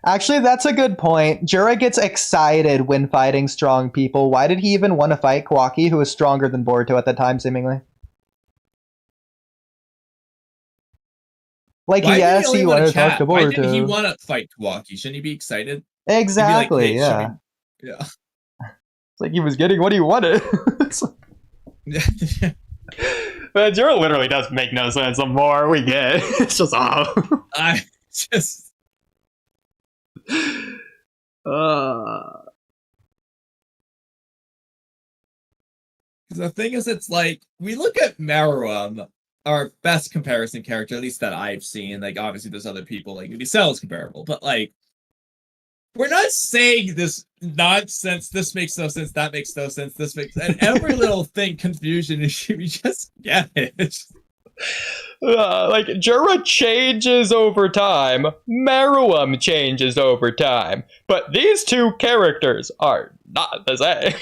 Actually, that's a good point. Jura gets excited when fighting strong people. Why did he even want to fight Kawaki, who was stronger than Boruto at the time, seemingly? Like, yes, he wanted to talk to Boruto. Why didn't he want to fight Kawaki? Shouldn't he be excited? Exactly, yeah. It's like he was getting what he wanted. But Jura literally does make no sense the more we get. It's just, I just... The thing is, it's like, we look at Meruem, our best comparison character, at least that I've seen. Like, obviously there's other people, like maybe Cell is comparable, but like, we're not saying this nonsense, this makes no sense, that makes no sense, this makes, and every little thing confusion issue, we just get it. Like, Jura changes over time, Meruem changes over time, but these two characters are not the same.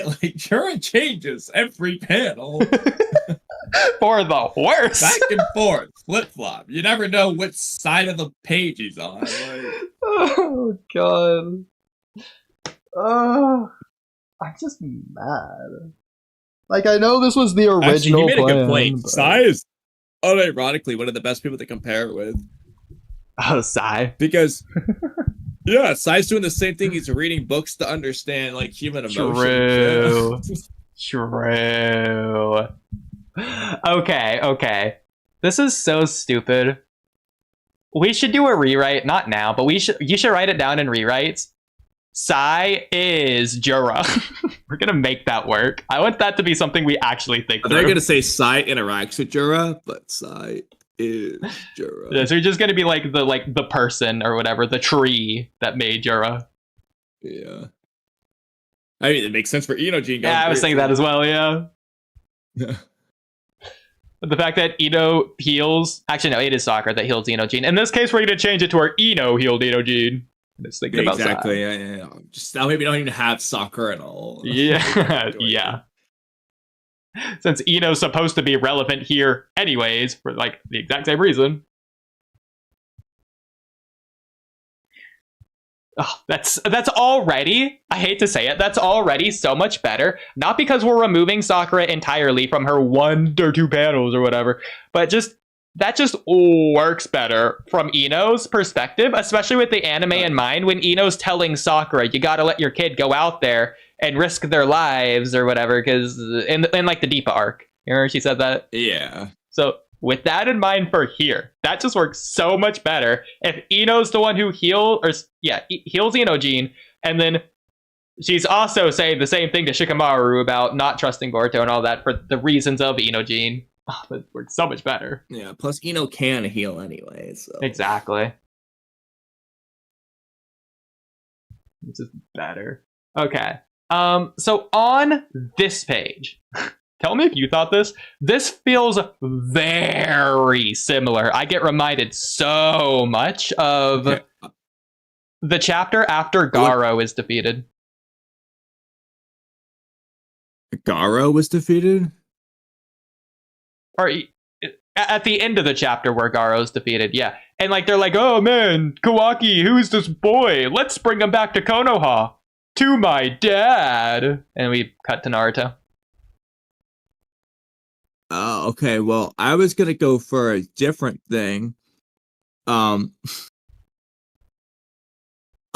Like, Jura changes every panel. For the worse. Back and forth, flip flop. You never know which side of the page he's on. Like, Oh god. I'm just mad. Like, I know this was the original actually, he made a good plan, point. but- Sai is unironically one of the best people to compare it with. Oh, Sai. Because yeah, Sai's doing the same thing. He's reading books to understand like human emotion. True. Okay. This is so stupid. We should do a rewrite, not now, but you should write it down in rewrites. Sai is Jura. We're gonna make that work. I want that to be something we actually think through. They're gonna say Sai interacts with Jura, but Sai is Jura. Yeah, so you're just gonna be like the person or whatever, the tree that made Jura. Yeah. I mean, it makes sense for Ino-Jin. Yeah, I was thinking that as well, yeah. Yeah. But the fact that Ino heals... Actually, no, it is Sakura that heals Ino-Jin. In this case, we're going to change it to where Ino healed Ino-Jin. I'm just thinking about that. Exactly, yeah. Just now maybe don't even have Sakura at all. Yeah, yeah. Since Ino's supposed to be relevant here anyways, for like the exact same reason. Oh, that's already, I hate to say it, that's already so much better. Not because we're removing Sakura entirely from her 1 or 2 panels or whatever, but that just works better from Ino's perspective, especially with the anime in mind. When Ino's telling Sakura, you gotta let your kid go out there and risk their lives or whatever, because in like the Deepa arc, you remember she said that? Yeah. So with that in mind for here, that just works so much better. If Ino's the one who heals Ino-Jin, and then she's also saying the same thing to Shikamaru about not trusting Boruto and all that for the reasons of Ino-Jin. Oh, that works so much better. Yeah, plus Ino can heal anyway, so. Exactly. This is better. Okay. So on this page, tell me if you thought this feels very similar. I get reminded so much of the chapter after Garo is defeated. Garo was defeated? Or at the end of the chapter where Garo's defeated, yeah. And like they're like, oh man, Kawaki, who's this boy? Let's bring him back to Konoha. To my dad. And we cut to Naruto. Oh, okay. Well, I was gonna go for a different thing.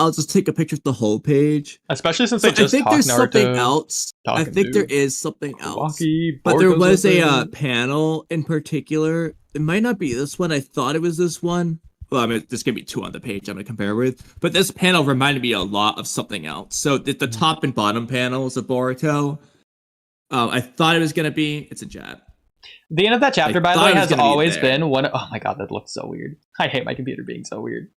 I'll just take a picture of the whole page. Especially since So they just I think talk there's Naruto, something else. I talking think there to is something else. Kawaki, But there Boruto's was with a him. panel in particular. It might not be this one. I thought it was this one. Well, I mean, there's going to be 2 on the page I'm going to compare with. But this panel reminded me a lot of something else. So the top and bottom panels of Boruto, I thought it was going to be... It's a jab. The end of that chapter, I by the thought way, it was has gonna be always there. been one... Oh my god, that looks so weird. I hate my computer being so weird.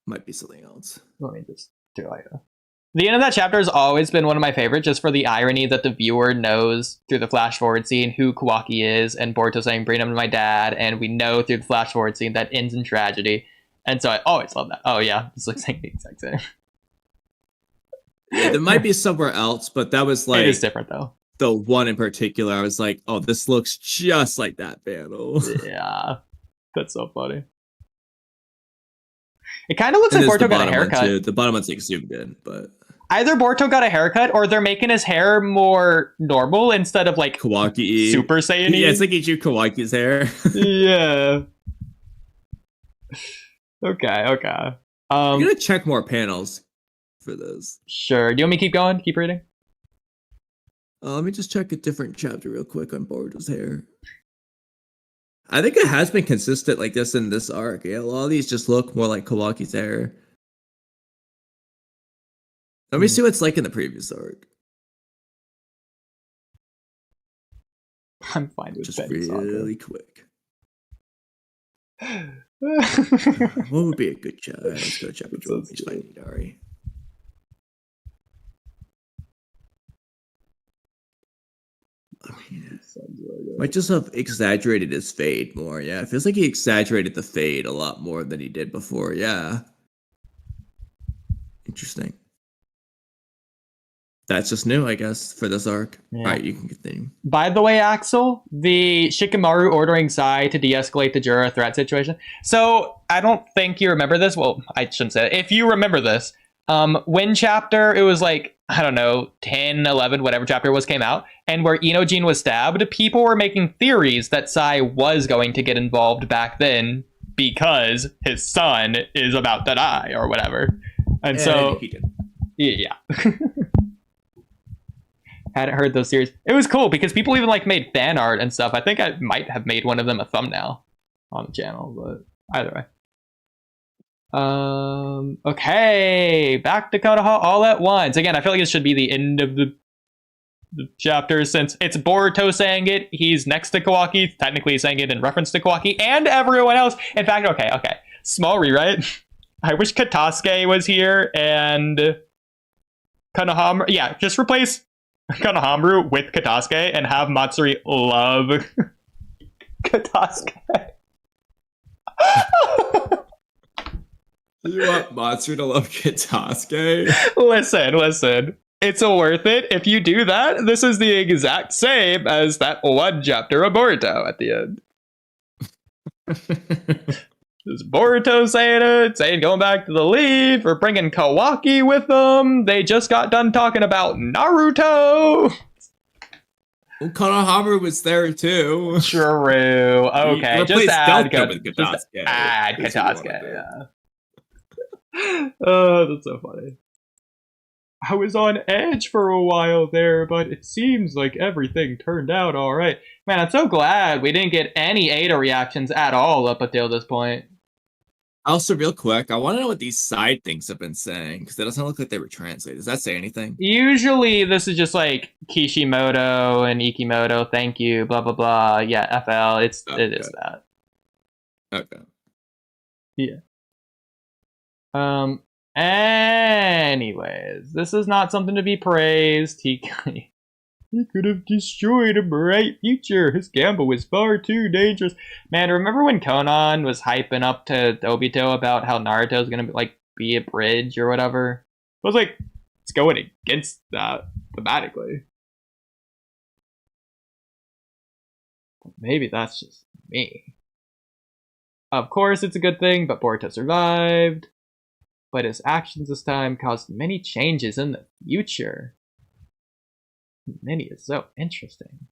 Might be something else. Let me just do it. The end of that chapter has always been one of my favorites, just for the irony that the viewer knows through the flash forward scene who Kawaki is, and Boruto saying, bring him to my dad, and we know through the flash forward scene that ends in tragedy. And so I always love that. Oh yeah, it's like saying the exact same. Yeah, there might be somewhere else, but that was like... It is different though. The one in particular, I was like, oh, this looks just like that panel. Yeah, that's so funny. It kind of looks And like there's Boruto got a haircut. too. The bottom one's like zoomed in, but... Either Boruto got a haircut, or they're making his hair more normal instead of like Kawaki. Super Saiyan. Yeah, it's like Ichigo Kawaki's hair. Yeah. Okay. I'm gonna check more panels for this. Sure. Do you want me to keep going? Keep reading? Let me just check a different chapter real quick on Boruto's hair. I think it has been consistent like this in this arc. Yeah, a lot of these just look more like Kawaki's hair. Let me see what it's like in the previous arc. I'm fine with Just Benny really quick. What would be a good chapter? Let's go to chapter 12. Page 90, Dari. Might just have exaggerated his fade more. Yeah, it feels like he exaggerated the fade a lot more than he did before. Yeah. Interesting. that's just new, I guess, for this arc. Yeah. All right, you can continue. By the way, Axel, the Shikamaru ordering Sai to de-escalate the Jura threat situation. So I don't think you remember this. Well, I shouldn't say it. If you remember this, when chapter, it was like, I don't know, 10, 11, whatever chapter it was, came out, and where Inojin was stabbed, people were making theories that Sai was going to get involved back then because his son is about to die or whatever. And so, he did. yeah. Hadn't heard those theories. It was cool because people even like made fan art and stuff. I think I might have made one of them a thumbnail on the channel, but either way. Okay, back to Konoha all at once. Again, I feel like it should be the end of the chapter since it's Boruto saying it. He's next to Kawaki. Technically he's saying it in reference to Kawaki and everyone else. In fact, okay. Small rewrite. I wish Katasuke was here and Konohamaru. Yeah, just replace Konohamaru with Katasuke and have Matsuri love Katasuke. You want Matsuri to love Katasuke? Listen. It's worth it. If you do that, this is the exact same as that one chapter of Boruto at the end. This Boruto saying going back to the lead for bringing Kawaki with them. They just got done talking about Naruto. Well, Konohamaru was there too. True. Okay, just add Katasuke. Yeah. Oh, that's so funny. I was on edge for a while there, but it seems like everything turned out all right. Man, I'm so glad we didn't get any Ada reactions at all up until this point. Also, real quick, I want to know what these side things have been saying, because it doesn't look like they were translated. Does that say anything? Usually, this is just like Kishimoto and Ikimoto, thank you, blah, blah, blah. Yeah, FL, it is that. Okay. Yeah. Anyways, this is not something to be praised. He could have destroyed a bright future. His gamble was far too dangerous. Man, remember when Conan was hyping up to Obito about how Naruto's gonna be a bridge or whatever? I was like, it's going against that thematically. Maybe that's just me. Of course, it's a good thing, but Boruto survived. But his actions this time caused many changes in the future. Many is so interesting.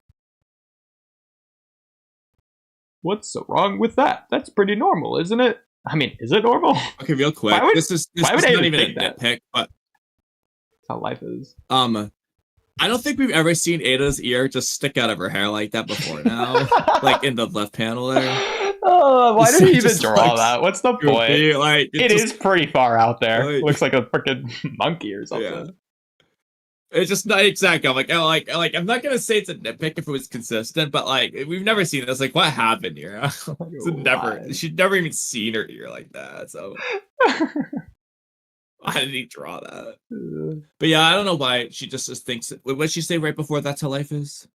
What's so wrong with that? That's pretty normal, isn't it? I mean, is it normal? Okay, real quick. This is not even a nitpick, but that's how life is. I don't think we've ever seen Ada's ear just stick out of her hair like that before now. Like in the left panel there. Oh, why did he even draw that? What's the point? It is pretty far out there. Looks like a freaking monkey or something. Yeah. It's just not exactly. I'm like, I'm not gonna say it's a nitpick if it was consistent, but like, we've never seen this. Like, what happened here? She'd never even seen her ear like that. So, why did he draw that? But yeah, I don't know why she just thinks. What did she say right before? That's how life is.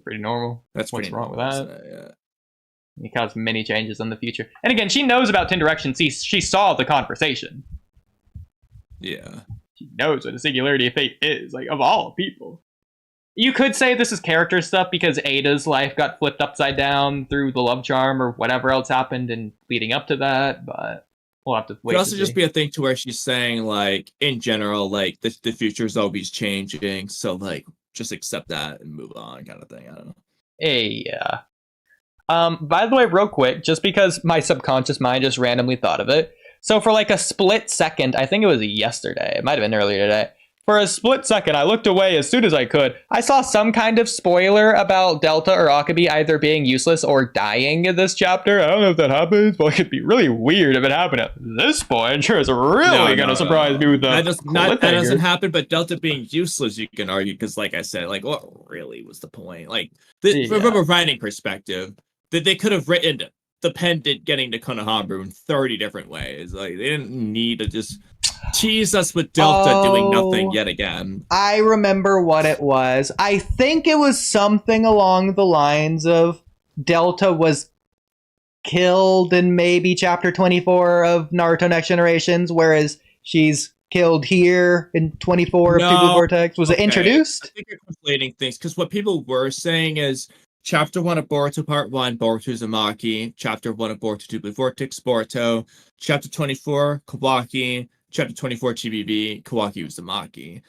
Pretty normal. That's what's wrong with that? Yeah. He caused many changes in the future. And again, she knows about 10 directions. She saw the conversation. Yeah. She knows what a singularity of fate is, like, of all people. You could say this is character stuff because Ada's life got flipped upside down through the love charm or whatever else happened and leading up to that, but we'll have to wait. It could also just be a thing to where she's saying, like, in general, like, the future's always changing, so, like, just accept that and move on kind of thing. I don't know. Yeah. By the way, real quick, just because my subconscious mind just randomly thought of it. So for like a split second, I think it was yesterday, it might have been earlier today. For a split second, I looked away as soon as I could. I saw some kind of spoiler about Delta or Akabi either being useless or dying in this chapter. I don't know if that happens, but it'd be really weird if it happened at this point. Sure, it's really going to surprise me with that. That doesn't happen, but Delta being useless, you can argue, because like I said, like, what really was the point? Like, from a writing perspective, that they could have written the pendant getting to Konohamaru in 30 different ways. Like, they didn't need to just tease us with Delta doing nothing yet again. I remember what it was. I think it was something along the lines of Delta was killed in maybe chapter 24 of Naruto Next Generations, whereas she's killed here in 24 of No. Tubular Vortex? Was it Okay. introduced? I think you're conflating things because what people were saying is Chapter 1 of Boruto Part 1, Boruto Uzumaki. Chapter 1 of Boruto Tubular Vortex, Boruto. Chapter 24, Kawaki. Chapter 24, GBB, Kawaki Uzumaki.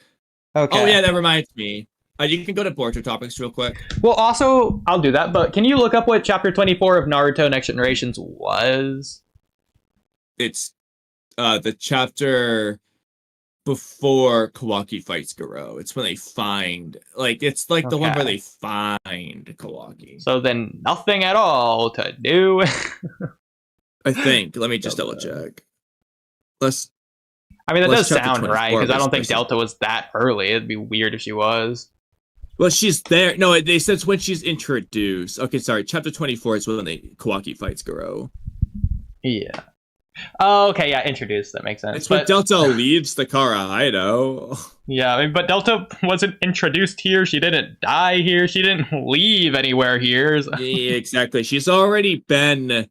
Okay. Oh, yeah, that reminds me. You can go to Boruto topics real quick. Well, also, I'll do that, but can you look up what Chapter 24 of Naruto Next Generations was? It's the chapter before Kawaki fights Garo. It's when they find, like, it's like the one where they find Kawaki. So then nothing at all to do. I think. Let me just double check. I mean, that Let's does chapter sound right, 24 because I don't was think person. Delta was that early. It'd be weird if she was. Well, she's there. No, they said it's when she's introduced. Okay, sorry. Chapter 24 is when Kawaki fights Garo. Yeah. Oh, okay, yeah, introduced. That makes sense. It's when Delta leaves the Karahaido. Yeah, I mean, but Delta wasn't introduced here. She didn't die here. She didn't leave anywhere here. So. Yeah, exactly. She's already been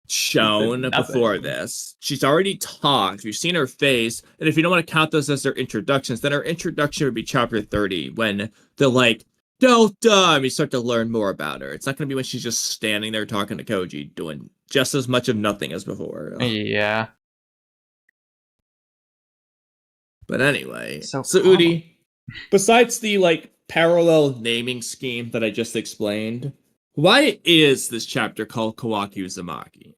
shown before this. She's already talked. You've seen her face. And if you don't want to count those as their introductions, then her introduction would be chapter 30 when they're like, Delta, and we start to learn more about her. It's not going to be when she's just standing there talking to Koji, doing just as much of nothing as before. Yeah. But anyway, so So Oodie, besides the like parallel naming scheme that I just explained, why is this chapter called Kawaki Uzumaki?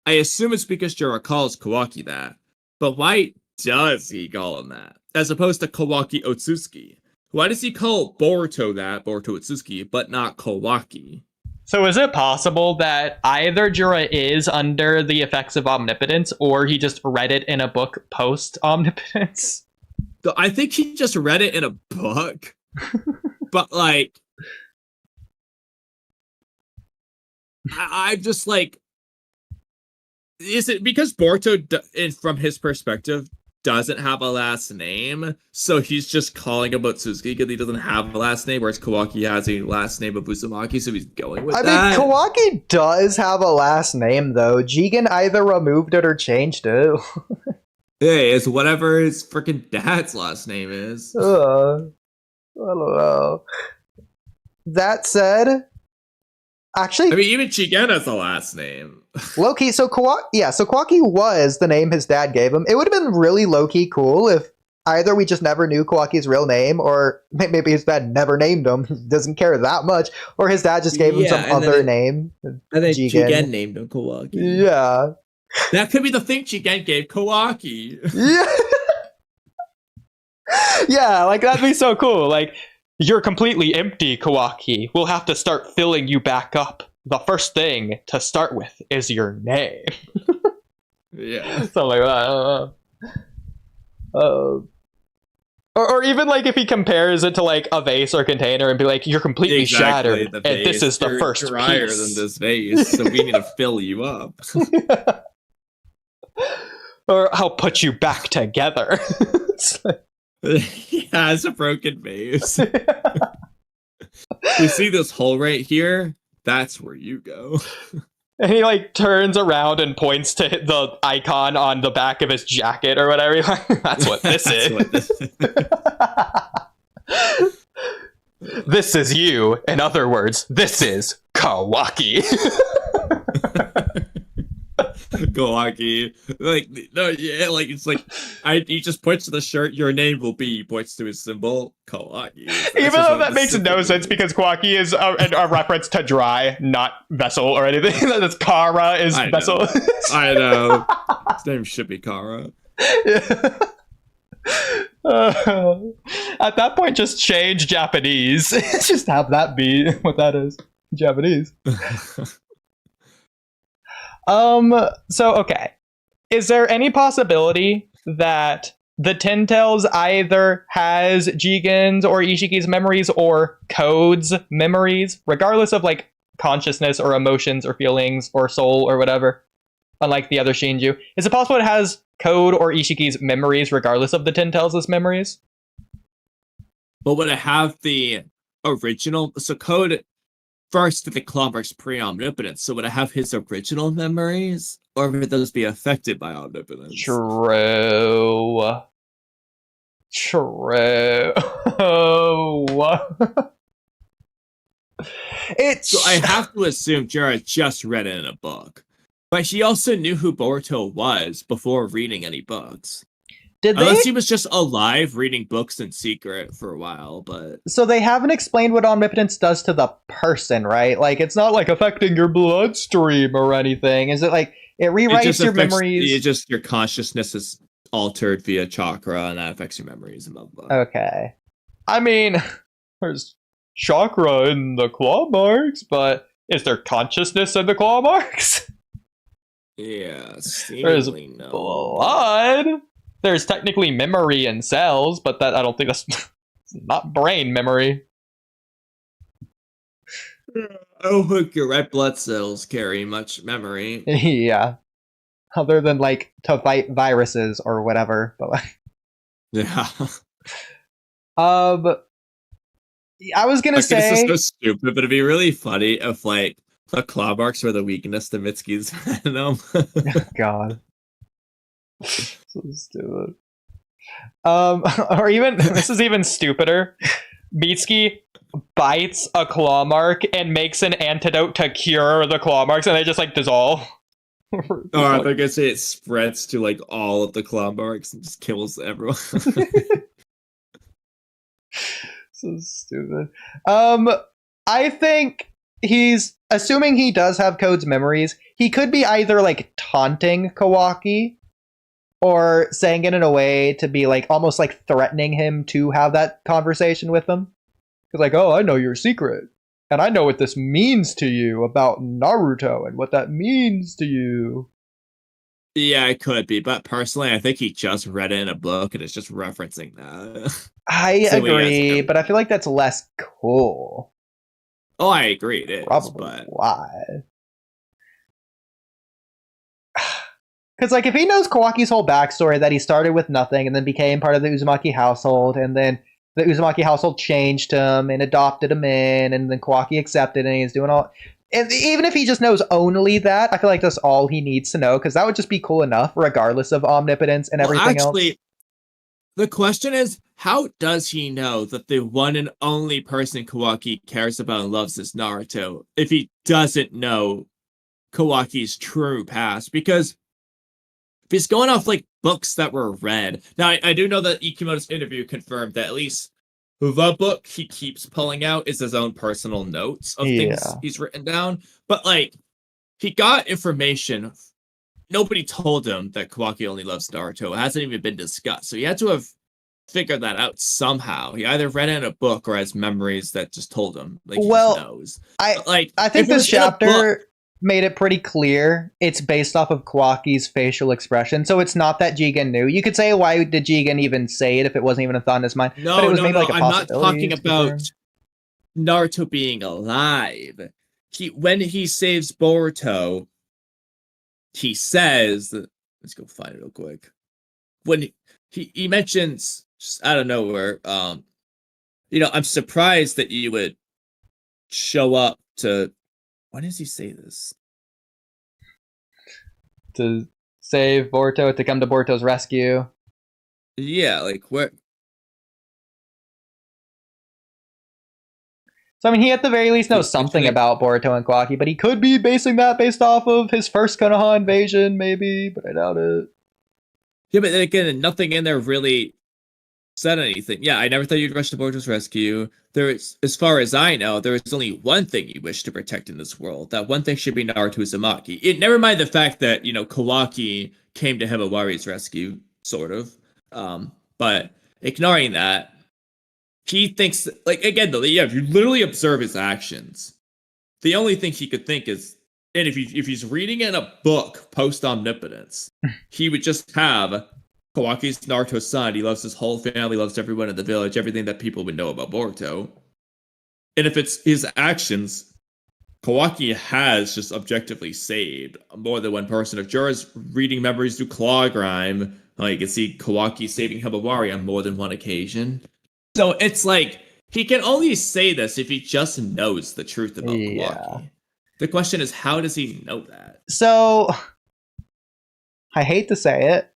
I assume it's because Jura calls Kawaki that, but why does he call him that, as opposed to Kawaki Otsutsuki? Why does he call Boruto that, Boruto Otsutsuki, but not Kawaki? So is it possible that either Jura is under the effects of omnipotence, or he just read it in a book post-omnipotence? I think he just read it in a book, but like, I'm just like, is it because Boruto, from his perspective, doesn't have a last name, so he's just calling him Otsutsuki because he doesn't have a last name, whereas Kawaki has a last name of Uzumaki, so he's going with that? I mean, Kawaki does have a last name, though. Jigen either removed it or changed it. Hey, it's whatever his freaking dad's last name is. I don't know. That said, actually, I mean, even Jigen has a last name. low-key, so Kawaki was the name his dad gave him. It would have been really low-key cool if either we just never knew Kawaki's real name, or maybe his dad never named him, doesn't care that much, or his dad just gave him some other name. And then Jigen named him Kawaki. Yeah. That could be the thing Jigen gave Kawaki. Yeah. Yeah, like that'd be so cool. Like, you're completely empty, Kawaki. We'll have to start filling you back up. The first thing to start with is your name. Yeah. Something like that. Or even like if he compares it to like a vase or container and be like, you're completely shattered, and this is the first drier piece. than this vase, so we need to fill you up. Or I'll put you back together. Yeah, it's a broken vase. You see this hole right here? That's where you go. And he like turns around and points to the icon on the back of his jacket or whatever. That's what this That's is. what this is. This is you. In other words, this is Kawaki. Kawaki. Like, no, yeah, like, it's like, he just points to the shirt, your name will be, he points to his symbol, Kawaki. Even though that makes no sense because Kawaki is a reference to dry, not vessel or anything. That's Kara is I know. vessel. I know. His name should be Kara. At that point, just change Japanese. Just have that be what that is. Japanese. So okay. Is there any possibility that the Ten Tails either has Jigen's or Ishiki's memories or codes memories, regardless of like consciousness or emotions or feelings or soul or whatever, unlike the other Shinju? Is it possible it has Code or Ishiki's memories regardless of the Ten Tails' memories? But would it have the original? So Code first the Clockwork's pre-omnipotence. So would it have his original memories, or would those be affected by omnipotence? True. True. It's So I have to assume Jura just read it in a book. But she also knew who Boruto was before reading any books. did they? Unless he was just alive reading books in secret for a while, but So they haven't explained what omnipotence does to the person, right? Like it's not like affecting your bloodstream or anything. Is it like it rewrites your memories? It just your consciousness is altered via chakra, and that affects your memories and blah blah. Blah. Okay. I mean, there's chakra in the claw marks, but is there consciousness in the claw marks? Yeah, There's seemingly no. blood. There's technically memory in cells, but that I don't think that's not brain memory. I don't think your red blood cells carry much memory. Yeah. Other than like to fight viruses or whatever, but like, Yeah. I was gonna Like, say this is so stupid, but it'd be really funny if like the claw marks were the weakness to Mitsuki's venom. God. So stupid. Or even this is even stupider. Mitsuki bites a claw mark and makes an antidote to cure the claw marks, and they just like dissolve. Or I think I say it spreads to like all of the claw marks and just kills everyone. So stupid. I think he's assuming he does have Code's memories. He could be either like taunting Kawaki or saying it in a way to be like almost like threatening him to have that conversation with him. He's like, oh, I know your secret. And I know what this means to you about Naruto and what that means to you. Yeah, it could be, but personally, I think he just read it in a book and it's just referencing that. I So he agree, has- but I feel like that's less cool. Oh, I agree, it is, Probably but why? Because, like, if he knows Kawaki's whole backstory, that he started with nothing and then became part of the Uzumaki household, and then the Uzumaki household changed him and adopted him in, and then Kawaki accepted, and he's doing all. And even if he just knows only that, I feel like that's all he needs to know, because that would just be cool enough, regardless of omnipotence and everything else. The question is, how does he know that the one and only person Kawaki cares about and loves is Naruto if he doesn't know Kawaki's true past? Because if he's going off like books that were read, now I do know that Ikimoto's interview confirmed that at least the book he keeps pulling out is his own personal notes of things he's written down. But like, he got information. Nobody told him that Kawaki only loves Naruto. It hasn't even been discussed. So he had to have figured that out somehow. He either read it in a book or has memories that just told him. Like, he just knows. I think this chapter made it pretty clear it's based off of Kawaki's facial expression. So it's not that Jigen knew. You could say, why did Jigen even say it if it wasn't even a thought in his mind? No, but it was maybe like a I'm not possibility talking about Naruto being alive. When he saves Boruto, he says, let's go find it real quick. When he mentions just out of nowhere, I'm surprised that you would show up to. When does he say this? To save Boruto, to come to Boruto's rescue. Yeah, like where? So I mean, he at the very least knows something about Boruto and Kawaki, but he could be basing that based off of his first Konoha invasion, maybe, but I doubt it. Yeah, but then again, nothing in there really said anything. Yeah, I never thought you'd rush to Boruto's rescue. As far as I know, there is only one thing you wish to protect in this world. That one thing should be Naruto Uzumaki. Never mind the fact that, Kawaki came to Himawari's rescue, sort of. But ignoring that, he thinks, like, again, though, yeah, if you literally observe his actions, the only thing he could think is, and if he's reading in a book post-omnipotence, he would just have Kawaki's Naruto's son. He loves his whole family, loves everyone in the village, everything that people would know about Boruto. And if it's his actions, Kawaki has just objectively saved more than one person. If Jura's reading memories through Claw Grime, you can see Kawaki saving Himawari on more than one occasion. So it's like, he can only say this if he just knows the truth about Kawaki. The question is, how does he know that? So, I hate to say it,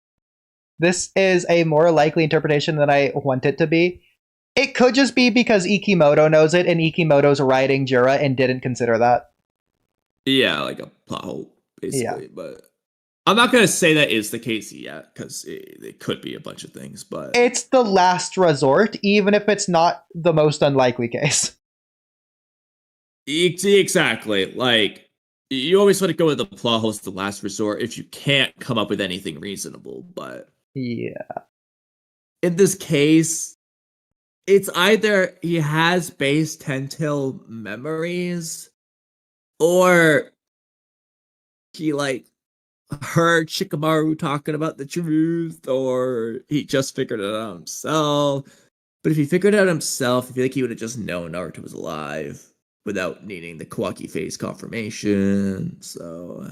this is a more likely interpretation than I want it to be. It could just be because Ikimoto knows it and Ikimoto's writing Jura and didn't consider that. Yeah, like a plot hole, basically. Yeah. But I'm not going to say that is the case yet, because it could be a bunch of things. But it's the last resort, even if it's not the most unlikely case. Exactly. Like, you always want to go with the plot hole as the last resort if you can't come up with anything reasonable. But yeah, in this case, it's either he has base Tentail memories, or he like heard Shikamaru talking about the truth, or he just figured it out himself. But if he figured it out himself, I feel like he would have just known Naruto was alive without needing the Kawaki face confirmation. So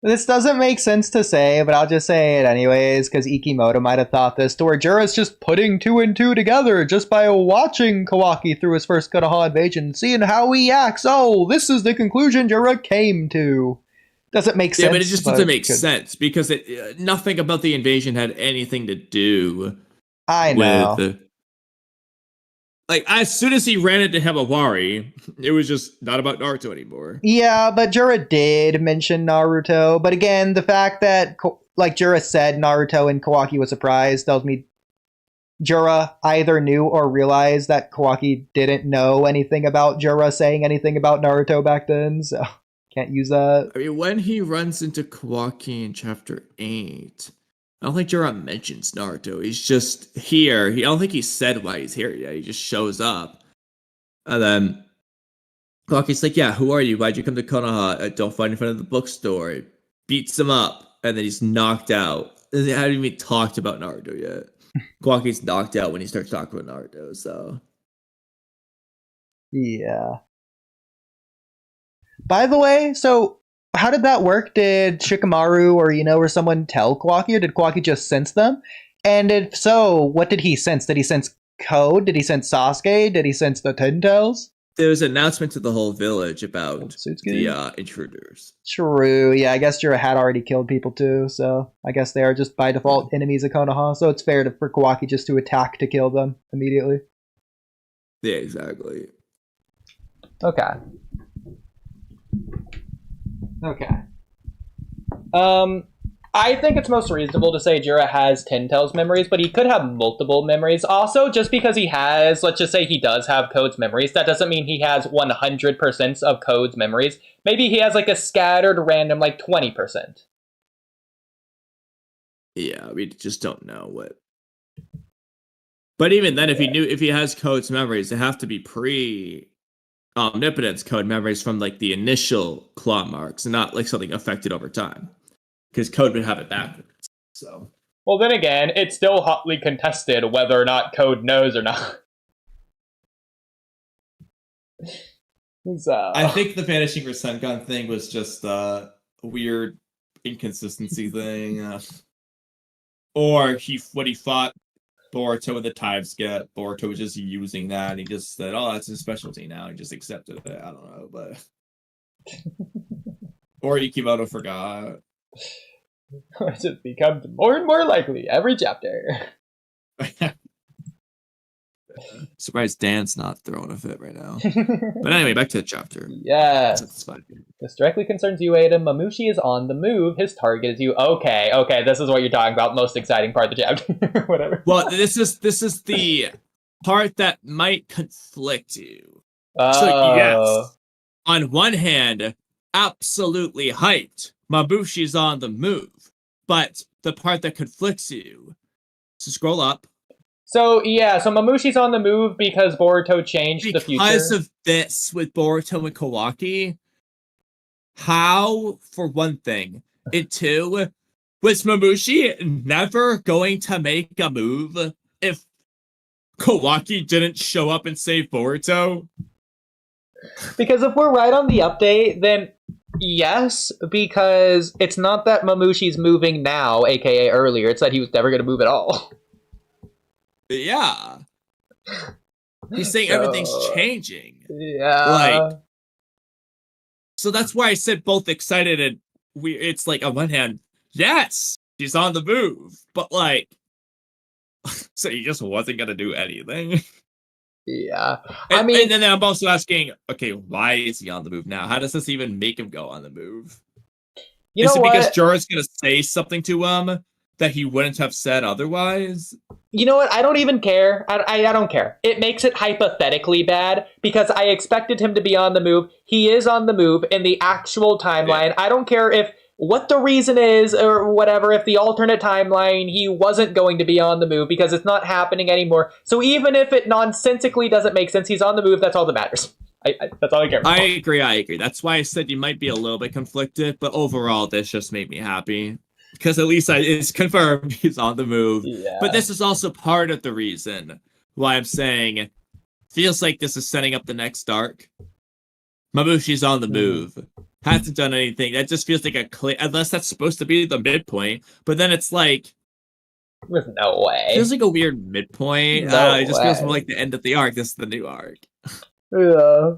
this doesn't make sense to say, but I'll just say it anyways, because Ikimoto might have thought this, to where Jura's just putting 2 and 2 together just by watching Kawaki through his first Konoha invasion, seeing how he acts. Oh, this is the conclusion Jura came to. Doesn't make sense. Yeah, but it just doesn't make sense, because nothing about the invasion had anything to do with... Like, as soon as he ran into Himawari, it was just not about Naruto anymore. Yeah, but Jura did mention Naruto. But again, the fact that, like Jura said, Naruto and Kawaki was surprised tells me Jura either knew or realized that Kawaki didn't know anything about Jura saying anything about Naruto back then, so can't use that. I mean, when he runs into Kawaki in Chapter 8... I don't think Jura mentions Naruto. He's just here. I don't think he said why he's here yet. He just shows up. And then Kawaki's like, yeah, who are you? Why'd you come to Konoha? Don't fight in front of the bookstore. Beats him up. And then he's knocked out. They haven't even talked about Naruto yet. Kawaki's knocked out when he starts talking about Naruto, so. Yeah. By the way, so how did that work? Did Shikamaru or someone tell Kawaki, or did Kawaki just sense them? And if so, what did he sense? Did he sense Code? Did he sense Sasuke? Did he sense the Ten Tails? There was an announcement to the whole village about the intruders. True. Yeah, I guess Jura had already killed people too, so I guess they are just by default enemies of Konoha, so it's fair for Kawaki just to attack to kill them immediately. Yeah, exactly. Okay. I think it's most reasonable to say Jura has Tentail's memories, but he could have multiple memories. Also, just because he has, let's just say he does have Code's memories, that doesn't mean he has 100% of Code's memories. Maybe he has like a scattered random like 20%. Yeah, we just don't know what. But even then, if he has Code's memories, they have to be Omnipotence Code memories from like the initial claw marks, and not like something affected over time, because Code would have it backwards. So, well, then again, it's still hotly contested whether or not Code knows or not. So I think the Vanishing Rasengan thing was just a weird inconsistency thing, or when he fought Boruto in the time skip, Boruto was just using that, and he just said, oh, that's his specialty now. He just accepted it. I don't know, but... Or Ikimoto forgot. It just becomes more and more likely every chapter. Surprised Dan's not throwing a fit right now. But anyway, back to the chapter. Yes. This directly concerns you, Ada. Mamushi is on the move. His target is you. Okay, this is what you're talking about. Most exciting part of the chapter. Whatever. Well, this is the part that might conflict you. So yes, on one hand, absolutely hyped. Mabushi's on the move. But the part that conflicts you. So scroll up. So Mamushi's on the move because Boruto changed the future. Because of this with Boruto and Kawaki, how, for one thing, and two, was Mamushi never going to make a move if Kawaki didn't show up and save Boruto? Because if we're right on the update, then yes, because it's not that Mamushi's moving now, aka earlier, it's that he was never going to move at all. Yeah. He's saying everything's changing. Yeah. So that's why I said both excited and it's like, on one hand, yes, she's on the move, but like, so he just wasn't gonna do anything. Yeah. And then I'm also asking, okay, why is he on the move now? How does this even make him go on the move? You is know it because what? Jorah's gonna say something to him that he wouldn't have said otherwise? You know what? I don't even care. I don't care. It makes it hypothetically bad because I expected him to be on the move. He is on the move in the actual timeline. I don't care if what the reason is or whatever, if the alternate timeline he wasn't going to be on the move because it's not happening anymore. So even if it nonsensically doesn't make sense, he's on the move. That's all that matters. That's all I care about. I agree. That's why I said you might be a little bit conflicted, but overall, this just made me happy. Because at least it's confirmed he's on the move. Yeah. But this is also part of the reason why I'm saying feels like this is setting up the next arc. Mabushi's on the move. Hasn't done anything. That just feels like a clear, unless that's supposed to be the midpoint. But then it's like, There's no way. feels like a weird midpoint. No It just feels way. more like the end of the arc. This is the new arc. Yeah.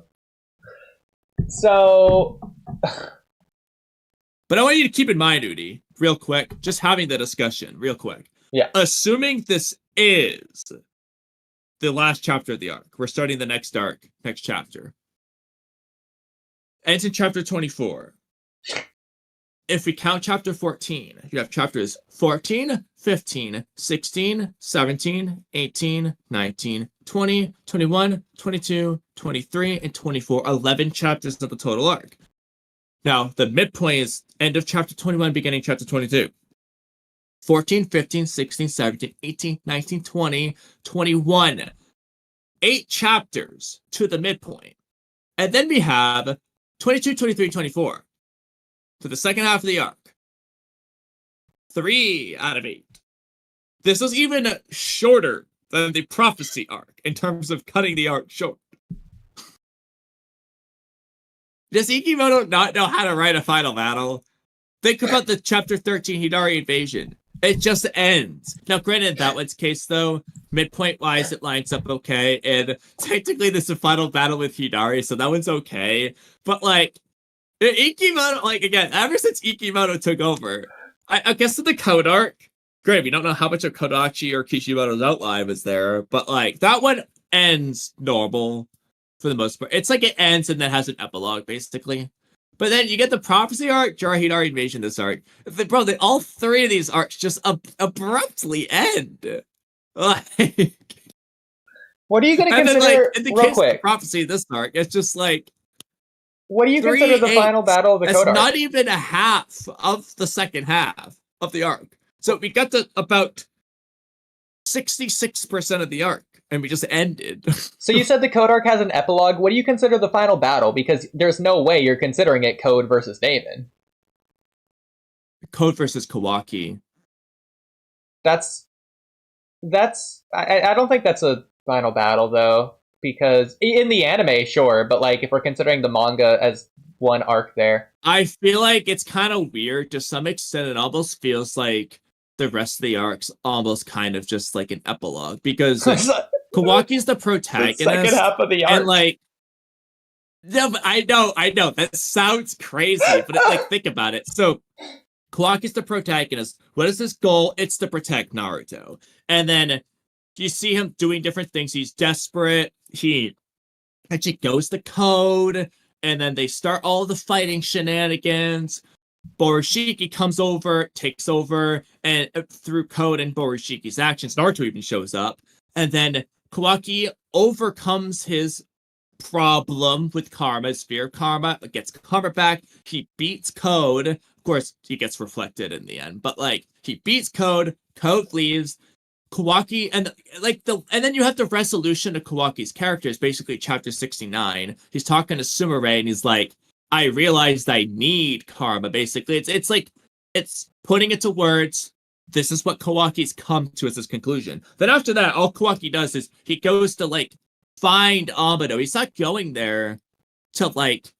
So, But I want you to keep in mind, Oodie, real quick, just having the discussion, real quick. Yeah. Assuming this is the last chapter of the arc, we're starting the next arc, next chapter. Ends in chapter 24. If we count chapter 14, you have chapters 14, 15, 16, 17, 18, 19, 20, 21, 22, 23, and 24. 11 chapters of the total arc. Now, the midpoint is end of chapter 21, beginning chapter 22. 14, 15, 16, 17, 18, 19, 20, 21. 8 chapters to the midpoint. And then we have 22, 23, 24 to the second half of the arc. 3 out of 8. This is even shorter than the prophecy arc in terms of cutting the arc short. Does Ikimoto not know how to write a final battle? Think about the chapter 13 Hidari invasion. It just ends. Now, granted, in that one's case, though, midpoint-wise, it lines up okay, and technically this is a final battle with Hidari, so that one's okay. But, like, Ikimoto, like, again, ever since Ikimoto took over, I guess in the Code arc, granted, we don't know how much of Kodachi or Kishimoto's outline was there, but, like, that one ends normal for the most part. It's like it ends and then has an epilogue, basically. But then you get the prophecy arc, Jura Hidari invasion this arc. Bro, all 3 of these arcs just abruptly end. Like, what are you going to and then, consider, like, in the real case of quick, the prophecy this arc, it's just like, what do you 3, consider the 8, final battle of the it's Code arc? not even a half of the second half of the arc. So we got to about 66% of the arc, and we just ended. So you said the Code arc has an epilogue. What do you consider the final battle? Because there's no way you're considering it Code versus Damon. Code versus Kawaki. That's I don't think that's a final battle though, because in the anime, sure, but like if we're considering the manga as one arc there, I feel like it's kind of weird to some extent. It almost feels like the rest of the arc's almost kind of just like an epilogue, because Kawaki's the protagonist. The second half of the arc. And like, no, but I know that sounds crazy, but like, think about it. So Kawaki's the protagonist. What is his goal? It's to protect Naruto. And then you see him doing different things. He's desperate. He actually goes to Code, and then they start all the fighting shenanigans. Borushiki comes over, takes over, and through Code and Borushiki's actions, Naruto even shows up. And then Kawaki overcomes his problem with karma, his fear of karma, gets karma back. He beats Code. Of course, he gets reflected in the end, but like, he beats Code. Code leaves. Kawaki and then you have the resolution of Kawaki's character is basically chapter 69. He's talking to Sumire and he's like, I realized I need karma, basically. It's like, it's putting it to words. This is what Kawaki's come to as his conclusion. Then after that, all Kawaki does is he goes to like find Amado. He's not going there to like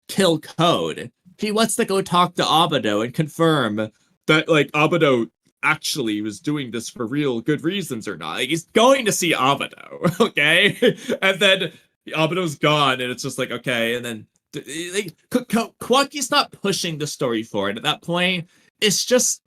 kill Code. He wants to go talk to Amado and confirm that like Amado actually was doing this for real good reasons or not. Like, he's going to see Amado, okay? And then Amado's gone, and it's just like, okay, and then like, Kawaki's not pushing the story forward at that point. It's just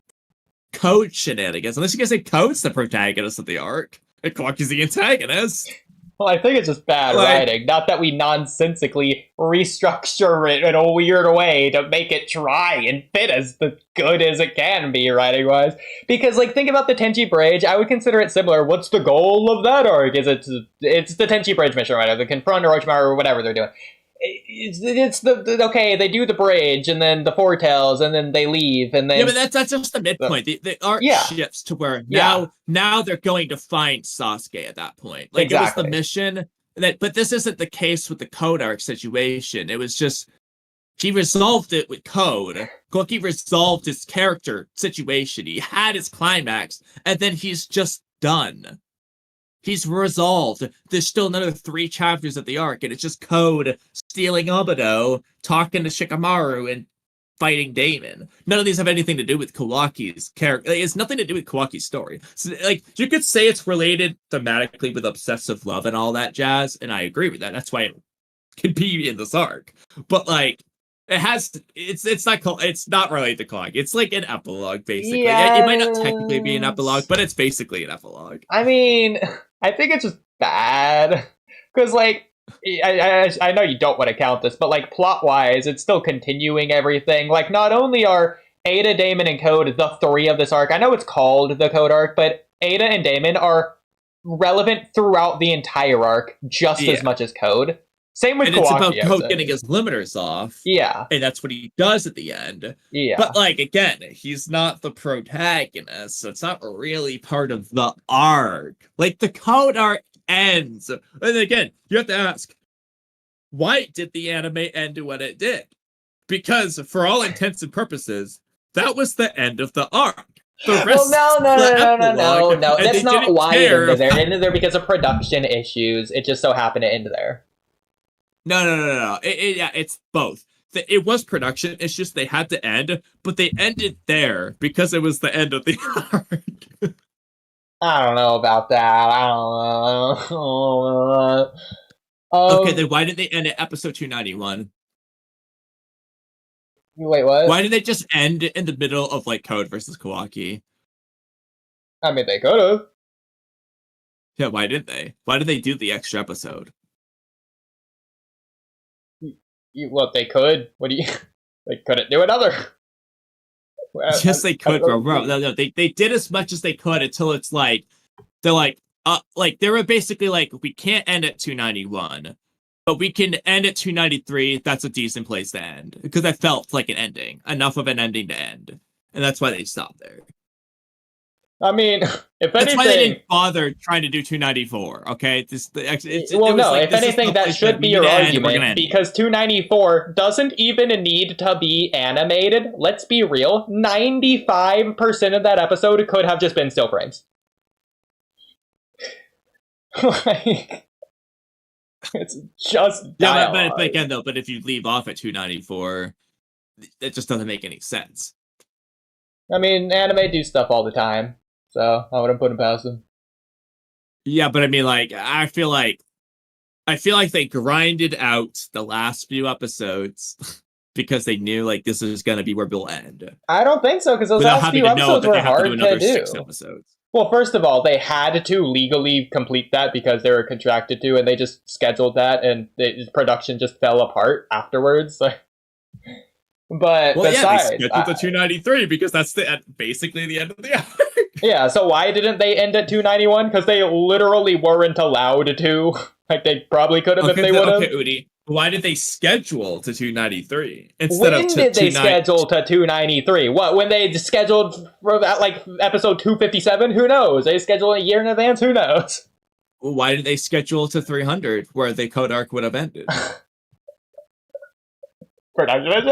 Code shenanigans. Unless you guys say Code's the protagonist of the arc, and Kawaki's the antagonist. Well, I think it's just bad writing. Not that we nonsensically restructure it in a weird way to make it try and fit as good as it can be, writing-wise. Because, like, think about the Tenchi Bridge. I would consider it similar. What's the goal of that arc? It's the Tenchi Bridge mission, right? They confront Orochimaru or whatever they're doing. It's okay, they do the bridge, and then the foretells, and then they leave, and then... Yeah, but that's just the midpoint. The arc shifts to where now they're going to find Sasuke at that point. Like, it was the mission, but this isn't the case with the Code arc situation. It was just, he resolved it with Code. Kawaki resolved his character situation. He had his climax, and then he's just done. He's resolved. There's still another 3 chapters of the arc, and it's just Code stealing Obito, talking to Shikamaru, and fighting Damon. None of these have anything to do with Kawaki's character. Like, it's nothing to do with Kawaki's story. So, like, you could say it's related thematically with obsessive love and all that jazz, and I agree with that. That's why it can be in this arc. But, like, it's not related to Kawaki. It's like an epilogue, basically. Yes. It might not technically be an epilogue, but it's basically an epilogue. I mean, I think it's just bad. Because, like, I know you don't want to count this, but, like, plot-wise, it's still continuing everything. Like, not only are Ada, Damon, and Code the 3 of this arc, I know it's called the Code arc, but Ada and Damon are relevant throughout the entire arc, just as much as Code. Same with Kawaki. It's about Code getting his limiters off. Yeah. And that's what he does at the end. Yeah. But, like, again, he's not the protagonist, so it's not really part of the arc. Like, the Code arc ends. And again, you have to ask, why did the anime end when it did? Because, for all intents and purposes, that was the end of the arc. The rest no. That's not why it ended there. It ended there because of production issues. It just so happened to end there. No. It's both. It was production. It's just they had to end, but they ended there because it was the end of the arc. I don't know about that. I don't know. Okay, then why did they end at episode 291? Wait, what? Why did they just end in the middle of, like, Code versus Kawaki? I mean, they could have. Yeah, why didn't they? Why did they do the extra episode? Well, they could. What do you... They couldn't do another. Yes, they could, bro. No. They did as much as they could until it's like... They're like... they were basically like, we can't end at 291, but we can end at 293. That's a decent place to end. Because that felt like an ending. Enough of an ending to end. And that's why they stopped there. I mean, if anything... That's why they didn't bother trying to do 294, okay? If anything, that should be your argument, because 294 doesn't even need to be animated. Let's be real. 95% of that episode could have just been still frames. Like... It's just dialogue. But again, though, but if you leave off at 294, it just doesn't make any sense. I mean, anime do stuff all the time, so I wouldn't put them past them. Yeah, but I mean, like, I feel like they grinded out the last few episodes because they knew, like, this is going to be where we'll end. I don't think so, because those last few episodes were hard to do. 6 episodes. Well, first of all, they had to legally complete that because they were contracted to, and they just scheduled that, and production just fell apart afterwards. But besides, they scheduled the 293 because that's basically the end of the arc. Yeah, so why didn't they end at 291? Because they literally weren't allowed to. Like, they probably could have if they would have. Okay, Oodie, why did they schedule to 293 instead of to 290? When did they schedule to 293? What, when they scheduled for that, like, episode 257? Who knows? They scheduled a year in advance? Who knows? Well, why did they schedule to 300 where the Code arc would have ended? Production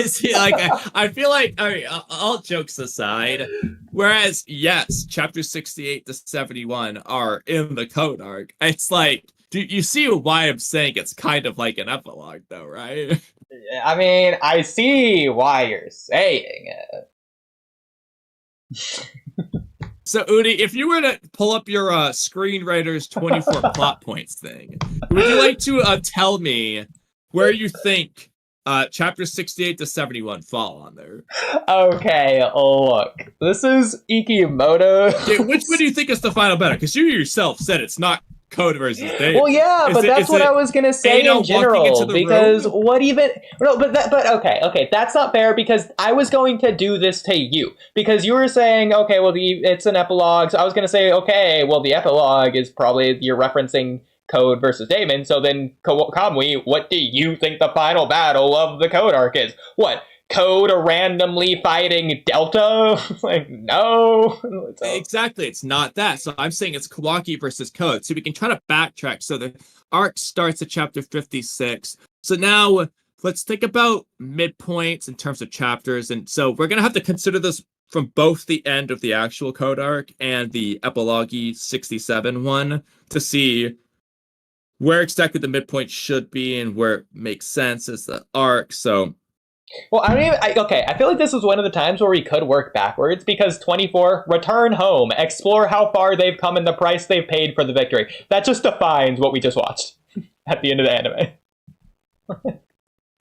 See, like, I feel like, I mean, all jokes aside, whereas, yes, chapter 68 to 71 are in the Code arc, it's like, do you see why I'm saying it's kind of like an epilogue, though, right? I mean, I see why you're saying it. So, Oodie, if you were to pull up your screenwriter's 24 plot points thing, would you like to tell me where you think Chapter 68 to 71 fall on there. Okay, look. This is Ikimoto. Dude, which one do you think is the final battle? Because you yourself said it's not Code versus Dave. Well, yeah, but that's what I was gonna say Ano in general. Because room? what even? No, but okay, that's not fair because I was going to do this to you because you were saying, okay, well, it's an epilogue. So I was gonna say, okay, well, the epilogue is probably you're referencing Code versus Damon. So then, Kamui, what do you think the final battle of the Code arc is? What? Code randomly fighting Delta? Like, no. Exactly, it's not that. So I'm saying it's Kawaki versus Code. So we can try to backtrack. So the arc starts at chapter 56. So now let's think about midpoints in terms of chapters. And so we're going to have to consider this from both the end of the actual Code arc and the epilogue 67 one to see where exactly the midpoint should be and where it makes sense as the arc. So well, I feel like this was one of the times where we could work backwards because 24, return home, explore how far they've come and the price they've paid for the victory. That just defines what we just watched at the end of the anime.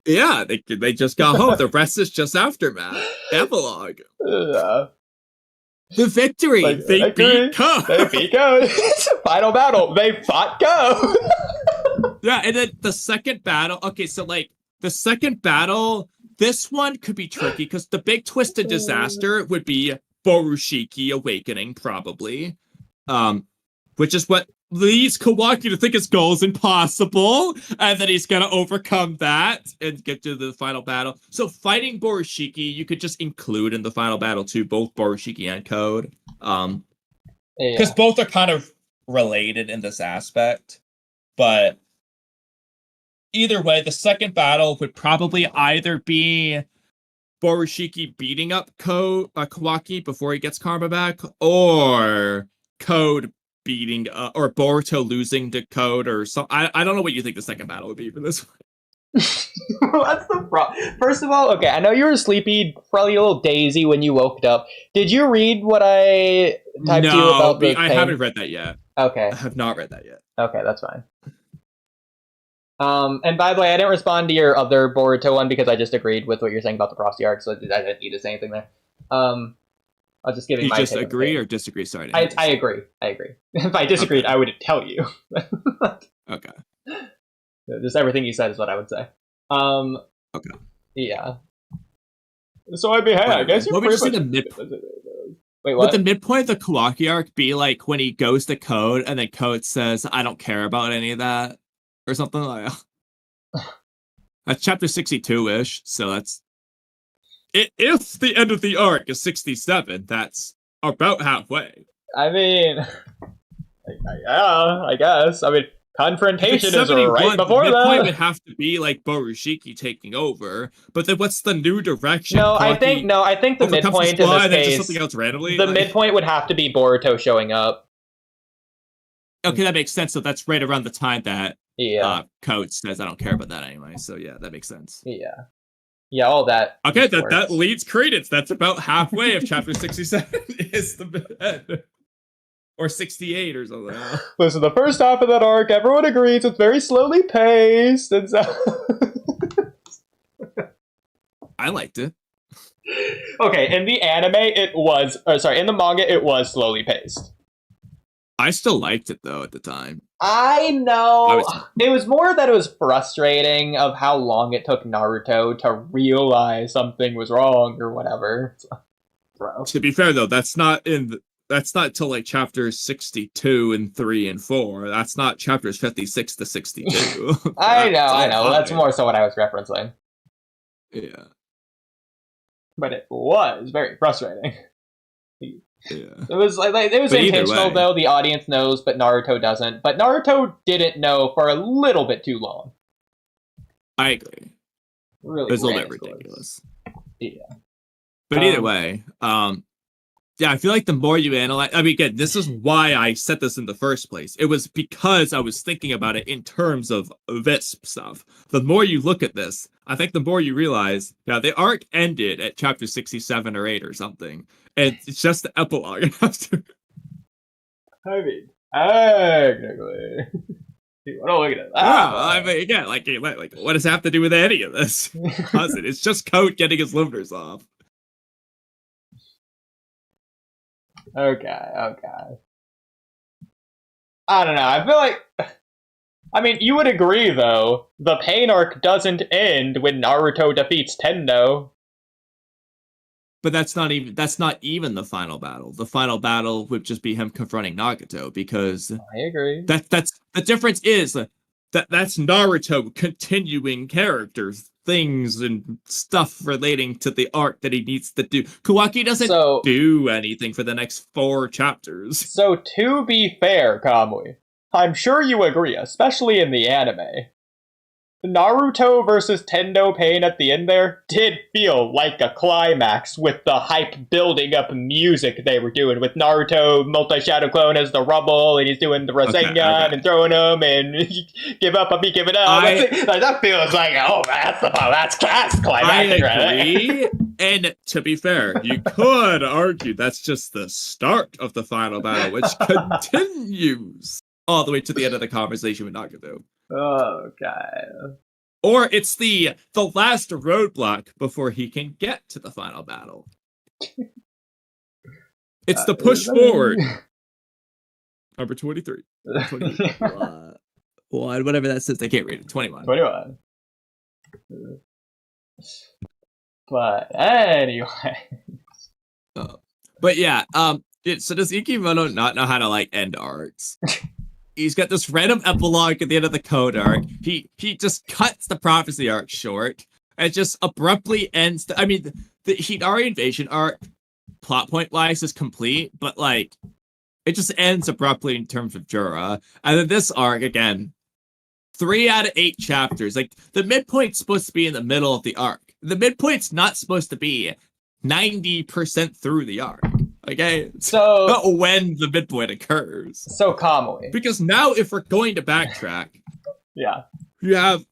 Yeah, they just got home. The rest is just aftermath. Epilogue. The victory. They beat Code. They beat Code. Final battle. They fought Code. Yeah, and then the second battle. Okay, so like the second battle, this one could be tricky because the big twist and disaster would be Borushiki awakening, probably. Which is what leads Kawaki to think his goal is impossible, and then he's gonna overcome that and get to the final battle. So fighting Borushiki, you could just include in the final battle too, both Borushiki and Code. Because both are kind of related in this aspect. But either way, the second battle would probably either be Borushiki beating up Kawaki before he gets Karma back, or Code beating or Boruto losing to Code, or something. I don't know what you think the second battle would be for this one. What's the problem? First of all, okay, I know you were sleepy, probably a little dazy when you woke up. Did you read what I typed to you about the I haven't read that yet. Okay. I have not read that yet. Okay, that's fine. And by the way, I didn't respond to your other Boruto one because I just agreed with what you're saying about the Frosty arc, so I didn't need to say anything there. I'll just give you my just take agree or disagree? Sorry. I agree. If I disagreed, okay. I would tell you. Okay. Just everything you said is what I would say. Okay. Yeah. So I'd be, hey, I guess you're pretty much... the midpoint. Wait, what? Would the midpoint of the Kawaki arc be like when he goes to Code and then Code says, I don't care about any of that? Or something like that? That's chapter 62-ish, so that's... If the end of the arc is 67, that's about halfway. I mean... yeah, I guess. I mean, confrontation is right before that. The midpoint would have to be like Borushiki taking over, but then what's the new direction? I think the midpoint in this case, something else randomly. The midpoint would have to be Boruto showing up. Okay, that makes sense. So that's right around the time that Code says, "I don't care about that anyway." So yeah, that makes sense. Yeah, all that. Okay, that leads credence. That's about halfway of chapter 67 is the end. Or 68 or something. Listen, the first half of that arc, everyone agrees it's very slowly paced. And so... I liked it. Okay, in the anime, in the manga, it was slowly paced. I still liked it, though, at the time. I know. It was more that it was frustrating of how long it took Naruto to realize something was wrong or whatever. Bro. To be fair, though, that's not till like chapters 62 and 3 and 4. That's not chapters 56 to 62. I know. That's more so what I was referencing. Yeah. But it was very frustrating. Yeah. It was it was intentional though. The audience knows, but Naruto doesn't. But Naruto didn't know for a little bit too long. I agree. Really, it was a little bit ridiculous. Yeah. But either way, yeah, I feel like the more you analyze... I mean, again, this is why I set this in the first place. It was because I was thinking about it in terms of this stuff. The more you look at this, I think the more you realize, yeah, the arc ended at chapter 67 or 8 or something. And it's just the epilogue after. I mean, technically. You want to look at it? I mean, again, like, what does it have to do with any of this? Doesn't. It's just Code getting his limiters off. Okay. I don't know. I feel like, I mean, you would agree though. The pain arc doesn't end when Naruto defeats Tendo. But that's not even the final battle. The final battle would just be him confronting Nagato, because I agree. That's the difference is that's Naruto continuing characters, things and stuff relating to the arc that he needs to do. Kawaki doesn't do anything for the next 4 chapters. So to be fair, Kamui, I'm sure you agree, especially in the anime, Naruto versus Tendo Pain at the end there did feel like a climax with the hype building up music they were doing with Naruto multi-shadow clone as the rubble, and he's doing the Rasengan and throwing them and give up, I'll be giving up. That feels like, oh, that's climactic. I agree. Right? And to be fair, you could argue that's just the start of the final battle, which continues all the way to the end of the conversation with Nagato. Okay. Or it's the last roadblock before he can get to the final battle. It's the push forward. Number 23. Whatever that says, I can't read it. 21. But anyway. But yeah, so does Ikimoto not know how to like end arcs? He's got this random epilogue at the end of the Code arc. He just cuts the prophecy arc short and just abruptly ends. The Hidari invasion arc, plot point wise, is complete, but like it just ends abruptly in terms of Jura. And then this arc again, 3 out of 8 chapters. Like the midpoint's supposed to be in the middle of the arc. The midpoint's not supposed to be 90% through the arc. Okay, so when the midpoint occurs. So Kamui. Because now, if we're going to backtrack, yeah, you have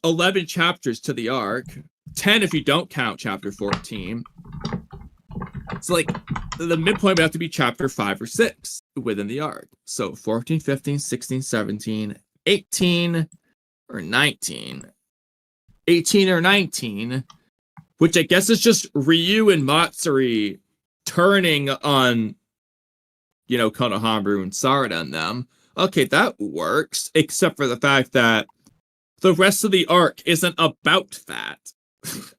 11 chapters to the arc, 10 if you don't count chapter 14. So, like, the midpoint would have to be chapter 5 or 6 within the arc. So 14, 15, 16, 17, 18, or 19. 18 or 19, which I guess is just Ryu and Matsuri turning on, Konohamaru and Sarada and them. Okay, that works, except for the fact that the rest of the arc isn't about that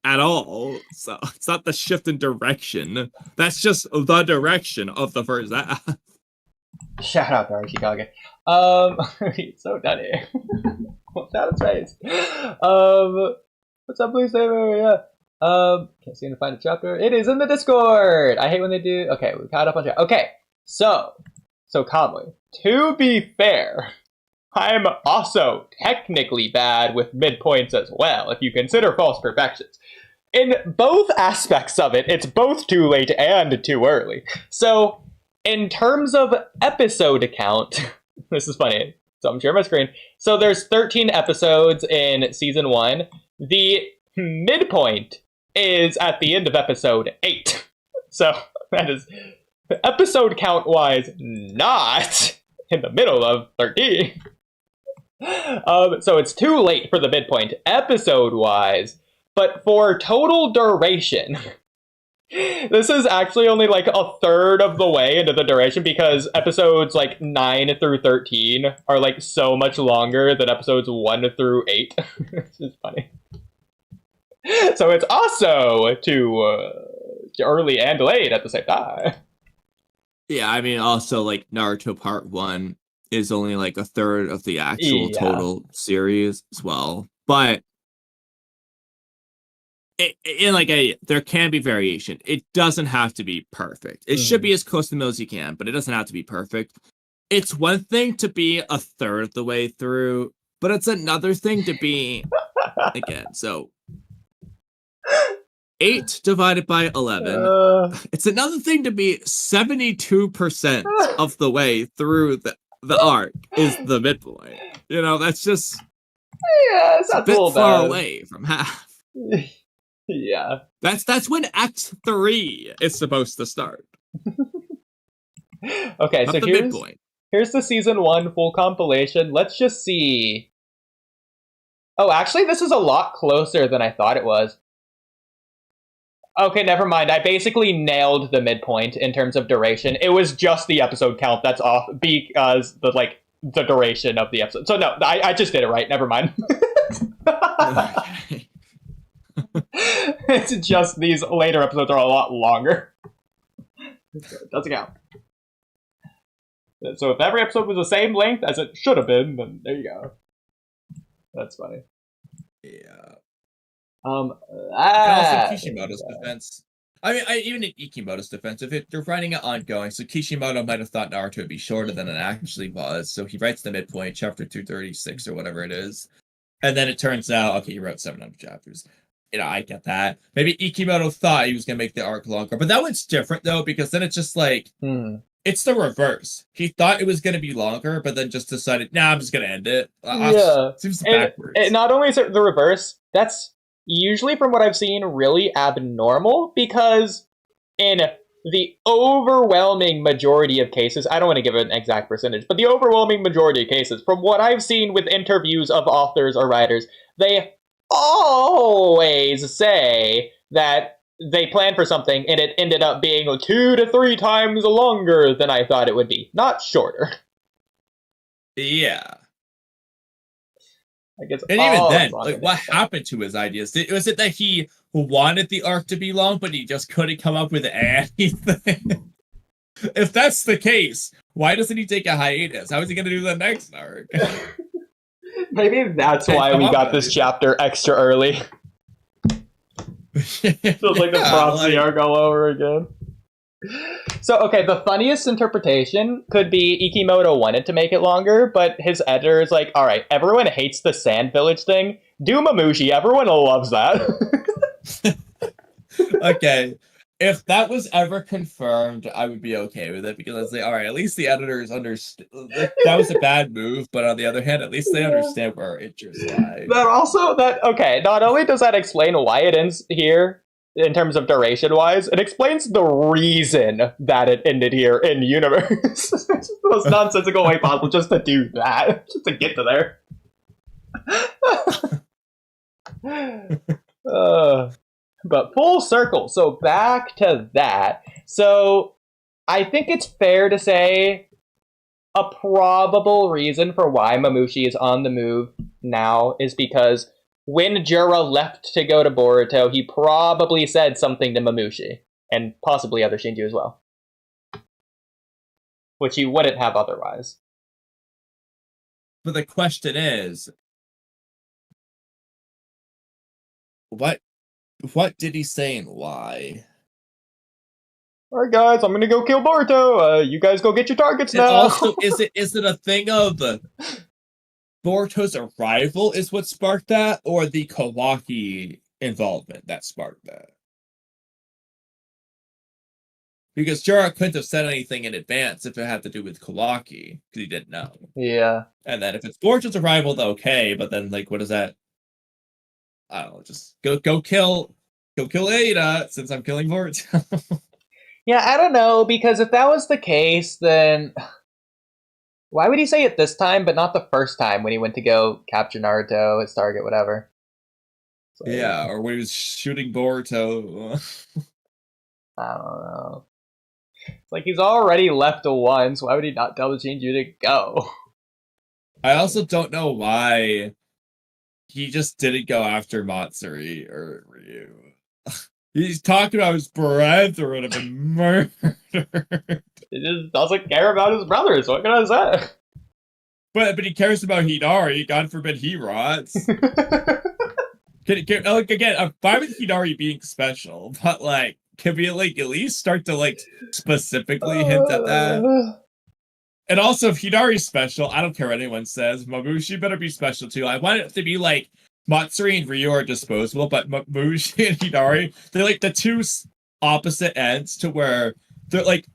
at all. So it's not the shift in direction. That's just the direction of the first half. Shout out to Archikage. He's so nutty. What's out his face? What's up, please say yeah. Can't seem to find a chapter. It is in the Discord. I hate when they do. Okay, we caught up on chat. Okay, so Kamui. To be fair, I'm also technically bad with midpoints as well, if you consider false perfections. In both aspects of it, it's both too late and too early. So, in terms of episode count, this is funny. So I'm sharing my screen. So there's 13 episodes in season 1. The midpoint is at the end of episode 8. So that is episode count wise not in the middle of 13. So it's too late for the midpoint episode wise, but for total duration, this is actually only like a third of the way into the duration, because episodes like 9 through 13 are like so much longer than episodes 1 through 8. It's just funny. So it's also too early and late at the same time. Yeah, I mean, also, like, Naruto Part 1 is only, like, a third of the actual total series as well. But, there can be variation. It doesn't have to be perfect. It should be as close to the middle as you can, but it doesn't have to be perfect. It's one thing to be a third of the way through, but it's another thing to be, again, so 8 divided by 11. It's another thing to be 72% of the way through the arc is the midpoint. That's just it's a bit far away from half. Yeah. That's when Act 3 is supposed to start. Okay, Not so the here's midpoint. Here's the season 1 full compilation. Let's just see. Oh, actually, this is a lot closer than I thought it was. Okay, never mind. I basically nailed the midpoint in terms of duration. It was just the episode count that's off because the duration of the episode. So no, I just did it right. Never mind. Okay. It's just these later episodes are a lot longer. It doesn't count. So if every episode was the same length as it should have been, then there you go. That's funny. Yeah. Also Kishimoto's defense. I mean, even in Ikimoto's defense, if they're writing it ongoing, so Kishimoto might have thought Naruto would be shorter than it actually was, so he writes the midpoint, chapter 236 or whatever it is, and then it turns out, okay, he wrote 700 chapters. You know, I get that. Maybe Ikimoto thought he was going to make the arc longer, but that one's different, though, because then it's just like, it's the reverse. He thought it was going to be longer, but then just decided, nah, I'm just going to end it. Yeah. Seems backwards. Not only is it the reverse, that's usually, from what I've seen, really abnormal, because in the overwhelming majority of cases, I don't want to give an exact percentage, but the overwhelming majority of cases, from what I've seen with interviews of authors or writers, they always say that they planned for something and it ended up being 2 to 3 times longer than I thought it would be, not shorter. Yeah. I guess and even then, like, what happened to his ideas? Was it that he wanted the arc to be long, but he just couldn't come up with anything? If that's the case, why doesn't he take a hiatus? How is he going to do the next arc? Maybe that's why we got this chapter extra early. Feels like the prophecy arc all over again. So, okay, the funniest interpretation could be Ikimoto wanted to make it longer, but his editor is like, alright, everyone hates the Sand Village thing. Do Mamushi, everyone loves that. Okay, if that was ever confirmed, I would be okay with it, because I was like, alright, at least the editors understand. That was a bad move, but on the other hand, at least they understand where our interests lie. Not only does that explain why it ends here, in terms of duration-wise, it explains the reason that it ended here in universe. It's just the most nonsensical way possible just to do that. Just to get to there. But full circle. So back to that. So I think it's fair to say a probable reason for why Mamushi is on the move now is because when Jura left to go to Boruto, he probably said something to Mamushi, and possibly other Shinju as well. Which he wouldn't have otherwise. But the question is, what did he say and why? Alright guys, I'm gonna go kill Boruto, you guys go get your targets And now! also, is it a thing of Boruto's arrival is what sparked that, or the Kawaki involvement that sparked that? Because Jura couldn't have said anything in advance if it had to do with Kawaki, because he didn't know. Yeah. And then if it's Boruto's arrival, then okay, but then, like, what is that? I don't know, just go kill Ada, since I'm killing Boruto. Yeah, I don't know, because if that was the case, then why would he say it this time, but not the first time when he went to go capture Naruto, his target, whatever? So, yeah, or when he was shooting Boruto. I don't know. It's like he's already left once. Why would he not tell the Shinju to go? I also don't know why he just didn't go after Matsuri or Ryu. He's talking about his brethren have been murdered. He just doesn't care about his brothers. What can I say? But he cares about Hidari. God forbid he rots. Again, I'm fine with Hidari being special, but like, can we like at least start to like specifically hint at that? And also, if Hidari's special, I don't care what anyone says. Mamushi better be special too. I want it to be like Matsuri and Ryu are disposable, but Mamushi and Hidari, they're like the two opposite ends to where they're like,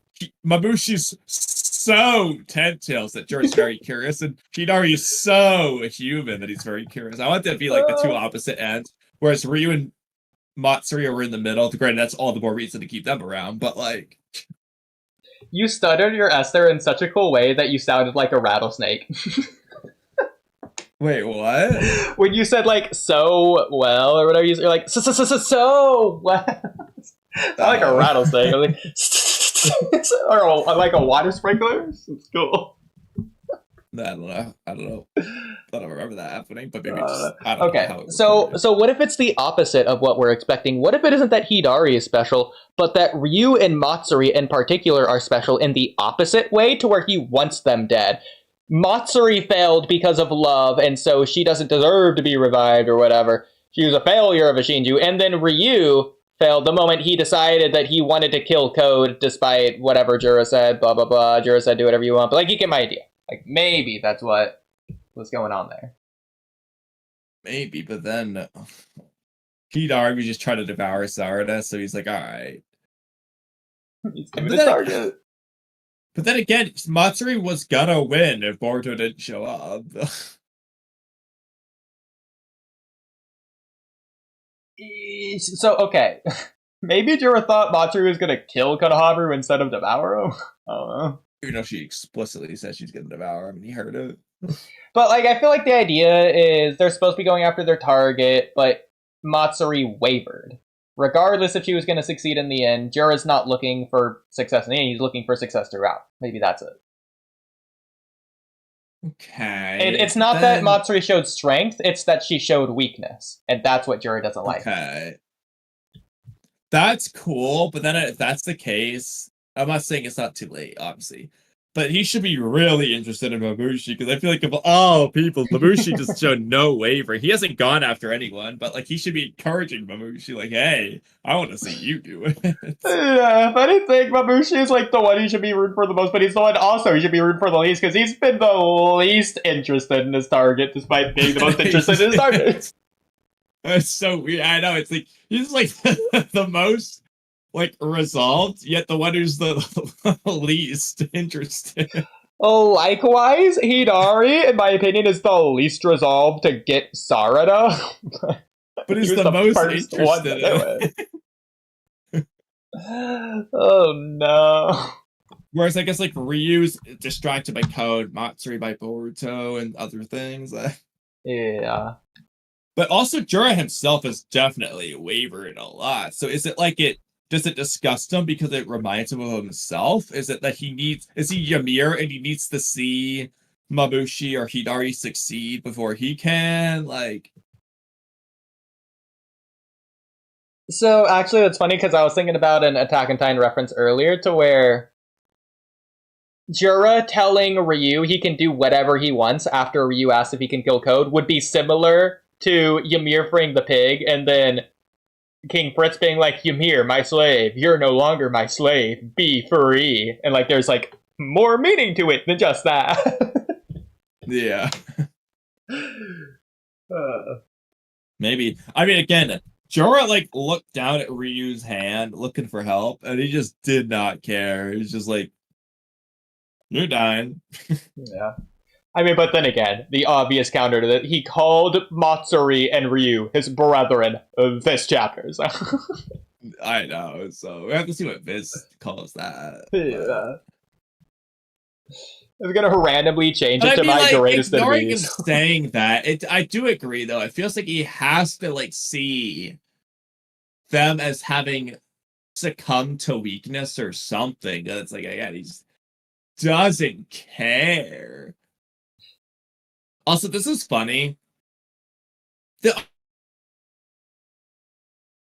Mamushi's so ten-tails that Jura's very curious, and Hidari is so human that he's very curious. I want that to be like the two opposite ends, whereas Ryu and Matsuri are in the middle. Granted, that's all the more reason to keep them around, but like... You stuttered your Esther in such a cool way that you sounded like a rattlesnake. Wait, what? When you said like so well or whatever, you're like so well. Sound like a rattlesnake. I was like, or like a water sprinkler. It's cool. I don't know. I don't remember that happening, but maybe just, I don't know Okay, how it so what if it's the opposite of what we're expecting? What if it isn't that Hidari is special, but that Ryu and Matsuri in particular are special in the opposite way, to where he wants them dead? Matsuri failed because of love, and so she doesn't deserve to be revived or whatever. She was a failure of a Shinju. And then Ryu failed the moment he decided that he wanted to kill Code, despite whatever Jura said, blah, blah, blah. Jura said, do whatever you want. But, like, you get my idea. Like, maybe that's what was going on there. Maybe, but then Hidari was just trying to devour Sarada, so he's like, alright. He's giving a target. But then again, Matsuri was gonna win if Boruto didn't show up. So, okay. Maybe Jura thought Matsuri was gonna kill Konohamaru instead of devour him. I don't know. Even though she explicitly said she's gonna devour him, and he heard it. But, like, I feel like the idea is they're supposed to be going after their target, but Matsuri wavered. Regardless if she was going to succeed in the end, Jura's not looking for success in the end, he's looking for success throughout. Maybe that's it. Okay. It's not that Matsuri showed strength, it's that she showed weakness. And that's what Jura doesn't like. Okay. That's cool, but then if that's the case, I'm not saying it's not too late, obviously. But he should be really interested in Mamushi, because I feel like of all people, Mamushi just showed no wavering. He hasn't gone after anyone, but like he should be encouraging Mamushi, like, hey, I want to see you do it. Yeah, if anything, Mamushi is like the one he should be rooting for the most, but he's the one also he should be rooting for the least, because he's been the least interested in his target, despite being the most interested in his target. It's so weird. I know, it's like, he's like the most like resolved, yet the one who's the least interested. Oh, likewise, Hidari, in my opinion, is the least resolved to get Sarada. But he's the most interested in it. Oh no. Whereas I guess like Ryu's distracted by Code, Matsuri by Boruto, and other things. Yeah. But also Jura himself has definitely wavered a lot. So is it like does it disgust him because it reminds him of himself? Is it that is he Ymir and he needs to see Mamushi or Hidari succeed before he can? Like, so actually that's funny because I was thinking about an Attack on Titan reference earlier to where Jura telling Ryu he can do whatever he wants after Ryu asks if he can kill Code would be similar to Ymir freeing the pig and then King Fritz being like, Ymir, my slave, you're no longer my slave, be free. And like there's like more meaning to it than just that. Yeah. Maybe. I mean, again, Jura like looked down at Ryu's hand looking for help, and he just did not care. He's just like, you're dying. Yeah. I mean, but then again, the obvious counter to that, he called Matsuri and Ryu his brethren this chapter. So. I know, so we have to see what Viz calls that. Yeah. I'm gonna randomly change it to my greatest enemies. Saying that, I do agree though. It feels like he has to like see them as having succumbed to weakness or something. It's like, again, he just doesn't care. Also, this is funny. The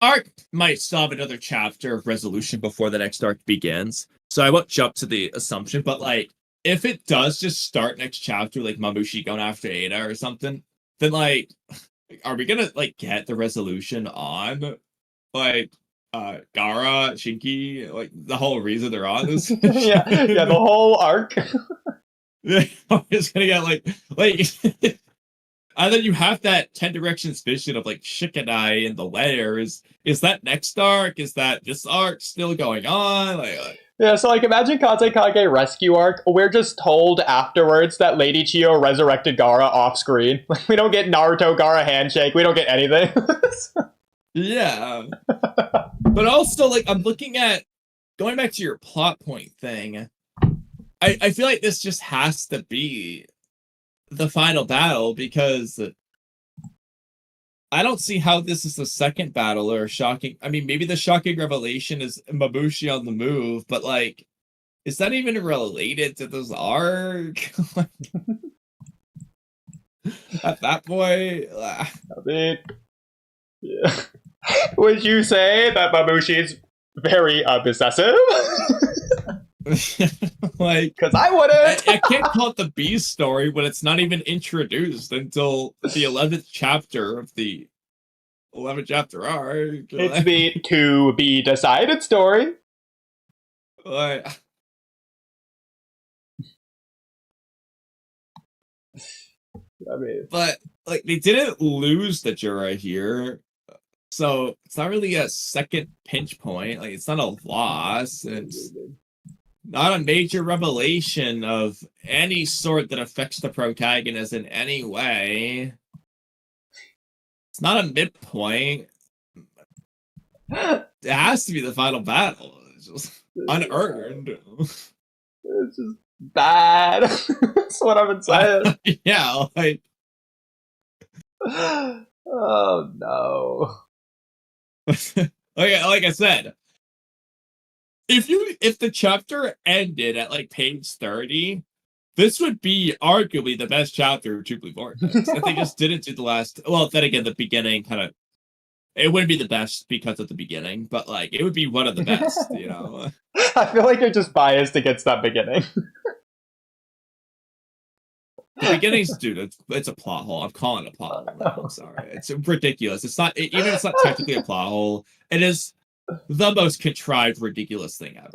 arc might still have another chapter of resolution before the next arc begins. So I won't jump to the assumption, but like, if it does just start next chapter, like Mamushi going after Ada or something, then like, are we gonna like get the resolution on like Gaara, Shinki, like the whole reason they're on this? yeah, the whole arc. I'm just gonna get like and then you have that 10 Directions vision of like Shikanai in the lair. Is that next arc? Is that this arc still going on? Yeah, so like imagine Kazekage rescue arc. We're just told afterwards that Lady Chiyo resurrected Gaara off screen. Like we don't get Naruto Gaara handshake. We don't get anything. Yeah. But also like I'm looking at going back to your plot point thing. I feel like this just has to be the final battle because I don't see how this is the second battle or shocking. I mean, maybe the shocking revelation is Mabushi on the move, but like, is that even related to this arc? At that point, I mean, yeah. Would you say that Mabushi is very possessive? like, because I wouldn't. I can't call it the B story when it's not even introduced until the 11th chapter of the 11th chapter arc. It's the to be decided story. Like, I mean, but like they didn't lose the Jura here, so it's not really a second pinch point. Like it's not a loss. It's not a major revelation of any sort that affects the protagonist in any way. It's not a midpoint. It has to be the final battle. It's just unearned. It's just bad. That's what I've been saying. Yeah, like oh no. like I said, if the chapter ended at like page 30, this would be arguably the best chapter of Jubilee Vortex. If they just didn't do the last, well, then again, the beginning kind of, it wouldn't be the best because of the beginning, but like it would be one of the best, you know. I feel like you're just biased against that beginning. The beginning's, dude, it's a plot hole. I'm calling it a plot hole now. I'm sorry. It's ridiculous. It's not, even if it's not technically a plot hole, it is the most contrived, ridiculous thing ever.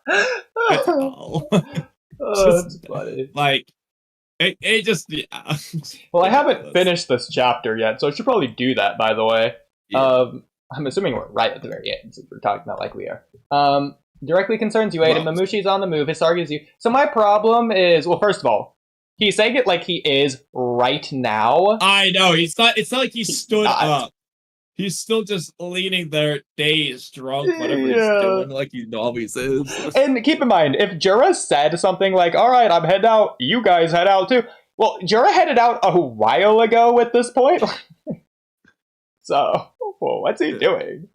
It's all. Oh, that's funny. Like, it just, yeah. Well, I haven't finished this chapter yet, so I should probably do that, by the way. Yeah. I'm assuming we're right at the very end, since we're talking about like we are. Directly concerns you, Aiden. Mamushi's on the move. His target is you. So my problem is, well, first of all, he's saying it like he is right now. I know. It's not like he stood up. He's still just leaning there, dazed, drunk, whatever he's doing, like he always is. And keep in mind, if Jura said something like, all right, I'm heading out, you guys head out too. Well, Jura headed out a while ago at this point. So, well, what's he doing?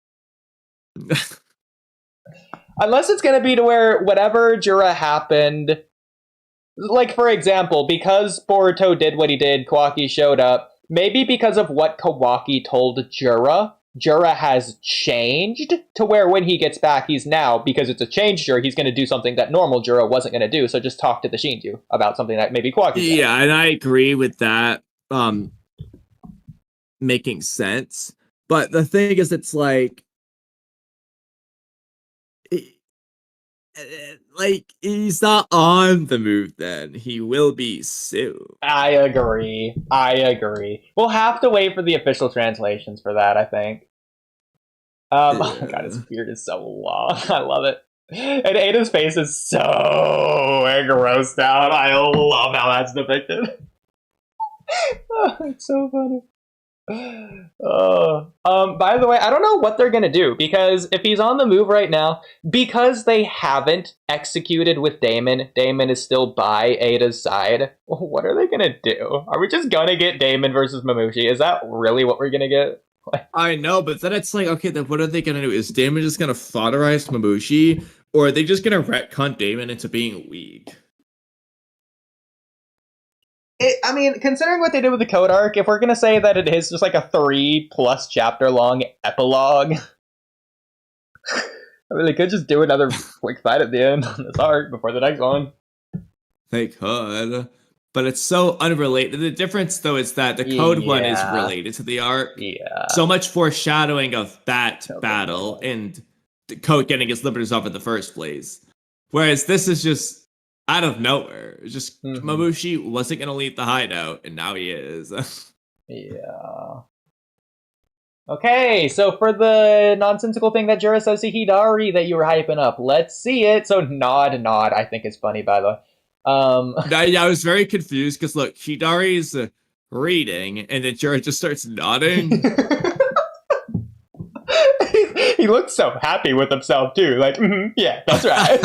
Unless it's going to be to where whatever Jura happened, like, for example, because Boruto did what he did, Kawaki showed up, maybe because of what Kawaki told Jura, Jura has changed to where when he gets back, he's now, because it's a changed Jura, he's going to do something that normal Jura wasn't going to do, so just talk to the Shinju about something that maybe Kawaki did. Yeah, and I agree with that making sense. But the thing is, it's like he's not on the move then. He will be soon. I agree. We'll have to wait for the official translations for that, I think. Oh my god, his beard is so long. I love it. And Ada's face is so grossed out. I love how that's depicted. Oh, it's so funny. By the way, I don't know what they're gonna do, because if he's on the move right now, because they haven't executed with Damon is still by Ada's side. What are they gonna do? Are we just gonna get Damon versus Mamushi? Is that really what we're gonna get? I know, but then it's like, okay, then what are they gonna do? Is Damon just gonna foderize Mamushi, or are they just gonna retcon Damon into being weak? I mean, considering what they did with the Code Arc, if we're going to say that it is just like a 3+ chapter long epilogue, I mean, they could just do another quick fight at the end on this arc before the next one. They could, but it's so unrelated. The difference, though, is that the Code one is related to the arc. Yeah. So much foreshadowing of that battle and the Code getting his liberties off in the first place. Whereas this is just out of nowhere. It's just Mamushi wasn't going to leave the hideout, and now he is. Yeah. Okay, so for the nonsensical thing that Jura says to Hidari that you were hyping up, let's see it. So nod, I think is funny, by the way. I was very confused, because look, Hidari's reading, and then Jura just starts nodding. He's He looks so happy with himself too. Like, yeah, that's right.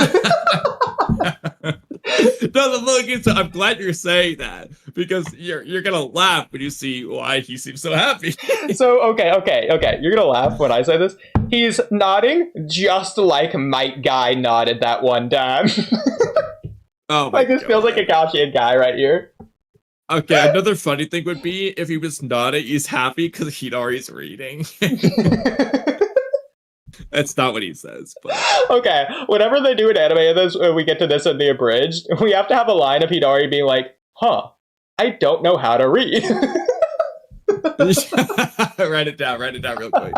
No, look, I'm glad you're saying that because you're gonna laugh when you see why he seems so happy. So okay. You're gonna laugh when I say this. He's nodding just like Mike Guy nodded that one time. Oh, like this feels like a Kaushian guy right here. Okay, another funny thing would be if he was nodding, he's happy because Hidari's reading. That's not what he says. But okay, whenever they do an anime of this, we get to this in the abridged, we have to have a line of Hidari being like, "Huh, I don't know how to read." Write it down real quick.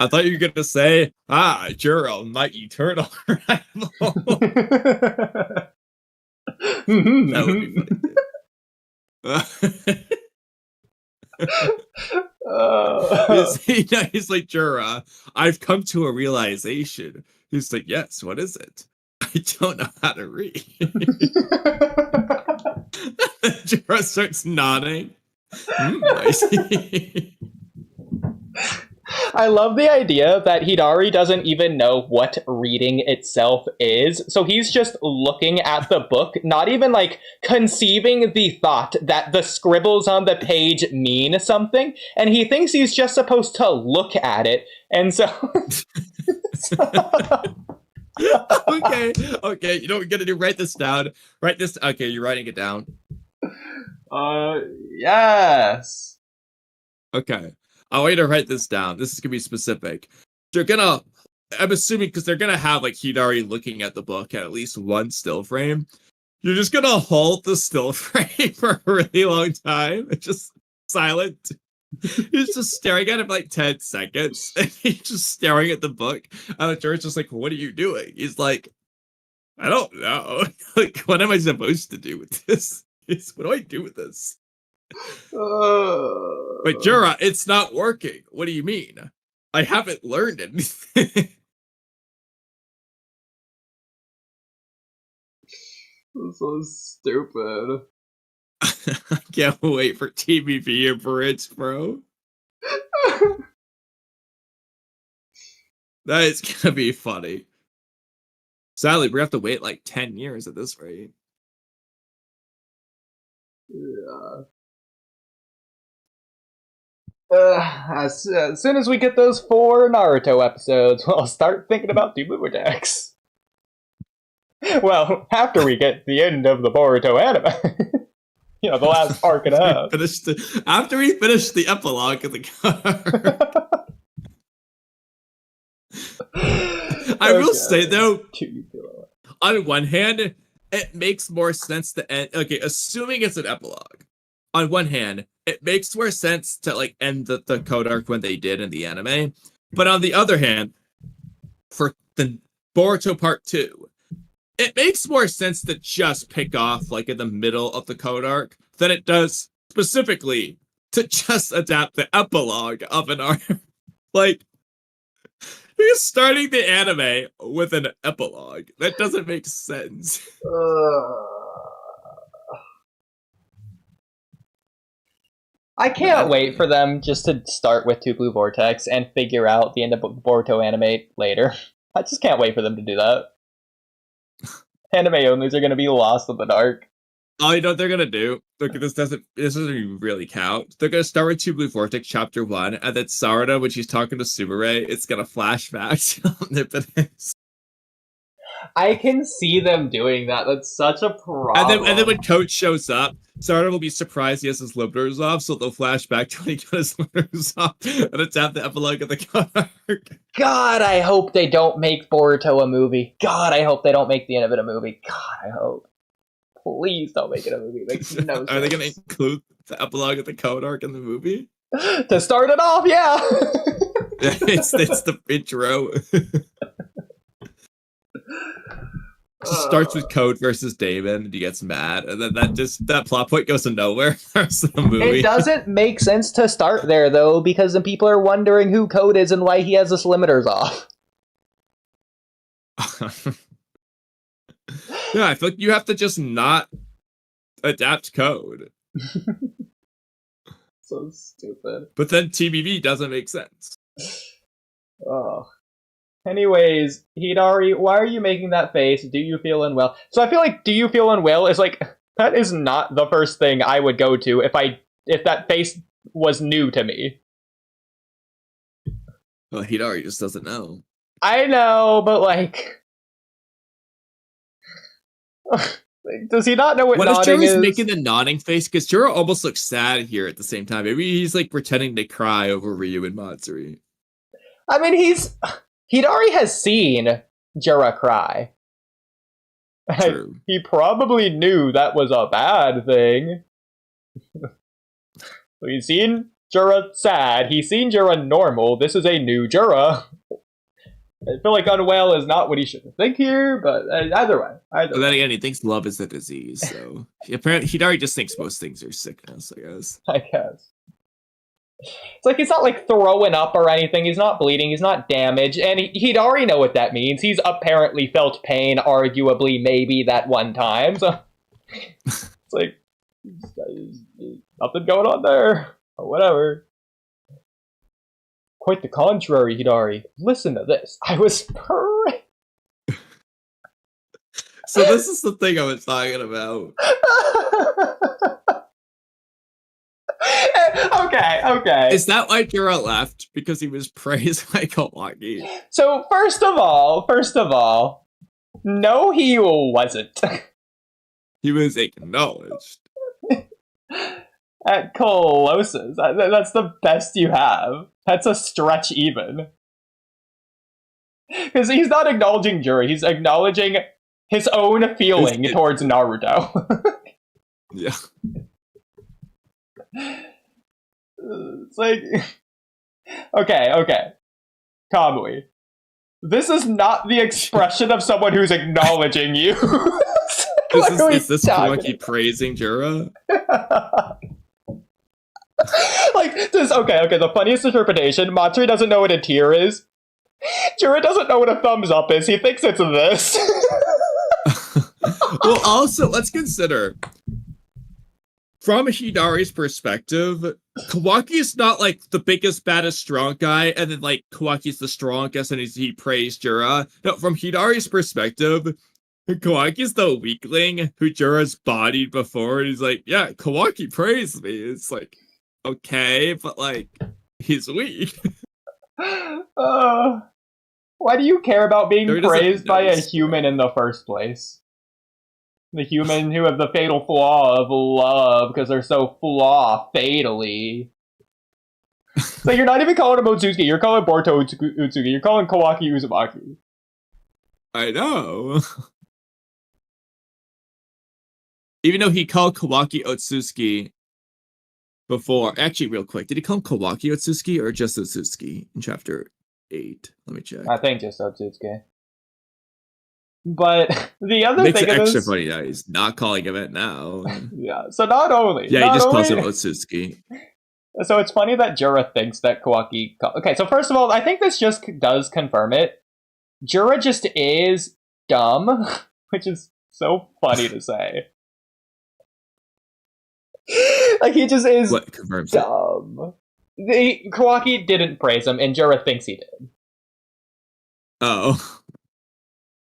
I thought you were gonna say, Juro, my eternal rival. That would be funny. He's like, Jura, I've come to a realization. He's like, yes, what is it? I don't know how to read. Jura starts nodding. I see. I love the idea that Hidari doesn't even know what reading itself is. So he's just looking at the book, not even like conceiving the thought that the scribbles on the page mean something. And he thinks he's just supposed to look at it. And so... Okay. You know what we're gonna do? Write this down. Okay, you're writing it down. Yes. Okay. I want you to write this down. This is gonna be specific. I'm assuming because they're gonna have like Hidari looking at the book at least one still frame. You're just gonna hold the still frame for a really long time. It's just silent. He's just staring at it for like 10 seconds. And he's just staring at the book. And the George's just like, what are you doing? He's like, I don't know. Like, what am I supposed to do with this? What do I do with this? But Jura, it's not working. What do you mean? I haven't learned anything. That's so stupid. I can't wait for TBV and Bridge, bro. That is gonna be funny. Sadly, we're gonna have to wait like 10 years at this rate. Yeah. As soon as we get those 4 Naruto episodes, we'll start thinking about the Vortex. Well, after we get the end of the Boruto anime. You know, the last arc and a half. After we finish the epilogue of the car. I will say, though, on one hand, it makes more sense to end... Okay, assuming it's an epilogue. On one hand, it makes more sense to like end the code arc when they did in the anime. But on the other hand, for the Boruto Part 2, it makes more sense to just pick off like in the middle of the code arc than it does specifically to just adapt the epilogue of an arc. Like, you're starting the anime with an epilogue. That doesn't make sense. I can't wait for them just to start with Two Blue Vortex and figure out the end of Boruto anime later. I just can't wait for them to do that. Anime onlys are going to be lost in the dark. Oh, you know what they're gonna do? Look, this doesn't really count. They're gonna start with Two Blue Vortex Chapter 1, and then Sarada, when she's talking to Sumire, it's gonna flash back to Omnipotence. I can see them doing that. That's such a problem. And then when Coach shows up, Sarada will be surprised he has his limiters off, so they'll flash back to when he got his limiters off, and it's at the epilogue of the card. God, I hope they don't make Boruto a movie. God, I hope they don't make the end of it a movie. God, I hope. Please don't make it a movie. It makes no sense. Are they going to include the epilogue of the code arc in the movie? To start it off, yeah. it's the intro. Starts with Code versus Damon, and he gets mad, and then that plot point goes to nowhere. The movie. It doesn't make sense to start there though, because then people are wondering who Code is and why he has his limiters off. Yeah, I feel like you have to just not adapt Code. So stupid. But then TBV doesn't make sense. Oh. Anyways, Hidari, why are you making that face? Do you feel unwell? So I feel like do you feel unwell is like that is not the first thing I would go to if that face was new to me. Well, Hidari just doesn't know. I know, but like does he not know what nodding Jura's is? making the nodding face? Because Jura almost looks sad here at the same time. Maybe he's like pretending to cry over Ryu and Matsuri. I mean, Hidari has seen Jura cry. True. He probably knew that was a bad thing. So he's seen Jura sad. He's seen Jura normal. This is a new Jura. I feel like unwell is not what he should think here, but either way. But then again, he thinks love is a disease, so apparently Hidari just thinks most things are sickness, I guess. I guess. It's like he's not like throwing up or anything. He's not bleeding. He's not damaged. And he'd already know what that means. He's apparently felt pain, arguably, maybe that one time. So it's like, nothing going on there. Or whatever. Quite the contrary, Hidari. Listen to this. I was praying. So this is the thing I was talking about. Okay. Is that why Jura left? Because he was praised by Kawaki? So first of all, no, he wasn't. He was acknowledged. At closest. That's the best you have. That's a stretch even. Because he's not acknowledging Jura, he's acknowledging his own feeling towards Naruto. Yeah. It's like... Okay. Kamui. This is not the expression of someone who's acknowledging you. Is this Kawaki praising Jura? Okay, the funniest interpretation, Matsuri doesn't know what a tear is. Jura doesn't know what a thumbs up is, he thinks it's this. Well, also, let's consider, from Hidari's perspective, Kawaki is not like the biggest, baddest, strong guy, and then like Kawaki's the strongest and he praised Jura. No, from Hidari's perspective, Kawaki's the weakling who Jura's bodied before, and he's like, yeah, Kawaki praised me. It's like, okay, but like, he's weak. Why do you care about being praised by a human in the first place? The human who have the fatal flaw of love because they're so fatally. So you're not even calling him Otsutsuki, you're calling Boruto Otsutsuki, you're calling Kawaki Uzumaki. I know. Even though he called Kawaki Otsutsuki before. Actually, real quick, did he call him Kawaki Otsutsuki or just Otsutsuki in chapter 8? Let me check. I think just Otsutsuki. But the other Makes thing it extra is... funny that he's not calling him it now. Yeah, so not only... Yeah, he just calls him Otsutsuki. So it's funny that Jura thinks that Kawaki... Okay, so first of all, I think this just does confirm it. Jura just is dumb, which is so funny to say. Like, he just is What confirms dumb. Kawaki didn't praise him, and Jura thinks he did. Oh.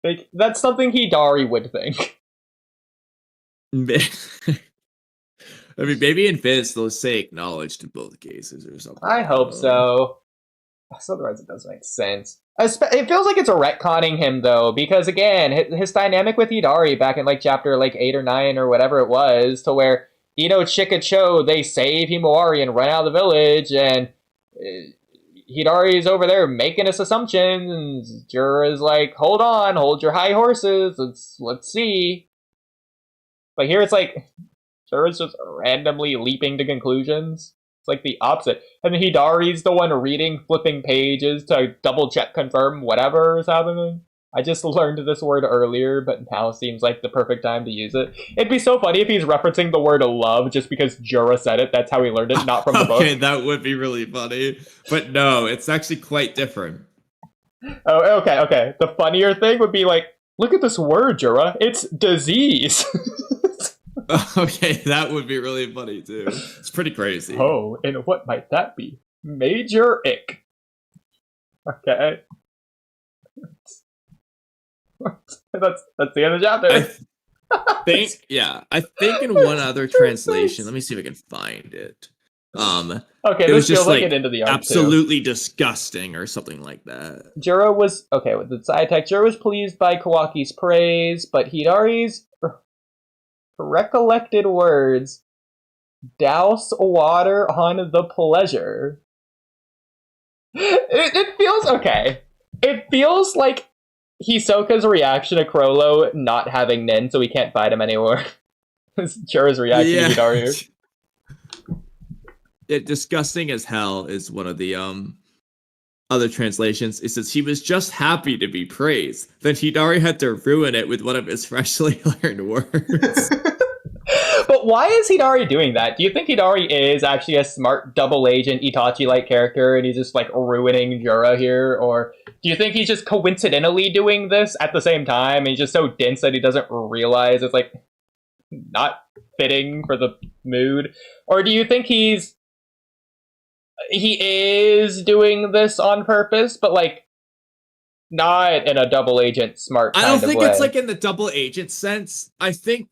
Like, that's something Hidari would think. I mean, maybe in Fizz they'll say acknowledged in both cases or something. I hope so. Otherwise, it doesn't make sense. It feels like it's a retconning him, though, because, again, his dynamic with Hidari back in, like, chapter, like, 8 or 9 or whatever it was, to where, Chikacho, they save Himawari and run out of the village, and Hidari's over there making his assumptions. Jura's like, hold on, hold your high horses, let's see. But here it's like, Jura's just randomly leaping to conclusions. It's like the opposite. And Hidari's the one reading, flipping pages to double check, confirm whatever is happening. I just learned this word earlier, but now seems like the perfect time to use it. It'd be so funny if he's referencing the word love just because Jura said it. That's how he learned it, not from the book. Okay, that would be really funny. But no, it's actually quite different. Oh, okay. The funnier thing would be like, look at this word, Jura. It's disease. Okay, that would be really funny too. It's pretty crazy. Oh, and what might that be? Major ick. Okay. that's the end of the chapter. I think in one other translation, let me see if I can find it. Okay, it this was just feels like like an into the arc absolutely disgusting or something like that. Jura was okay with the side text. Jura was pleased by Kawaki's praise, but Hidari's recollected words douse water on the pleasure. It feels okay. It feels like Hisoka's reaction to Crollo not having Nin, so he can't fight him anymore. Jura's reaction to Hidari. Disgusting as hell is one of the other translations. It says he was just happy to be praised. Then Hidari had to ruin it with one of his freshly learned words. But why is Hidari doing that? Do you think Hidari is actually a smart double agent Itachi-like character and he's just like ruining Jura here? Or do you think he's just coincidentally doing this at the same time and he's just so dense that he doesn't realize it's like not fitting for the mood? Or do you think he is doing this on purpose, but like not in a double agent smart kind of way? I don't think it's like in the double agent sense. I think,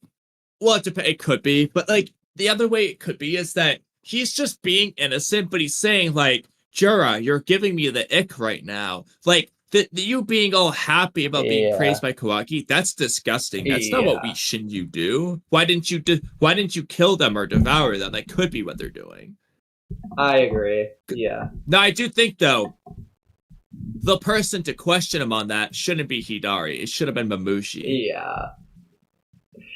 well, it could be, but like the other way it could be is that he's just being innocent, but he's saying like, Jura, you're giving me the ick right now. Like the you being all happy about being praised by Kawaki, that's disgusting. That's not what shouldn't you do. Why didn't you kill them or devour them? That could be what they're doing. I agree. Yeah. Now I do think though, the person to question him on that shouldn't be Hidari. It should have been Mamushi. Yeah.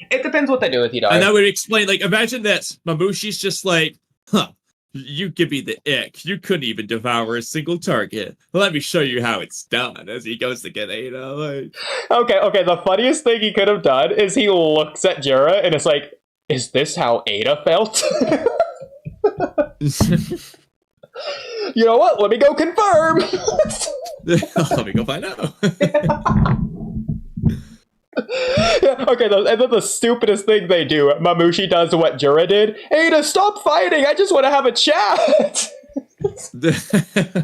It depends what they do with Hidari. And that would explain, like, imagine this. Mamushi's just like, you give me the ick. You couldn't even devour a single target. Let me show you how it's done as he goes to get Ada. Like... Okay. The funniest thing he could have done is he looks at Jura and it's like, is this how Ada felt? You know what? Let me go confirm. Let me go find out. Okay, and then the stupidest thing they do, Mamushi does what Jura did. Ada, stop fighting! I just want to have a chat!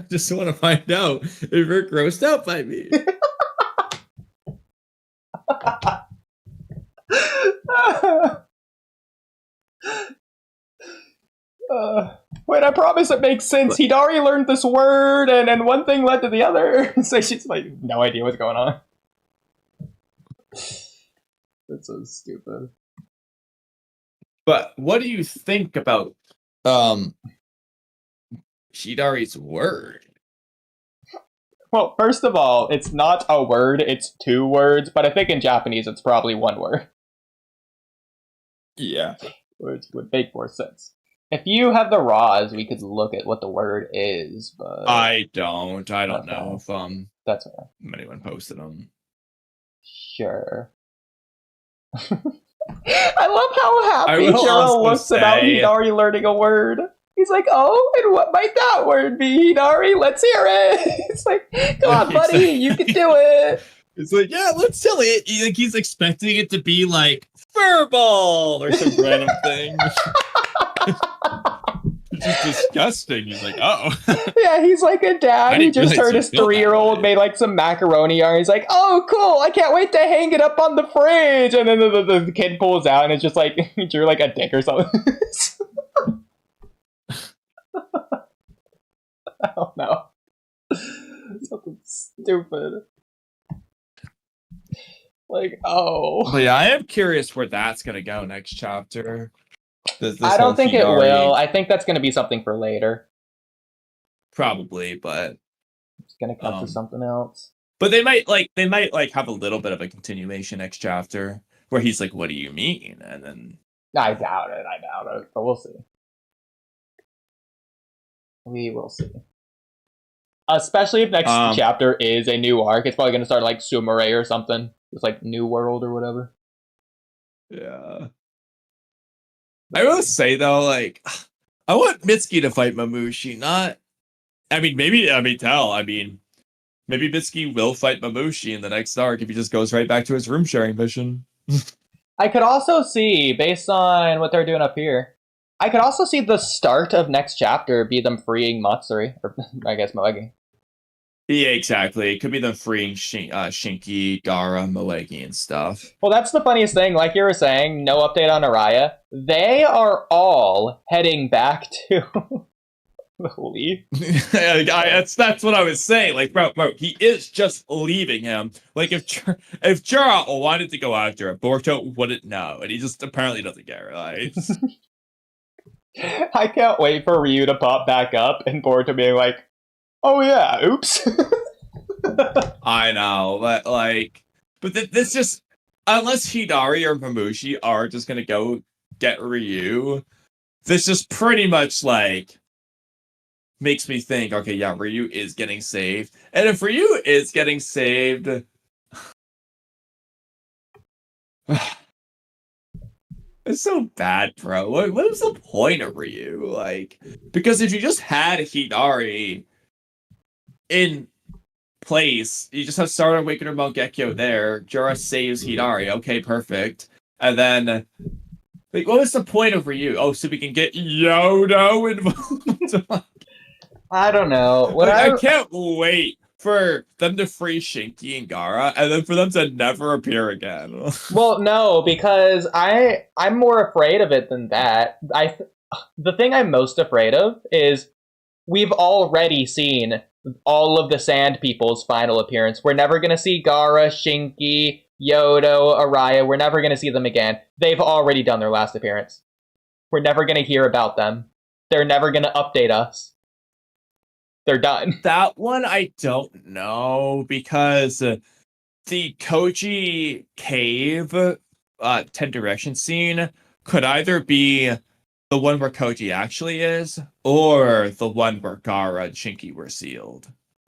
Just want to find out if you're grossed out by me. Wait, I promise it makes sense. Hidari learned this word, and one thing led to the other. So she's like, no idea what's going on. That's so stupid. But what do you think about Hidari's word? Well, first of all, it's not a word, it's 2 words, but I think in Japanese it's probably 1 word. Yeah. Which would make more sense. If you have the raws, we could look at what the word is, but... I don't know if that's okay. Anyone posted them. Sure. I love how happy Jura looks about Hidari learning a word. He's like, oh, and what might that word be, Hidari? Let's hear it. It's like, come on, buddy, you can do it. It's like, yeah, let's tell it. He's expecting it to be like, furball, or some random thing. It's just disgusting. He's like, oh. Yeah, he's like a dad who just heard his 3-year-old made like some macaroni yarn. He's like, oh, cool, I can't wait to hang it up on the fridge. And then the kid pulls out and it's just like, he drew like a dick or something. I don't know. Something stupid. Like, oh. Well, yeah, I am curious where that's going to go next chapter. I don't think it will. I think that's going to be something for later. Probably, but it's going to come to something else. But they might have a little bit of a continuation next chapter where he's like, "What do you mean?" And then I doubt it, but we'll see. We will see. Especially if next chapter is a new arc, it's probably going to start like Sumire or something. It's like New World or whatever. Yeah. I will say though, like, I want Mitsuki to fight Mamushi, not... I mean, maybe Mitsuki will fight Mamushi in the next arc if he just goes right back to his room sharing mission. I could also see, based on what they're doing up here, I could also see the start of next chapter be them freeing Matsuri, or I guess Moegi. Yeah, exactly. It could be them freeing Shinki, Gara, Moegi, and stuff. Well, that's the funniest thing. Like you were saying, no update on Araya. They are all heading back to the leaf. That's what I was saying. Like, bro, he is just leaving him. Like, if Jura wanted to go after him, Boruto wouldn't know, and he just apparently doesn't care. Like, I can't wait for Ryu to pop back up and Boruto being like, "Oh yeah, oops." I know, but this just, unless Hidari or Mamushi are just gonna go get Ryu, this just pretty much like makes me think, okay, yeah, Ryu is getting saved, and if Ryu is getting saved, it's so bad, bro. What is the point of Ryu? Like, because if you just had Hidari in place, you just have Sarada, Awakener, Mangekyo there. Jura saves Hidari. Okay, perfect. And then, like, what was the point of Ryu? Oh, so we can get Yodo involved. I don't know. I can't wait for them to free Shinki and Gara, and then for them to never appear again. Well, no, because I'm more afraid of it than that. The thing I'm most afraid of is we've already seen all of the Sand People's final appearance. We're never going to see Gara, Shinki, Yodo, Araya. We're never going to see them again. They've already done their last appearance. We're never going to hear about them. They're never going to update us. They're done. That one I don't know, because the Koji Cave 10 Direction scene could either be the one where Koji actually is, or the one where Gara and Shinki were sealed.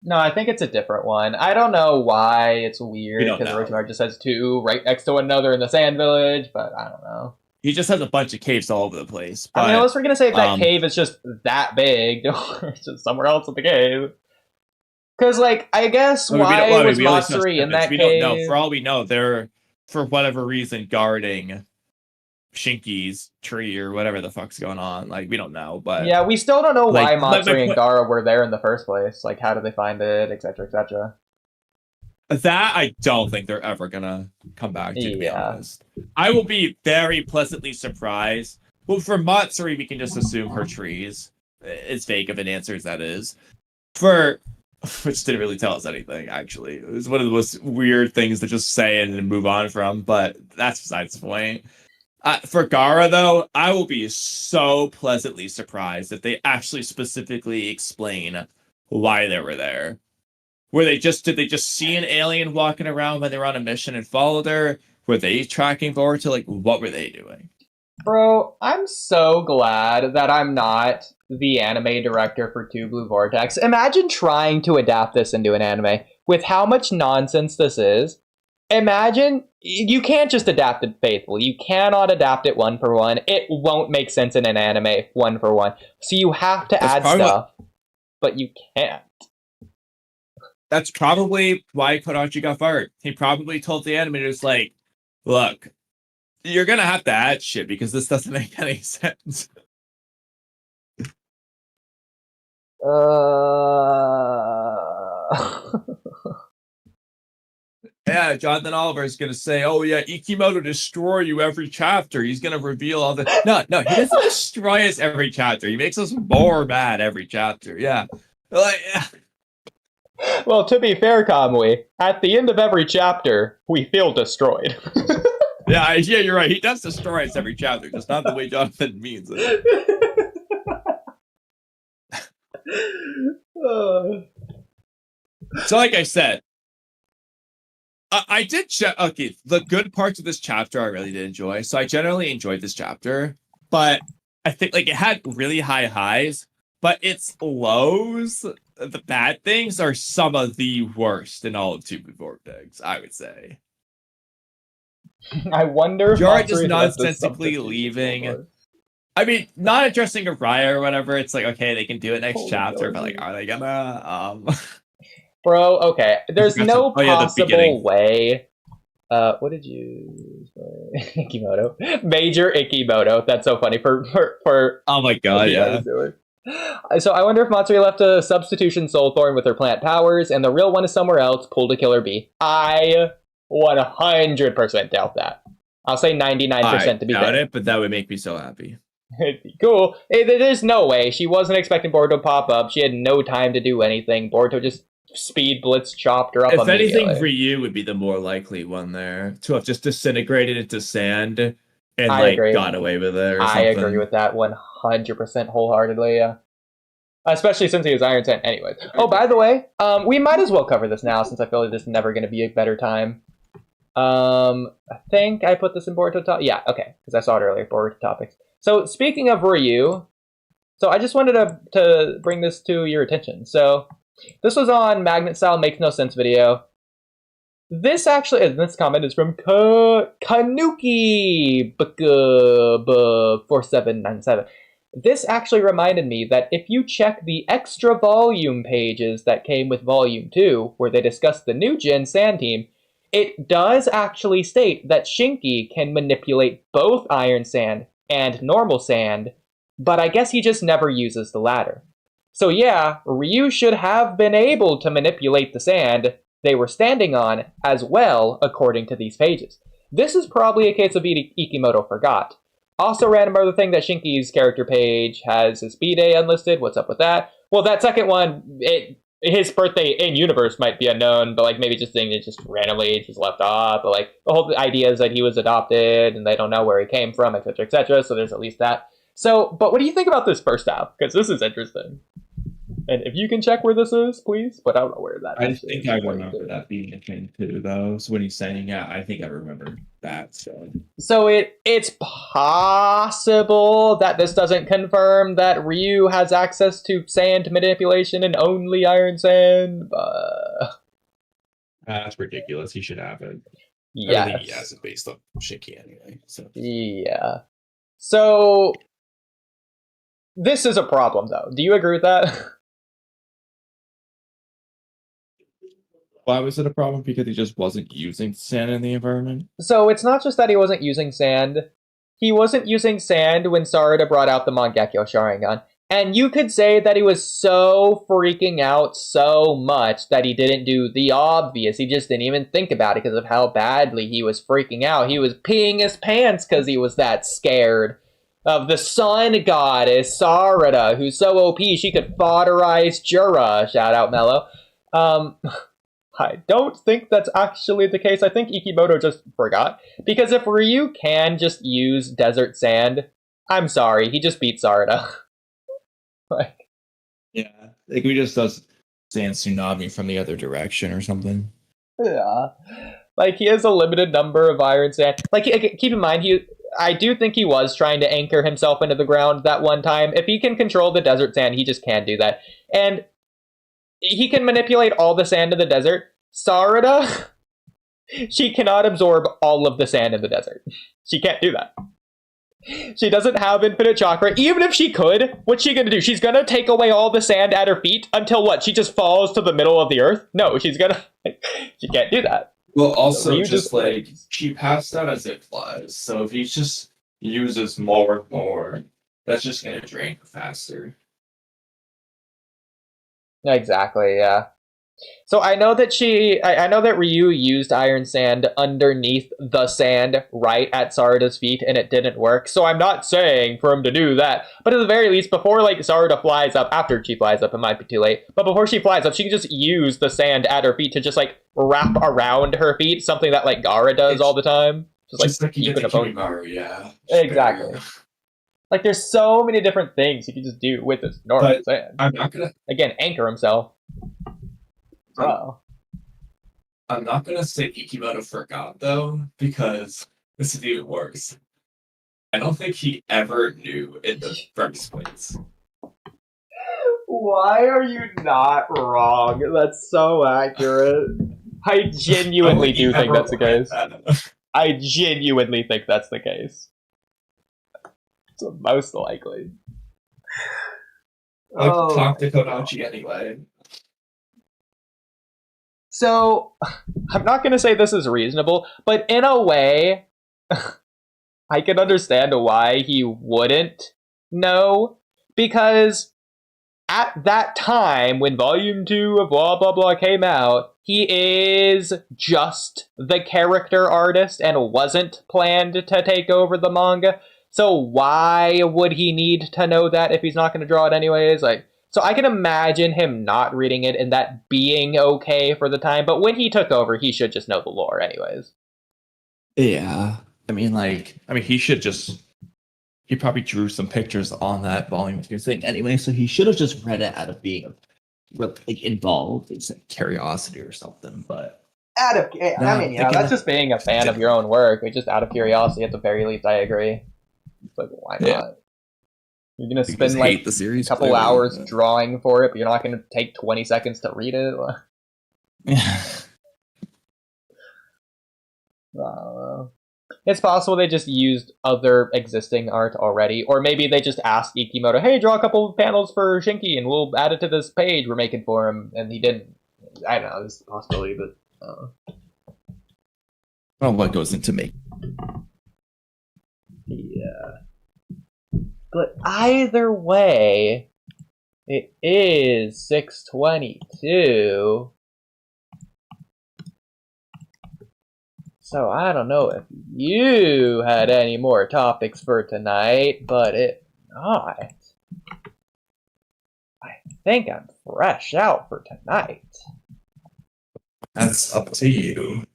No, I think it's a different one. I don't know why it's weird, because Orochimaru just has two right next to one another in the Sand Village, but I don't know. He just has a bunch of caves all over the place. But, I mean, unless we're going to say if that cave is just that big, or it's just somewhere else in the cave. Because, like, I guess why was Matsuri in that cave? We don't know. For all we know, they're, for whatever reason, guarding Shinki's tree or whatever the fuck's going on. Like, we don't know, but yeah, we still don't know why Matsuri and Gara were there in the first place. Like, how did they find it, etc., etc. That I don't think they're ever gonna come back to be honest. I will be very pleasantly surprised. Well, for Matsuri, we can just assume her trees. As vague of an answer as that is. Which didn't really tell us anything, actually. It was one of the most weird things to just say and then move on from, but that's besides the point. For Gara, though, I will be so pleasantly surprised if they actually specifically explain why they were there. Did they just see an alien walking around when they were on a mission and followed her? Were they tracking Boruto? Like, what were they doing? Bro, I'm so glad that I'm not the anime director for Two Blue Vortex. Imagine trying to adapt this into an anime. With how much nonsense this is, imagine, you can't just adapt it faithfully. You cannot adapt it one for one. It won't make sense in an anime one for one. So you have to add stuff, but you can't. That's probably why Kodachi got fired. He probably told the animators, like, look, you're gonna have to add shit because this doesn't make any sense. Yeah, Jonathan Oliver is gonna say, oh yeah, Ikimoto destroy you every chapter. He's gonna reveal all the... No, he doesn't destroy us every chapter. He makes us more mad every chapter. Yeah. Like... Well, to be fair, Kamui, at the end of every chapter, we feel destroyed. Yeah, you're right. He does destroy us every chapter, just not the way Jonathan means it. So, like I said, I did check. Okay, the good parts of this chapter I really did enjoy. So I generally enjoyed this chapter, but I think like it had really high highs, but its lows, the bad things, are some of the worst in all of Two Blue Vortex, I would say. I wonder if Jura just nonsensically leaving. I mean, not addressing Araya or whatever. It's like, okay, they can do it next chapter, but like, are they gonna? Bro, okay. There's no possible way What did you Ikimoto? Major Ikimoto. That's so funny for Oh my god, yeah. So I wonder if Matsuri left a substitution soul thorn with her plant powers, and the real one is somewhere else, pulled a killer bee. I 100% doubt that. I'll say 99% to be doubt fair. it, but that would make me so happy. It'd be cool. There's no way. She wasn't expecting Boruto to pop up. She had no time to do anything. Boruto just speed blitz chopped her up If immediately. anything, Ryu would be the more likely one there to have just disintegrated into sand and I agree. got away with it or I something. agree with that 100% wholeheartedly, yeah. Especially since he was Iron 10. Anyways. Oh, by the way, we might as well cover this now since I feel like this is never going to be a better time. I think I put this in Boruto Topics. Yeah, okay, because I saw it earlier, Boruto Topics. So, speaking of Ryu, so I just wanted to bring this to your attention. So, this was on Magnet Style Makes No Sense video. This comment is from Kanuki 4797. This actually reminded me that if you check the extra volume pages that came with Volume 2, where they discuss the new Gen Sand team, it does actually state that Shinki can manipulate both Iron Sand and normal sand, but I guess he just never uses the latter. So yeah, Ryu should have been able to manipulate the sand they were standing on as well, according to these pages. This is probably a case of Ikimoto forgot. Also, random other thing that Shinki's character page has his B-Day unlisted. What's up with that? Well, that second one, his birthday in universe might be unknown, but like maybe just saying it just randomly just left off. But like the whole idea is that he was adopted and they don't know where he came from, etc., etc. So there's at least that. So, but what do you think about this first half? Because this is interesting. And if you can check where this is, please. But I don't know where that is. I think I remember that being a thing too, though. So when he's saying, yeah, I think I remember that. So it's possible that this doesn't confirm that Ryu has access to sand manipulation and only iron sand. That's ridiculous. He should have it. Yes. I think he has it based on Shinki anyway. So yeah. So this is a problem, though. Do you agree with that? Why was it a problem? Because he just wasn't using sand in the environment? So it's not just that he wasn't using sand. He wasn't using sand when Sarada brought out the Mangekyo Sharingan. And you could say that he was so freaking out so much that he didn't do the obvious. He just didn't even think about it because of how badly he was freaking out. He was peeing his pants because he was that scared of the sun goddess, Sarada, who's so OP she could foderize Jura. Shout out, Mello. I don't think that's actually the case. I think Ikimoto just forgot. Because if Ryu can just use desert sand, I'm sorry, he just beat Sarada. Yeah. Like we just does sand tsunami from the other direction or something. Yeah. Like, he has a limited number of iron sand. Like, keep in mind, I do think he was trying to anchor himself into the ground that one time. If he can control the desert sand, he just can do that. And he can manipulate all the sand in the desert. Sarada, she cannot absorb all of the sand in the desert. She can't do that. She doesn't have infinite chakra. Even if she could, what's she gonna do? She's gonna take away all the sand at her feet until what? She just falls to the middle of the earth? No, she's gonna... She can't do that. Well, also, So just like, she passed out as it was. So if he just uses more and more, that's just gonna drain her faster. Exactly, yeah. So I know that I know that Ryu used iron sand underneath the sand right at Sarada's feet and it didn't work. So I'm not saying for him to do that. But at the very least, before like Sarada flies up, after she flies up, it might be too late. But before she flies up, she can just use the sand at her feet to just like wrap around her feet. Something that like Gaara does all the time. Just like keep you it get above. the Kimaru, yeah. Exactly. Like there's so many different things he can just do with this normal sand. I'm not gonna... Again, anchor himself. Oh. I'm not gonna say Ikimoto forgot though, because this is even worse. I don't think he ever knew in the first place. Why are you not wrong? That's so accurate. I genuinely do think that's the case. I genuinely think that's the case. It's most likely. I've talked to Kodachi anyway. So, I'm not going to say this is reasonable, but in a way, I can understand why he wouldn't know, because at that time, when Volume 2 of blah blah blah came out, he is just the character artist and wasn't planned to take over the manga. So why would he need to know that if he's not going to draw it anyways? So I can imagine him not reading it and that being okay for the time, but when he took over, he should just know the lore anyways. Yeah. He probably drew some pictures on that volume 2 thing anyway, so he should have just read it out of being involved in curiosity or something, but that's just being a fan of your own work. Just out of curiosity, at the very least, I agree. It's like, why not? Yeah. You're gonna spend like the series a couple hours drawing for it, but you're not gonna take 20 seconds to read it. Yeah. It's possible they just used other existing art already, or maybe they just asked Ikimoto, "Hey, draw a couple of panels for Shinki, and we'll add it to this page we're making for him," and he didn't. I don't know. There's a possibility, but well, what goes into making? Yeah. But either way, it is 6:22. So I don't know if you had any more topics for tonight, but if not, I think I'm fresh out for tonight. That's up to you.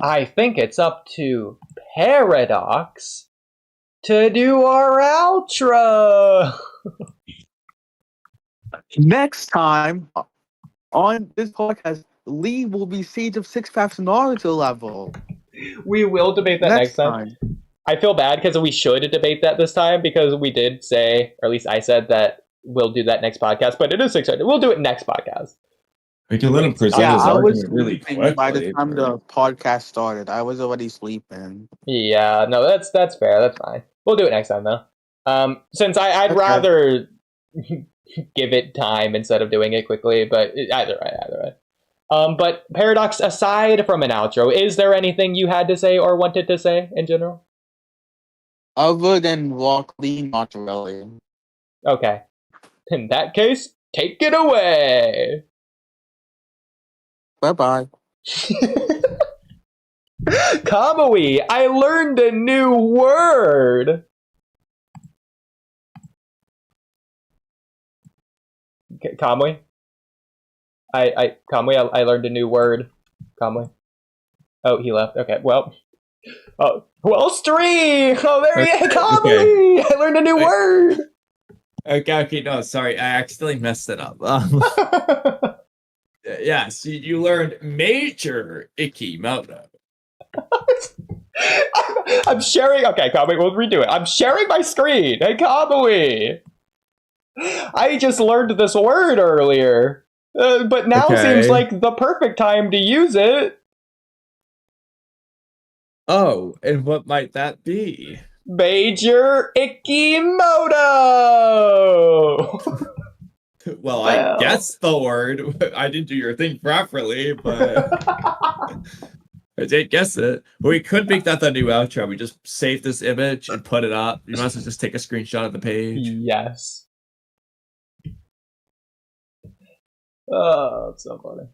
I think it's up to Paradox to do our outro. Next time on this podcast, Lee will be Siege of Six Paths Naruto level. We will debate that next time. I feel bad because we should debate that this time, because we did say, or at least I said, that we'll do that next podcast, but it is 600. We'll do it next podcast. We can let him present his I was argument really sleeping quickly. by the time the podcast started. I was already sleeping. Yeah, no, that's fair. That's fine. We'll do it next time, though. Since I'd rather give it time instead of doing it quickly, but either way. But Paradox, aside from an outro, is there anything you had to say or wanted to say in general? Other than Walky, not really. Okay. In that case, take it away! Bye-bye. Kamui, I learned a new word! Kamui? Kamui, I learned a new word. Kamui. Oh, he left. Okay, well. Oh, well, stream! Oh, there he is! Kamui! Okay. I learned a new word! Okay, no, sorry. I accidentally messed it up. Yes, you learned major Ikimoto. I'm sharing. Okay, Kamui, we'll redo it. I'm sharing my screen. Hey, Kamui! I just learned this word earlier. But now seems like the perfect time to use it. Oh, and what might that be? Major Ikimoto! Well, I guessed the word. I didn't do your thing properly, but I did guess it. We could make that the new outro. We just save this image and put it up. You might as well just take a screenshot of the page. Yes. Oh, it's so funny.